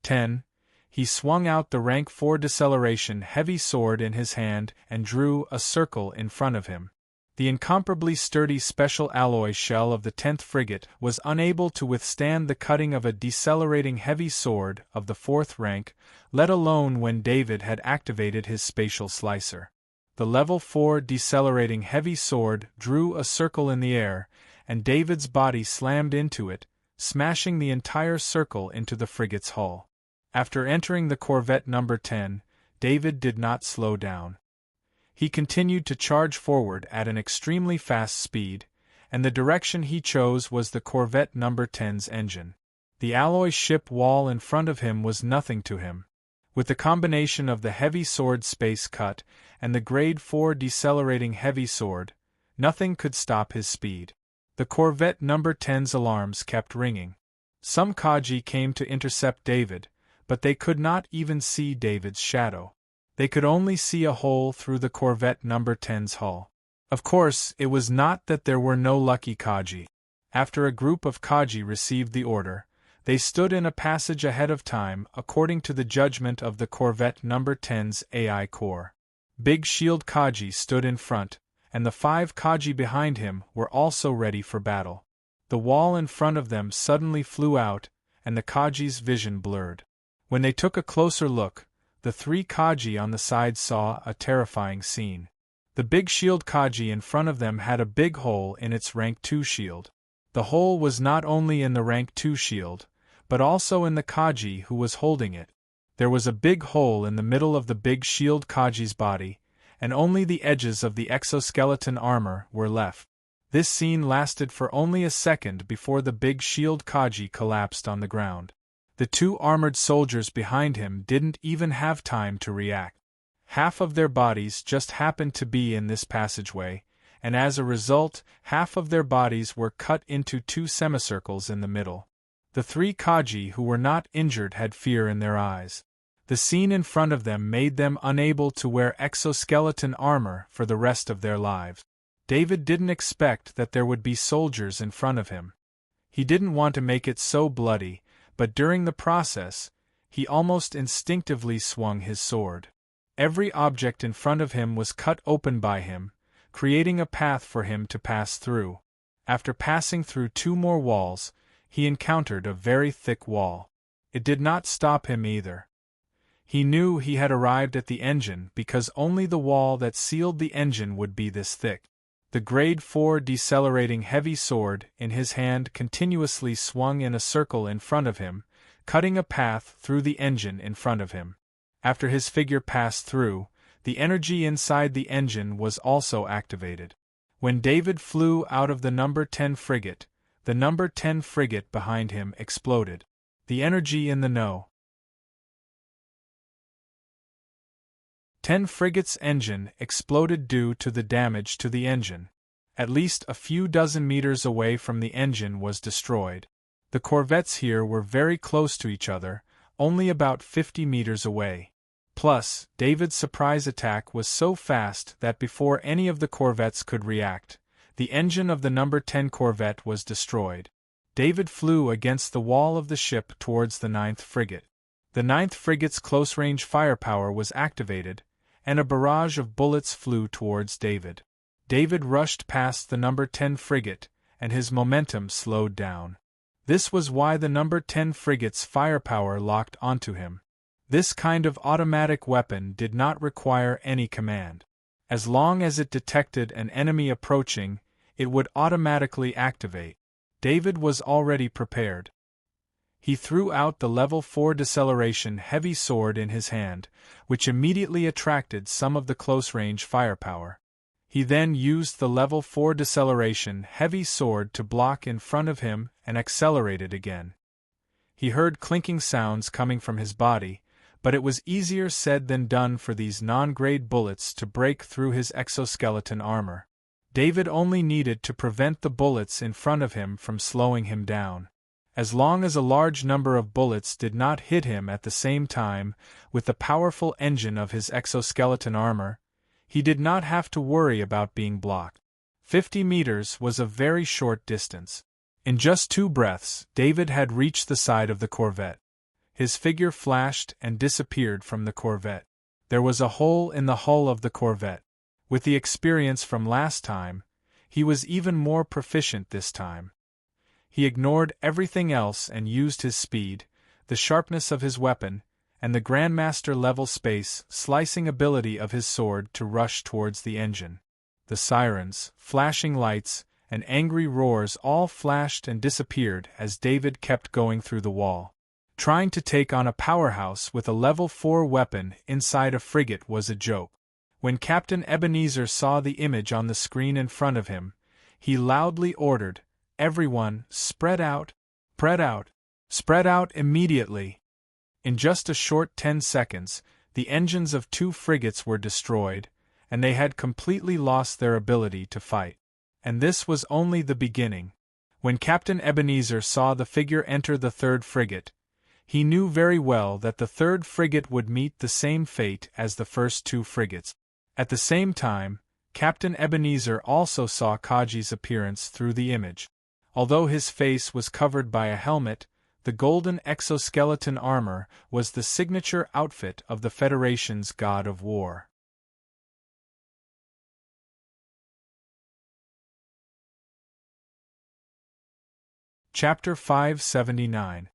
10, he swung out the rank 4 deceleration heavy sword in his hand and drew a circle in front of him. The incomparably sturdy special alloy shell of the 10th frigate was unable to withstand the cutting of a decelerating heavy sword of the 4th rank, let alone when David had activated his spatial slicer. The level 4 decelerating heavy sword drew a circle in the air, and David's body slammed into it, smashing the entire circle into the frigate's hull. After entering the Corvette number 10, David did not slow down. He continued to charge forward at an extremely fast speed, and the direction he chose was the Corvette number 10's engine. The alloy ship wall in front of him was nothing to him. With the combination of the heavy sword space cut and the grade 4 decelerating heavy sword, nothing could stop his speed. The Corvette number 10's alarms kept ringing. Some Kaji came to intercept David, but they could not even see David's shadow. They could only see a hole through the Corvette number 10's hull. Of course, it was not that there were no lucky Kaji. After a group of Kaji received the order, They stood in a passage ahead of time according to the judgment of the corvette No. 10's AI core. Big Shield Kaji stood in front, and the 5 Kaji behind him were also ready for battle. The wall in front of them suddenly flew out, and the Kaji's vision blurred. When they took a closer look, the 3 Kaji on the side saw a terrifying scene. The Big Shield Kaji in front of them had a big hole in its rank 2 shield. The hole was not only in the rank 2 shield, but also in the Kaji who was holding it. There was a big hole in the middle of the Big Shield Kaji's body, and only the edges of the exoskeleton armor were left. This scene lasted for only a second before the Big Shield Kaji collapsed on the ground. The 2 armored soldiers behind him didn't even have time to react. Half of their bodies just happened to be in this passageway, and as a result, half of their bodies were cut into 2 semicircles in the middle. The 3 Kaji who were not injured had fear in their eyes. The scene in front of them made them unable to wear exoskeleton armor for the rest of their lives. David didn't expect that there would be soldiers in front of him. He didn't want to make it so bloody, but during the process, he almost instinctively swung his sword. Every object in front of him was cut open by him, creating a path for him to pass through. After passing through 2 more walls, he encountered a very thick wall. It did not stop him either. He knew he had arrived at the engine because only the wall that sealed the engine would be this thick. The grade 4 decelerating heavy sword in his hand continuously swung in a circle in front of him, cutting a path through the engine in front of him. After his figure passed through, the energy inside the engine was also activated. When David flew out of the No. 10 frigate, the No. 10 frigate behind him exploded. The energy in the No. 10 frigate's engine exploded due to the damage to the engine. At least a few dozen meters away from the engine was destroyed. The corvettes here were very close to each other, only about 50 meters away. Plus, David's surprise attack was so fast that before any of the corvettes could react, the engine of the No. 10 corvette was destroyed. David flew against the wall of the ship towards the 9th frigate. The 9th frigate's close-range firepower was activated, and a barrage of bullets flew towards David. David rushed past the No. 10 frigate, and his momentum slowed down. This was why the No. 10 frigate's firepower locked onto him. This kind of automatic weapon did not require any command. As long as it detected an enemy approaching, it would automatically activate. David was already prepared. He threw out the level 4 deceleration heavy sword in his hand, which immediately attracted some of the close-range firepower. He then used the level 4 deceleration heavy sword to block in front of him and accelerated again. He heard clinking sounds coming from his body, but it was easier said than done for these non-grade bullets to break through his exoskeleton armor. David only needed to prevent the bullets in front of him from slowing him down. As long as a large number of bullets did not hit him at the same time with the powerful engine of his exoskeleton armor, he did not have to worry about being blocked. 50 meters was a very short distance. In just 2 breaths, David had reached the side of the corvette. His figure flashed and disappeared from the corvette. There was a hole in the hull of the corvette. With the experience from last time, he was even more proficient this time. He ignored everything else and used his speed, the sharpness of his weapon, and the Grandmaster-level space-slicing ability of his sword to rush towards the engine. The sirens, flashing lights, and angry roars all flashed and disappeared as David kept going through the wall. Trying to take on a powerhouse with a level 4 weapon inside a frigate was a joke. When Captain Ebenezer saw the image on the screen in front of him, he loudly ordered, "Everyone, spread out, spread out immediately." In just a short 10 seconds, the engines of 2 frigates were destroyed, and they had completely lost their ability to fight. And this was only the beginning. When Captain Ebenezer saw the figure enter the 3rd frigate, he knew very well that the 3rd frigate would meet the same fate as the first 2 frigates. At the same time, Captain Ebenezer also saw Kaji's appearance through the image. Although his face was covered by a helmet, The golden exoskeleton armor was the signature outfit of the Federation's god of war. Chapter 579.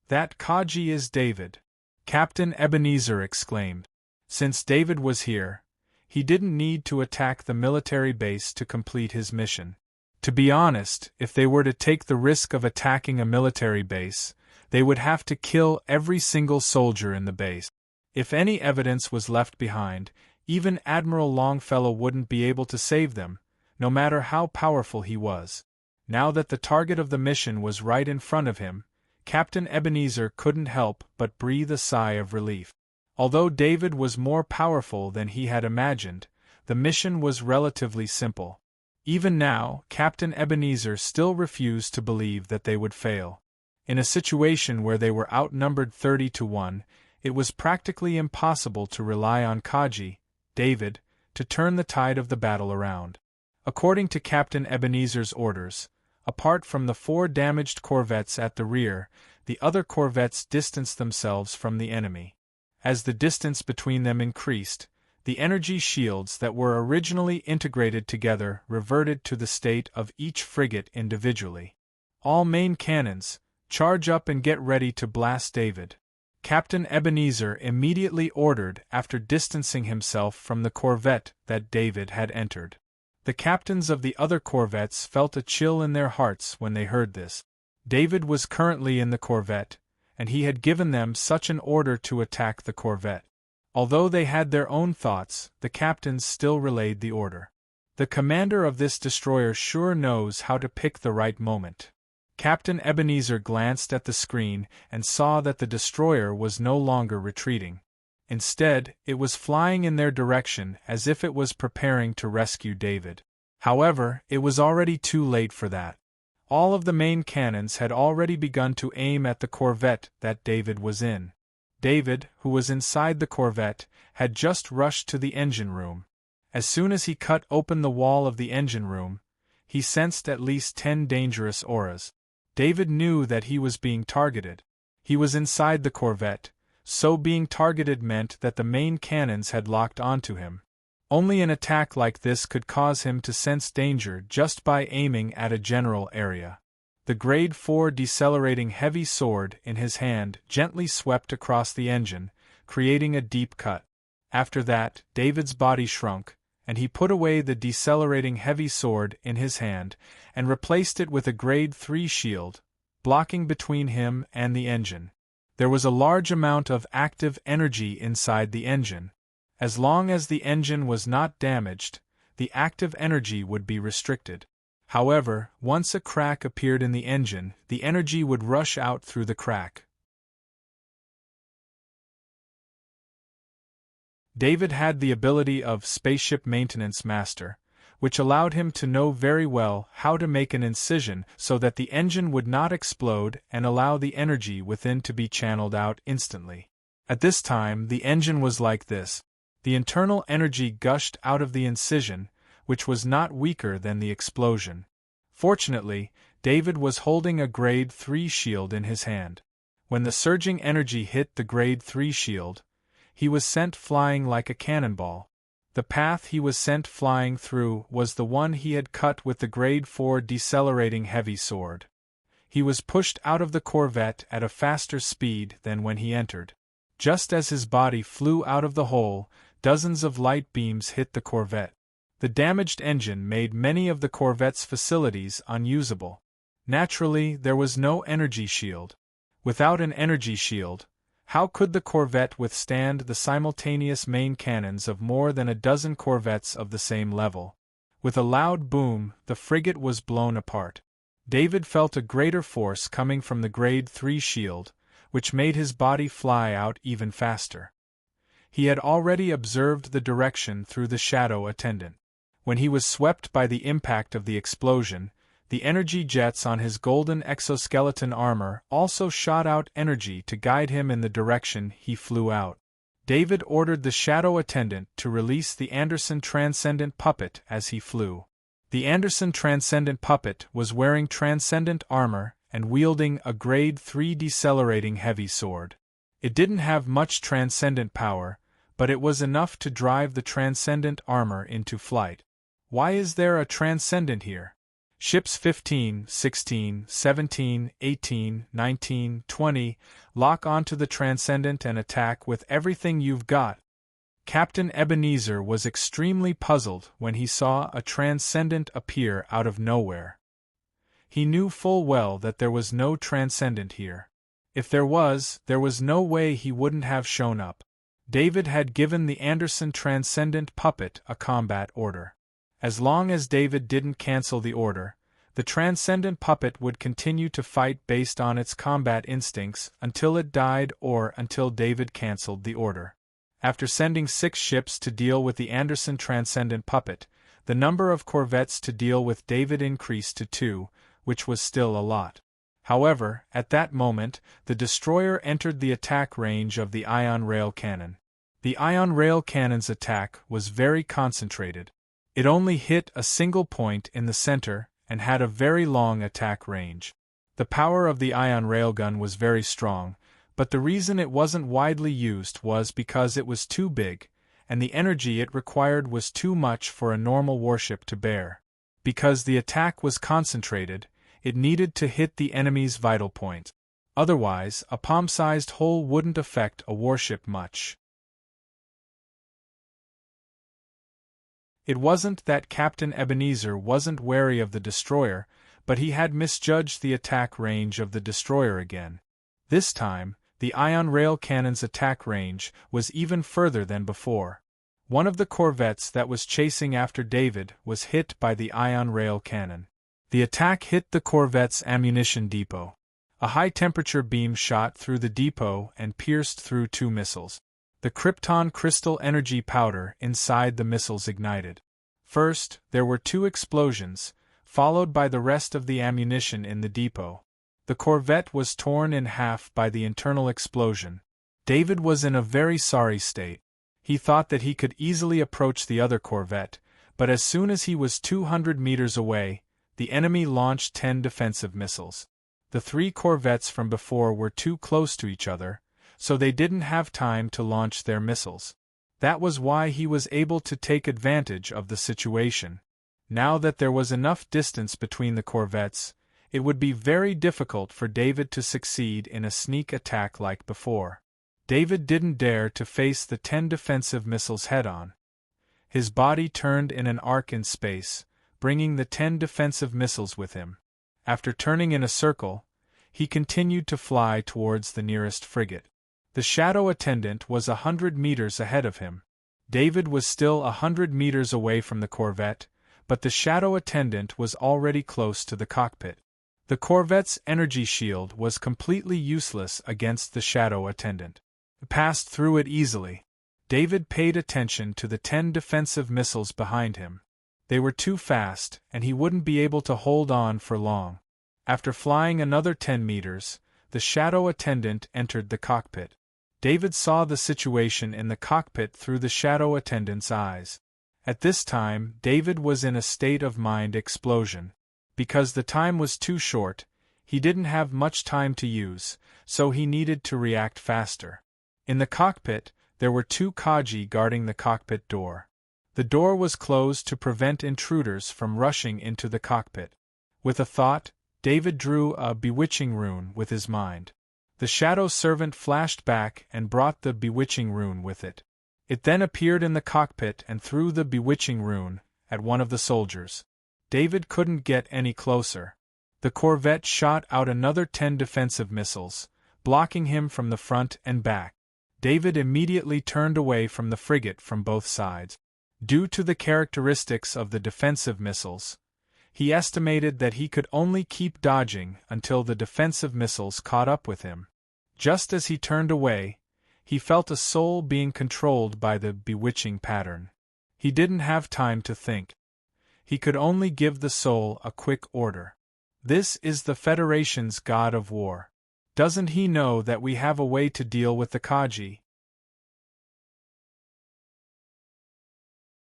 That Kaji is David, Captain Ebenezer exclaimed. Since David was here, he didn't need to attack the military base to complete his mission. To be honest, if they were to take the risk of attacking a military base, they would have to kill every single soldier in the base. If any evidence was left behind, even Admiral Longfellow wouldn't be able to save them, no matter how powerful he was. Now that the target of the mission was right in front of him, Captain Ebenezer couldn't help but breathe a sigh of relief. Although David was more powerful than he had imagined, the mission was relatively simple. Even now, Captain Ebenezer still refused to believe that they would fail. In a situation where they were outnumbered 30-1, it was practically impossible to rely on Kaji, David, to turn the tide of the battle around. According to Captain Ebenezer's orders, apart from the 4 damaged corvettes at the rear, the other corvettes distanced themselves from the enemy. As the distance between them increased, the energy shields that were originally integrated together reverted to the state of each frigate individually. All main cannons, charge up and get ready to blast David, Captain Ebenezer immediately ordered after distancing himself from the corvette that David had entered. The captains of the other corvettes felt a chill in their hearts when they heard this. David was currently in the corvette, and he had given them such an order to attack the corvette. Although they had their own thoughts, the captains still relayed the order. The commander of this destroyer sure knows how to pick the right moment. Captain Ebenezer glanced at the screen and saw that the destroyer was no longer retreating. Instead, it was flying in their direction as if it was preparing to rescue David. However, it was already too late for that. All of the main cannons had already begun to aim at the corvette that David was in. David, who was inside the corvette, had just rushed to the engine room. As soon as he cut open the wall of the engine room, he sensed at least 10 dangerous auras. David knew that he was being targeted. He was inside the corvette, so being targeted meant that the main cannons had locked onto him. Only an attack like this could cause him to sense danger just by aiming at a general area. The Grade 4 decelerating heavy sword in his hand gently swept across the engine, creating a deep cut. After that, David's body shrunk, and he put away the decelerating heavy sword in his hand and replaced it with a Grade 3 shield, blocking between him and the engine. There was a large amount of active energy inside the engine. As long as the engine was not damaged, the active energy would be restricted. However, once a crack appeared in the engine, the energy would rush out through the crack. David had the ability of Spaceship Maintenance Master, which allowed him to know very well how to make an incision so that the engine would not explode and allow the energy within to be channeled out instantly. At this time, the engine was like this. The internal energy gushed out of the incision, which was not weaker than the explosion. Fortunately, David was holding a Grade 3 shield in his hand. When the surging energy hit the Grade 3 shield, he was sent flying like a cannonball. The path he was sent flying through was the one he had cut with the Grade 4 decelerating heavy sword. He was pushed out of the corvette at a faster speed than when he entered. Just as his body flew out of the hole, dozens of light beams hit the corvette. The damaged engine made many of the corvette's facilities unusable. Naturally, there was no energy shield. Without an energy shield, how could the corvette withstand the simultaneous main cannons of more than a dozen corvettes of the same level? With a loud boom, the frigate was blown apart. David felt a greater force coming from the Grade 3 shield, which made his body fly out even faster. He had already observed the direction through the shadow attendant. When he was swept by the impact of the explosion, the energy jets on his golden exoskeleton armor also shot out energy to guide him in the direction he flew out. David ordered the shadow attendant to release the Anderson Transcendent Puppet as he flew. The Anderson Transcendent Puppet was wearing transcendent armor and wielding a Grade 3 decelerating heavy sword. It didn't have much transcendent power, but it was enough to drive the transcendent armor into flight. Why is there a transcendent here? Ships 15, 16, 17, 18, 19, 20, lock onto the transcendent and attack with everything you've got. Captain Ebenezer was extremely puzzled when he saw a transcendent appear out of nowhere. He knew full well that there was no transcendent here. If there was no way he wouldn't have shown up. David had given the Anderson transcendent puppet a combat order. As long as David didn't cancel the order, the transcendent puppet would continue to fight based on its combat instincts until it died or until David canceled the order. After sending 6 ships to deal with the Anderson transcendent puppet, the number of corvettes to deal with David increased to 2, which was still a lot. However, at that moment, the destroyer entered the attack range of the ion rail cannon. The ion rail cannon's attack was very concentrated. It only hit a single point in the center and had a very long attack range. The power of the ion railgun was very strong, but the reason it wasn't widely used was because it was too big, and the energy it required was too much for a normal warship to bear. Because the attack was concentrated, it needed to hit the enemy's vital point. Otherwise, a palm-sized hole wouldn't affect a warship much. It wasn't that Captain Ebenezer wasn't wary of the destroyer, but he had misjudged the attack range of the destroyer again. This time, the ion rail cannon's attack range was even further than before. One of the corvettes that was chasing after David was hit by the ion rail cannon. The attack hit the corvette's ammunition depot. A high-temperature beam shot through the depot and pierced through 2 missiles. The krypton crystal energy powder inside the missiles ignited. First, there were 2 explosions, followed by the rest of the ammunition in the depot. The corvette was torn in half by the internal explosion. David was in a very sorry state. He thought that he could easily approach the other corvette, but as soon as he was 200 meters away, the enemy launched 10 defensive missiles. The 3 corvettes from before were too close to each other, so they didn't have time to launch their missiles. That was why he was able to take advantage of the situation. Now that there was enough distance between the corvettes, it would be very difficult for David to succeed in a sneak attack like before. David didn't dare to face the 10 defensive missiles head-on. His body turned in an arc in space, bringing the 10 defensive missiles with him. After turning in a circle, he continued to fly towards the nearest frigate. The shadow attendant was 100 meters ahead of him. David was still 100 meters away from the corvette, but the shadow attendant was already close to the cockpit. The corvette's energy shield was completely useless against the shadow attendant. It passed through it easily. David paid attention to the 10 defensive missiles behind him. They were too fast, and he wouldn't be able to hold on for long. After flying another 10 meters, the shadow attendant entered the cockpit. David saw the situation in the cockpit through the shadow attendant's eyes. At this time, David was in a state of mind explosion. Because the time was too short, he didn't have much time to use, so he needed to react faster. In the cockpit, there were 2 Kaji guarding the cockpit door. The door was closed to prevent intruders from rushing into the cockpit. With a thought, David drew a bewitching rune with his mind. The shadow servant flashed back and brought the bewitching rune with it. It then appeared in the cockpit and threw the bewitching rune at one of the soldiers. David couldn't get any closer. The corvette shot out another 10 defensive missiles, blocking him from the front and back. David immediately turned away from the frigate from both sides. Due to the characteristics of the defensive missiles, he estimated that he could only keep dodging until the defensive missiles caught up with him. Just as he turned away, he felt a soul being controlled by the bewitching pattern. He didn't have time to think. He could only give the soul a quick order. This is the Federation's god of war. Doesn't he know that we have a way to deal with the Kaji?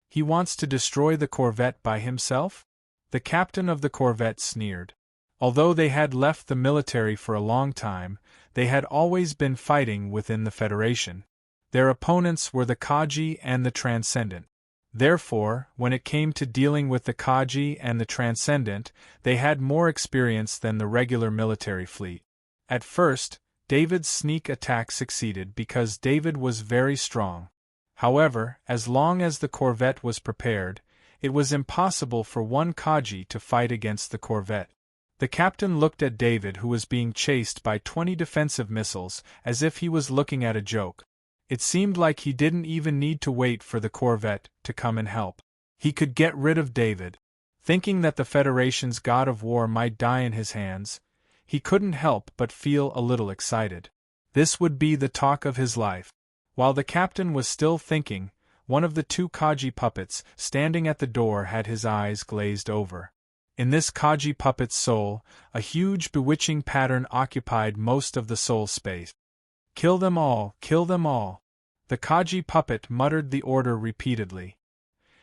He wants to destroy the corvette by himself? The captain of the corvette sneered. Although they had left the military for a long time, they had always been fighting within the Federation. Their opponents were the Kaji and the Transcendent. Therefore, when it came to dealing with the Kaji and the Transcendent, they had more experience than the regular military fleet. At first, David's sneak attack succeeded because David was very strong. However, as long as the corvette was prepared, it was impossible for one Kaji to fight against the corvette. The captain looked at David, who was being chased by 20 defensive missiles, as if he was looking at a joke. It seemed like he didn't even need to wait for the corvette to come and help. He could get rid of David. Thinking that the Federation's god of war might die in his hands, he couldn't help but feel a little excited. This would be the talk of his life. While the captain was still thinking, one of the 2 Kaji puppets standing at the door had his eyes glazed over. In this Kaji puppet's soul, a huge bewitching pattern occupied most of the soul space. "Kill them all, kill them all!" The Kaji puppet muttered the order repeatedly.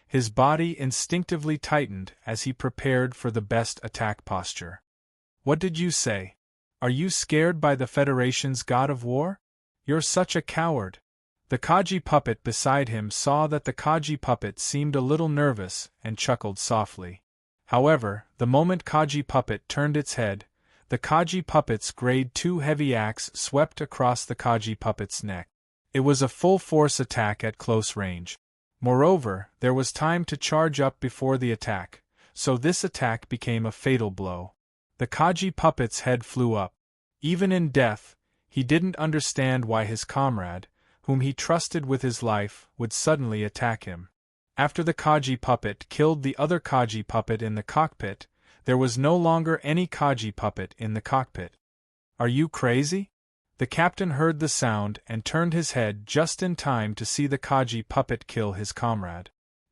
His body instinctively tightened as he prepared for the best attack posture. "What did you say? Are you scared by the Federation's god of war? You're such a coward." The Kaji puppet beside him saw that the Kaji puppet seemed a little nervous and chuckled softly. However, the moment Kaji puppet turned its head, the Kaji puppet's grade 2 heavy axe swept across the Kaji puppet's neck. It was a full-force attack at close range. Moreover, there was time to charge up before the attack, so this attack became a fatal blow. The Kaji puppet's head flew up. Even in death, he didn't understand why his comrade, whom he trusted with his life, would suddenly attack him. After the Kaji puppet killed the other Kaji puppet in the cockpit, there was no longer any Kaji puppet in the cockpit. "Are you crazy?" The captain heard the sound and turned his head just in time to see the Kaji puppet kill his comrade.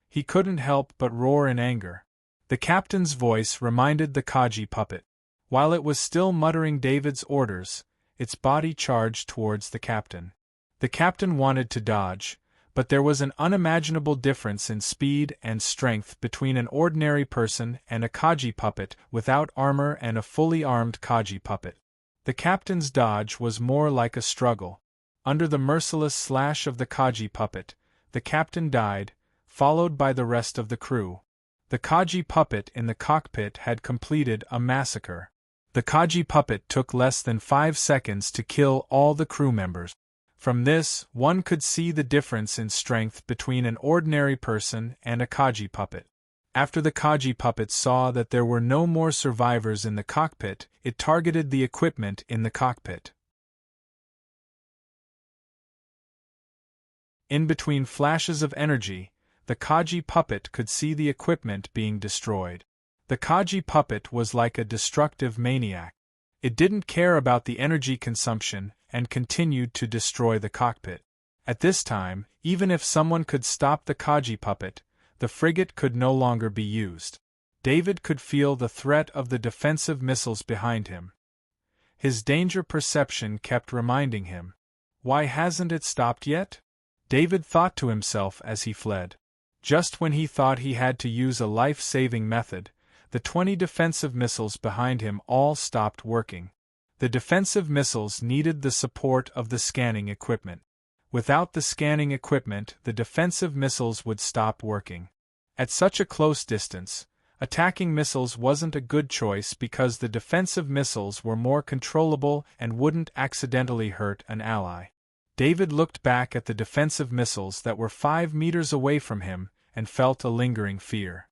He couldn't help but roar in anger. The captain's voice reminded the Kaji puppet. While it was still muttering David's orders, its body charged towards the captain. The captain wanted to dodge, but there was an unimaginable difference in speed and strength between an ordinary person and a Kaji puppet without armor and a fully armed Kaji puppet. The captain's dodge was more like a struggle. Under the merciless slash of the Kaji puppet, the captain died, followed by the rest of the crew. The Kaji puppet in the cockpit had completed a massacre. The Kaji puppet took less than 5 seconds to kill all the crew members. From this, one could see the difference in strength between an ordinary person and a Kaji puppet. After the Kaji puppet saw that there were no more survivors in the cockpit, it targeted the equipment in the cockpit. In between flashes of energy, the Kaji puppet could see the equipment being destroyed. The Kaji puppet was like a destructive maniac. It didn't care about the energy consumption and continued to destroy the cockpit. At this time, even if someone could stop the Kaji puppet, the frigate could no longer be used. David could feel the threat of the defensive missiles behind him. His danger perception kept reminding him, "Why hasn't it stopped yet?" David thought to himself as he fled. Just when he thought he had to use a life-saving method, the 20 defensive missiles behind him all stopped working. The defensive missiles needed the support of the scanning equipment. Without the scanning equipment, the defensive missiles would stop working. At such a close distance, attacking missiles wasn't a good choice because the defensive missiles were more controllable and wouldn't accidentally hurt an ally. David looked back at the defensive missiles that were 5 meters away from him and felt a lingering fear.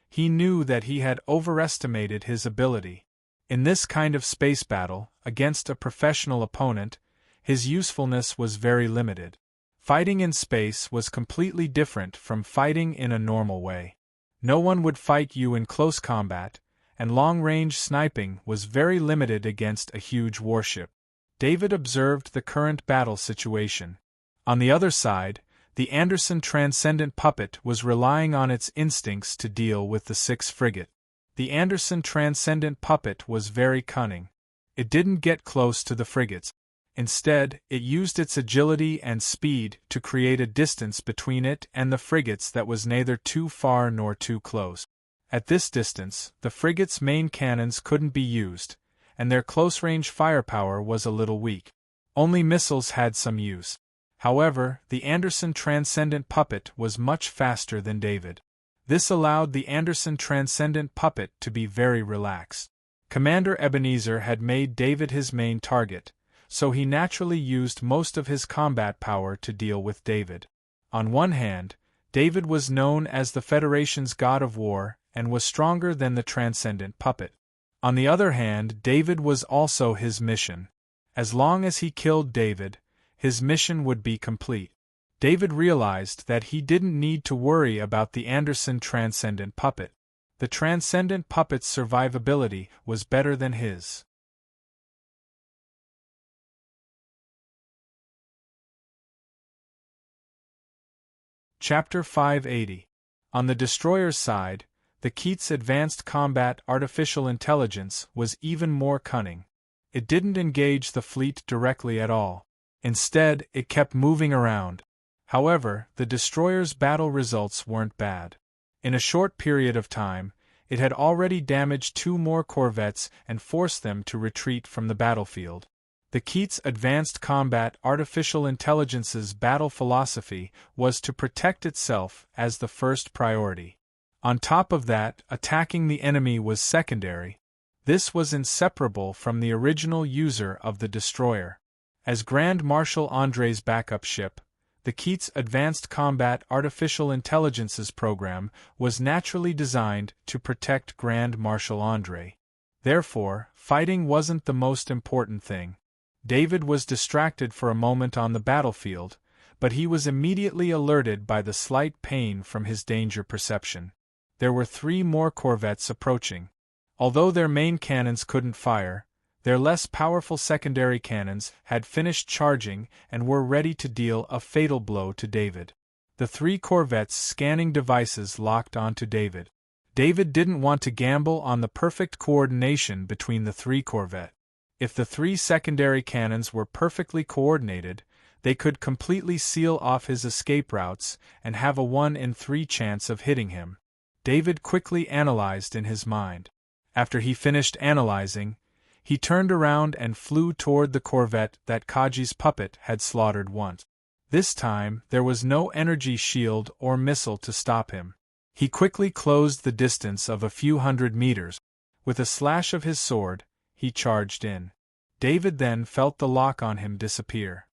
He knew that he had overestimated his ability. In this kind of space battle, against a professional opponent, his usefulness was very limited. Fighting in space was completely different from fighting in a normal way. No one would fight you in close combat, and long-range sniping was very limited against a huge warship. David observed the current battle situation. On the other side, the Anderson Transcendent puppet was relying on its instincts to deal with the 6th frigate. The Anderson Transcendent puppet was very cunning. It didn't get close to the frigates. Instead, it used its agility and speed to create a distance between it and the frigates that was neither too far nor too close. At this distance, the frigate's main cannons couldn't be used, and their close-range firepower was a little weak. Only missiles had some use. However, the Anderson Transcendent Puppet was much faster than David. This allowed the Anderson Transcendent Puppet to be very relaxed. Commander Ebenezer had made David his main target, so he naturally used most of his combat power to deal with David. On one hand, David was known as the Federation's god of war and was stronger than the Transcendent Puppet. On the other hand, David was also his mission. As long as he killed David, his mission would be complete. David realized that he didn't need to worry about the Anderson Transcendent Puppet. The Transcendent Puppet's survivability was better than his. Chapter 580. On the destroyer's side, the Keats Advanced Combat Artificial Intelligence was even more cunning. It didn't engage the fleet directly at all. Instead, it kept moving around. However, the destroyer's battle results weren't bad. In a short period of time, it had already damaged 2 more corvettes and forced them to retreat from the battlefield. The Keats Advanced Combat Artificial Intelligence's battle philosophy was to protect itself as the first priority. On top of that, attacking the enemy was secondary. This was inseparable from the original user of the destroyer. As Grand Marshal André's backup ship, the Keats Advanced Combat Artificial Intelligence's program was naturally designed to protect Grand Marshal André. Therefore, fighting wasn't the most important thing. David was distracted for a moment on the battlefield, but he was immediately alerted by the slight pain from his danger perception. There were 3 more corvettes approaching. Although their main cannons couldn't fire, their less powerful secondary cannons had finished charging and were ready to deal a fatal blow to David. The 3 corvettes' scanning devices locked onto David. David didn't want to gamble on the perfect coordination between the 3 corvettes. If the 3 secondary cannons were perfectly coordinated, they could completely seal off his escape routes and have a 1 in 3 chance of hitting him. David quickly analyzed in his mind. After he finished analyzing, he turned around and flew toward the corvette that Kaji's puppet had slaughtered once. This time, there was no energy shield or missile to stop him. He quickly closed the distance of a few hundred meters. With a slash of his sword, he charged in. David then felt the lock on him disappear.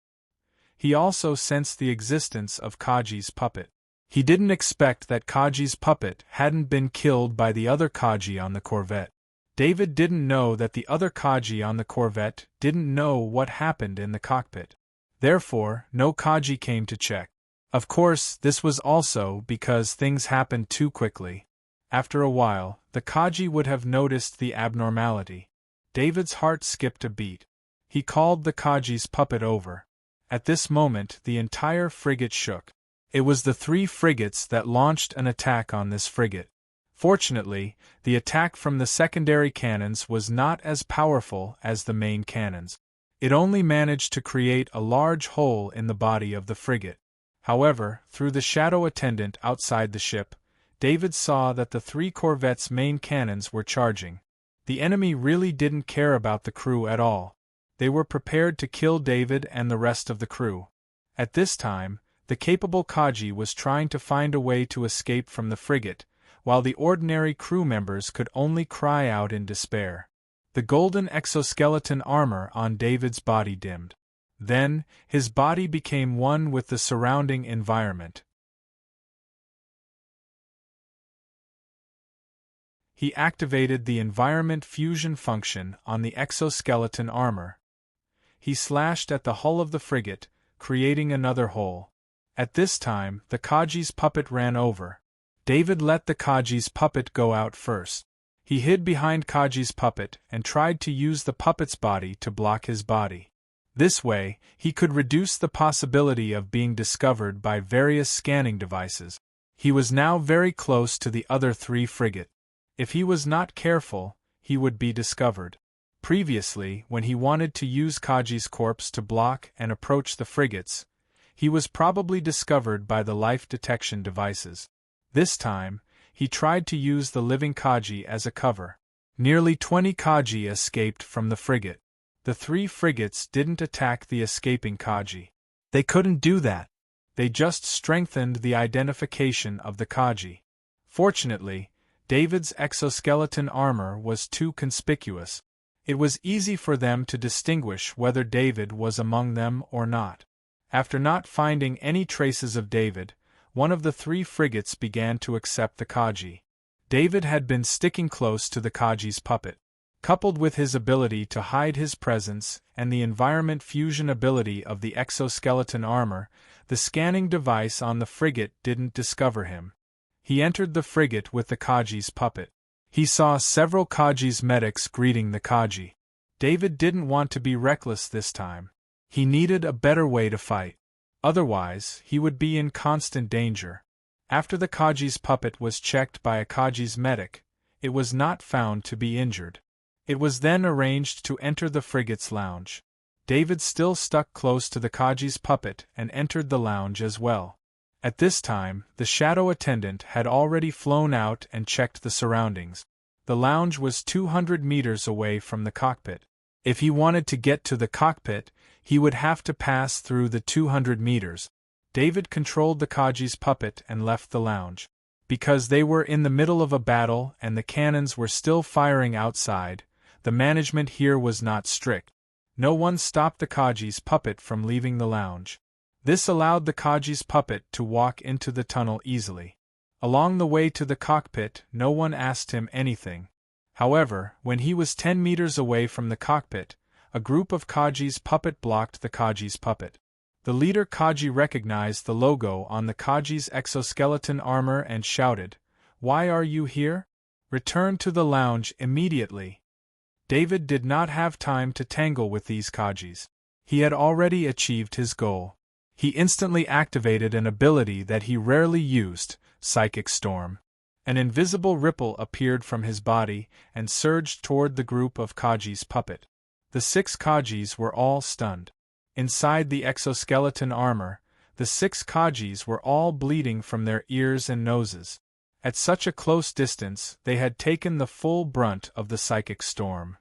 He also sensed the existence of Kaji's puppet. He didn't expect that Kaji's puppet hadn't been killed by the other Kaji on the corvette. David didn't know that the other Kaji on the corvette didn't know what happened in the cockpit. Therefore, no Kaji came to check. Of course, this was also because things happened too quickly. After a while, the Kaji would have noticed the abnormality. David's heart skipped a beat. He called the Kaji's puppet over. At this moment, the entire frigate shook. It was the 3 frigates that launched an attack on this frigate. Fortunately, the attack from the secondary cannons was not as powerful as the main cannons. It only managed to create a large hole in the body of the frigate. However, through the shadow attendant outside the ship, David saw that the 3 corvettes' main cannons were charging. The enemy really didn't care about the crew at all. They were prepared to kill David and the rest of the crew. At this time, the capable Kaji was trying to find a way to escape from the frigate, while the ordinary crew members could only cry out in despair. The golden exoskeleton armor on David's body dimmed. Then, his body became one with the surrounding environment. He activated the environment fusion function on the exoskeleton armor. He slashed at the hull of the frigate, creating another hole. At this time, the Kaji's puppet ran over. David let the Kaji's puppet go out first. He hid behind Kaji's puppet and tried to use the puppet's body to block his body. This way, he could reduce the possibility of being discovered by various scanning devices. He was now very close to the other 3 frigates. If he was not careful, he would be discovered. Previously, when he wanted to use Kaji's corpse to block and approach the frigates, he was probably discovered by the life detection devices. This time, he tried to use the living Kaji as a cover. Nearly 20 Kaji escaped from the frigate. The 3 frigates didn't attack the escaping Kaji. They couldn't do that. They just strengthened the identification of the Kaji. Fortunately, David's exoskeleton armor was too conspicuous. It was easy for them to distinguish whether David was among them or not. After not finding any traces of David, one of the 3 frigates began to accept the Kaji. David had been sticking close to the Kaji's puppet. Coupled with his ability to hide his presence and the environment fusion ability of the exoskeleton armor, the scanning device on the frigate didn't discover him. He entered the frigate with the Kaji's puppet. He saw several Kaji's medics greeting the Kaji. David didn't want to be reckless this time. He needed a better way to fight. Otherwise, he would be in constant danger. After the Kaji's puppet was checked by a Kaji's medic, it was not found to be injured. It was then arranged to enter the frigate's lounge. David still stuck close to the Kaji's puppet and entered the lounge as well. At this time, the shadow attendant had already flown out and checked the surroundings. The lounge was 200 meters away from the cockpit. If he wanted to get to the cockpit, he would have to pass through the 200 meters. David controlled the Kaji's puppet and left the lounge. Because they were in the middle of a battle and the cannons were still firing outside, the management here was not strict. No one stopped the Kaji's puppet from leaving the lounge. This allowed the Kaji's puppet to walk into the tunnel easily. Along the way to the cockpit, no one asked him anything. However, when he was 10 meters away from the cockpit, a group of Kaji's puppet blocked the Kaji's puppet. The leader Kaji recognized the logo on the Kaji's exoskeleton armor and shouted, "Why are you here? Return to the lounge immediately." David did not have time to tangle with these Kajis. He had already achieved his goal. He instantly activated an ability that he rarely used, Psychic Storm. An invisible ripple appeared from his body and surged toward the group of Kaji's puppet. The 6 Kajis were all stunned. Inside the exoskeleton armor, the 6 Kajis were all bleeding from their ears and noses. At such a close distance, they had taken the full brunt of the psychic storm.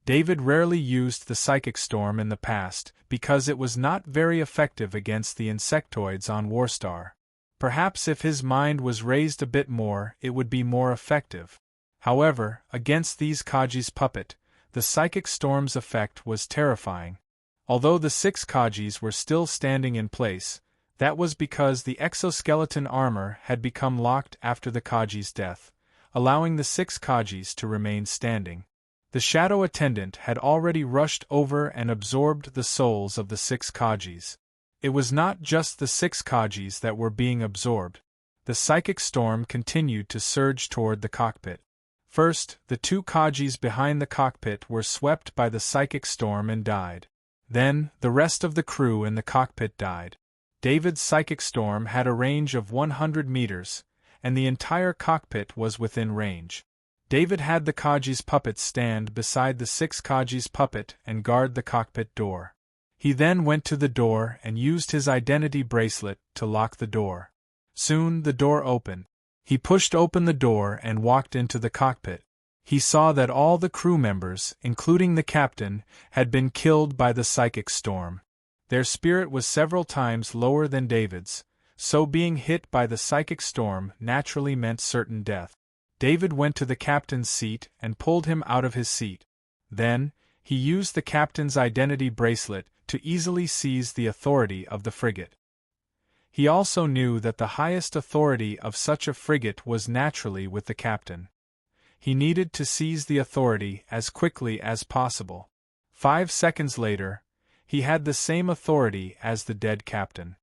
David rarely used the psychic storm in the past because it was not very effective against the insectoids on Warstar. Perhaps if his mind was raised a bit more, it would be more effective. However, against these Kaji's puppet, the psychic storm's effect was terrifying. Although the 6 Kajis were still standing in place, that was because the exoskeleton armor had become locked after the Kaji's death, allowing the 6 Kajis to remain standing. The shadow attendant had already rushed over and absorbed the souls of the 6 Kajis. It was not just the 6 Kajis that were being absorbed. The psychic storm continued to surge toward the cockpit. First, the 2 Kajis behind the cockpit were swept by the psychic storm and died. Then, the rest of the crew in the cockpit died. David's psychic storm had a range of 100 meters, and the entire cockpit was within range. David had the Kaji's puppet stand beside the 6 Kaji's puppet and guard the cockpit door. He then went to the door and used his identity bracelet to lock the door. Soon the door opened. He pushed open the door and walked into the cockpit. He saw that all the crew members, including the captain, had been killed by the psychic storm. Their spirit was several times lower than David's, so being hit by the psychic storm naturally meant certain death. David went to the captain's seat and pulled him out of his seat. Then, he used the captain's identity bracelet to easily seize the authority of the frigate. He also knew that the highest authority of such a frigate was naturally with the captain. He needed to seize the authority as quickly as possible. 5 seconds later, he had the same authority as the dead captain.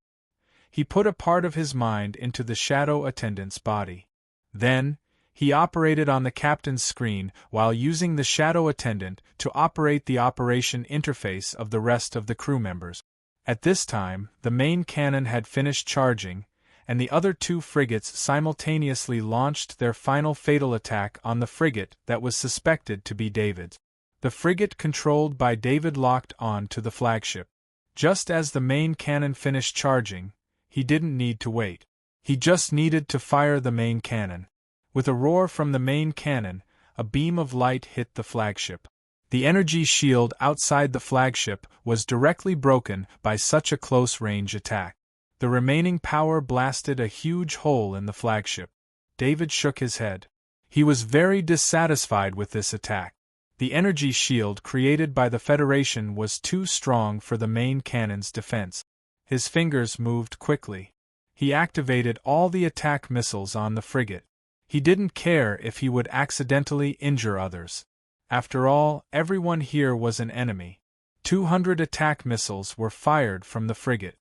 He put a part of his mind into the shadow attendant's body. Then, he operated on the captain's screen while using the shadow attendant to operate the operation interface of the rest of the crew members. At this time, the main cannon had finished charging, and the other 2 frigates simultaneously launched their final fatal attack on the frigate that was suspected to be David's. The frigate controlled by David locked on to the flagship. Just as the main cannon finished charging, he didn't need to wait. He just needed to fire the main cannon. With a roar from the main cannon, a beam of light hit the flagship. The energy shield outside the flagship was directly broken by such a close-range attack. The remaining power blasted a huge hole in the flagship. David shook his head. He was very dissatisfied with this attack. The energy shield created by the Federation was too strong for the main cannon's defense. His fingers moved quickly. He activated all the attack missiles on the frigate. He didn't care if he would accidentally injure others. After all, everyone here was an enemy. 200 attack missiles were fired from the frigate.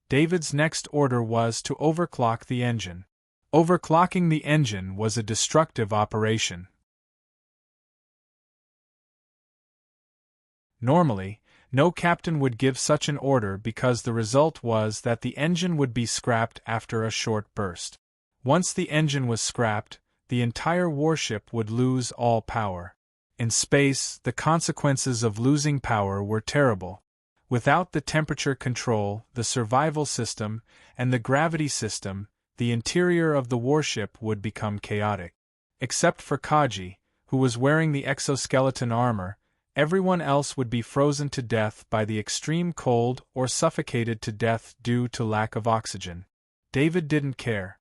David's next order was to overclock the engine. Overclocking the engine was a destructive operation. Normally, no captain would give such an order because the result was that the engine would be scrapped after a short burst. Once the engine was scrapped, the entire warship would lose all power. In space, the consequences of losing power were terrible. Without the temperature control, the survival system, and the gravity system, the interior of the warship would become chaotic. Except for Kaji, who was wearing the exoskeleton armor, everyone else would be frozen to death by the extreme cold or suffocated to death due to lack of oxygen. David didn't care.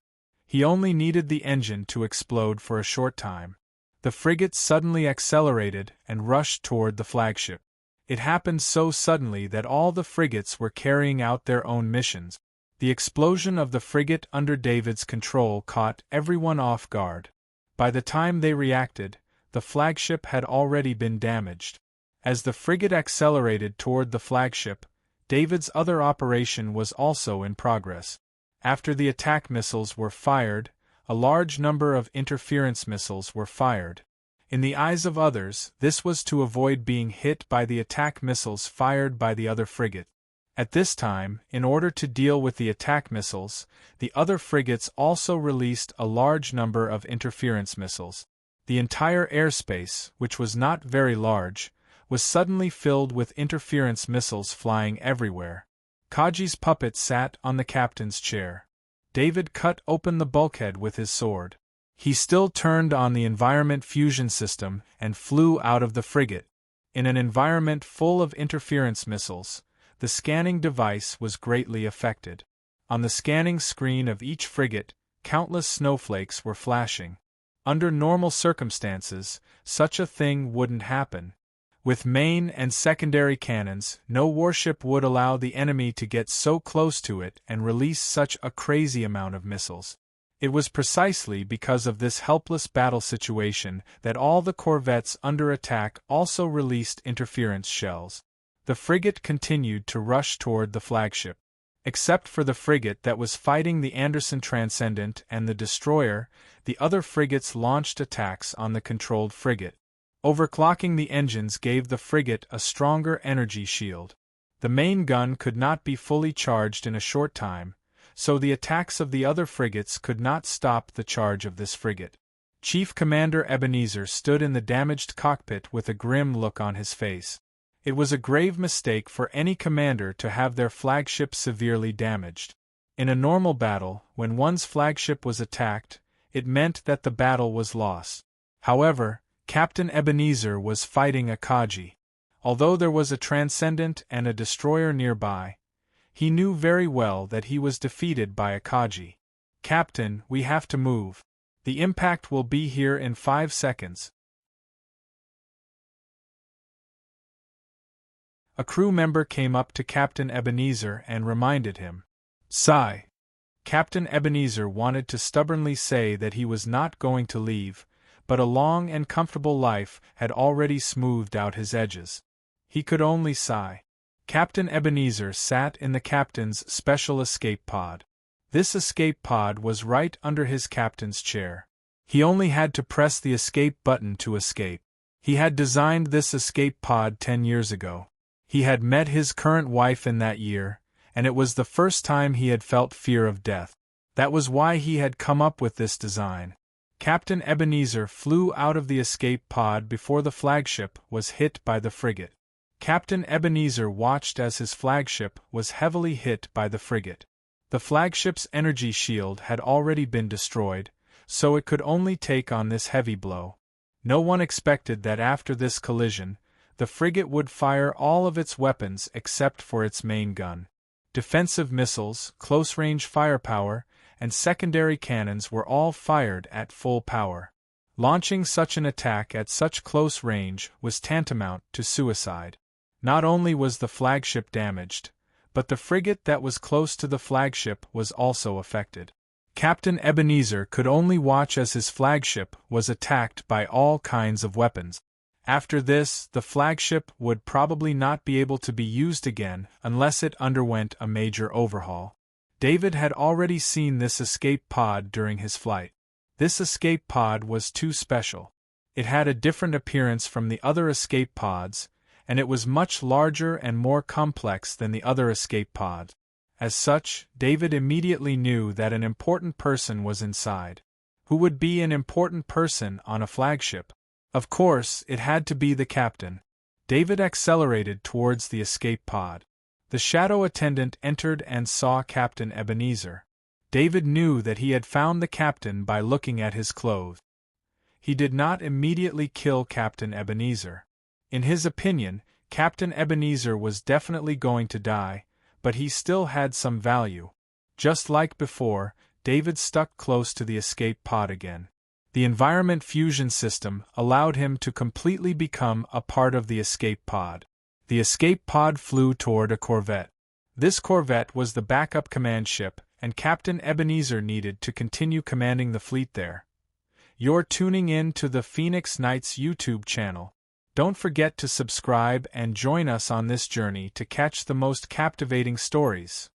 He only needed the engine to explode for a short time. The frigate suddenly accelerated and rushed toward the flagship. It happened so suddenly that all the frigates were carrying out their own missions. The explosion of the frigate under David's control caught everyone off guard. By the time they reacted, the flagship had already been damaged. As the frigate accelerated toward the flagship, David's other operation was also in progress. After the attack missiles were fired, a large number of interference missiles were fired. In the eyes of others, this was to avoid being hit by the attack missiles fired by the other frigate. At this time, in order to deal with the attack missiles, the other frigates also released a large number of interference missiles. The entire airspace, which was not very large, was suddenly filled with interference missiles flying everywhere. Kaji's puppet sat on the captain's chair. David cut open the bulkhead with his sword. He still turned on the environment fusion system and flew out of the frigate. In an environment full of interference missiles, the scanning device was greatly affected. On the scanning screen of each frigate, countless snowflakes were flashing. Under normal circumstances, such a thing wouldn't happen. With main and secondary cannons, no warship would allow the enemy to get so close to it and release such a crazy amount of missiles. It was precisely because of this helpless battle situation that all the corvettes under attack also released interference shells. The frigate continued to rush toward the flagship. Except for the frigate that was fighting the Anderson Transcendent and the destroyer, the other frigates launched attacks on the controlled frigate. Overclocking the engines gave the frigate a stronger energy shield. The main gun could not be fully charged in a short time, so the attacks of the other frigates could not stop the charge of this frigate. Chief Commander Ebenezer stood in the damaged cockpit with a grim look on his face. It was a grave mistake for any commander to have their flagship severely damaged. In a normal battle, when one's flagship was attacked, it meant that the battle was lost. However, Captain Ebenezer was fighting a Kaji. Although there was a Transcendent and a destroyer nearby, he knew very well that he was defeated by a Kaji. "Captain, we have to move. The impact will be here in 5 seconds. A crew member came up to Captain Ebenezer and reminded him. Sigh. Captain Ebenezer wanted to stubbornly say that he was not going to leave, but a long and comfortable life had already smoothed out his edges. He could only sigh. Captain Ebenezer sat in the captain's special escape pod. This escape pod was right under his captain's chair. He only had to press the escape button to escape. He had designed this escape pod 10 years ago. He had met his current wife in that year, and it was the first time he had felt fear of death. That was why he had come up with this design. Captain Ebenezer flew out of the escape pod before the flagship was hit by the frigate. Captain Ebenezer watched as his flagship was heavily hit by the frigate. The flagship's energy shield had already been destroyed, so it could only take on this heavy blow. No one expected that after this collision, the frigate would fire all of its weapons except for its main gun. Defensive missiles, close-range firepower, and secondary cannons were all fired at full power. Launching such an attack at such close range was tantamount to suicide. Not only was the flagship damaged, but the frigate that was close to the flagship was also affected. Captain Ebenezer could only watch as his flagship was attacked by all kinds of weapons. After this, the flagship would probably not be able to be used again unless it underwent a major overhaul. David had already seen this escape pod during his flight. This escape pod was too special. It had a different appearance from the other escape pods, and it was much larger and more complex than the other escape pods. As such, David immediately knew that an important person was inside. Who would be an important person on a flagship? Of course, it had to be the captain. David accelerated towards the escape pod. The shadow attendant entered and saw Captain Ebenezer. David knew that he had found the captain by looking at his clothes. He did not immediately kill Captain Ebenezer. In his opinion, Captain Ebenezer was definitely going to die, but he still had some value. Just like before, David stuck close to the escape pod again. The environment fusion system allowed him to completely become a part of the escape pod. The escape pod flew toward a corvette. This corvette was the backup command ship, and Captain Ebenezer needed to continue commanding the fleet there. You're tuning in to the Phoenix Knights YouTube channel. Don't forget to subscribe and join us on this journey to catch the most captivating stories.